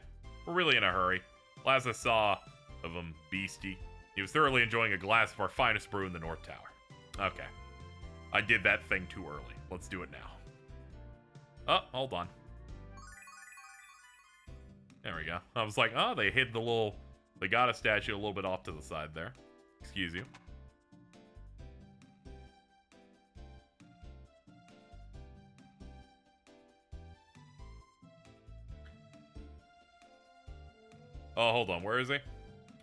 Speaker 1: We're really in a hurry. Last I saw of him, Beastie, he was thoroughly enjoying a glass of our finest brew in the North Tower. Okay. I did that thing too early. Let's do it now. Oh, hold on. There we go. I was like, oh, they hid the goddess statue a little bit off to the side there. Excuse you. Oh, hold on. Where is he?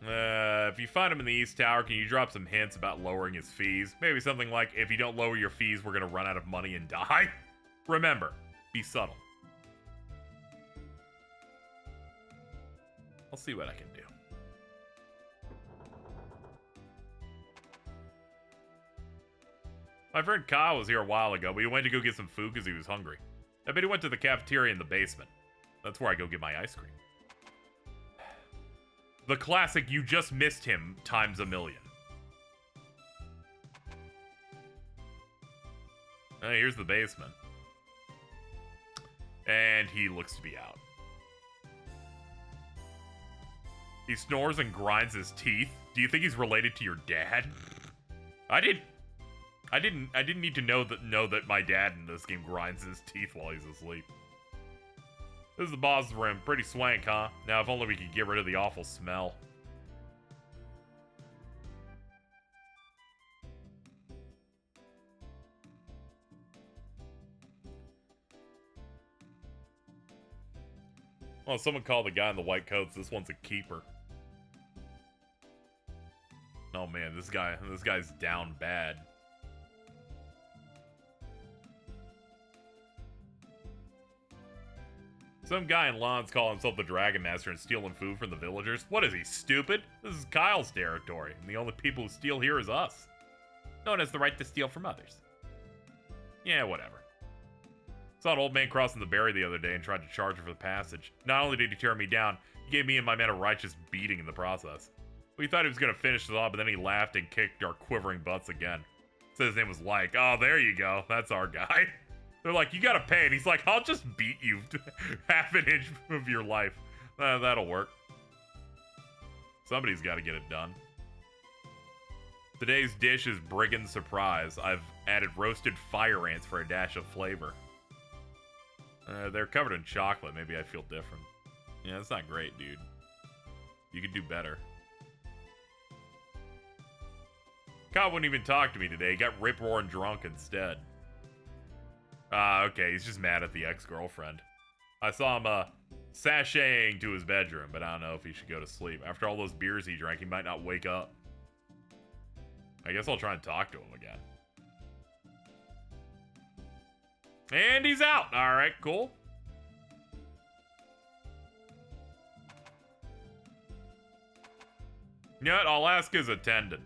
Speaker 1: If you find him in the East Tower, can you drop some hints about lowering his fees? Maybe something like, if you don't lower your fees, we're gonna run out of money and die. Remember, be subtle. I'll see what I can do. My friend Kyle was here a while ago, but he went to go get some food because he was hungry. I bet he went to the cafeteria in the basement. That's where I go get my ice cream. The classic, you just missed him times a million. Here's the basement. And he looks to be out. He snores and grinds his teeth. Do you think he's related to your dad? I didn't need to know that my dad in this game grinds his teeth while he's asleep. This is the boss's room. Pretty swank, huh? Now, if only we could get rid of the awful smell. Well, someone called the guy in the white coats. This one's a keeper. Oh man, this guy's down bad. Some guy in Lon's calling himself the Dragon Master and stealing food from the villagers. What is he, stupid? This is Kyle's territory, and the only people who steal here is us. No one has the right to steal from others. Yeah, whatever. Saw an old man crossing the berry the other day and tried to charge her for the passage. Not only did he tear me down, he gave me and my men a righteous beating in the process. We thought he was going to finish it off, but then he laughed and kicked our quivering butts again. Said his name was Like. Oh, there you go. That's our guy. They're like, you gotta pay. And he's like, I'll just beat you half an inch of your life. That'll work. Somebody's got to get it done. Today's dish is Brigand Surprise. I've added roasted fire ants for a dash of flavor. They're covered in chocolate. Maybe I feel different. Yeah, that's not great, dude. You could do better. Kyle wouldn't even talk to me today. He got rip-roaring drunk instead. Okay, he's just mad at the ex-girlfriend. I saw him, sashaying to his bedroom, but I don't know if he should go to sleep. After all those beers he drank, he might not wake up. I guess I'll try and talk to him again. And he's out! Alright, cool. You know what? I'll ask his attendant.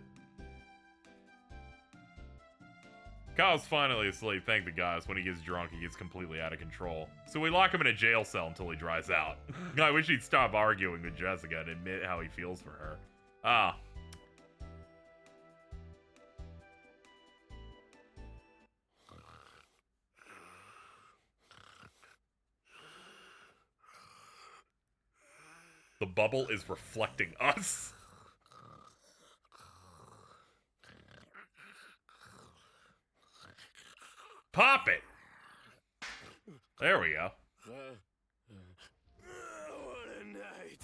Speaker 1: Kyle's finally asleep, thank the gods. When he gets drunk, he gets completely out of control. So we lock him in a jail cell until he dries out. I wish he'd stop arguing with Jessica and admit how he feels for her. Ah. The bubble is reflecting us. Pop it! There we go.
Speaker 5: What a night.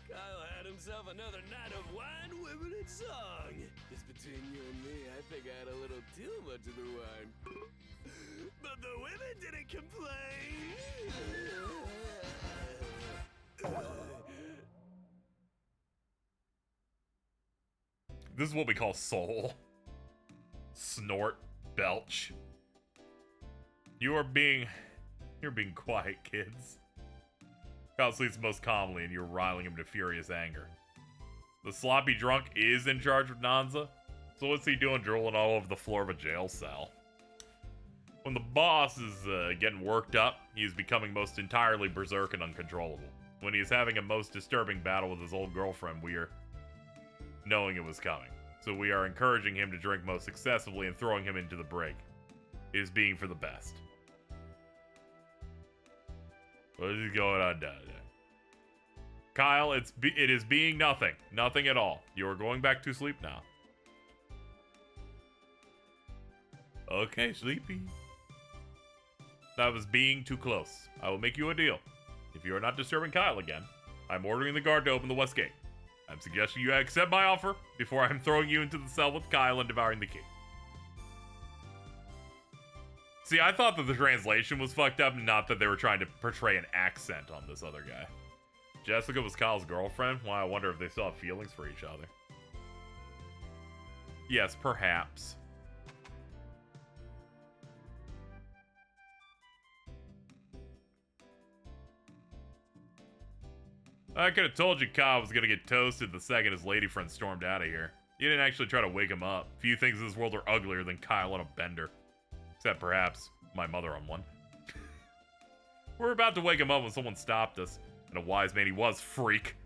Speaker 5: Kyle had himself another night of wine, women, and song. Just between you and me, I think I had a little too much of the wine. But the women didn't complain.
Speaker 1: This is what we call soul. Snort. Belch. You're being quiet, kids. Kyle sleeps most calmly and you're riling him to furious anger. The sloppy drunk is in charge of Nanza. So what's he doing drooling all over the floor of a jail cell? When the boss is getting worked up, he is becoming most entirely berserk and uncontrollable. When he is having a most disturbing battle with his old girlfriend, we are knowing it was coming. So we are encouraging him to drink most excessively and throwing him into the brig. It is being for the best. What is going on down there? Kyle, it is being nothing. Nothing at all. You are going back to sleep now. Okay, sleepy. That was being too close. I will make you a deal. If you are not disturbing Kyle again, I'm ordering the guard to open the west gate. I'm suggesting you accept my offer before I'm throwing you into the cell with Kyle and devouring the key. See, I thought that the translation was fucked up, not that they were trying to portray an accent on this other guy. Jessica was Kyle's girlfriend? Well, I wonder if they still have feelings for each other. Yes, perhaps. I could have told you Kyle was gonna get toasted the second his lady friend stormed out of here. You didn't actually try to wake him up. Few things in this world are uglier than Kyle on a bender. Except perhaps my mother on one. We were about to wake him up when someone stopped us. And a wise man he was, freak.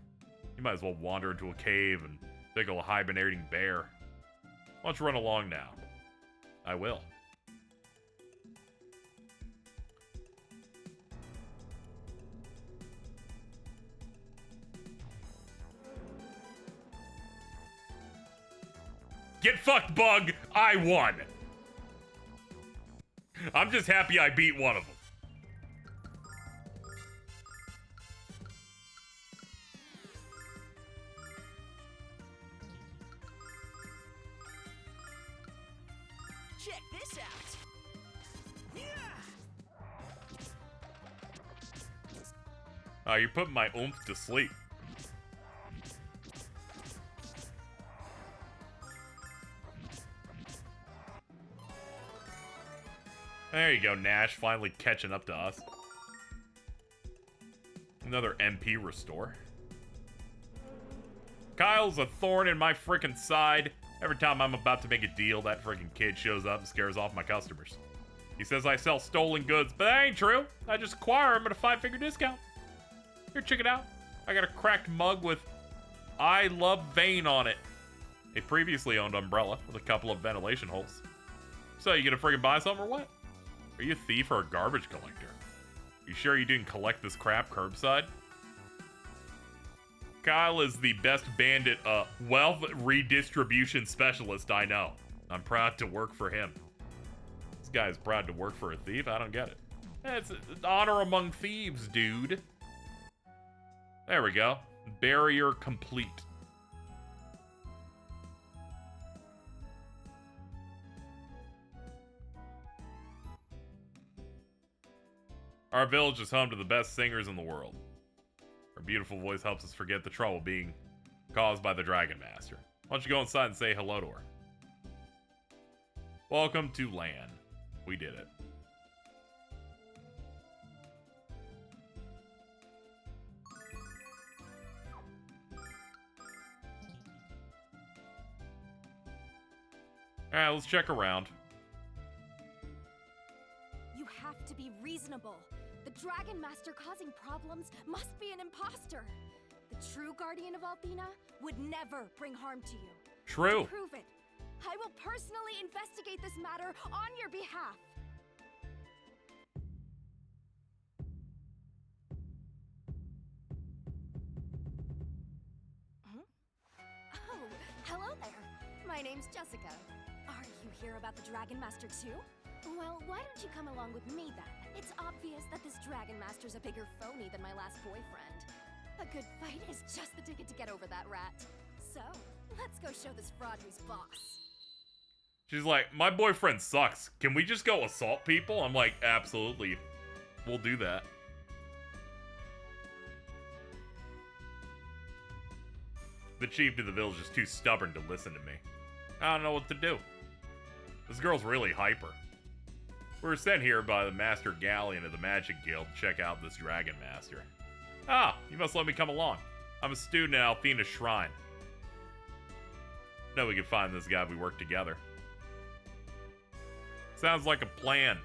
Speaker 1: You might as well wander into a cave and tickle a hibernating bear. Why don't you run along now? I will. Get fucked, Bug! I won! I'm just happy I beat one of them.
Speaker 2: Check this out.
Speaker 1: Oh, you're putting my oomph to sleep. There you go, Nash, finally catching up to us. Another MP restore. Kyle's a thorn in my freaking side. Every time I'm about to make a deal, that freaking kid shows up and scares off my customers. He says I sell stolen goods, but that ain't true. I just acquire them at a 5-figure discount. Here, check it out. I got a cracked mug with I Love Vane on it. A previously owned umbrella with a couple of ventilation holes. So, you gonna friggin' buy something or what? Are you a thief or a garbage collector? You sure you didn't collect this crap curbside? Kyle is the best bandit, wealth redistribution specialist I know. I'm proud to work for him. This guy is proud to work for a thief? I don't get it. It's honor among thieves, dude. There we go. Barrier complete. Our village is home to the best singers in the world. Her beautiful voice helps us forget the trouble being caused by the Dragon Master. Why don't you go inside and say hello to her? Welcome to Lan. We did it. Alright, let's check around.
Speaker 8: You have to be reasonable. The Dragon Master causing problems must be an imposter. The true Guardian of Althena would never bring harm to you.
Speaker 1: True.
Speaker 8: To prove it, I will personally investigate this matter on your behalf. Oh, hello there. My name's Jessica. Are you here about the Dragon Master too? Well, why don't you come along with me then? It's obvious that this Dragon Master's a bigger phony than my last boyfriend. A good fight is just the ticket to get over that rat. So, let's go show this fraud who's boss.
Speaker 1: She's like, my boyfriend sucks. Can we just go assault people? I'm like, absolutely. We'll do that. The chief of the village is too stubborn to listen to me. I don't know what to do. This girl's really hyper. We were sent here by the Master Galleon of the Magic Guild to check out this Dragon Master. Ah, you must let me come along. I'm a student at Althena's Shrine. No, we can find this guy if we work together. Sounds like a plan.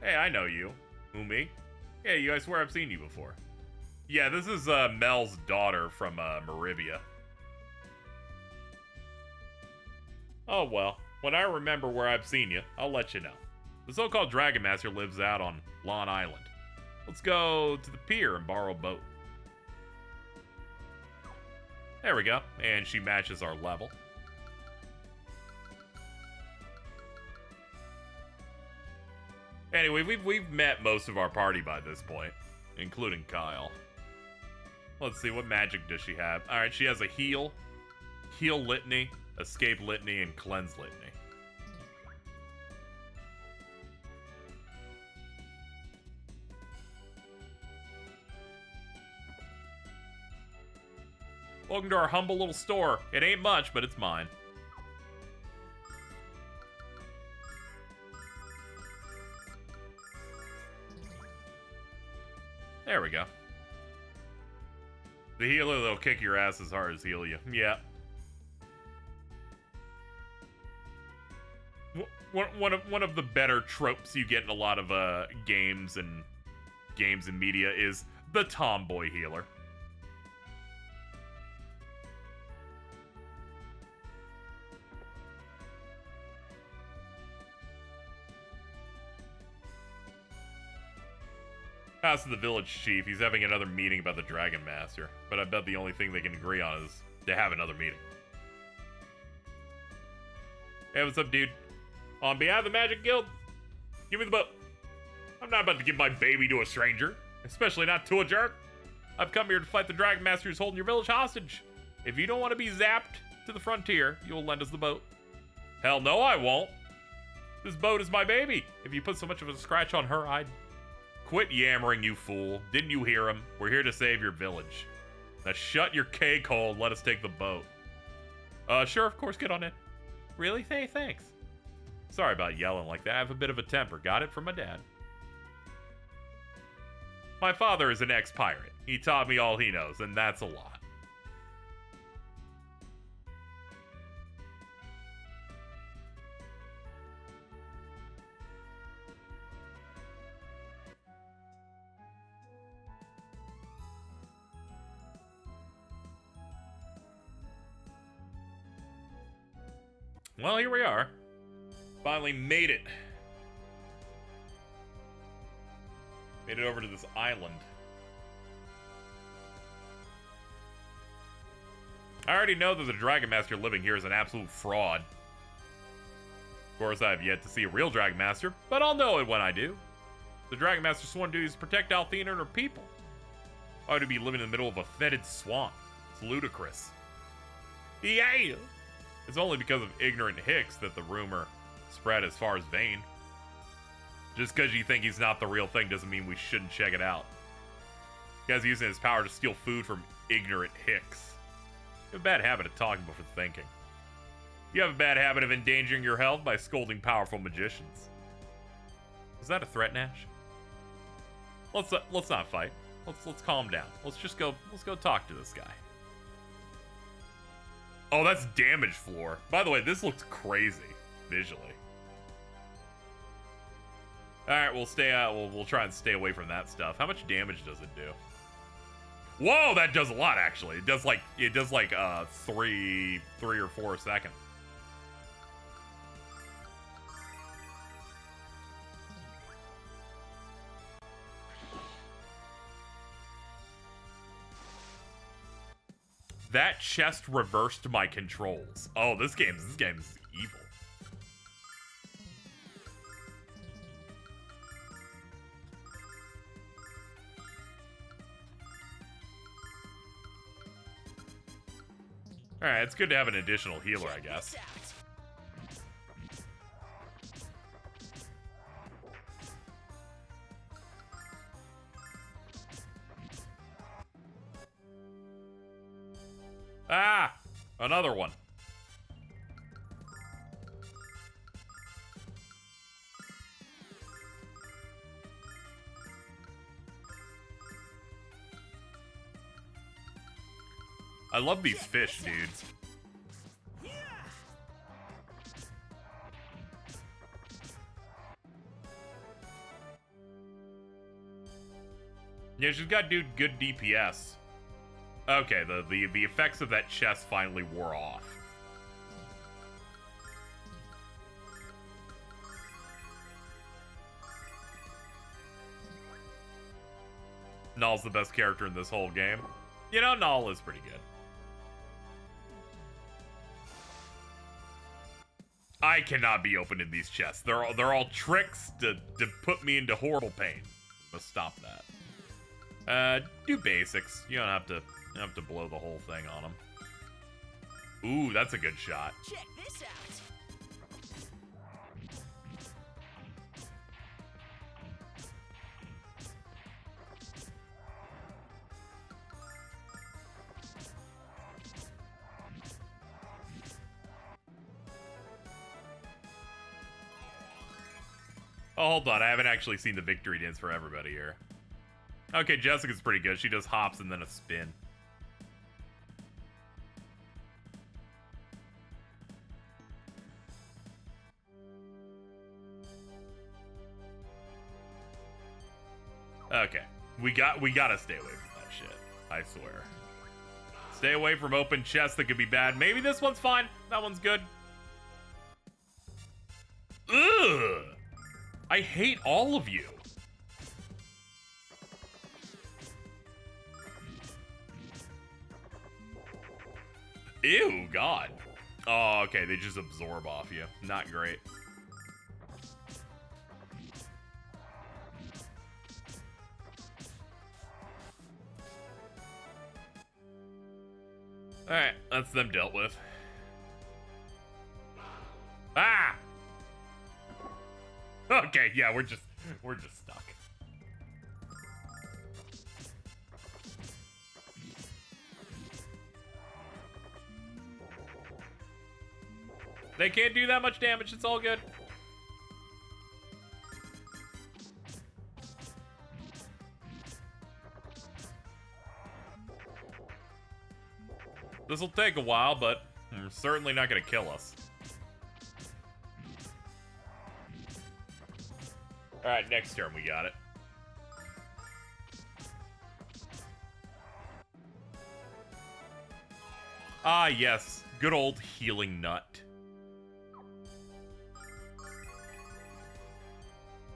Speaker 1: Hey, I know you. Who, me? Yeah, you, I swear I've seen you before. Yeah, this is Mel's daughter from Maribia. Oh, well. When I remember where I've seen you, I'll let you know. The so-called Dragon Master lives out on Long Island. Let's go to the pier and borrow a boat. There we go. And she matches our level. Anyway, we've met most of our party by this point, including Kyle. Let's see, what magic does she have? Alright, she has a heal litany, escape litany, and cleanse litany. Welcome to our humble little store. It ain't much, but it's mine. There we go. The healer that'll kick your ass as hard as heal you. Yeah. One of the better tropes you get in a lot of games and media is the tomboy healer. House of the village chief. He's having another meeting about the Dragon Master, but I bet the only thing they can agree on is to have another meeting. Hey, what's up, dude? On behalf of the Magic Guild, give me the boat. I'm not about to give my baby to a stranger, especially not to a jerk. I've come here to fight the Dragon Master who's holding your village hostage. If you don't want to be zapped to the frontier, you'll lend us the boat. Hell no, I won't. This boat is my baby. If you put so much of a scratch on her, I'd... Quit yammering, you fool. Didn't you hear him? We're here to save your village. Now shut your cake hole and let us take the boat. Sure, of course, get on it. Really? Hey, thanks. Sorry about yelling like that. I have a bit of a temper. Got it from my dad. My father is an ex-pirate. He taught me all he knows, and that's a lot. Well, here we are. Finally made it. Made it over to this island. I already know that the Dragon Master living here is an absolute fraud. Of course, I have yet to see a real Dragon Master, but I'll know it when I do. The Dragon Master's sworn duty is to protect Althena and her people. Why would he be living in the middle of a fetid swamp? It's ludicrous. Yeah! It's only because of ignorant hicks that the rumor spread as far as Vane. Just because you think he's not the real thing doesn't mean we shouldn't check it out. The guy's using his power to steal food from ignorant hicks. You have a bad habit of talking before thinking. You have a bad habit of endangering your health by scolding powerful magicians. Is that a threat, Nash? Let's not fight. Let's calm down. Let's go talk to this guy. Oh, that's damage floor. By the way, this looks crazy visually. All right, we'll stay out. We'll try and stay away from that stuff. How much damage does it do? Whoa, that does a lot actually. It does like 3 or 4 a second. That chest reversed my controls. Oh, this game's evil. All right, it's good to have an additional healer, I guess. Ah! Another one. I love these fish, dude. Yeah, she's got good DPS. Okay, the effects of that chest finally wore off. Null's the best character in this whole game. You know, Null is pretty good. I cannot be opening these chests. They're all tricks to put me into horrible pain. Let's stop that. Do basics. You don't have to blow the whole thing on them. Ooh, that's a good shot.
Speaker 2: Check this out.
Speaker 1: Oh, hold on. I haven't actually seen the victory dance for everybody here. Okay, Jessica's pretty good. She does hops and then a spin. Okay. We gotta stay away from that shit. I swear. Stay away from open chests that could be bad. Maybe this one's fine. That one's good. Ugh! I hate all of you. Ew, God. Oh, okay, they just absorb off you. Not great. Alright, that's them dealt with. Ah! Okay, yeah, we're just stuck. They can't do that much damage, it's all good. This'll take a while, but certainly not gonna kill us. Alright, next turn we got it. Ah, yes. Good old healing nut.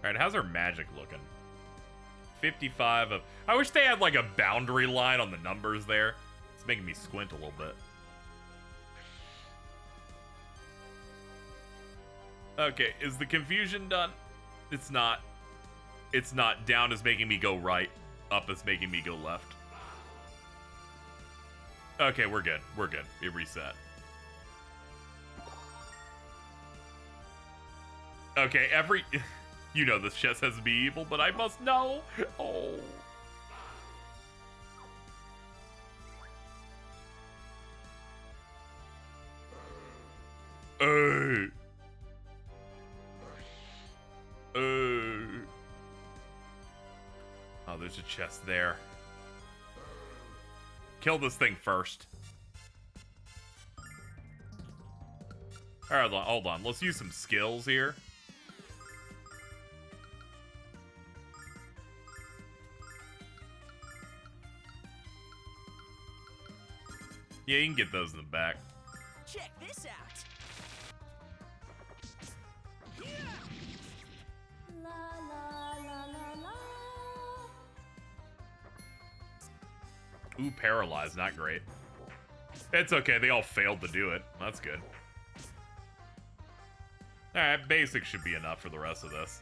Speaker 1: Alright, how's our magic looking? 55 of... I wish they had like a boundary line on the numbers there. It's making me squint a little bit. Okay, is the confusion done? It's not. It's not. Down is making me go right. Up is making me go left. Okay, we're good. We're good. It reset. Okay, every... You know this chest has to be evil, but I must know. Oh. Oh, there's a chest there. Kill this thing first. Alright, hold on. Let's use some skills here. Yeah, you can get those in the back.
Speaker 2: Check this out.
Speaker 1: Ooh, paralyzed, not great. It's okay, they all failed to do it. That's good. Alright, basic should be enough for the rest of this.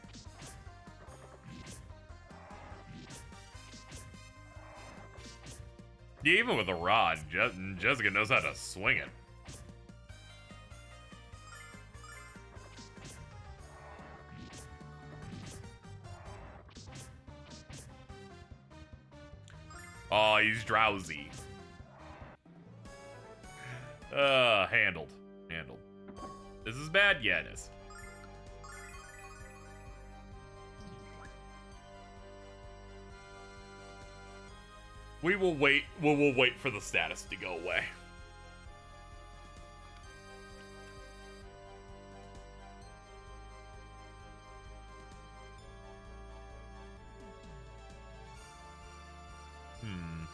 Speaker 1: Yeah, even with a rod, Jessica knows how to swing it. Oh, he's drowsy. Handled. Handled. This is bad? Yeah, it is. We will wait. We'll wait for the status to go away.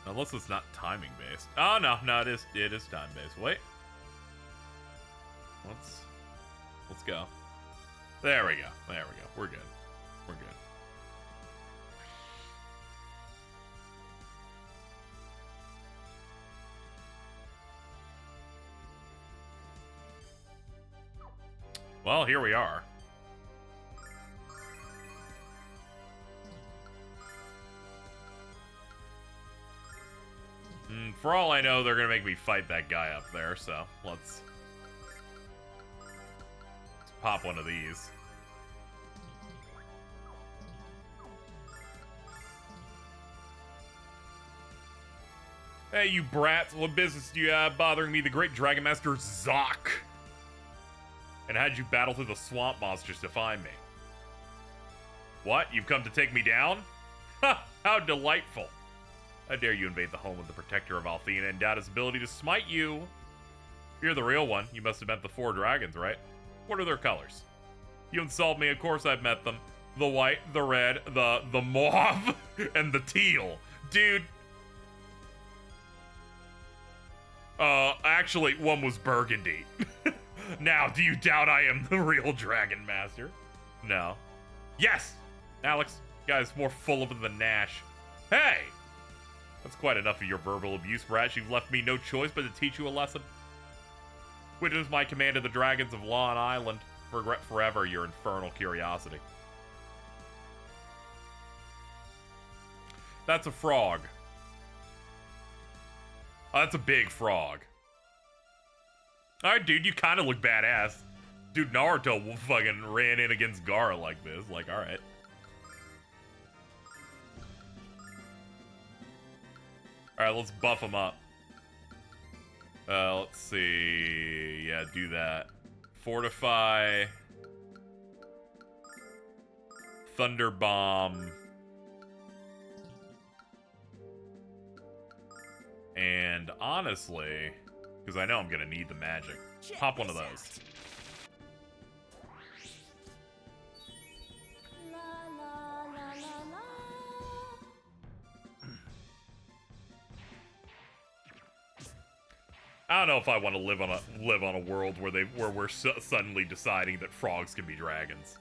Speaker 1: Unless it's not timing based. Oh no, it is time based. Wait. Let's go. There we go. We're good. Well, here we are. For all I know, they're gonna make me fight that guy up there, so let's pop one of these. Hey, you brats, what business do you have bothering me, the great Dragon Master Zoc? And how'd you battle through the swamp monsters to find me? What? You've come to take me down? Ha! How delightful! How dare you invade the home of the protector of Althena and doubt his ability to smite you? If you're the real one, you must have met the 4 dragons, right? What are their colors? You insult me, of course I've met them. The white, the red, the mauve, and the teal. Dude. Actually, one was burgundy. Now, do you doubt I am the real Dragon Master? No. Yes! Alex, guy's more full of it than Nash. Hey! That's quite enough of your verbal abuse, Brat. You've left me no choice but to teach you a lesson. Witness my command of the dragons of Lawn Island. Regret forever your infernal curiosity. That's a frog. Oh, that's a big frog. Alright, dude, you kind of look badass. Dude, Naruto fucking ran in against Gaara like this. Like, alright. Alright, let's buff him up. Let's see. Yeah, do that. Fortify. Thunder Bomb. And honestly, because I know I'm gonna need the magic, pop one of those. I don't know if I want to live on a world where we're suddenly deciding that frogs can be dragons.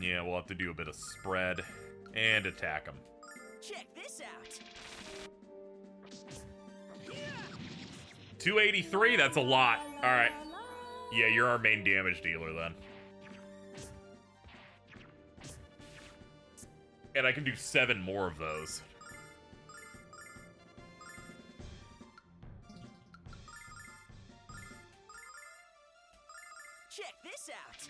Speaker 1: Yeah, we'll have to do a bit of spread and attack them.
Speaker 2: Check this out.
Speaker 1: 283, that's a lot. All right. Yeah, you're our main damage dealer then. And I can do 7 more of those.
Speaker 2: Check this out.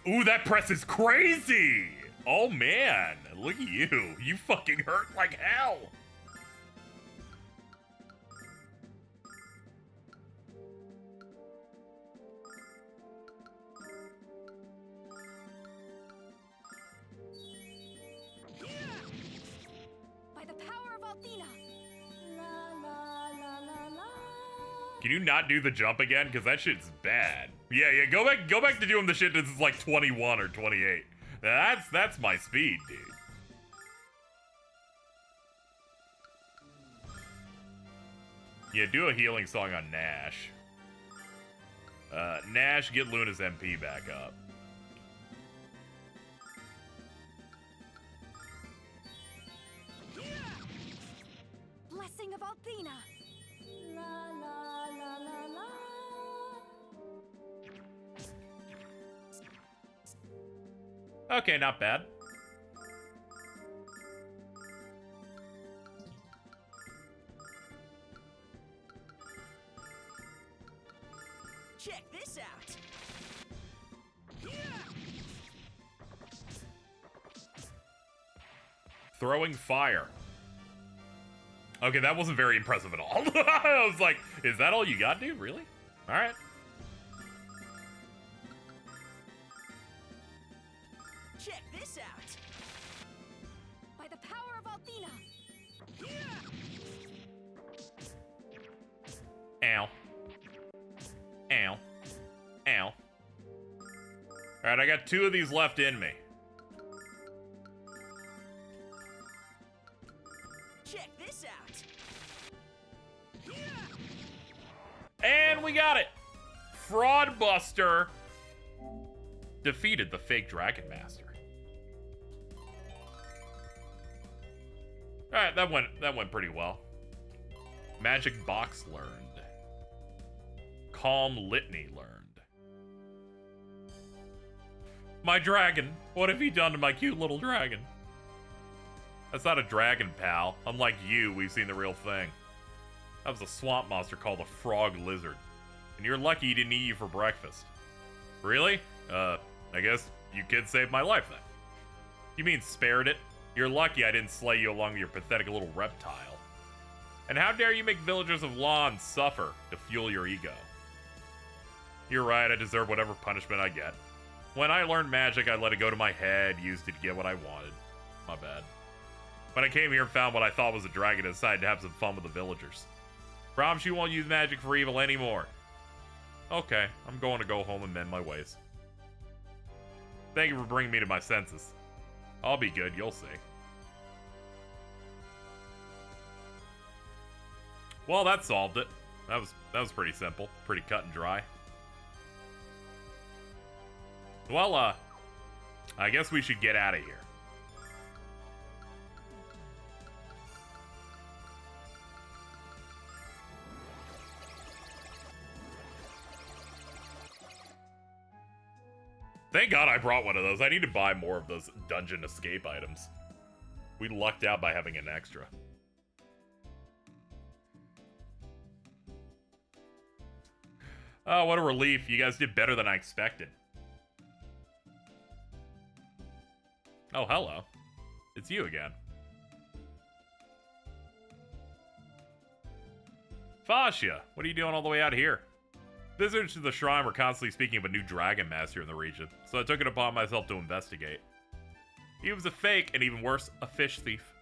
Speaker 1: Ooh, that press is crazy! Oh man, look at you. You fucking hurt like hell.
Speaker 8: By the power of Althena.
Speaker 1: Can you not do the jump again? Because that shit's bad. Yeah, go back to doing the shit that's like 21 or 28. That's my speed, dude. Yeah, do a healing song on Nash. Nash, get Luna's MP back up.
Speaker 8: Blessing of Althena.
Speaker 1: Okay, not bad.
Speaker 2: Check this out.
Speaker 1: Throwing fire. Okay, that wasn't very impressive at all. I was like, is that all you got, dude? Really? All right.
Speaker 2: Check this out.
Speaker 8: By the power of Althena.
Speaker 1: Ow. Ow. Ow. Alright, I got 2 of these left in me.
Speaker 2: Check this out.
Speaker 1: And we got it! Fraudbuster defeated the fake Dragon Master. Alright, that went pretty well. Magic Box learned. Calm Litany learned. My dragon. What have you done to my cute little dragon? That's not a dragon, pal. Unlike you, we've seen the real thing. That was a swamp monster called a frog lizard. And you're lucky he didn't eat you for breakfast. Really? I guess you kids saved my life then. You mean spared it? You're lucky I didn't slay you along with your pathetic little reptile. And how dare you make villagers of Lon suffer to fuel your ego? You're right, I deserve whatever punishment I get. When I learned magic, I let it go to my head, used it to get what I wanted. My bad. When I came here and found what I thought was a dragon, I decided to have some fun with the villagers. Promise you won't use magic for evil anymore. Okay, I'm going to go home and mend my ways. Thank you for bringing me to my senses. I'll be good, you'll see. Well, that solved it. That was pretty simple, pretty cut and dry. Well, I guess we should get out of here. Thank God I brought one of those. I need to buy more of those dungeon escape items. We lucked out by having an extra. Oh, what a relief. You guys did better than I expected. Oh, hello. It's you again. Fascia, what are you doing all the way out here? Visitors to the shrine were constantly speaking of a new dragon master in the region, so I took it upon myself to investigate. He was a fake, and even worse, a fish thief.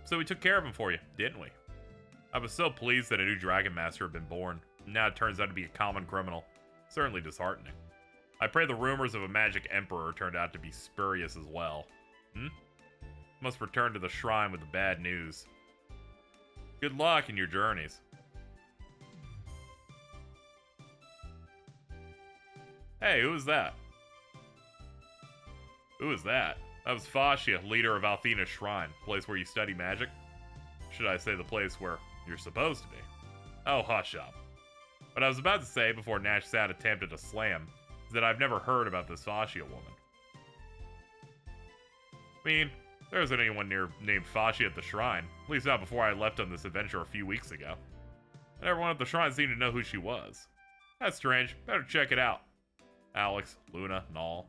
Speaker 1: So we took care of him for you, didn't we? I was so pleased that a new dragon master had been born. Now it turns out to be a common criminal. Certainly disheartening. I pray the rumors of a magic emperor turned out to be spurious as well. Must return to the shrine with the bad news. Good luck in your journeys. Hey, who was that? Who was that? That was Fascia, leader of Althena's shrine, place where you study magic. Should I say the place where you're supposed to be? Oh, hush up. What I was about to say before Nash Sad attempted a slam is that I've never heard about this Fascia woman. I mean, there isn't anyone named Fascia at the shrine, at least not before I left on this adventure a few weeks ago. And everyone at the shrine seemed to know who she was. That's strange. Better check it out. Alex, Luna, and all.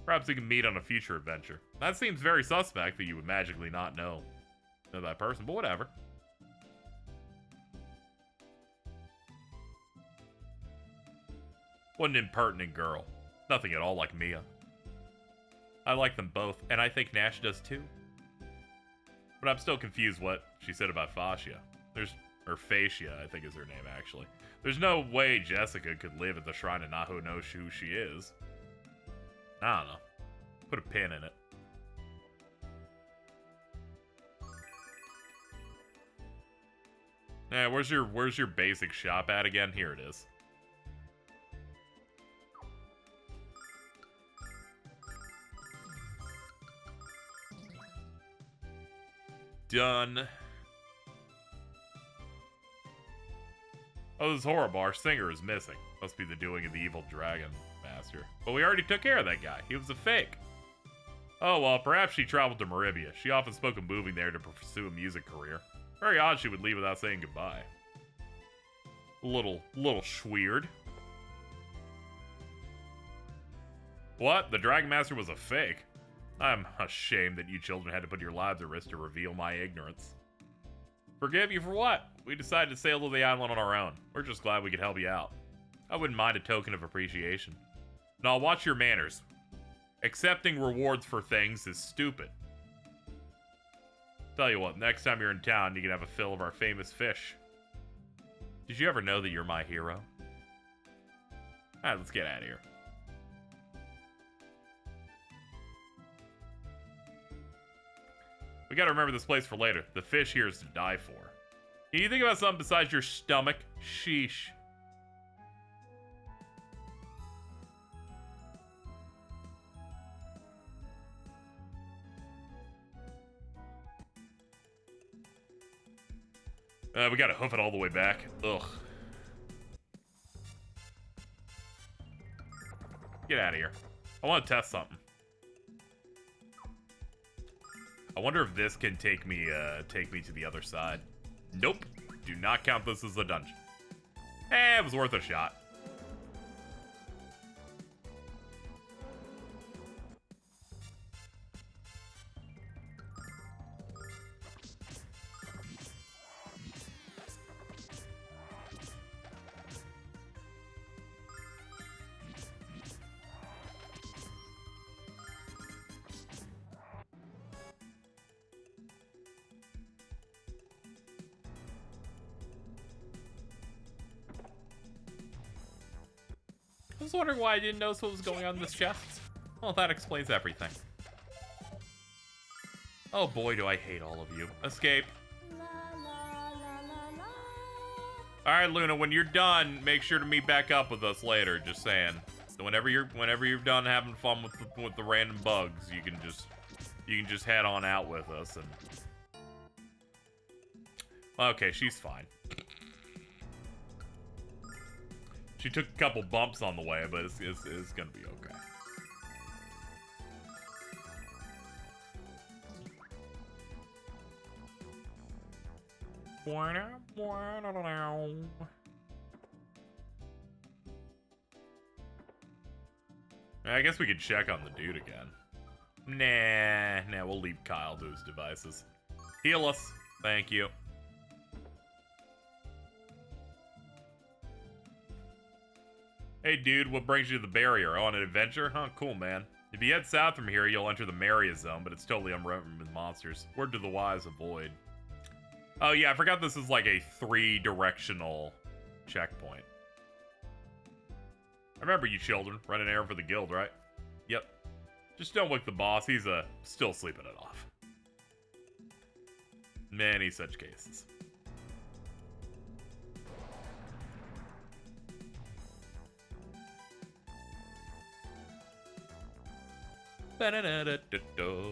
Speaker 1: Perhaps we can meet on a future adventure. That seems very suspect that you would magically not know that person, but whatever. What an impertinent girl. Nothing at all like Mia. I like them both, and I think Nash does too. But I'm still confused what she said about Fascia. Or Fascia, I think is her name actually. There's no way Jessica could live at the shrine and not know who she is. I don't know. Put a pin in it. Yeah, where's your basic shop at again? Here it is. Done. Oh, this Horribar singer is missing. Must be the doing of the evil dragon master. But we already took care of that guy. He was a fake. Oh, well, perhaps she traveled to Maribia. She often spoke of moving there to pursue a music career. Very odd she would leave without saying goodbye. Little schweird. What? The Dragon Master was a fake? I'm ashamed that you children had to put your lives at risk to reveal my ignorance. Forgive you for what? We decided to sail to the island on our own. We're just glad we could help you out. I wouldn't mind a token of appreciation. Now watch your manners. Accepting rewards for things is stupid. Tell you what, next time you're in town, you can have a fill of our famous fish. Did you ever know that you're my hero? Alright, let's get out of here. We gotta remember this place for later. The fish here is to die for. Can you think about something besides your stomach? Sheesh. We gotta hoof it all the way back. Ugh. Get out of here. I want to test something. I wonder if this can take me to the other side. Nope. Do not count this as a dungeon. It was worth a shot. I was wondering why I didn't notice what was going on in this chest. Well, that explains everything. Oh boy, do I hate all of you. Escape. Alright, Luna, when you're done, make sure to meet back up with us later, just saying. So whenever you're done having fun with the random bugs, you can just head on out with us and okay, she's fine. She took a couple bumps on the way, but it's gonna be okay. I guess we could check on the dude again. Nah, we'll leave Kyle to his devices. Heal us. Thank you. Hey dude, what brings you to the barrier? On an adventure? Huh, cool man. If you head south from here, you'll enter the Maria zone, but it's totally unwritten with monsters. Word to the wise, avoid. Oh yeah, I forgot this is like a 3-directional checkpoint. I remember you children, running errand for the guild, right? Yep. Just don't wake the boss, he's still sleeping it off. Many such cases. Ba-da-da-da-da-da.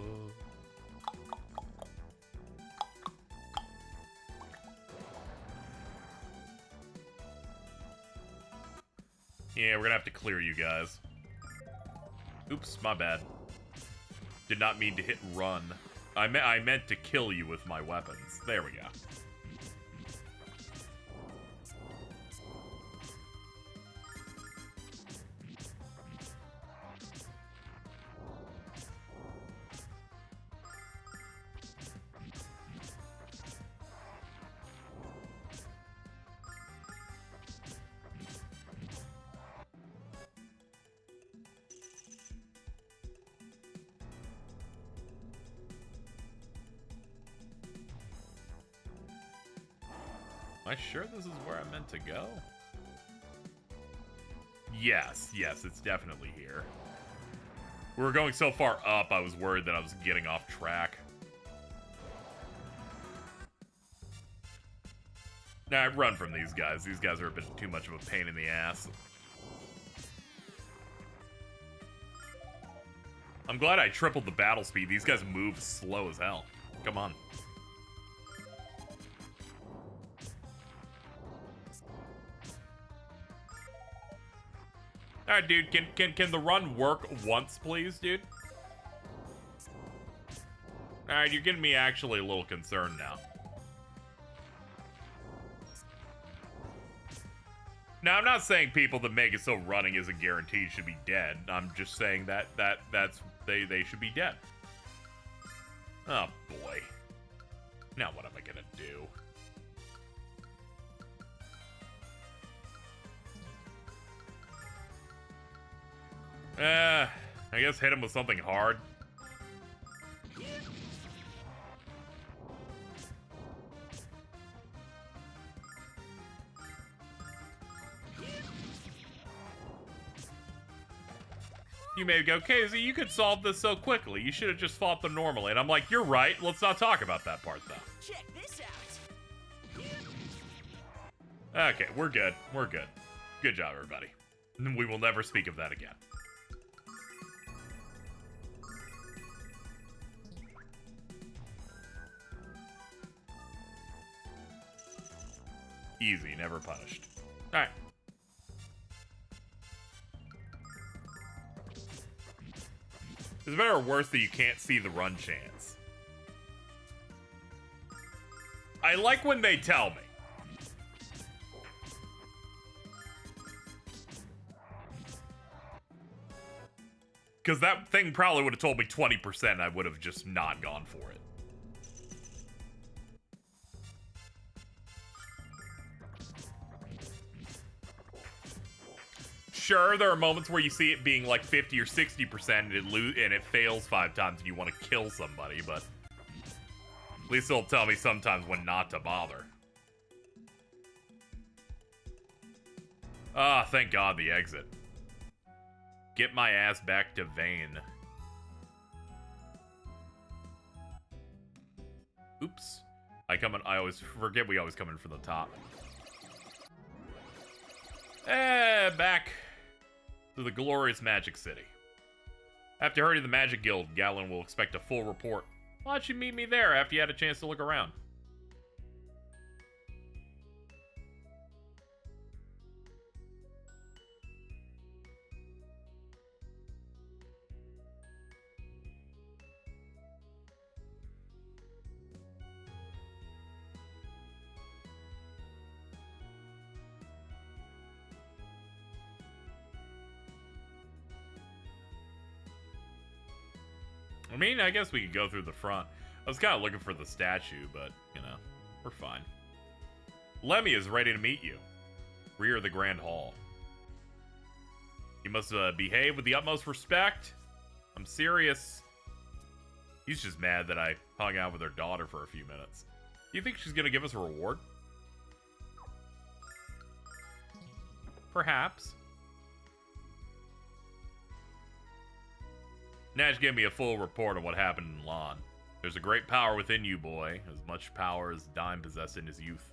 Speaker 1: Yeah, we're gonna have to clear you guys. Oops, my bad. Did not mean to hit run. I meant to kill you with my weapons. There we go. Am I sure this is where I'm meant to go? Yes, it's definitely here. We were going so far up, I was worried that I was getting off track. Nah, I run from these guys. These guys are a bit too much of a pain in the ass. I'm glad I tripled the battle speed. These guys move slow as hell. Come on. Alright, dude, can the run work once, please, dude? Alright, you're getting me actually a little concerned now. Now, I'm not saying people that make it so running isn't guaranteed should be dead. I'm just saying they should be dead. Oh, boy. Now what am I gonna do? I guess hit him with something hard. You may go, KZ, you could solve this so quickly. You should have just fought them normally. And I'm like, you're right. Let's not talk about that part, though.
Speaker 2: Check this out.
Speaker 1: Okay, we're good. We're good. Good job, everybody. We will never speak of that again. Easy, never punished. Alright. Is it better or worse that you can't see the run chance? I like when they tell me. Because that thing probably would have told me 20% and I would have just not gone for it. Sure, there are moments where you see it being like 50 or 60% and it fails 5 times and you want to kill somebody, but at least it'll tell me sometimes when not to bother. Ah, thank God, the exit. Get my ass back to Vane. Oops. I always forget we always come in from the top. Back to the glorious Magic City. After hurting the Magic Guild, Galen will expect a full report. Why don't you meet me there after you had a chance to look around? I mean, I guess we could go through the front. I was kind of looking for the statue, but, you know, we're fine. Lemmy is ready to meet you. Rear of the Grand Hall. You must behave with the utmost respect. I'm serious. He's just mad that I hung out with her daughter for a few minutes. Do you think she's going to give us a reward? Perhaps. Nash gave me a full report on what happened in Lon. There's a great power within you, boy. As much power as Dime possessed in his youth.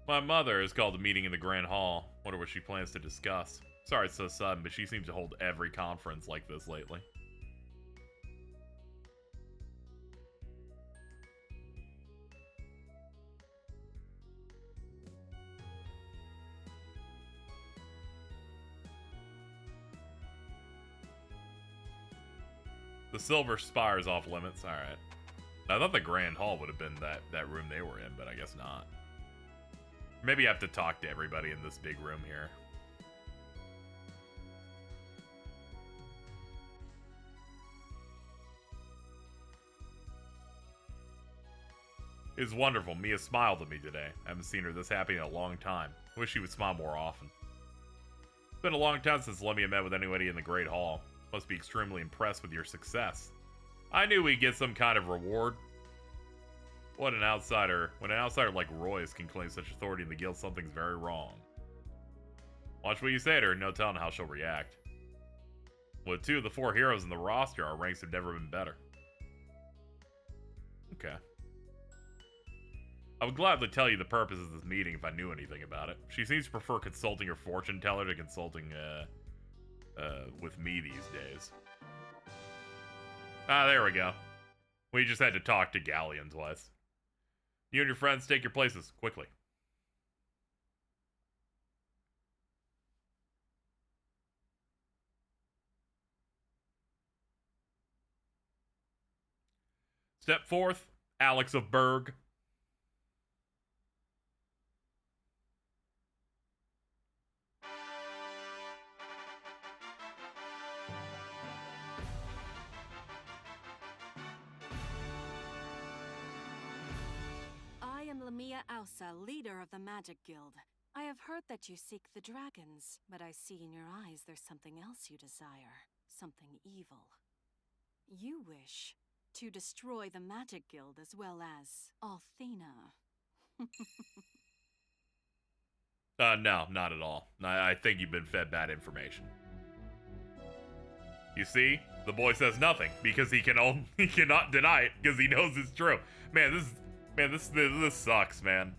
Speaker 1: My mother has called a meeting in the Grand Hall. Wonder what she plans to discuss. Sorry it's so sudden, but she seems to hold every conference like this lately. The Silver Spire's off limits. Alright. I thought the Grand Hall would have been that room they were in, but I guess not. Maybe I have to talk to everybody in this big room here. It was wonderful. Mia smiled at me today. I haven't seen her this happy in a long time. Wish she would smile more often. It's been a long time since Lemia met with anybody in the Great Hall. Must be extremely impressed with your success. I knew we'd get some kind of reward. When an outsider like Royce can claim such authority in the guild, something's very wrong. Watch what you say to her, no telling how she'll react. With 2 of the 4 heroes in the roster, our ranks have never been better. Okay. I would gladly tell you the purpose of this meeting if I knew anything about it. She seems to prefer consulting her fortune teller to consulting, with me these days. Ah, there we go. We just had to talk to Galleon twice. You and your friends take your places, quickly. Step forth, Alex of Berg.
Speaker 3: I am Lamia Ausa, leader of the Magic Guild.
Speaker 9: I have heard that you seek the dragons, but I see in your eyes there's something else you desire. Something evil. You wish to destroy the Magic Guild as well as Althena.
Speaker 1: No, not at all. I think you've been fed bad information. You see, the boy says nothing because he cannot deny it because he knows it's true. Man, this sucks, man.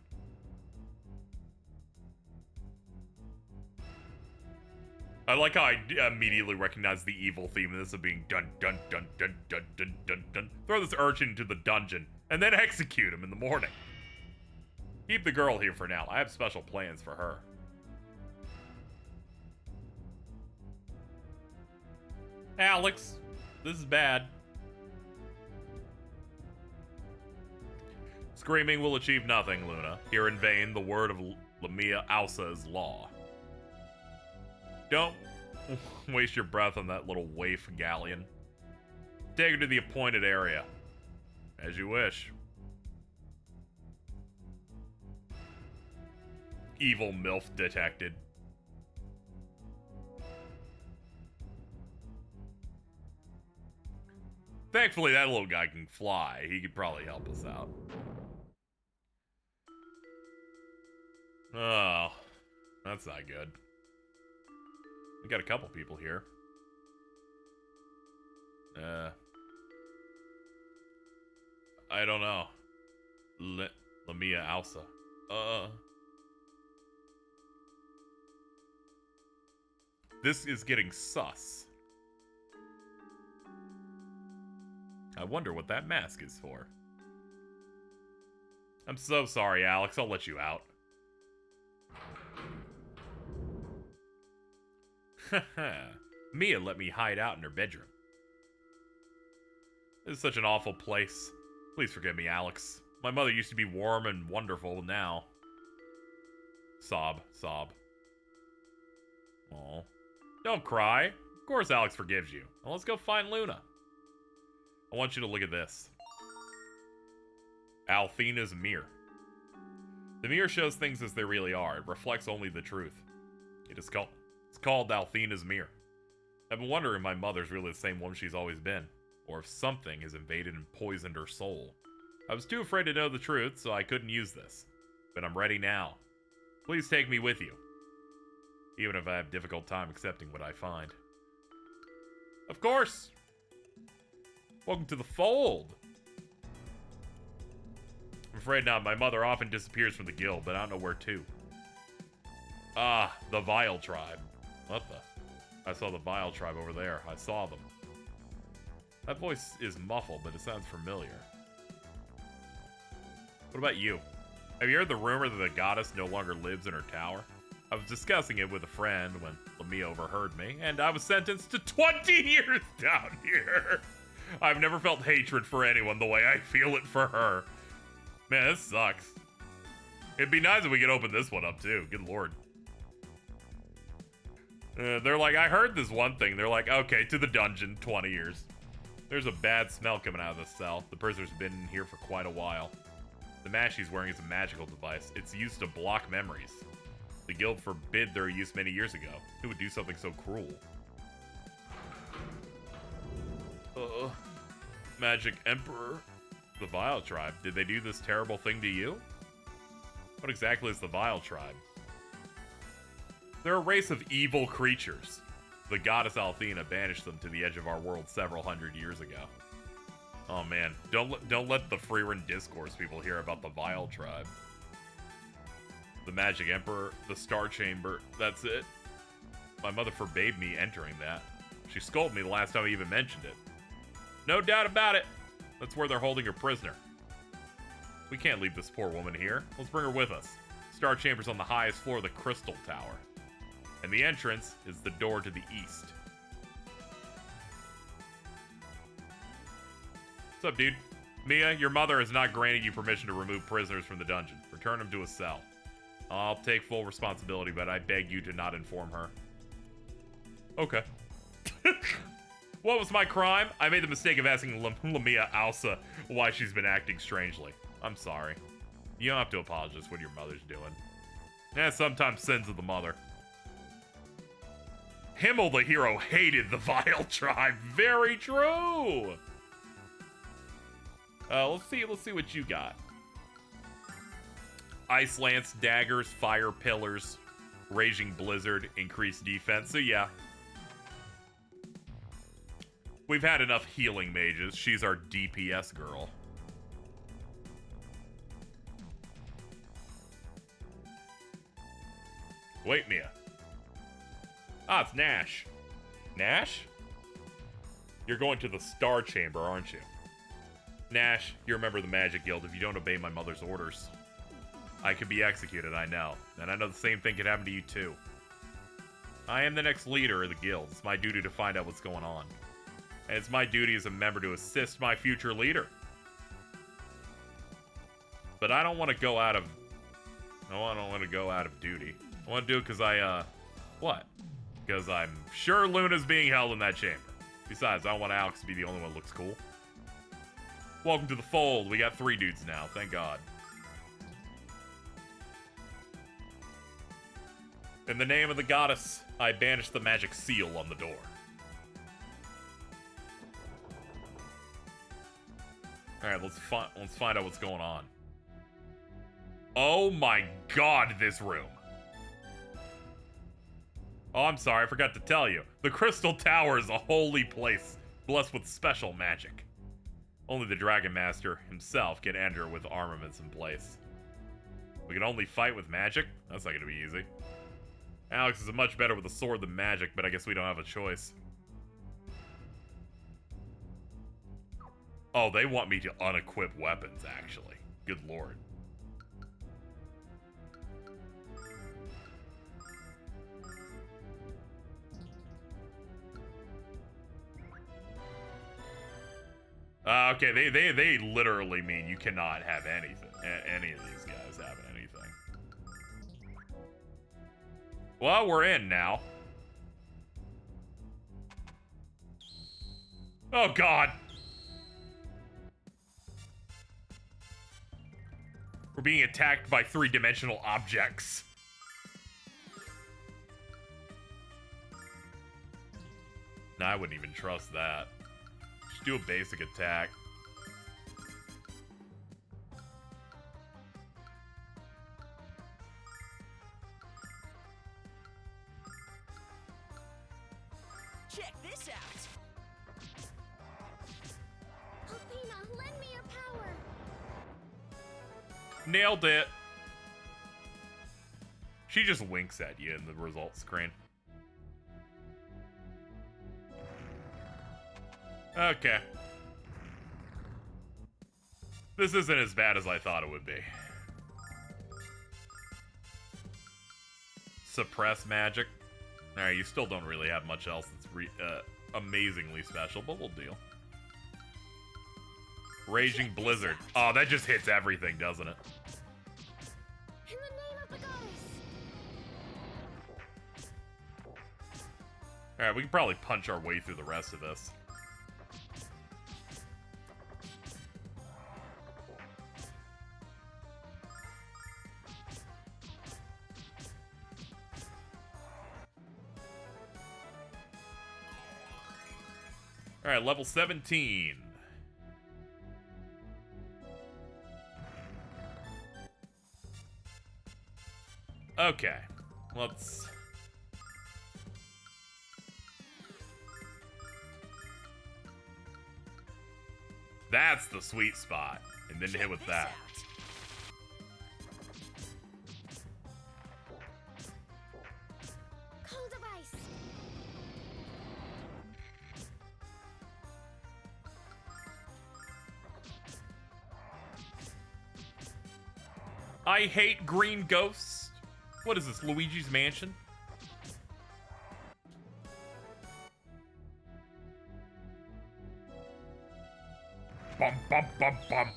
Speaker 1: I like how I immediately recognize the evil theme of this of being dun dun dun dun dun dun dun dun. Throw this urchin into the dungeon and then execute him in the morning. Keep the girl here for now. I have special plans for her. Alex, this is bad. Screaming will achieve nothing, Luna. Hear in vain the word of Lamia Alsa is law. Don't waste your breath on that little waif galleon. Take her to the appointed area. As you wish. Evil MILF detected. Thankfully, that little guy can fly. He could probably help us out. Oh, that's not good. We got a couple people here. I don't know. Lamia Alsa. This is getting sus. I wonder what that mask is for. I'm so sorry, Alex. I'll let you out. Mia let me hide out in her bedroom. This is such an awful place. Please forgive me, Alex. My mother used to be warm and wonderful now. Sob, sob. Aw. Don't cry. Of course Alex forgives you. Now let's go find Luna. I want you to look at this. Althena's mirror. The mirror shows things as they really are. It reflects only the truth. It's called Althena's mirror. I've been wondering if my mother's really the same woman she's always been, or if something has invaded and poisoned her soul. I was too afraid to know the truth, so I couldn't use this. But I'm ready now. Please take me with you. Even if I have a difficult time accepting what I find. Of course! Welcome to the fold! I'm afraid not. My mother often disappears from the guild, but I don't know where to. Ah, the Vile Tribe. What the? I saw the Vile Tribe over there. I saw them. That voice is muffled, but it sounds familiar. What about you? Have you heard the rumor that the goddess no longer lives in her tower? I was discussing it with a friend when Lamia overheard me, and I was sentenced to 20 years down here. I've never felt hatred for anyone the way I feel it for her. Man, this sucks. It'd be nice if we could open this one up, too. Good lord. They're like, I heard this one thing. They're like, okay, to the dungeon, 20 years. There's a bad smell coming out of the cell. The prisoner's been in here for quite a while. The mask she's wearing is a magical device. It's used to block memories. The guild forbid their use many years ago. Who would do something so cruel? Magic Emperor. The Vile Tribe. Did they do this terrible thing to you? What exactly is the Vile Tribe? They're a race of evil creatures. The goddess Althena banished them to the edge of our world several hundred years ago. Oh man, don't let the Freerun discourse people hear about the Vile Tribe. The Magic Emperor, the Star Chamber, that's it. My mother forbade me entering that. She scolded me the last time I even mentioned it. No doubt about it. That's where they're holding her prisoner. We can't leave this poor woman here. Let's bring her with us. Star Chamber's on the highest floor of the Crystal Tower. And the entrance is the door to the east. What's up, dude? Mia, your mother has not granted you permission to remove prisoners from the dungeon. Return them to a cell. I'll take full responsibility, but I beg you to not inform her. Okay. What was my crime? I made the mistake of asking Lamia Alsa why she's been acting strangely. I'm sorry. You don't have to apologize for what your mother's doing. Yeah, sometimes sins of the mother. Himmel the hero hated the Vile tribe. Very true. Let's see what you got. Ice Lance, daggers, fire pillars, raging blizzard, increased defense. So yeah, we've had enough healing mages. She's our DPS girl. Wait, Mia. Ah, it's Nash. Nash? You're going to the Star Chamber, aren't you? Nash, you're a member of the Magic Guild. If you don't obey my mother's orders, I could be executed, I know. And I know the same thing could happen to you, too. I am the next leader of the guild. It's my duty to find out what's going on. And it's my duty as a member to assist my future leader. But I don't want to go out of... No, I don't want to go out of duty. I want to do it because what? Because I'm sure Luna's being held in that chamber. Besides, I don't want Alex to be the only one that looks cool. Welcome to the fold. We got 3 dudes now. Thank God. In the name of the goddess, I banish the magic seal on the door. Alright, let's find out what's going on. Oh my God, this room. Oh, I'm sorry, I forgot to tell you. The Crystal Tower is a holy place, blessed with special magic. Only the Dragon Master himself can enter with armaments in place. We can only fight with magic? That's not gonna be easy. Alex is much better with a sword than magic, but I guess we don't have a choice. Oh, they want me to unequip weapons, actually. Good lord. Okay, they literally mean you cannot have anything. Any of these guys have anything. Well, we're in now. Oh God. We're being attacked by 3-dimensional objects. Nah, I wouldn't even trust that. Just do a basic attack.
Speaker 2: Check this out.
Speaker 7: Athena, lend me your power.
Speaker 1: Nailed it. She just winks at you in the results screen. Okay. This isn't as bad as I thought it would be. Suppress magic. Alright, you still don't really have much else that's amazingly special, but we'll deal. Raging Blizzard. Oh, that just hits everything, doesn't it?
Speaker 7: In the name of the goddess.
Speaker 1: Alright, we can probably punch our way through the rest of this. Alright, level 17. Okay, let's... That's the sweet spot. And then hit with that.
Speaker 7: Cold of ice.
Speaker 1: I hate green ghosts. What is this, Luigi's Mansion? Bum, bum, bum, bum.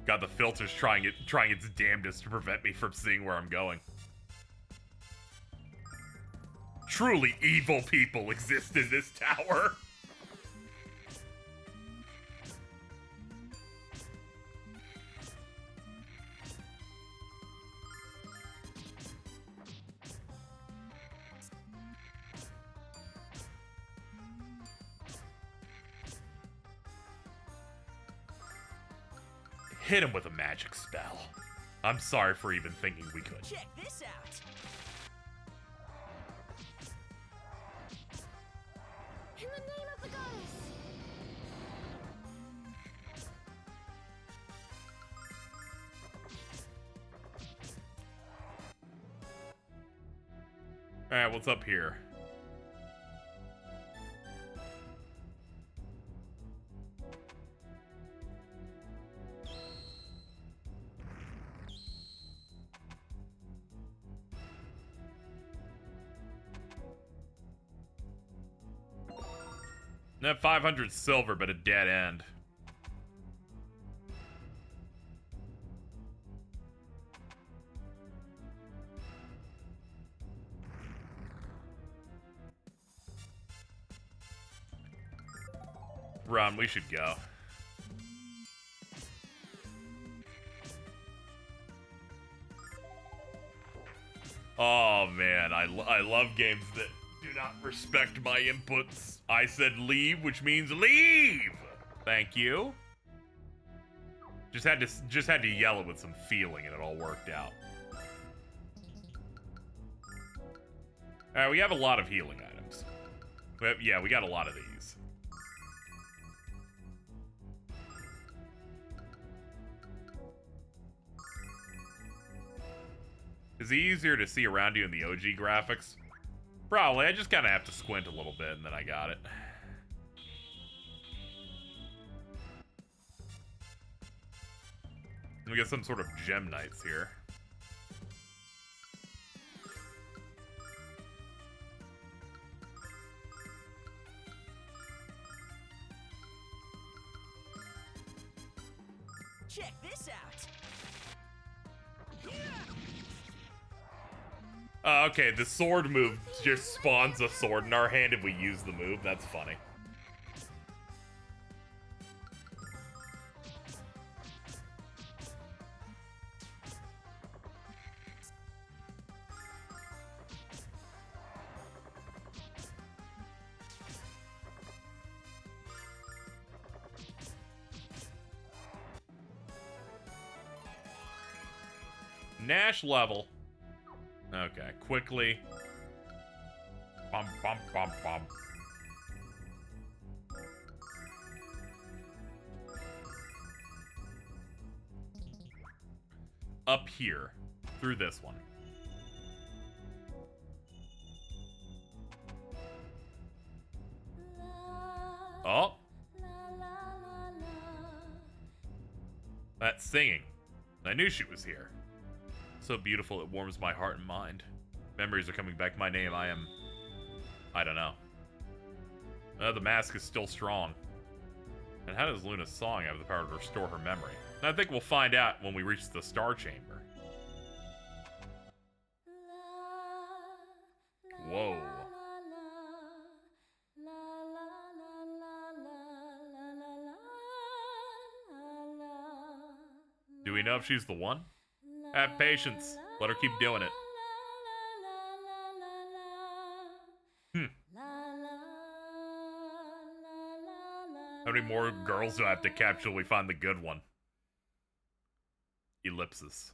Speaker 1: God, the filter's trying its damnedest to prevent me from seeing where I'm going. Truly evil people exist in this tower. Hit him with a magic spell. I'm sorry for even thinking we could.
Speaker 2: Check this out.
Speaker 8: In the name of the goddess!
Speaker 1: Alright, what's up here? Net 500 silver, but a dead end. Run, we should go. Oh man, I love games that do not respect my inputs. I said leave, which means leave. Thank you. Just had to yell it with some feeling, and it all worked out. All right, we have a lot of healing items. Yeah, we got a lot of these. Is it easier to see around you in the OG graphics? Probably. I just kind of have to squint a little bit, and then I got it. We got some sort of gem knights here.
Speaker 2: Check this out.
Speaker 1: Okay, the sword move just spawns a sword in our hand if we use the move. That's funny. Nash level. Okay, quickly. Bum, bum, bum, bum. Up here, through this one. Oh. That's singing. I knew she was here. So beautiful, it warms my heart and mind. Memories are coming back. My name, I don't know. The mask is still strong. And how does Luna's song have the power to restore her memory? And I think we'll find out when we reach the Star Chamber. Whoa. Do we know if she's the one? Have patience. Let her keep doing it. How many more girls do I have to capture till we find the good one? Ellipsis.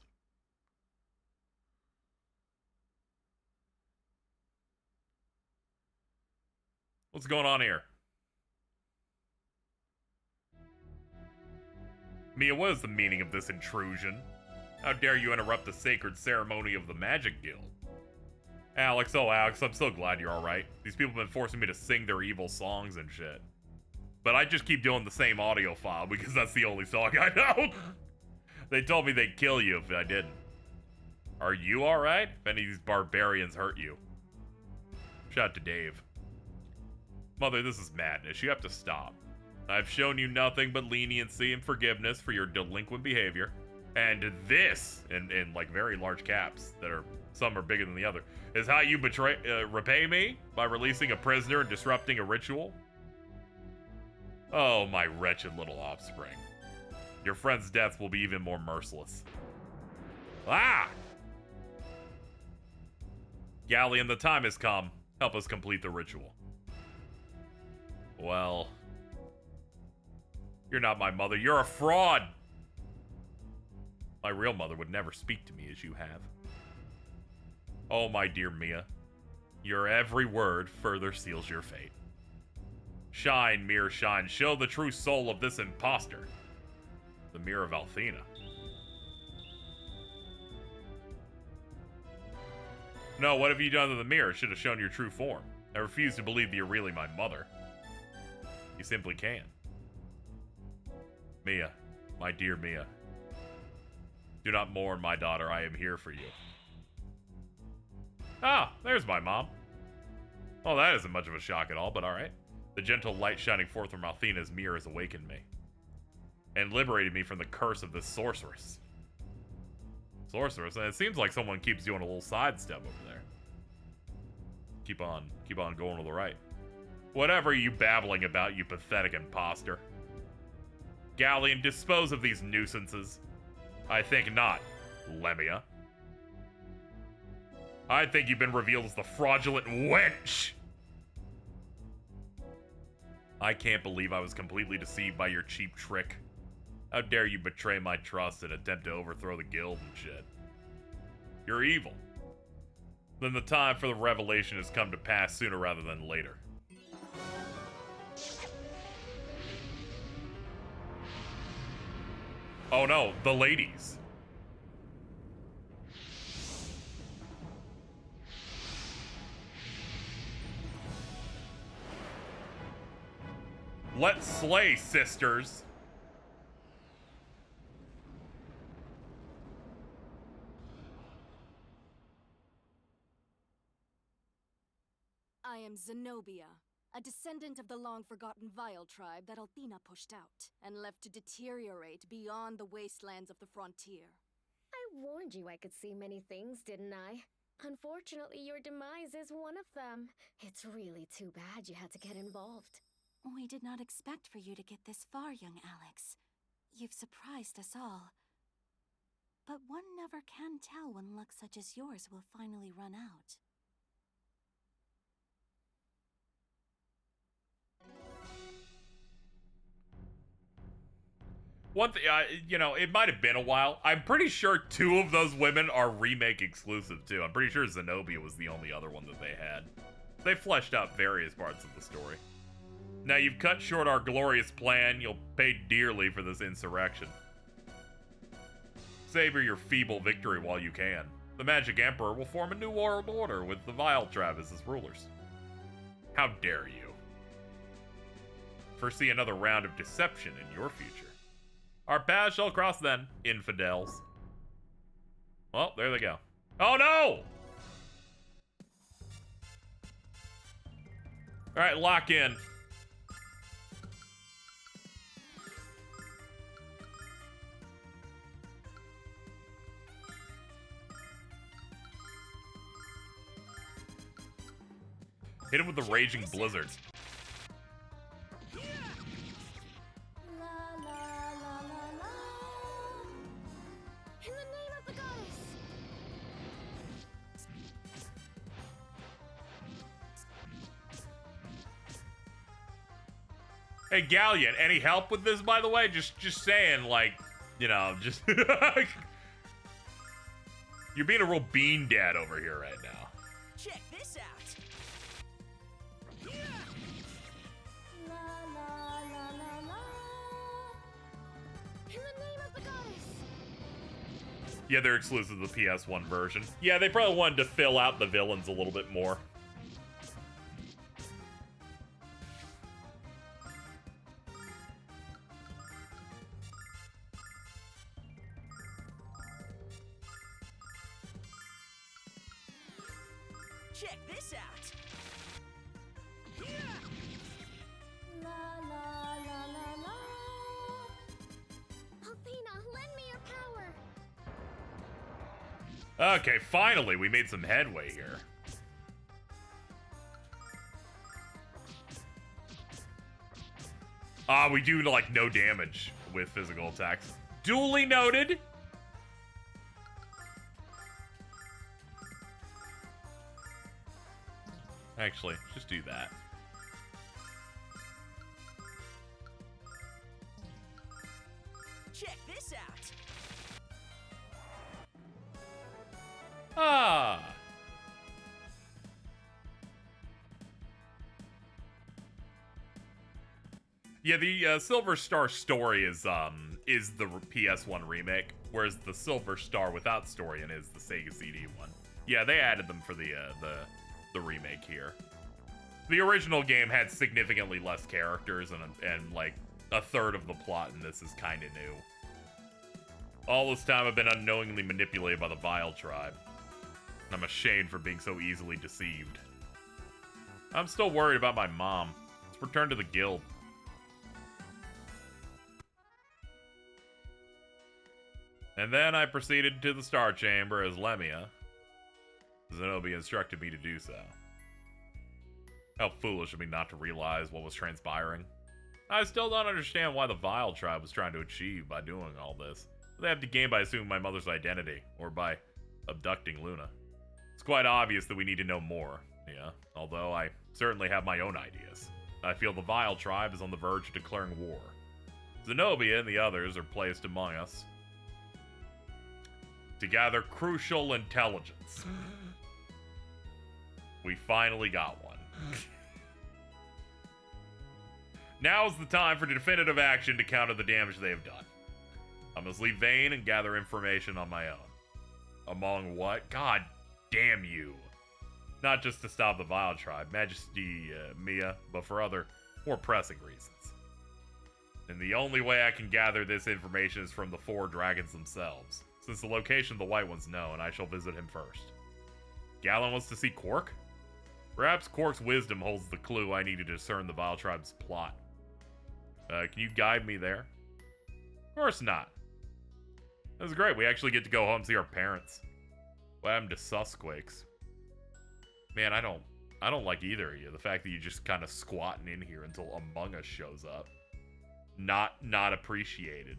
Speaker 1: What's going on here? Mia, what is the meaning of this intrusion? How dare you interrupt the sacred ceremony of the Magic Guild? Alex, oh Alex, I'm so glad you're alright. These people have been forcing me to sing their evil songs and shit. But I just keep doing the same audio file because that's the only song I know. They told me they'd kill you if I didn't. Are you alright? If any of these barbarians hurt you. Shout out to Dave. Mother, this is madness. You have to stop. I've shown you nothing but leniency and forgiveness for your delinquent behavior. And this, in like very large caps, that are, some are bigger than the other, is how you repay me by releasing a prisoner and disrupting a ritual? Oh, my wretched little offspring. Your friend's death will be even more merciless. Ah! Galleon, the time has come. Help us complete the ritual. Well, you're not my mother. You're a fraud. My real mother would never speak to me as you have. Oh, my dear Mia, your every word further seals your fate. Shine, mirror, shine. Show the true soul of this imposter. The mirror of Althena. No, what have you done to the mirror? It should have shown your true form. I refuse to believe that you're really my mother. You simply can't. Mia, my dear Mia. Do not mourn, my daughter. I am here for you. Ah, there's my mom. Well, that isn't much of a shock at all, but alright. The gentle light shining forth from Althena's mirror has awakened me. And liberated me from the curse of this sorceress. Sorceress? And it seems like someone keeps doing a little sidestep over there. Keep on going to the right. Whatever are you babbling about, you pathetic imposter? Galleon, dispose of these nuisances. I think not, Lemia. I think you've been revealed as the fraudulent wench! I can't believe I was completely deceived by your cheap trick. How dare you betray my trust and attempt to overthrow the guild and shit. You're evil. Then the time for the revelation has come to pass sooner rather than later. Oh no, the ladies. Let's slay, sisters.
Speaker 8: I am Zenobia, a descendant of the long-forgotten Vile tribe that Althena pushed out and left to deteriorate beyond the wastelands of the frontier.
Speaker 7: I warned you I could see many things, didn't I? Unfortunately, your demise is one of them. It's really too bad you had to get involved.
Speaker 9: We did not expect for you to get this far, young Alex. You've surprised us all. But one never can tell when luck such as yours will finally run out.
Speaker 1: One thing, you know, it might have been a while. I'm pretty sure 2 of those women are remake exclusive, too. I'm pretty sure Zenobia was the only other one that they had. They fleshed out various parts of the story. Now you've cut short our glorious plan. You'll pay dearly for this insurrection. Savor your feeble victory while you can. The Magic Emperor will form a new world order with the Vile Travis as rulers. How dare you? Foresee another round of deception in your future. Our paths shall cross then, infidels. Well, there they go. Oh no! Alright, lock in. Hit him with the raging blizzard.
Speaker 7: In the name of the goddess!
Speaker 1: Hey, Galleon, any help with this, by the way? Just saying, like, you know, just... You're being a real bean dad over here right now.
Speaker 2: Check this out.
Speaker 7: In the name of the goddess!
Speaker 1: Yeah, they're exclusive to the PS1 version. Yeah, they probably wanted to fill out the villains a little bit more.
Speaker 2: Check this out.
Speaker 7: Althena, lend me your power!
Speaker 1: Okay, finally, we made some headway here. We do, like, no damage with physical attacks. Duly noted! Actually, just do that.
Speaker 2: Check this out.
Speaker 1: Ah. Yeah, the Silver Star story is the PS1 remake, whereas the Silver Star without story in is the Sega CD one. Yeah, they added them for the remake here. The original game had significantly less characters and like a third of the plot in this is kind of new. All this time I've been unknowingly manipulated by the Vile Tribe. I'm ashamed for being so easily deceived. I'm still worried about my mom. Let's return to the guild. And then I proceeded to the Star Chamber as Lemia. Zenobia instructed me to do so. How foolish of me not to realize what was transpiring. I still don't understand why the Vile Tribe was trying to achieve by doing all this. They have to gain by assuming my mother's identity, or by abducting Luna. It's quite obvious that we need to know more, yeah, although I certainly have my own ideas. I feel the Vile Tribe is on the verge of declaring war. Zenobia and the others are placed among us to gather crucial intelligence. We finally got one. Now is the time for definitive action to counter the damage they have done. I must leave Vane and gather information on my own. Among what? God damn you. Not just to stop the Vile Tribe, Majesty Mia, but for other, more pressing reasons. And the only way I can gather this information is from the 4 dragons themselves. Since the location of the White One's known, I shall visit him first. Galen wants to see Quark? Perhaps Quark's wisdom holds the clue I need to discern the Vile Tribe's plot. Can you guide me there? Of course not. That was great. We actually get to go home and see our parents. What happened to Susquakes? Man, I don't like either of you. The fact that you just kind of squatting in here until Among Us shows up. Not appreciated.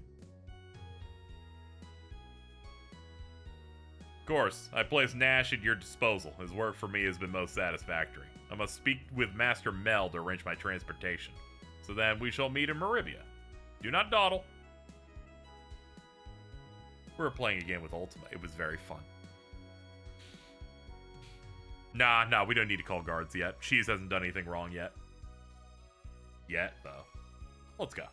Speaker 1: Of course, I place Nash at your disposal. His work for me has been most satisfactory. I must speak with Master Mel to arrange my transportation. So then we shall meet in Maribia. Do not dawdle. We were playing a game with Ultima. It was very fun. Nah, we don't need to call guards yet. Cheese hasn't done anything wrong yet. Yet, though. Let's go.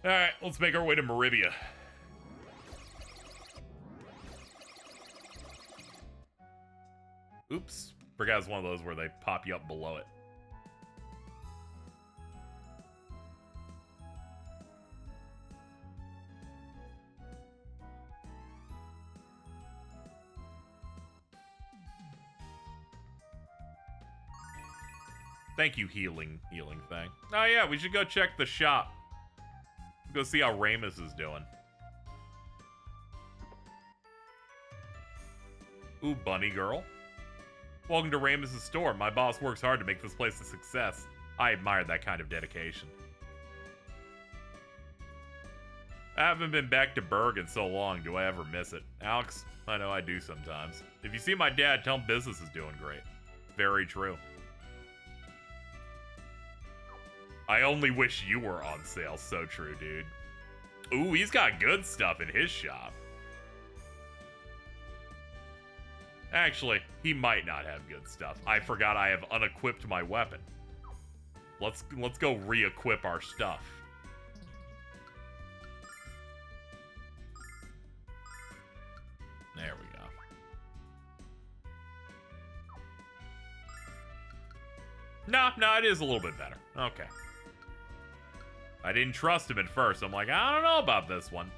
Speaker 1: Alright, let's make our way to Maribia. Oops. Forgot it's one of those where they pop you up below it. Thank you, healing thing. Oh yeah, we should go check the shop. Go see how Ramis is doing. Ooh, bunny girl. Welcome to Ramis' store. My boss works hard to make this place a success. I admire that kind of dedication. I haven't been back to Berg in so long. Do I ever miss it? Alex, I know I do sometimes. If you see my dad, tell him business is doing great. Very true. I only wish you were on sale. So true, dude. Ooh, he's got good stuff in his shop. Actually, he might not have good stuff. I forgot I have unequipped my weapon. Let's go re-equip our stuff. There we go. No, it is a little bit better. Okay. I didn't trust him at first. I'm like, I don't know about this one.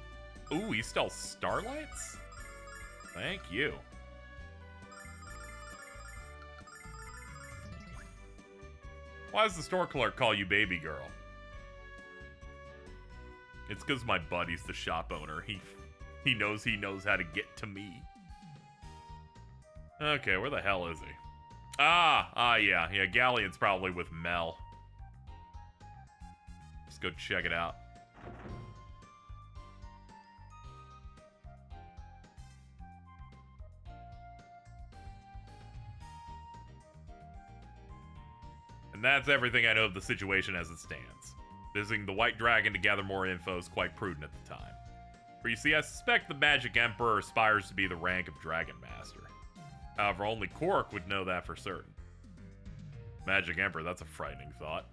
Speaker 1: Ooh, he sells starlights? Thank you. Why does the store clerk call you baby girl? It's because my buddy's the shop owner. He knows how to get to me. Okay, where the hell is he? Yeah, Galleon's probably with Mel. Let's go check it out. And that's everything I know of the situation as it stands. Visiting the White Dragon to gather more info is quite prudent at the time. For you see, I suspect the Magic Emperor aspires to be the rank of Dragon Master. However, only Cork would know that for certain. Magic Emperor, that's a frightening thought.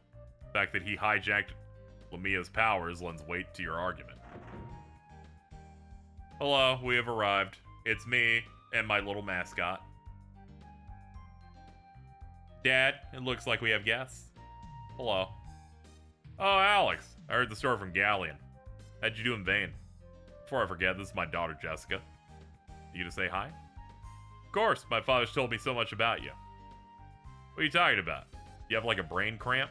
Speaker 1: The fact that he hijacked Lamia's powers lends weight to your argument. Hello, we have arrived. It's me and my little mascot. Dad, it looks like we have guests. Hello. Oh, Alex. I heard the story from Galleon. How'd you do in vain? Before I forget, this is my daughter, Jessica. You gonna say hi? Of course, my father's told me so much about you. What are you talking about? You have like a brain cramp?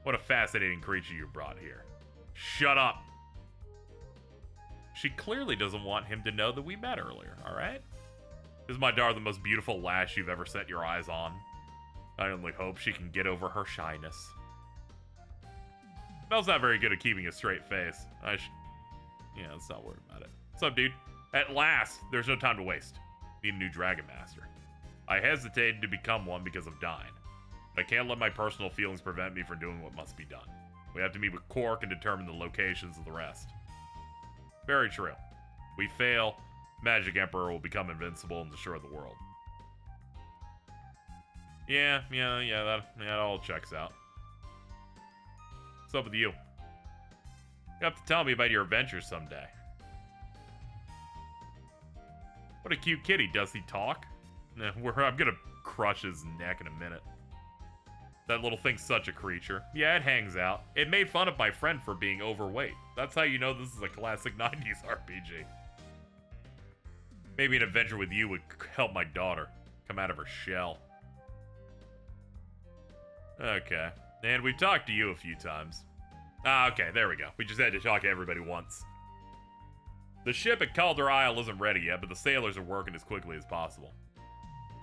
Speaker 1: What a fascinating creature you brought here. Shut up! She clearly doesn't want him to know that we met earlier, alright? Is my daughter the most beautiful lass you've ever set your eyes on? I only hope she can get over her shyness. Mel's not very good at keeping a straight face. Yeah, let's not worry about it. What's up, dude? At last, there's no time to waste. Need a new Dragon Master. I hesitated to become one because of Dyne. But I can't let my personal feelings prevent me from doing what must be done. We have to meet with Cork and determine the locations of the rest. Very true. We fail, Magic Emperor will become invincible and destroy the world. Yeah, that all checks out. What's up with you? You have to tell me about your adventures someday. What a cute kitty. Does he talk? I'm gonna crush his neck in a minute. That little thing's such a creature. Yeah, it hangs out. It made fun of my friend for being overweight. That's how you know this is a classic 90s RPG. Maybe an adventure with you would help my daughter come out of her shell. Okay. And we've talked to you a few times. Okay, there we go. We just had to talk to everybody once. The ship at Calder Isle isn't ready yet, but the sailors are working as quickly as possible.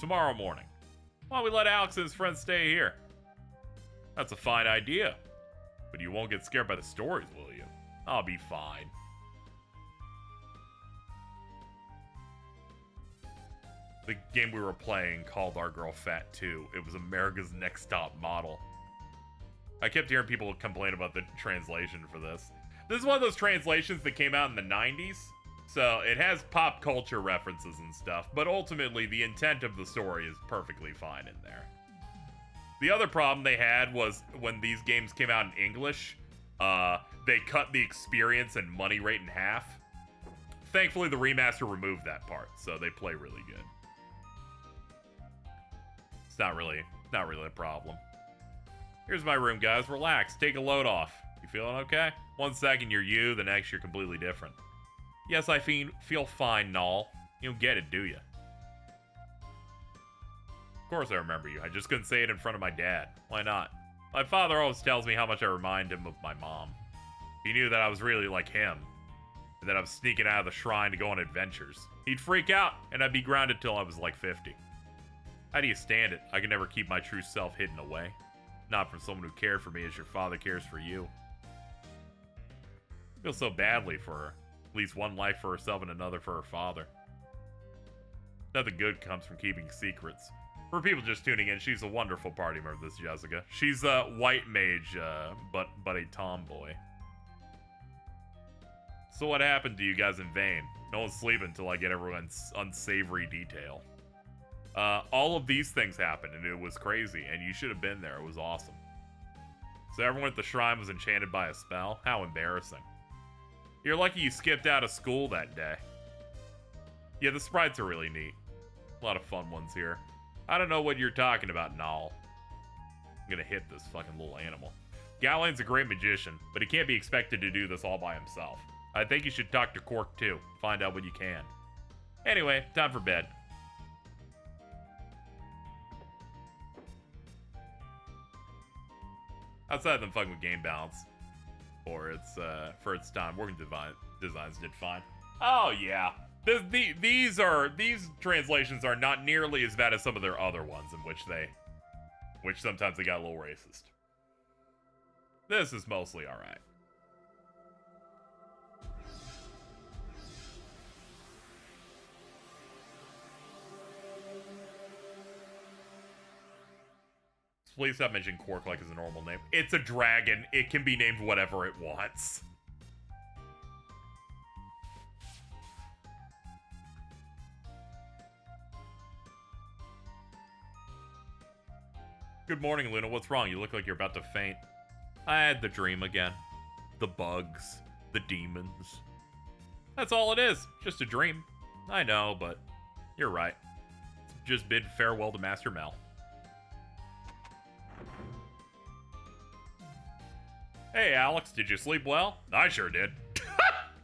Speaker 1: Tomorrow morning. Why don't we let Alex and his friends stay here? That's a fine idea. But you won't get scared by the stories, will you? I'll be fine. The game we were playing called Our Girl Fat 2. It was America's Next Top Model. I kept hearing people complain about the translation for this. This is one of those translations that came out in the 90s. So it has pop culture references and stuff, but ultimately the intent of the story is perfectly fine in there. The other problem they had was when these games came out in English, they cut the experience and money rate in half. Thankfully, the remaster removed that part, so they play really good. It's not really a problem. Here's my room, guys. Relax. Take a load off. You feeling okay? 1 second you're you, the next you're completely different. Yes, I feel fine, Null. You don't get it, do you? Of course I remember you. I just couldn't say it in front of my dad. Why not? My father always tells me how much I remind him of my mom. He knew that I was really like him, and that I was sneaking out of the shrine to go on adventures. He'd freak out, and I'd be grounded till I was like 50. How do you stand it? I can never keep my true self hidden away. Not from someone who cared for me as your father cares for you. I feel so badly for her. At least one life for herself and another for her father. Nothing good comes from keeping secrets. For people just tuning in, she's a wonderful party member, this Jessica. She's a white mage, but a tomboy. So what happened to you guys in vain? No one's sleeping until I get everyone's unsavory detail. All of these things happened, and it was crazy, and you should have been there. It was awesome. So everyone at the shrine was enchanted by a spell? How embarrassing. You're lucky you skipped out of school that day. Yeah, the sprites are really neat. A lot of fun ones here. I don't know what you're talking about, Null. I'm gonna hit this fucking little animal. Galleon's a great magician, but he can't be expected to do this all by himself. I think you should talk to Cork too. Find out what you can. Anyway, time for bed. Outside of them fucking with game balance. For its time, working designs did fine. Oh yeah. These translations are not nearly as bad as some of their other ones, in which sometimes they got a little racist. This is mostly alright. Please stop mentioning Quark like it's a normal name. It's a dragon. It can be named whatever it wants. Good morning, Luna. What's wrong? You look like you're about to faint. I had the dream again. The bugs. The demons. That's all it is. Just a dream. I know, but you're right. Just bid farewell to Master Mel. Hey, Alex, did you sleep well? I sure did.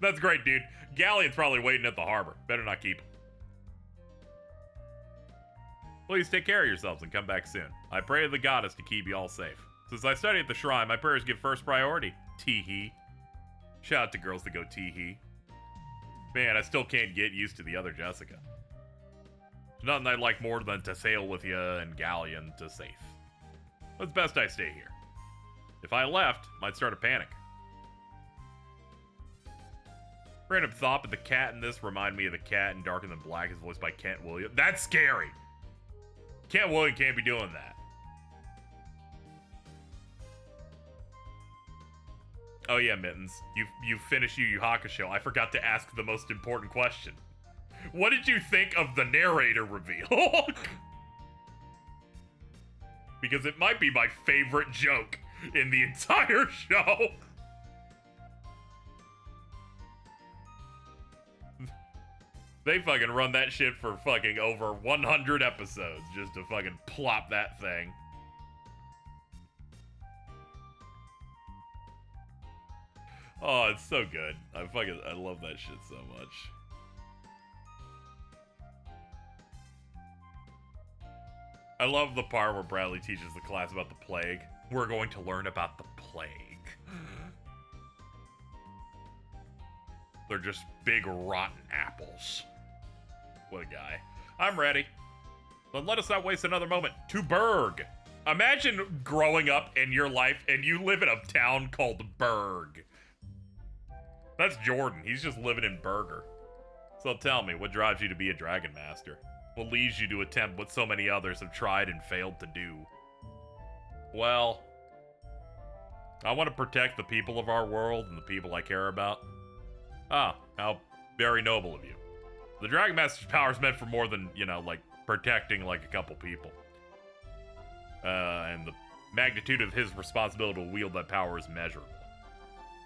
Speaker 1: That's great, dude. Galleon's probably waiting at the harbor. Better not keep him. Please take care of yourselves and come back soon. I pray to the goddess to keep you all safe. Since I study at the shrine, my prayers give first priority. Tee-hee. Shout out to girls that go tee-hee. Man, I still can't get used to the other Jessica. There's nothing I'd like more than to sail with you and Galleon to Saith. It's best I stay here. If I left, might start a panic. Random thought, but the cat in this remind me of the cat in Darker Than Black is voiced by Kent Williams. That's scary! Kent Williams can't be doing that. Oh yeah, Mittens. You finished Yu Yu Hakusho. I forgot to ask the most important question. What did you think of the narrator reveal? Because it might be my favorite joke in the entire show. They fucking run that shit for fucking over 100 episodes just to fucking plop that thing. Oh, it's so good. I love that shit so much. I love the part where Bradley teaches the class about the plague. We're going to learn about the plague. They're just big rotten apples. What a guy. I'm ready. But let us not waste another moment. To Berg. Imagine growing up in your life and you live in a town called Berg. That's Jordan. He's just living in Burger. So tell me, what drives you to be a Dragon Master? What leads you to attempt what so many others have tried and failed to do? Well, I want to protect the people of our world and the people I care about. Ah, how very noble of you. The Dragon Master's power is meant for more than, you know, like, protecting, like, a couple people. And the magnitude of his responsibility to wield that power is measurable.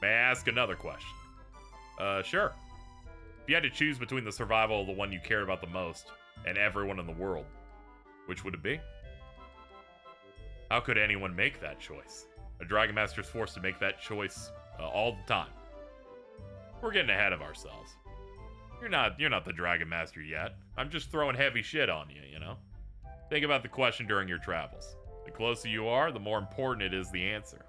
Speaker 1: May I ask another question? Sure. If you had to choose between the survival of the one you cared about the most and everyone in the world, which would it be? How could anyone make that choice? A Dragon Master is forced to make that choice all the time. We're getting ahead of ourselves. You're not the Dragon Master yet. I'm just throwing heavy shit on you, you know? Think about the question during your travels. The closer you are, the more important it is the answer.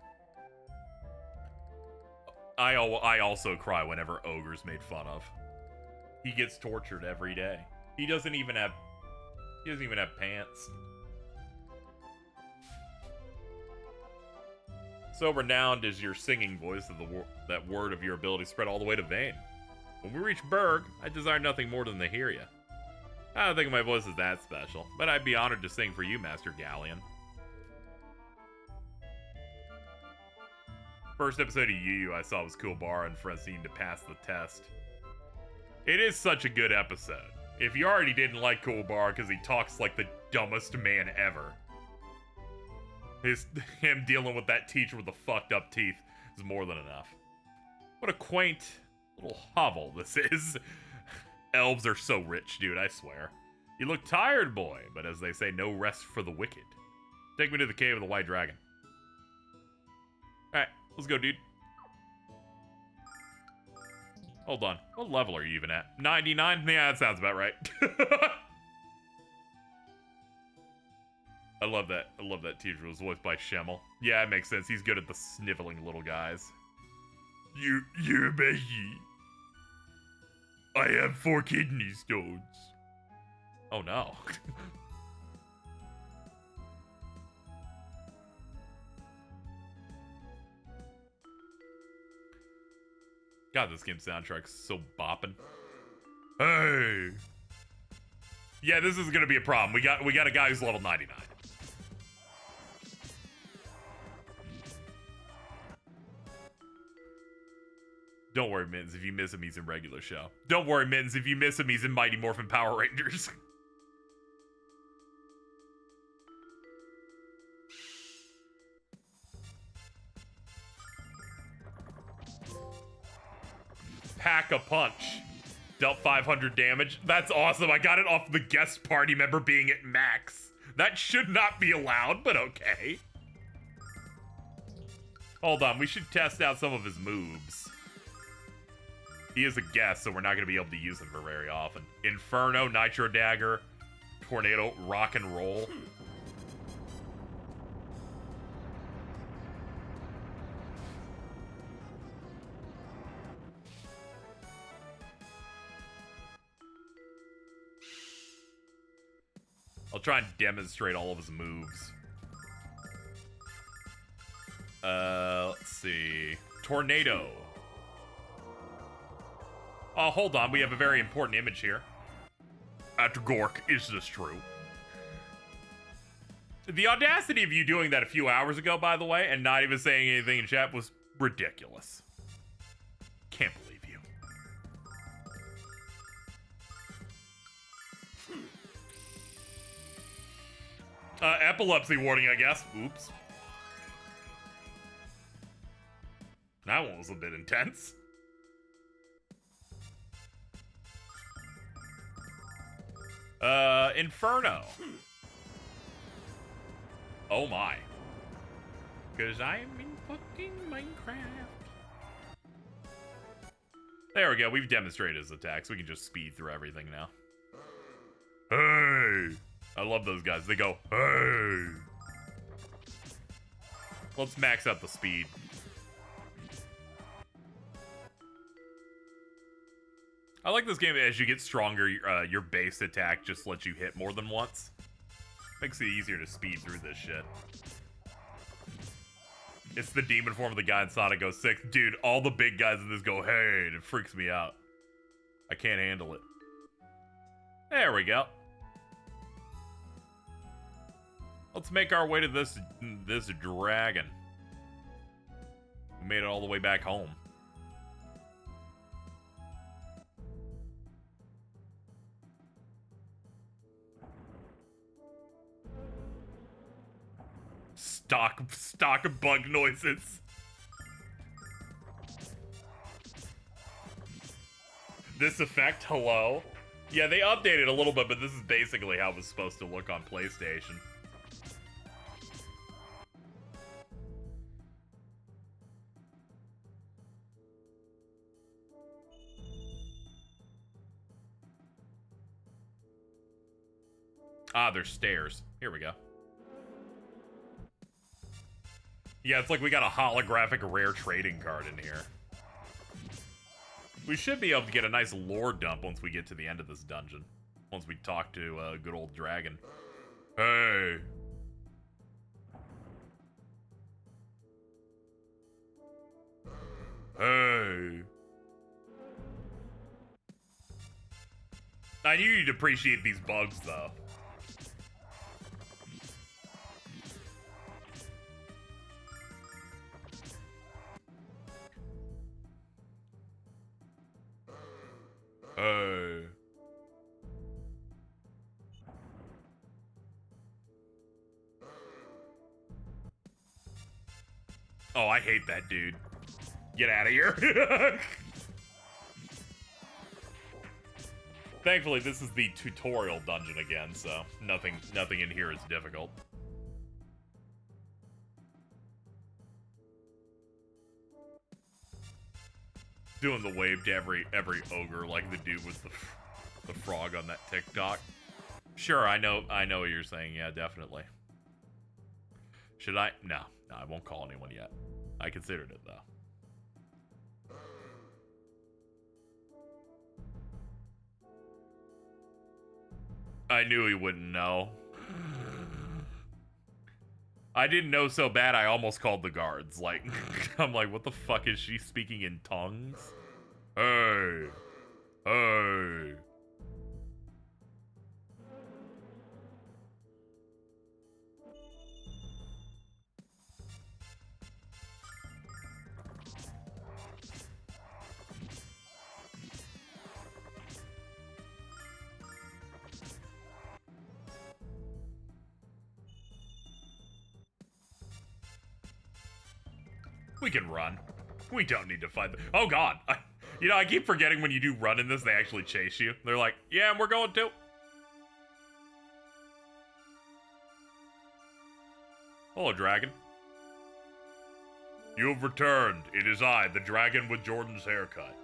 Speaker 1: I also cry whenever Ogre's made fun of. He gets tortured every day. He doesn't even have pants. So renowned is your singing voice that word of your ability spread all the way to Vane. When we reach Berg, I desire nothing more than to hear you. I don't think my voice is that special, but I'd be honored to sing for you, Master Galleon. First episode of Yu Yu I saw was Kuwabara and Francine to pass the test. It is such a good episode. If you already didn't like Kuwabara because he talks like the dumbest man ever, him dealing with that teacher with the fucked up teeth is more than enough. What a quaint little hovel this is. Elves are so rich, dude, I swear. You look tired, boy, but as they say, no rest for the wicked. Take me to the cave of the White Dragon. Alright, let's go, dude. Hold on. What level are you even at? 99? Yeah, that sounds about right. I love that. I love that teacher was voiced by Schemmel. Yeah, it makes sense. He's good at the sniveling little guys. You're Becky. I have 4 kidney stones. Oh no. God, this game soundtrack's so bopping. Hey. Yeah, this is gonna be a problem. We got a guy who's level 99. Don't worry, Mittens, if you miss him, he's in regular show. Don't worry, Mittens, if you miss him, he's in Mighty Morphin Power Rangers. Pack a punch. Dealt 500 damage. That's awesome. I got it off the guest party member being at max. That should not be allowed, but okay. Hold on, we should test out some of his moves. He is a guest, so we're not going to be able to use him for very often. Inferno, Nitro Dagger, Tornado, Rock and Roll. I'll try and demonstrate all of his moves. Let's see. Tornado. Oh, hold on. We have a very important image here. At Gork, is this true? The audacity of you doing that a few hours ago, by the way, and not even saying anything in chat was ridiculous. Can't believe you. Epilepsy warning, I guess. Oops. That one was a bit intense. Inferno. Oh my. Because I'm in fucking Minecraft. There we go. We've demonstrated his attacks. We can just speed through everything now. Hey! I love those guys. They go, hey! Let's max out the speed. I like this game. As you get stronger, your base attack just lets you hit more than once. Makes it easier to speed through this shit. It's the demon form of the guy in Sonic 06. Dude, all the big guys in this go, hey, and it freaks me out. I can't handle it. There we go. Let's make our way to this dragon. We made it all the way back home. Stock bug noises. This effect, hello? Yeah, they updated a little bit, but this is basically how it was supposed to look on PlayStation. Ah, there's stairs. Here we go. Yeah, it's like we got a holographic rare trading card in here. We should be able to get a nice lore dump once we get to the end of this dungeon. Once we talk to a good old dragon. Hey. Hey. I knew you'd appreciate these bugs, though. Hey. Oh, I hate that dude. Get out of here. Thankfully, this is the tutorial dungeon again, so nothing in here is difficult. Doing the wave to every ogre like the dude with the frog on that TikTok. Sure, I know what you're saying. Yeah, definitely. Should I? No, I won't call anyone yet. I considered it though. I knew he wouldn't know. I didn't know so bad I almost called the guards. Like, I'm like, what the fuck is she speaking in tongues? Hey. Hey. We can run. We don't need to fight them. Oh god. I keep forgetting when you do run in this, they actually chase you. They're like, yeah, and we're going to. Hello, dragon. You have returned. It is I, the dragon with Jordan's haircut.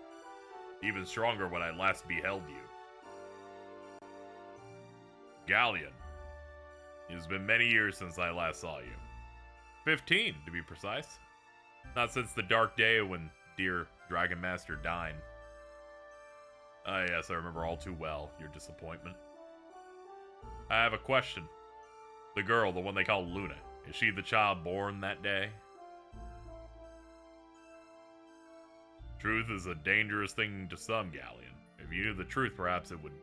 Speaker 1: Even stronger when I last beheld you. Galleon. It has been many years since I last saw you. 15, to be precise. Not since the dark day when dear Dragon Master died. Ah, yes, I remember all too well your disappointment. I have a question. The girl, the one they call Luna, is she the child born that day? Truth is a dangerous thing to some, Galleon. If you knew the truth, perhaps it would...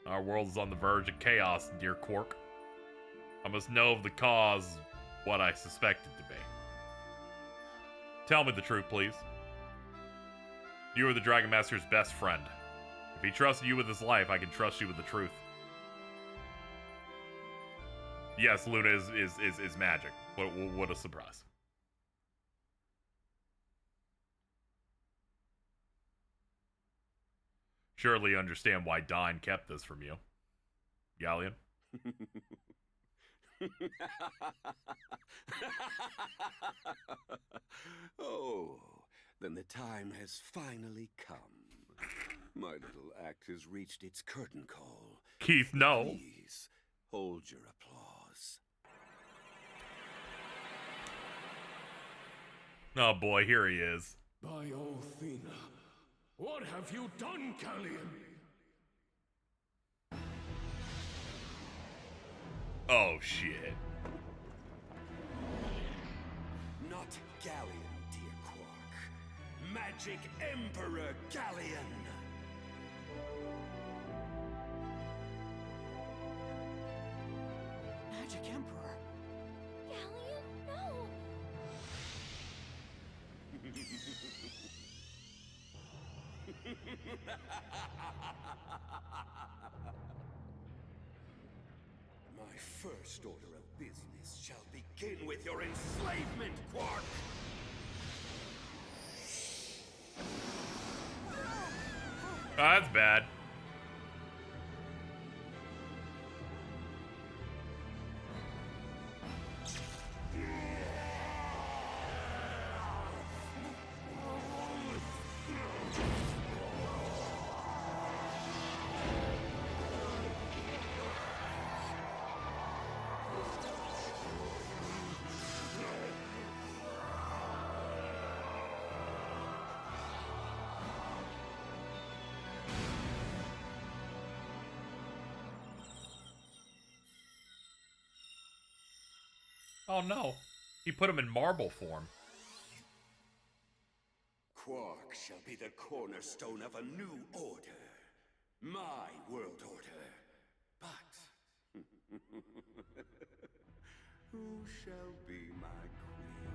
Speaker 1: Our world is on the verge of chaos, dear Quark. I must know of the cause what I suspect it to be. Tell me the truth, please. You are the Dragon Master's best friend. If he trusted you with his life, I can trust you with the truth. Yes, Luna is magic. What a surprise. Surely you understand why Dine kept this from you. Galleon?
Speaker 6: Oh, then the time has finally come. My little act has reached its curtain call.
Speaker 1: Keith, no.
Speaker 6: Please, hold your applause.
Speaker 1: Oh boy, here he is.
Speaker 5: By Othina, what have you done, Galleon?
Speaker 1: Oh shit.
Speaker 6: Not Galleon, dear Quark. Magic Emperor Galleon!
Speaker 2: Magic Emperor?
Speaker 8: Galleon, no!
Speaker 6: My first order of business shall begin with your enslavement, Quark!
Speaker 1: Oh, that's bad. Oh no, he put him in marble form.
Speaker 6: Quark shall be the cornerstone of a new order. My world order. But... who shall be my queen?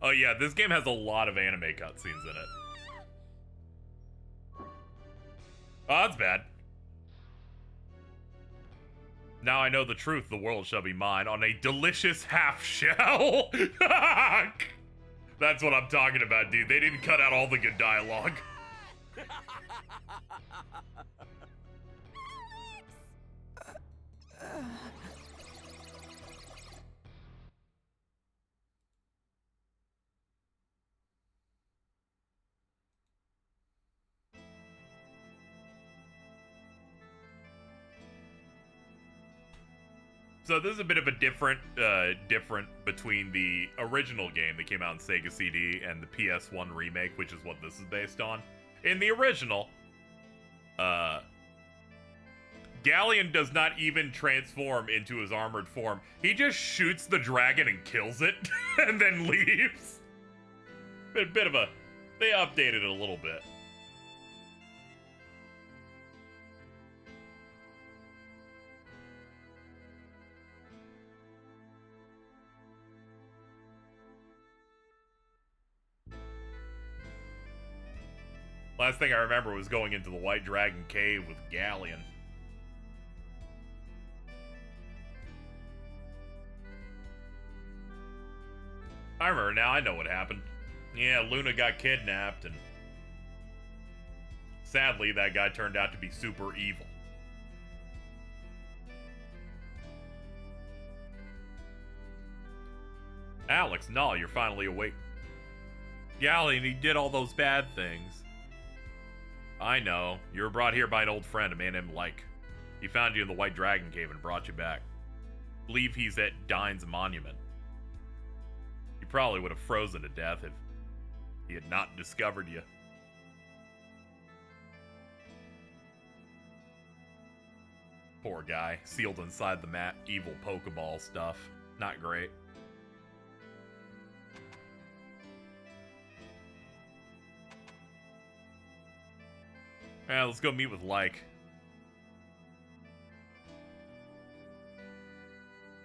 Speaker 1: Oh yeah, this game has a lot of anime cutscenes in it. Oh, that's bad. Now I know the truth, the world shall be mine on a delicious half shell. That's what I'm talking about, dude. They didn't cut out all the good dialogue. So this is a bit of a different between the original game that came out on Sega CD and the PS1 remake, which is what this is based on. In the original, Galleon does not even transform into his armored form. He just shoots the dragon and kills it, and then leaves. Bit of a... They updated it a little bit. Last thing I remember was going into the White Dragon Cave with Galleon. I remember now, I know what happened. Yeah, Luna got kidnapped, and sadly, that guy turned out to be super evil. Alex, no, you're finally awake. Galleon, he did all those bad things. I know. You were brought here by an old friend, a man named Like. He found you in the White Dragon Cave and brought you back. I believe he's at Dine's monument. He probably would have frozen to death if he had not discovered you. Poor guy, sealed inside the mat, evil Pokeball stuff. Not great. Yeah, let's go meet with Like.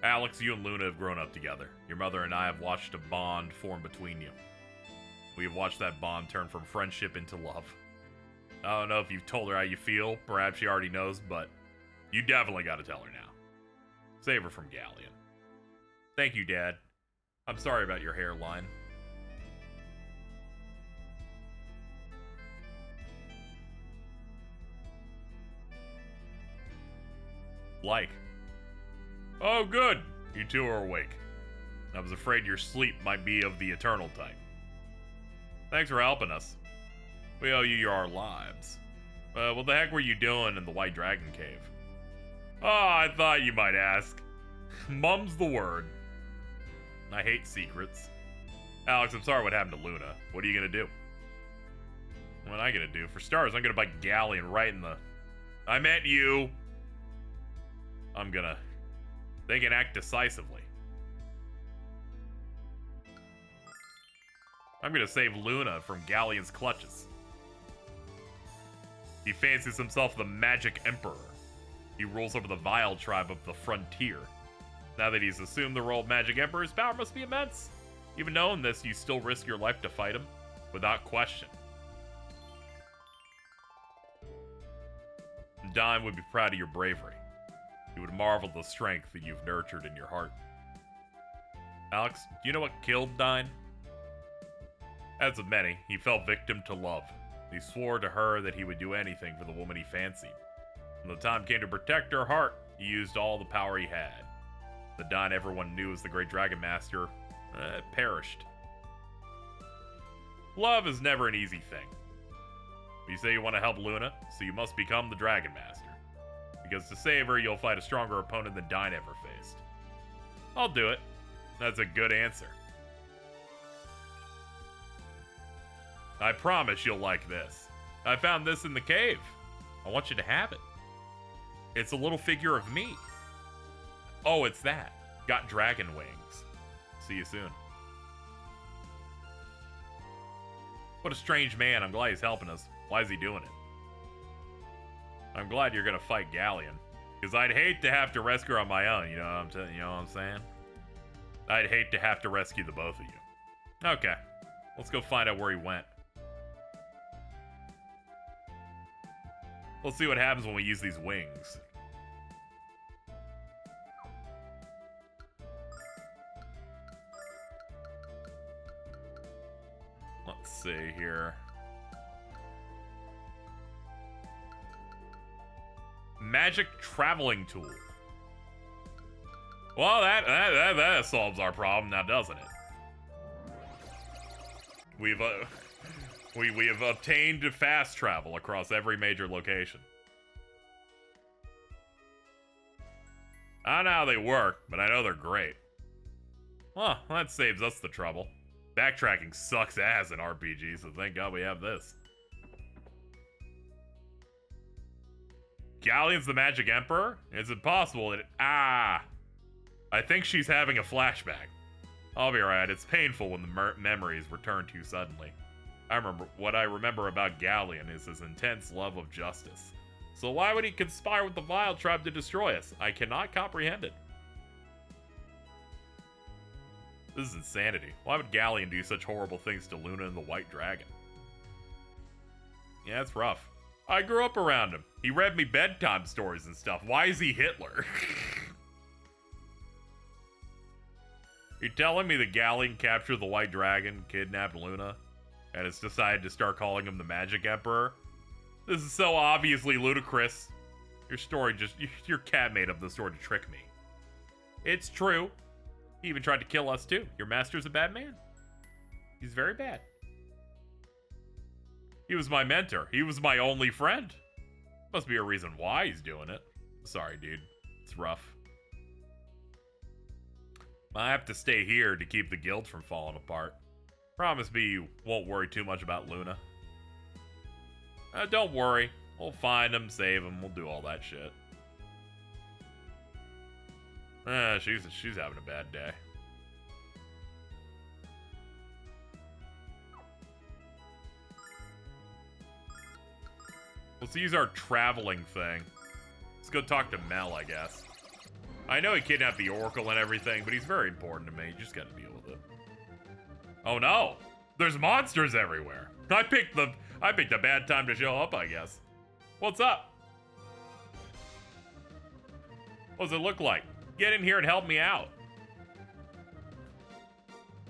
Speaker 1: Alex, you and Luna have grown up together. Your mother and I have watched a bond form between you. We have watched that bond turn from friendship into love. I don't know if you've told her how you feel. Perhaps she already knows, but you definitely got to tell her now. Save her from Galleon. Thank you, Dad. I'm sorry about your hairline. Like. Oh, good. You two are awake. I was afraid your sleep might be of the eternal type. Thanks for helping us. We owe you our lives. What the heck were you doing in the White Dragon Cave? Oh, I thought you might ask. Mum's the word. I hate secrets. Alex, I'm sorry what happened to Luna. What are you gonna do? What am I gonna do? For starters, I'm gonna bite Galleon right in the... I meant you! I'm gonna think and act decisively. I'm gonna save Luna from Galleon's clutches. He fancies himself the Magic Emperor. He rules over the vile tribe of the Frontier. Now that he's assumed the role of Magic Emperor, his power must be immense. Even knowing this, you still risk your life to fight him? Without question. Dime would be proud of your bravery. He would marvel at the strength that you've nurtured in your heart. Alex, do you know what killed Dine? As of many, he fell victim to love. He swore to her that he would do anything for the woman he fancied. When the time came to protect her heart, he used all the power he had. The Dine everyone knew as the Great Dragon Master perished. Love is never an easy thing. You say you want to help Luna, so you must become the Dragon Master. Because to save her, you'll fight a stronger opponent than Dine ever faced. I'll do it. That's a good answer. I promise you'll like this. I found this in the cave. I want you to have it. It's a little figure of me. Oh, it's that. Got dragon wings. See you soon. What a strange man. I'm glad he's helping us. Why is he doing it? I'm glad you're gonna fight Galleon, because I'd hate to have to rescue her on my own. You know what I'm saying? I'd hate to have to rescue the both of you. Okay, let's go find out where he went. Let's see what happens when we use these wings. Let's see here. Magic traveling tool. Well, that solves our problem now, doesn't it? We have obtained fast travel across every major location. I don't know how they work, but I know they're great. Well, that saves us the trouble. Backtracking sucks ass in RPGs, so thank God we have this. Galleon's the Magic Emperor? Is it possible that I think she's having a flashback. I'll be right, it's painful when the memories return too suddenly. What I remember about Galleon is his intense love of justice. So why would he conspire with the Vile Tribe to destroy us? I cannot comprehend it. This is insanity. Why would Galleon do such horrible things to Luna and the White Dragon? Yeah, it's rough. I grew up around him. He read me bedtime stories and stuff. Why is he Hitler? You're telling me the Galleon captured the White Dragon, kidnapped Luna, and it's decided to start calling him the Magic Emperor? This is so obviously ludicrous. Your cat made up the story to trick me. It's true. He even tried to kill us too. Your master's a bad man. He's very bad. He was my mentor. He was my only friend. Must be a reason why he's doing it. Sorry, dude. It's rough. I have to stay here to keep the guild from falling apart. Promise me you won't worry too much about Luna. Don't worry. We'll find him, save him. We'll do all that shit. She's having a bad day. Let's use our traveling thing. Let's go talk to Mel, I guess. I know he kidnapped the Oracle and everything, but he's very important to me. You just gotta deal with it. Oh no! There's monsters everywhere! I picked a bad time to show up, I guess. What's up? What does it look like? Get in here and help me out.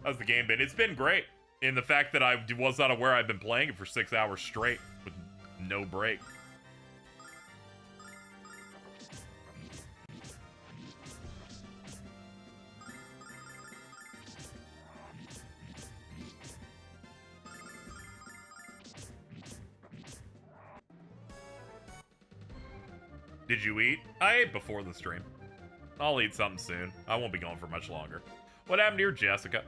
Speaker 1: How's the game been? It's been great. In the fact that I was not aware I've been playing it for 6 hours straight with no break. Did you eat? I ate before the stream. I'll eat something soon. I won't be going for much longer. What happened to your Jessica?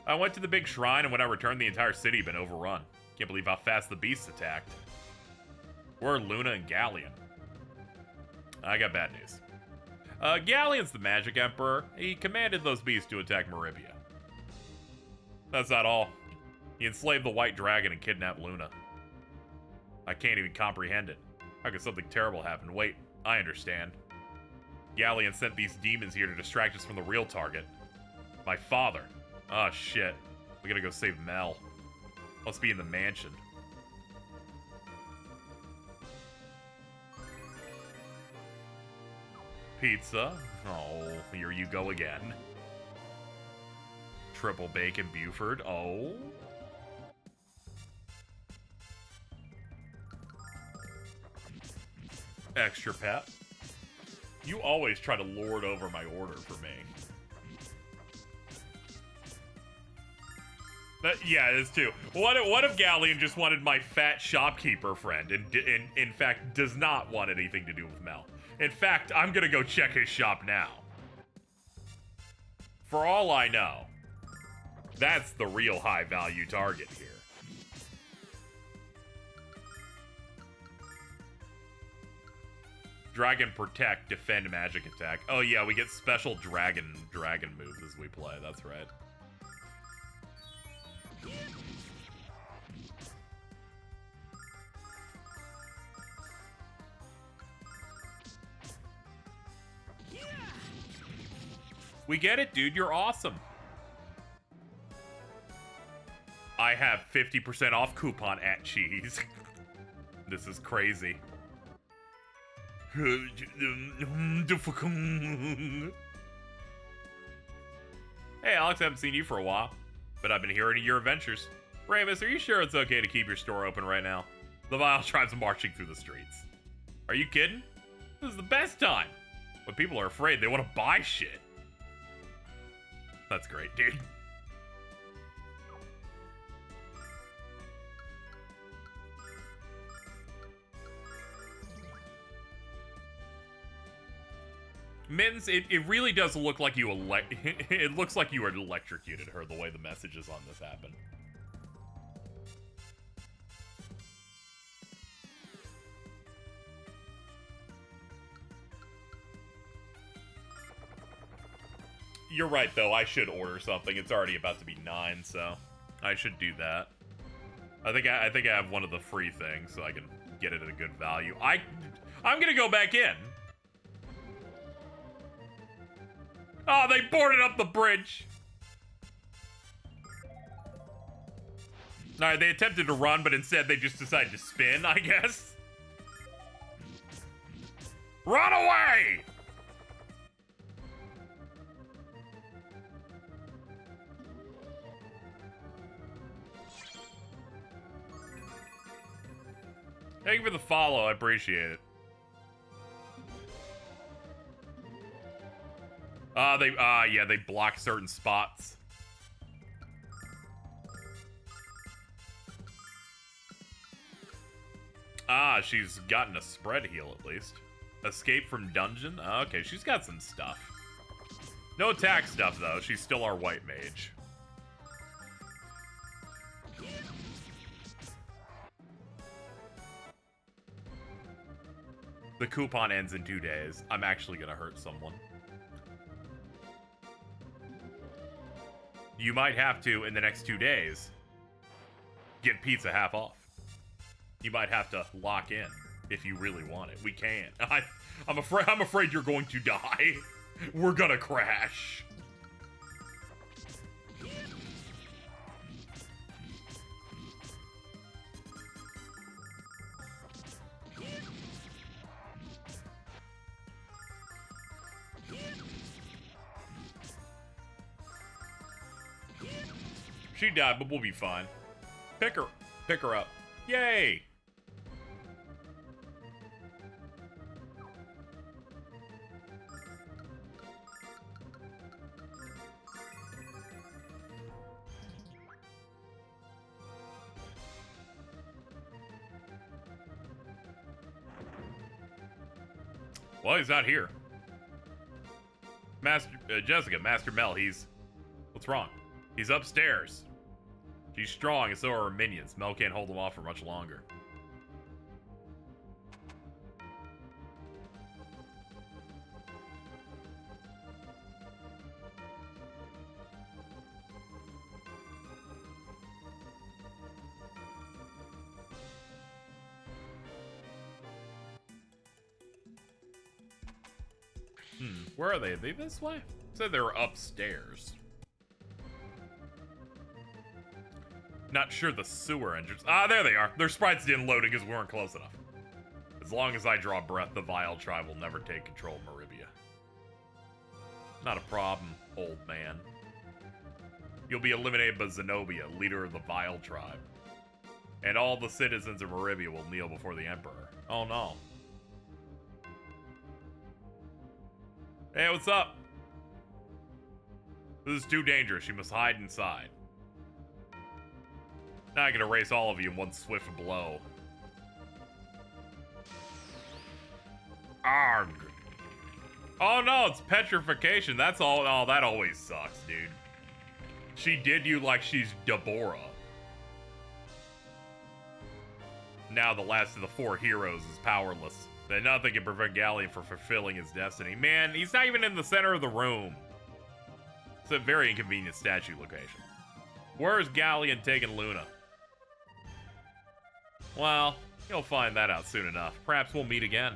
Speaker 1: I went to the big shrine, and when I returned, the entire city had been overrun. Can't believe how fast the beasts attacked. Where are Luna and Galleon? I got bad news. Galleon's the Magic Emperor. He commanded those beasts to attack Maribia. That's not all. He enslaved the White Dragon and kidnapped Luna. I can't even comprehend it. How could something terrible happen? Wait, I understand. Galleon sent these demons here to distract us from the real target. My father. Oh, shit. We gotta go save Mel. Must be in the mansion. Pizza? Oh, here you go again. Triple bacon Buford? Oh. Extra pet. You always try to lord over my order for me. Yeah, it is too. What if Galleon just wanted my fat shopkeeper friend and in fact does not want anything to do with Mel? In fact, I'm gonna go check his shop now. For all I know, that's the real high value target here. Dragon Protect, Defend, Magic Attack. Oh yeah, we get special dragon moves as we play, that's right. We get it, dude, you're awesome. I have 50% off coupon at Cheese. This is crazy. Hey, Alex, I haven't seen you for a while, but I've been hearing of your adventures. Ramis, are you sure it's okay to keep your store open right now? The Vile Tribe's marching through the streets. Are you kidding? This is the best time. When people are afraid, they want to buy shit. That's great, dude. Mittens, it really does look like you it looks like you electrocuted her the way the messages on this happen. You're right though, I should order something. It's already about to be 9, so I should do that. I think I have one of the free things so I can get it at a good value. I'm gonna go back in. Oh, they boarded up the bridge. Alright, they attempted to run, but instead they just decided to spin, I guess. Run away! Thank you for the follow. I appreciate it. Yeah, they block certain spots. She's gotten a spread heal at least. Escape from dungeon? Okay, she's got some stuff. No attack stuff though. She's still our white mage. The coupon ends in 2 days. I'm actually gonna hurt someone. You might have to, in the next 2 days, get pizza half off. You might have to lock in if you really want it. We can't. I'm afraid you're going to die. We're gonna crash. She died, but we'll be fine. Pick her up. Yay! Well, he's not here. Jessica, Master Mel, what's wrong? He's upstairs. She's strong, and so are her minions. Mel can't hold them off for much longer. Where are they? Are they this way? Said they were upstairs. Not sure the sewer entrance. There they are. Their sprites didn't load because we weren't close enough. As long as I draw breath, the Vile Tribe will never take control of Maribia. Not a problem, old man. You'll be eliminated by Zenobia, leader of the Vile Tribe. And all the citizens of Maribia will kneel before the Emperor. Oh no. Hey, what's up? This is too dangerous. You must hide inside. Now I can erase all of you in one swift blow. Arg. Oh no, it's petrification. That's all. Oh, that always sucks, dude. She did you like she's Deborah. Now the last of the 4 heroes is powerless. Then nothing can prevent Galleon from fulfilling his destiny. Man, he's not even in the center of the room. It's a very inconvenient statue location. Where is Galleon taking Luna? Well, you'll find that out soon enough. Perhaps we'll meet again.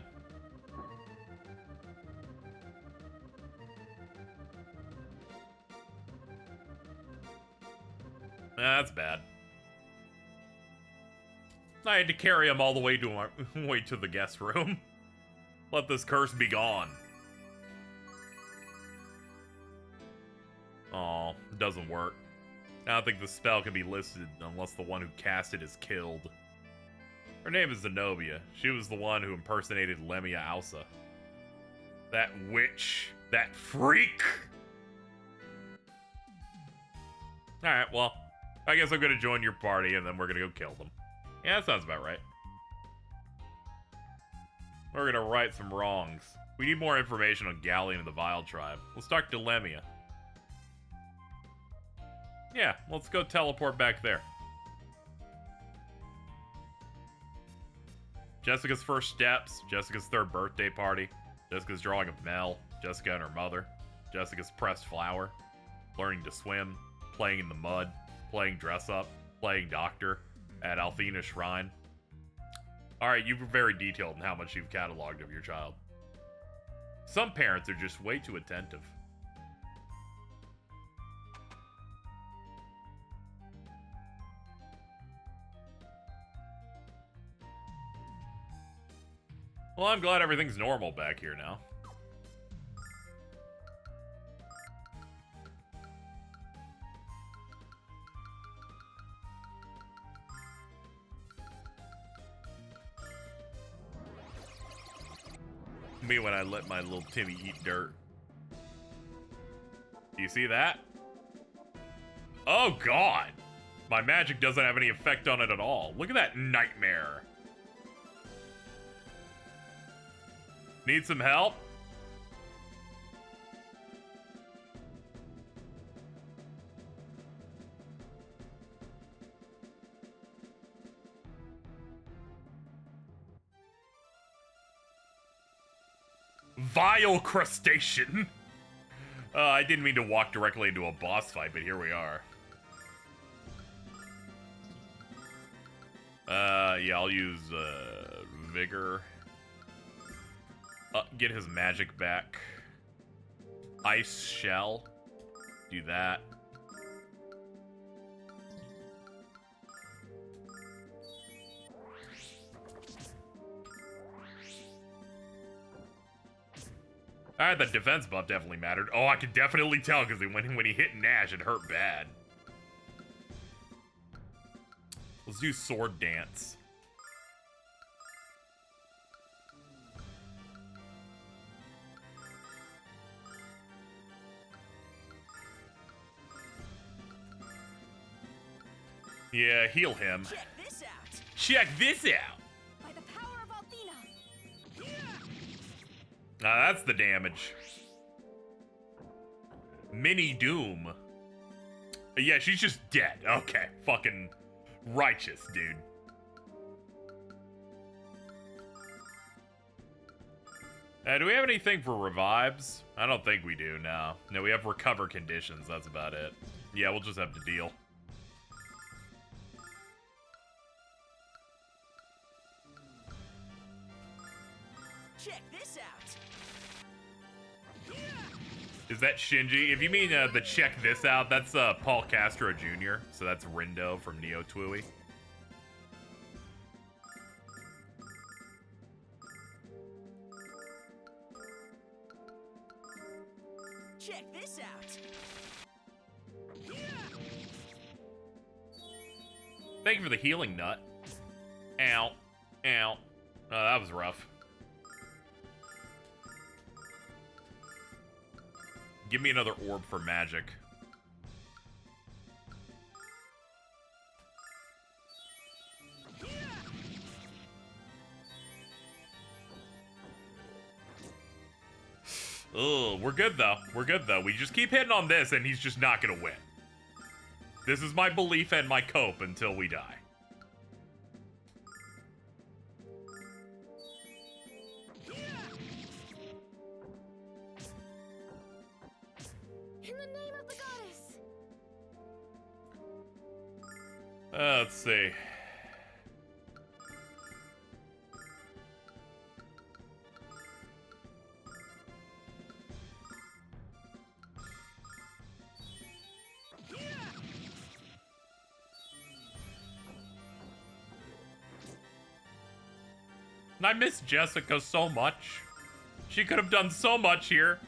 Speaker 1: That's bad. I had to carry him all the way to the guest room. Let this curse be gone. Oh, it doesn't work. I don't think the spell can be listed unless the one who cast it is killed. Her name is Zenobia. She was the one who impersonated Lemia Alsa. That witch. That freak. Alright, well, I guess I'm gonna join your party and then we're gonna go kill them. Yeah, that sounds about right. We're gonna right some wrongs. We need more information on Galleon and the Vile Tribe. Let's talk to Lemia. Yeah, let's go teleport back there. Jessica's first steps, Jessica's 3rd birthday party, Jessica's drawing of Mel, Jessica and her mother, Jessica's pressed flower, learning to swim, playing in the mud, playing dress up, playing doctor at Althena Shrine. Alright, you were very detailed in how much you've cataloged of your child. Some parents are just way too attentive. Well, I'm glad everything's normal back here now. Me when I let my little Timmy eat dirt. Do you see that? Oh, God. My magic doesn't have any effect on it at all. Look at that nightmare. Need some help? Vile crustacean. I didn't mean to walk directly into a boss fight, but here we are. Yeah, I'll use, Vigor. Get his magic back. Ice Shell. Do that. Alright, the defense buff definitely mattered. Oh, I could definitely tell because when he hit Nash, it hurt bad. Let's do Sword Dance. Yeah, heal him.
Speaker 2: Check this out.
Speaker 1: Check this out.
Speaker 8: By the power of Althena.
Speaker 1: That's the damage. Mini Doom. Yeah, she's just dead. Okay, fucking righteous, dude. Do we have anything for revives? I don't think we do, no. No, we have recover conditions, that's about it. Yeah, we'll just have to deal.
Speaker 2: Check this out.
Speaker 1: Is that Shinji? If you mean the check this out, that's Paul Castro Jr., so that's Rindo from Neo Twiwi.
Speaker 2: Check this out.
Speaker 1: Thank you for the healing nut. Ow. Ow. Oh, that was rough. Give me another orb for magic. Ugh, we're good though. We're good though. We just keep hitting on this and he's just not gonna win. This is my belief and my cope until we die.
Speaker 8: In the name of the goddess.
Speaker 1: Let's see. I miss Jessica so much. She could have done so much here.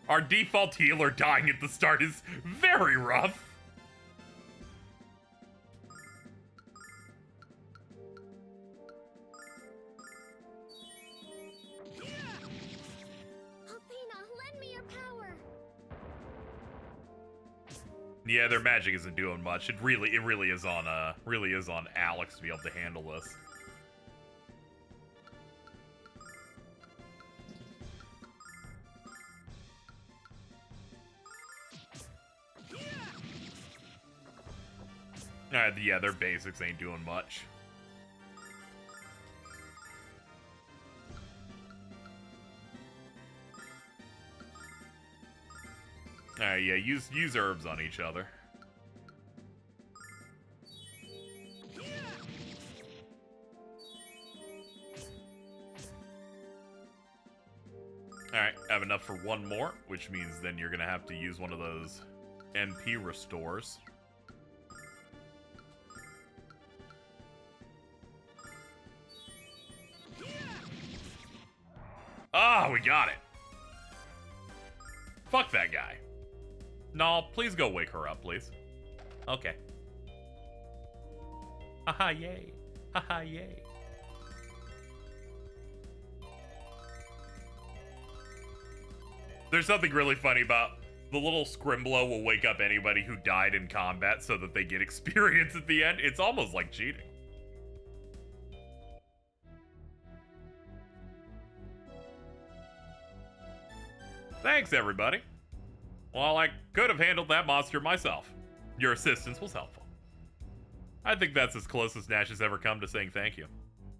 Speaker 1: Our default healer dying at the start is very rough.
Speaker 8: Althena, lend me your power.
Speaker 1: Yeah, their magic isn't doing much. It really is on Alex to be able to handle this. Yeah, their basics ain't doing much. Alright, yeah, use herbs on each other. Alright, I have enough for one more, which means then you're gonna have to use one of those MP restores. Ah, we got it. Fuck that guy. No, please go wake her up, please. Okay. Haha, yay. Haha, yay. There's something really funny about the little scrimblow will wake up anybody who died in combat so that they get experience at the end. It's almost like cheating. Thanks, everybody. Well, I could have handled that monster myself. Your assistance was helpful. I think that's as close as Nash has ever come to saying thank you.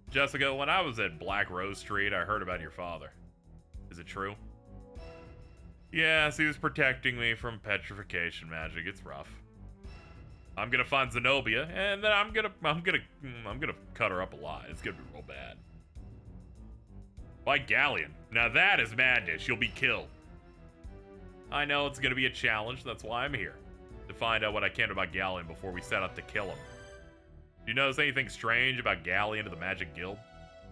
Speaker 1: Jessica, when I was at Black Rose Street, I heard about your father. Is it true? Yes, he was protecting me from petrification magic. It's rough. I'm gonna find Zenobia, and then I'm gonna cut her up alive. It's gonna be real bad. By Galleon. Now that is madness. You'll be killed. I know it's gonna be a challenge. That's why I'm here. To find out what I can about Galleon before we set out to kill him. Do you notice anything strange about Galleon of the Magic Guild?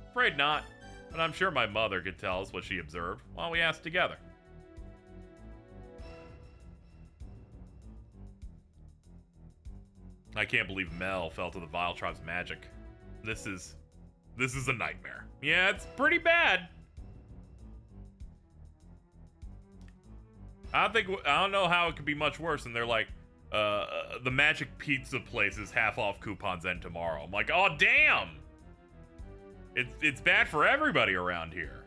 Speaker 1: Afraid not, but I'm sure my mother could tell us what she observed while we asked together. I can't believe Mel fell to the Vile Tribe's magic. This is a nightmare. Yeah, it's pretty bad. I don't know how it could be much worse. And they're like, the magic pizza place is half off coupons end tomorrow. I'm like, oh damn! It's bad for everybody around here.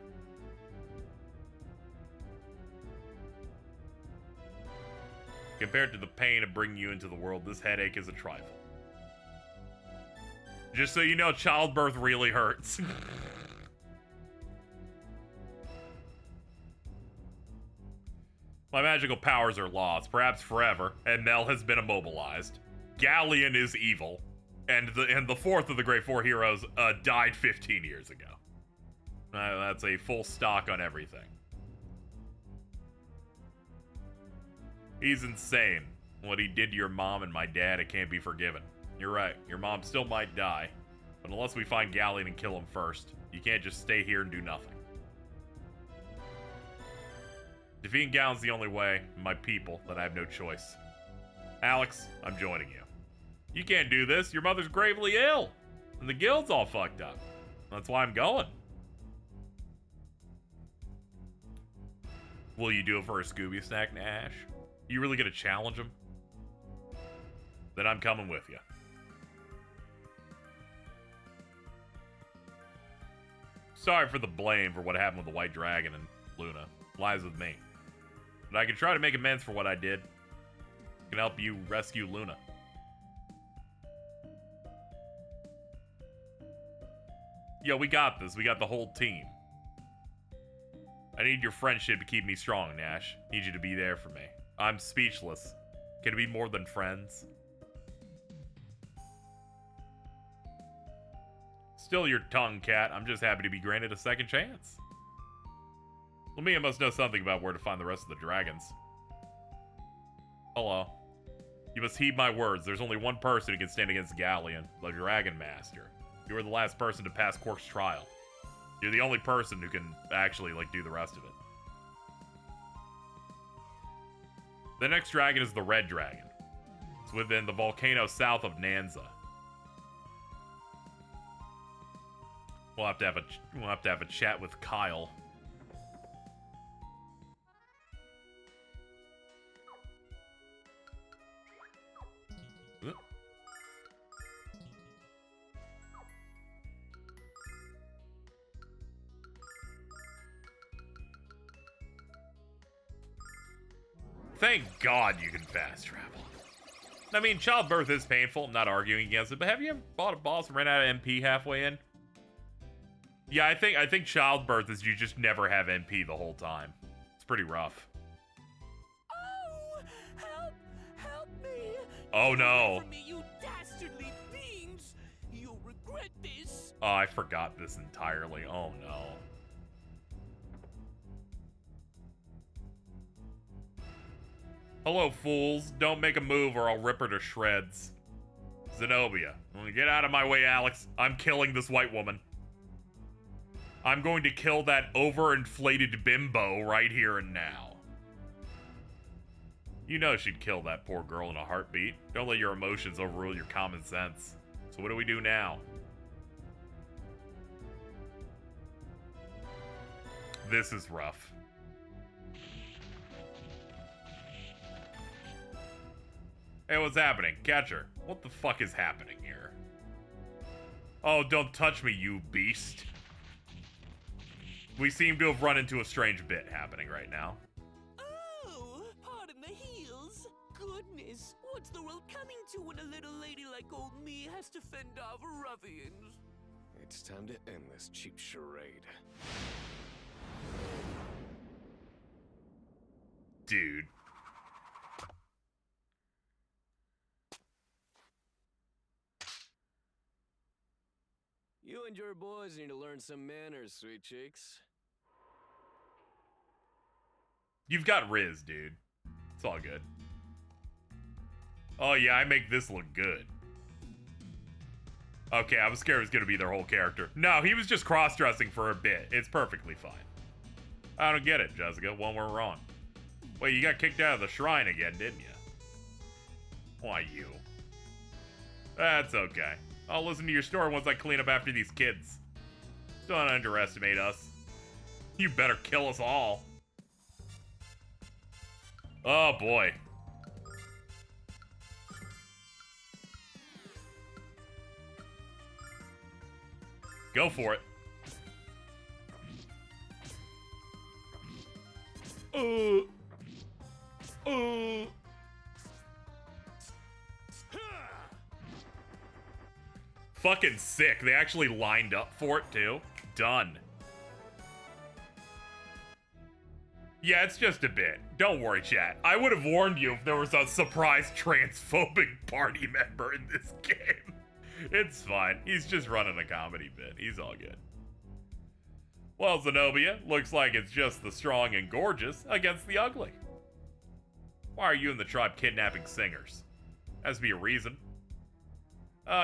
Speaker 1: Compared to the pain of bringing you into the world, this headache is a trifle. Just so you know, childbirth really hurts. My magical powers are lost, perhaps forever, and Mel has been immobilized. Galleon is evil, and the fourth of the Great Four Heroes died 15 years ago. That's a full stock on everything. He's insane. What he did to your mom and my dad, it can't be forgiven. You're right, your mom still might die. But unless we find Galleon and kill him first, you can't just stay here and do nothing. Defeating Galleon's the only way, my people, then I have no choice. Alex, I'm joining you. You can't do this, your mother's gravely ill. And the guild's all fucked up. That's why I'm going. Will you do it for a Scooby snack, Nash? You really gonna challenge him? Then I'm coming with you. Sorry for the blame for what happened with the White Dragon and Luna. Lies with me. But I can try to make amends for what I did. I can help you rescue Luna. Yo, we got this. We got the whole team. I need your friendship to keep me strong, Nash. Need you to be there for me. I'm speechless. Can it be more than friends? Still your tongue, cat. I'm just happy to be granted a second chance. Lamia must know something about where to find the rest of the dragons. Hello. You must heed my words. There's only one person who can stand against Galleon, the Dragon Master. You are the last person to pass Quark's trial. You're the only person who can actually, do the rest of it. The next dragon is the Red Dragon. It's within the volcano south of Nanza. We'll have to have a chat with Kyle. Thank God you can fast travel. I mean, childbirth is painful. I'm not arguing against it, but have you ever bought a boss and ran out of MP halfway in? Yeah, I think childbirth is you just never have MP the whole time. It's pretty rough.
Speaker 2: Oh, help me!
Speaker 1: Oh no!
Speaker 2: From me, you dastardly fiends! You'll regret this.
Speaker 1: Oh, I forgot this entirely. Oh no. Hello, fools. Don't make a move or I'll rip her to shreds. Zenobia. Get out of my way, Alex. I'm killing this white woman. I'm going to kill that overinflated bimbo right here and now. You know she'd kill that poor girl in a heartbeat. Don't let your emotions overrule your common sense. So what do we do now? This is rough. Hey, what's happening? Catcher, what the fuck is happening here? Oh, don't touch me, you beast. We seem to have run into a strange bit happening right now.
Speaker 2: Oh, pardon the heels. Goodness, what's the world coming to when a little lady like old me has to fend off ruffians?
Speaker 5: It's time to end this cheap charade.
Speaker 1: Dude.
Speaker 5: You and your boys need to learn some manners, sweet cheeks.
Speaker 1: You've got Riz, dude. It's all good. Oh yeah, I make this look good. Okay, I was scared it was gonna be their whole character. No, he was just cross-dressing for a bit. It's perfectly fine. I don't get it, Jessica. One we're wrong. Wait, you got kicked out of the shrine again, didn't you? Why you? That's okay. I'll listen to your story once I clean up after these kids. Don't underestimate us. You better kill us all. Oh boy. Go for it. Fucking sick. They actually lined up for it too. Done. Yeah, it's just a bit. Don't worry, chat. I would have warned you if there was a surprise transphobic party member in this game. It's fine. He's just running a comedy bit. He's all good. Well, Zenobia, looks like it's just the strong and gorgeous against the ugly. Why are you and the tribe kidnapping singers? Has to be a reason.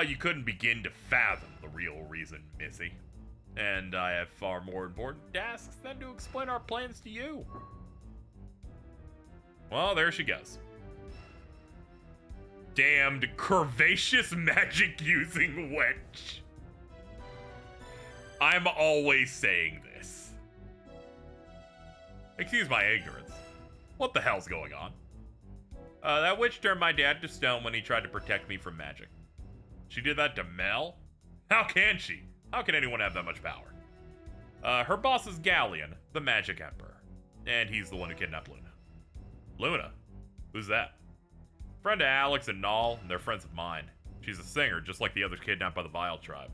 Speaker 1: You couldn't begin to fathom the real reason, Missy. And I have far more important tasks than to explain our plans to you. Well, there she goes. Damned curvaceous magic-using wench. I'm always saying this. Excuse my ignorance. What the hell's going on? That witch turned my dad to stone when he tried to protect me from magic. She did that to Mel? How can she? How can anyone have that much power? Her boss is Galleon, the Magic Emperor. And he's the one who kidnapped Luna. Luna? Who's that? Friend of Alex and Null, and they're friends of mine. She's a singer, just like the others kidnapped by the Vile tribe.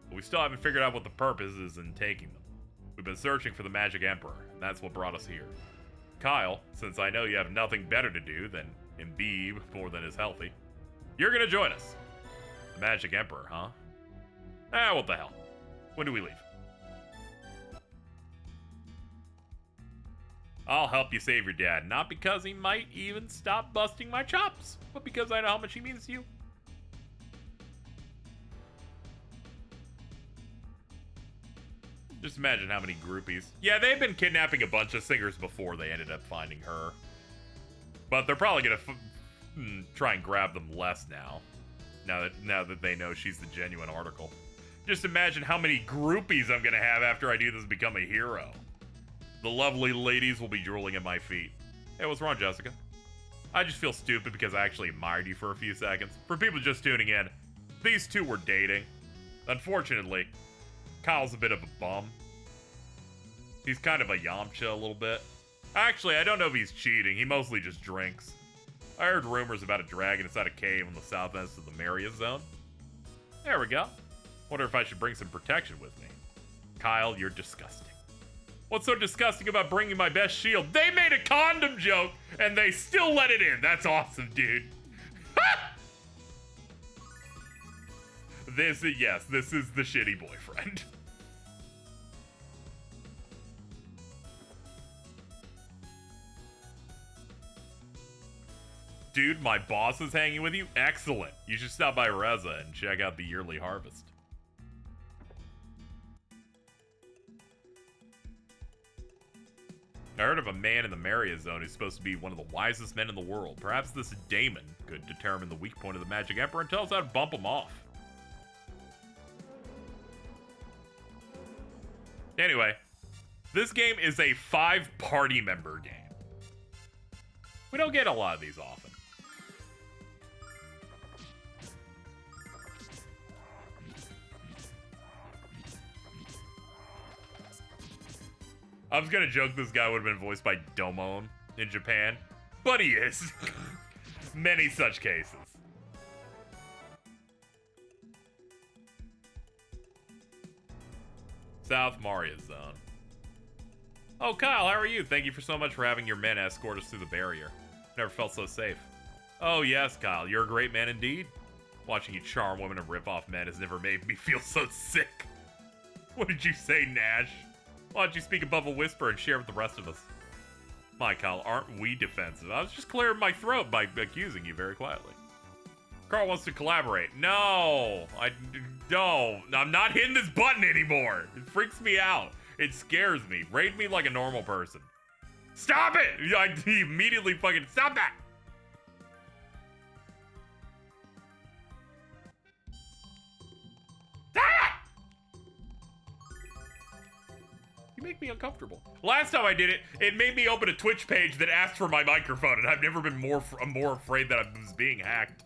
Speaker 1: But we still haven't figured out what the purpose is in taking them. We've been searching for the Magic Emperor, and that's what brought us here. Kyle, since I know you have nothing better to do than imbibe more than is healthy, you're gonna join us. The Magic Emperor, huh? What the hell? When do we leave? I'll help you save your dad, not because he might even stop busting my chops, but because I know how much he means to you. Just imagine how many groupies. Yeah, they've been kidnapping a bunch of singers before they ended up finding her. But they're probably gonna try and grab them less now. Now that they know she's the genuine article. Just imagine how many groupies I'm gonna have after I do this and become a hero. The lovely ladies will be drooling at my feet. Hey, what's wrong, Jessica? I just feel stupid because I actually admired you for a few seconds. For people just tuning in, these two were dating. Unfortunately, Kyle's a bit of a bum. He's kind of a Yamcha a little bit. Actually, I don't know if he's cheating. He mostly just drinks. I heard rumors about a dragon inside a cave on the south end of the Maria zone. There we go. Wonder if I should bring some protection with me. Kyle, you're disgusting. What's so disgusting about bringing my best shield? They made a condom joke, and they still let it in. That's awesome, dude. This is the shitty boyfriend. Dude, my boss is hanging with you? Excellent. You should stop by Reza and check out the yearly harvest. I heard of a man in the Maria zone who's supposed to be one of the wisest men in the world. Perhaps this Damon could determine the weak point of the Magic Emperor and tell us how to bump him off. Anyway, this game is a 5-party member game. We don't get a lot of these often. I was gonna joke this guy would have been voiced by Domon in Japan, but he is. Many such cases. South Maria Zone. Oh, Kyle, how are you? Thank you for so much for having your men escort us through the barrier. Never felt so safe. Oh, yes, Kyle, you're a great man indeed. Watching you charm women and rip off men has never made me feel so sick. What did you say, Nash? Why don't you speak above a whisper and share with the rest of us? My Kyle, aren't we defensive? I was just clearing my throat by accusing you very quietly. Carl wants to collaborate. No, I don't. I'm not hitting this button anymore. It freaks me out. It scares me. Raid me like a normal person. Stop it! I immediately fucking stop that! You make me uncomfortable. Last time I did it, it made me open a Twitch page that asked for my microphone, and I've never been more afraid that I was being hacked.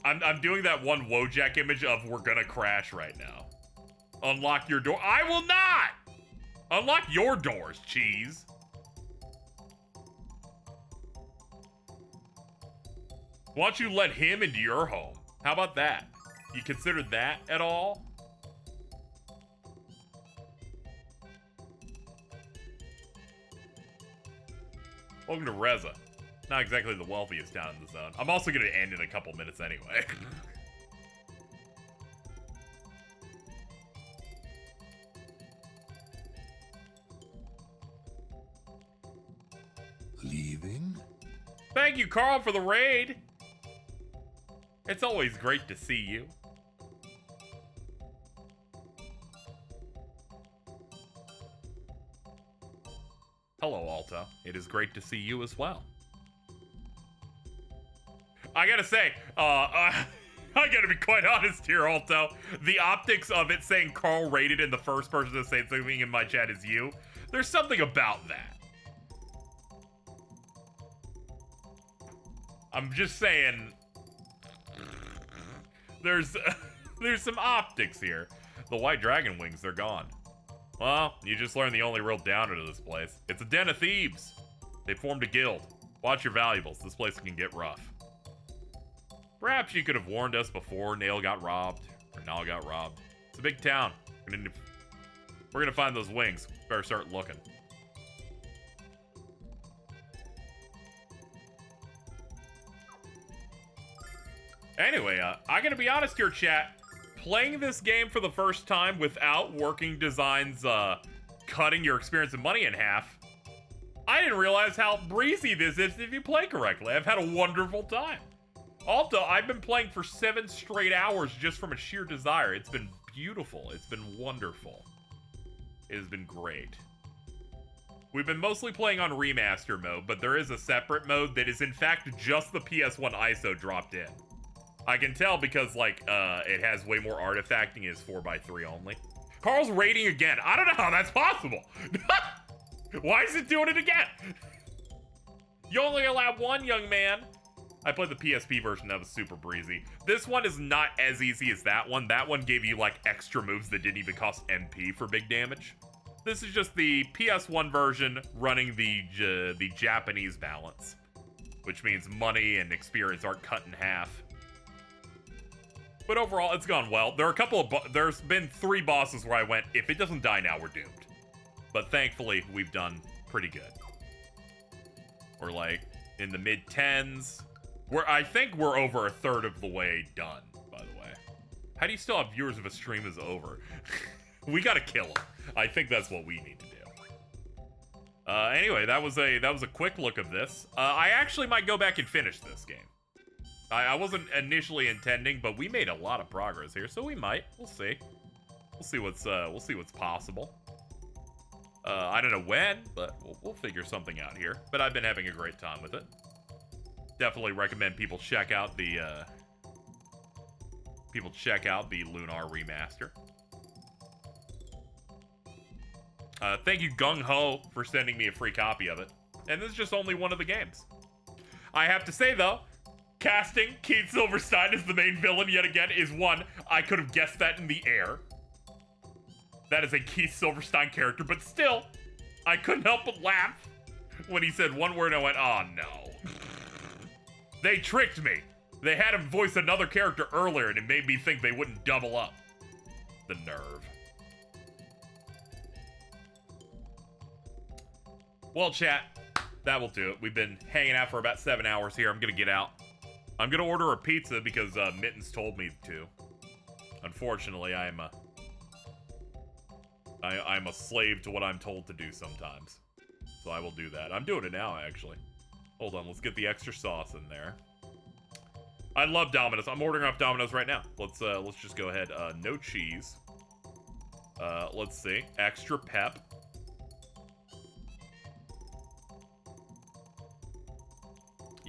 Speaker 1: I'm doing that one Wojak image of we're gonna crash right now. Unlock your door. I will not! Unlock your doors, cheese. Why don't you let him into your home? How about that? You considered that at all? Welcome to Reza. Not exactly the wealthiest town in the zone. I'm also going to end in a couple minutes anyway.
Speaker 10: Leaving?
Speaker 1: Thank you, Carl, for the raid. It's always great to see you. Hello, Alto. It is great to see you as well. I gotta say, I gotta be quite honest here, Alto. The optics of it saying Carl rated and the first person to say something in my chat is you, there's something about that. I'm just saying, there's some optics here. The white dragon wings, they're gone. Well, you just learned the only real downer to this place. It's a den of thieves. They formed a guild. Watch your valuables. This place can get rough. Perhaps you could have warned us before Nail got robbed, or Nal got robbed. It's a big town. We're gonna find those wings. Better start looking. Anyway, I gotta be honest here, chat. Playing this game for the first time without working designs cutting your experience and money in half, I didn't realize how breezy this is if you play correctly. I've had a wonderful time. Also, I've been playing for 7 straight hours just from a sheer desire. It's been beautiful. It's been wonderful. It has been great. We've been mostly playing on remaster mode, but there is a separate mode that is in fact just the PS1 ISO dropped in. I can tell because, like, it has way more artifacting. It's 4x3 only. Carl's raiding again. I don't know how that's possible. Why is it doing it again? You only allow one, young man. I played the PSP version. That was super breezy. This one is not as easy as that one. That one gave you, like, extra moves that didn't even cost MP for big damage. This is just the PS1 version running the Japanese balance, which means money and experience aren't cut in half. But overall, it's gone well. There are a couple of there's been 3 bosses where I went, if it doesn't die now, we're doomed. But thankfully, we've done pretty good. We're like in the mid-10s. I think we're over a third of the way done, by the way. How do you still have viewers if a stream is over? We gotta kill them. I think that's what we need to do. Anyway, that was a quick look of this. I actually might go back and finish this game. I wasn't initially intending, but we made a lot of progress here, so we might. We'll see. We'll see what's possible. I don't know when, but we'll figure something out here. But I've been having a great time with it. Definitely recommend people check out the Lunar remaster. Thank you, Gung Ho, for sending me a free copy of it. And this is just only one of the games. I have to say, though, casting Keith Silverstein as the main villain yet again is one. I could have guessed that in the air. That is a Keith Silverstein character, but still, I couldn't help but laugh when he said one word and I went, oh no. They tricked me. They had him voice another character earlier and it made me think they wouldn't double up. The nerve. Well, chat, that will do it. We've been hanging out for about 7 hours here. I'm gonna get out. I'm gonna order a pizza because Mittens told me to. Unfortunately, I'm a slave to what I'm told to do sometimes. So I will do that. I'm doing it now, actually. Hold on, let's get the extra sauce in there. I love Domino's. I'm ordering off Domino's right now. Let's just go ahead. No cheese. Let's see. Extra pep.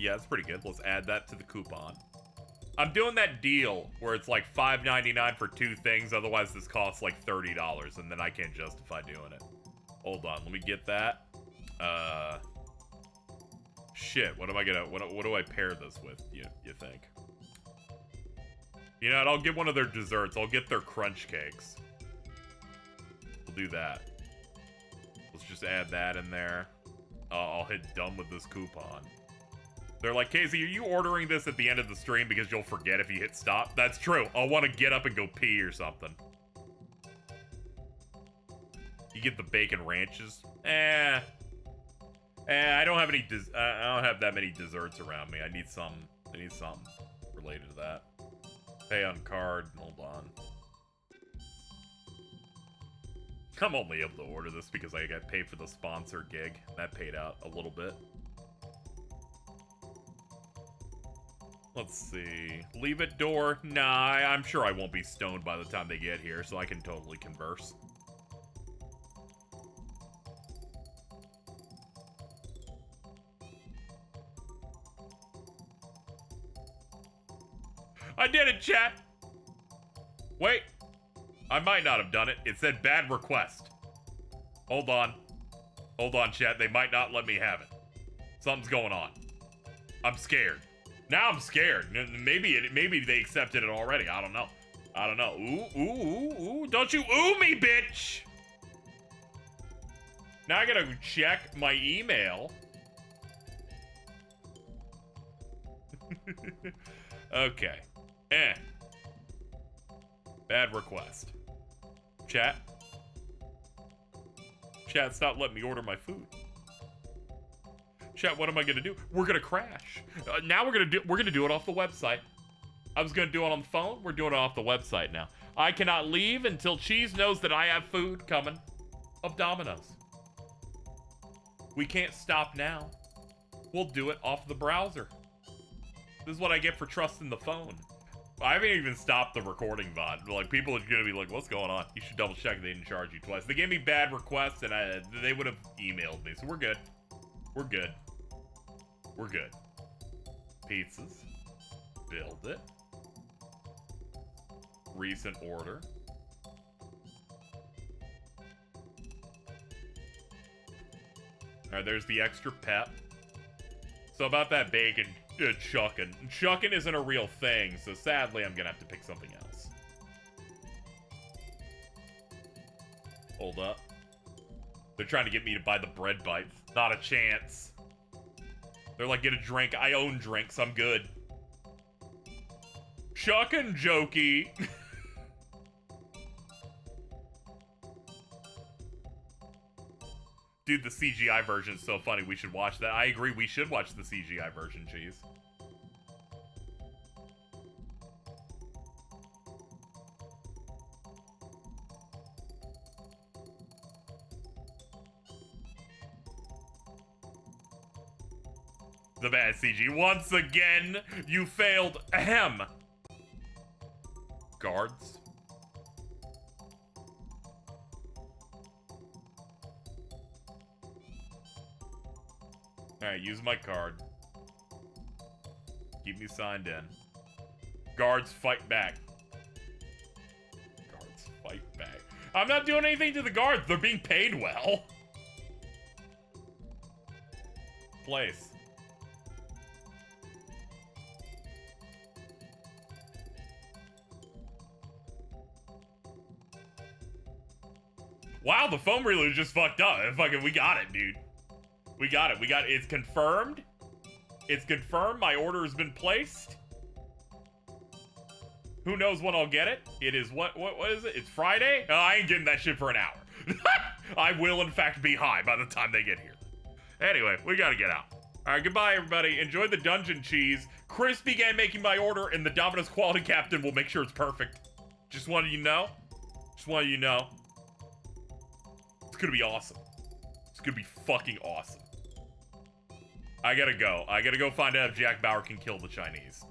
Speaker 1: Yeah, that's pretty good. Let's add that to the coupon. I'm doing that deal where it's like $5.99 for 2 things. Otherwise, this costs like $30, and then I can't justify doing it. Hold on, let me get that. Shit, what am I gonna? What do I pair this with? You think? You know what? I'll get one of their desserts. I'll get their crunch cakes. We'll do that. Let's just add that in there. I'll hit done with this coupon. They're like, Casey, are you ordering this at the end of the stream because you'll forget if you hit stop? That's true. I'll want to get up and go pee or something. You get the bacon ranches. I don't have any. I don't have that many desserts around me. I need some. I need something related to that. Pay on card. Hold on. I'm only able to order this because I got paid for the sponsor gig. That paid out a little bit. Let's see. Leave it door? Nah, I'm sure I won't be stoned by the time they get here, so I can totally converse. I did it, chat! Wait. I might not have done it. It said bad request. Hold on. Hold on, chat. They might not let me have it. Something's going on. I'm scared. Now I'm scared. Maybe they accepted it already. I don't know. I don't know. Ooh. Don't you ooh me, bitch! Now I gotta check my email. Okay. Bad request. Chat. Chat's not letting me order my food. Chat, what am I gonna do? We're gonna crash. Now we're gonna do it off the website. I was gonna do it on the phone. We're doing it off the website now. I cannot leave until Cheese knows that I have food coming of Domino's. We can't stop now. We'll do it off the browser. This is what I get for trusting the phone. I haven't even stopped the recording bot. Like, people are gonna be like, what's going on? You should double check they didn't charge you twice. They gave me bad requests and they would have emailed me, so we're good. We're good. We're good. Pizzas. Build it. Recent order. Alright, there's the extra pep. So about that bacon, chucking. Chucking isn't a real thing, so sadly I'm gonna have to pick something else. Hold up. They're trying to get me to buy the bread bites. Not a chance. They're like, get a drink. I own drinks. I'm good. Chuckin' jokey. Dude, the CGI version is so funny. We should watch that. I agree. We should watch the CGI version, Cheese. The bad CG. Once again, you failed. Ahem. Guards. Alright, use my card. Keep me signed in. Guards, fight back. Guards, fight back. I'm not doing anything to the guards. They're being paid well. Place. Wow, the foam reload just fucked up. Fucking, we got it, dude. We got it. It's confirmed. It's confirmed. My order has been placed. Who knows when I'll get it? It is what is it? It's Friday? Oh, I ain't getting that shit for an hour. I will, in fact, be high by the time they get here. Anyway, we gotta get out. All right, goodbye, everybody. Enjoy the dungeon cheese. Chris began making my order, and the Domino's quality captain will make sure it's perfect. Just wanted you to know. Just wanted you to know. It's gonna be awesome. It's gonna be fucking awesome. I gotta go. I gotta go find out if Jack Bauer can kill the Chinese.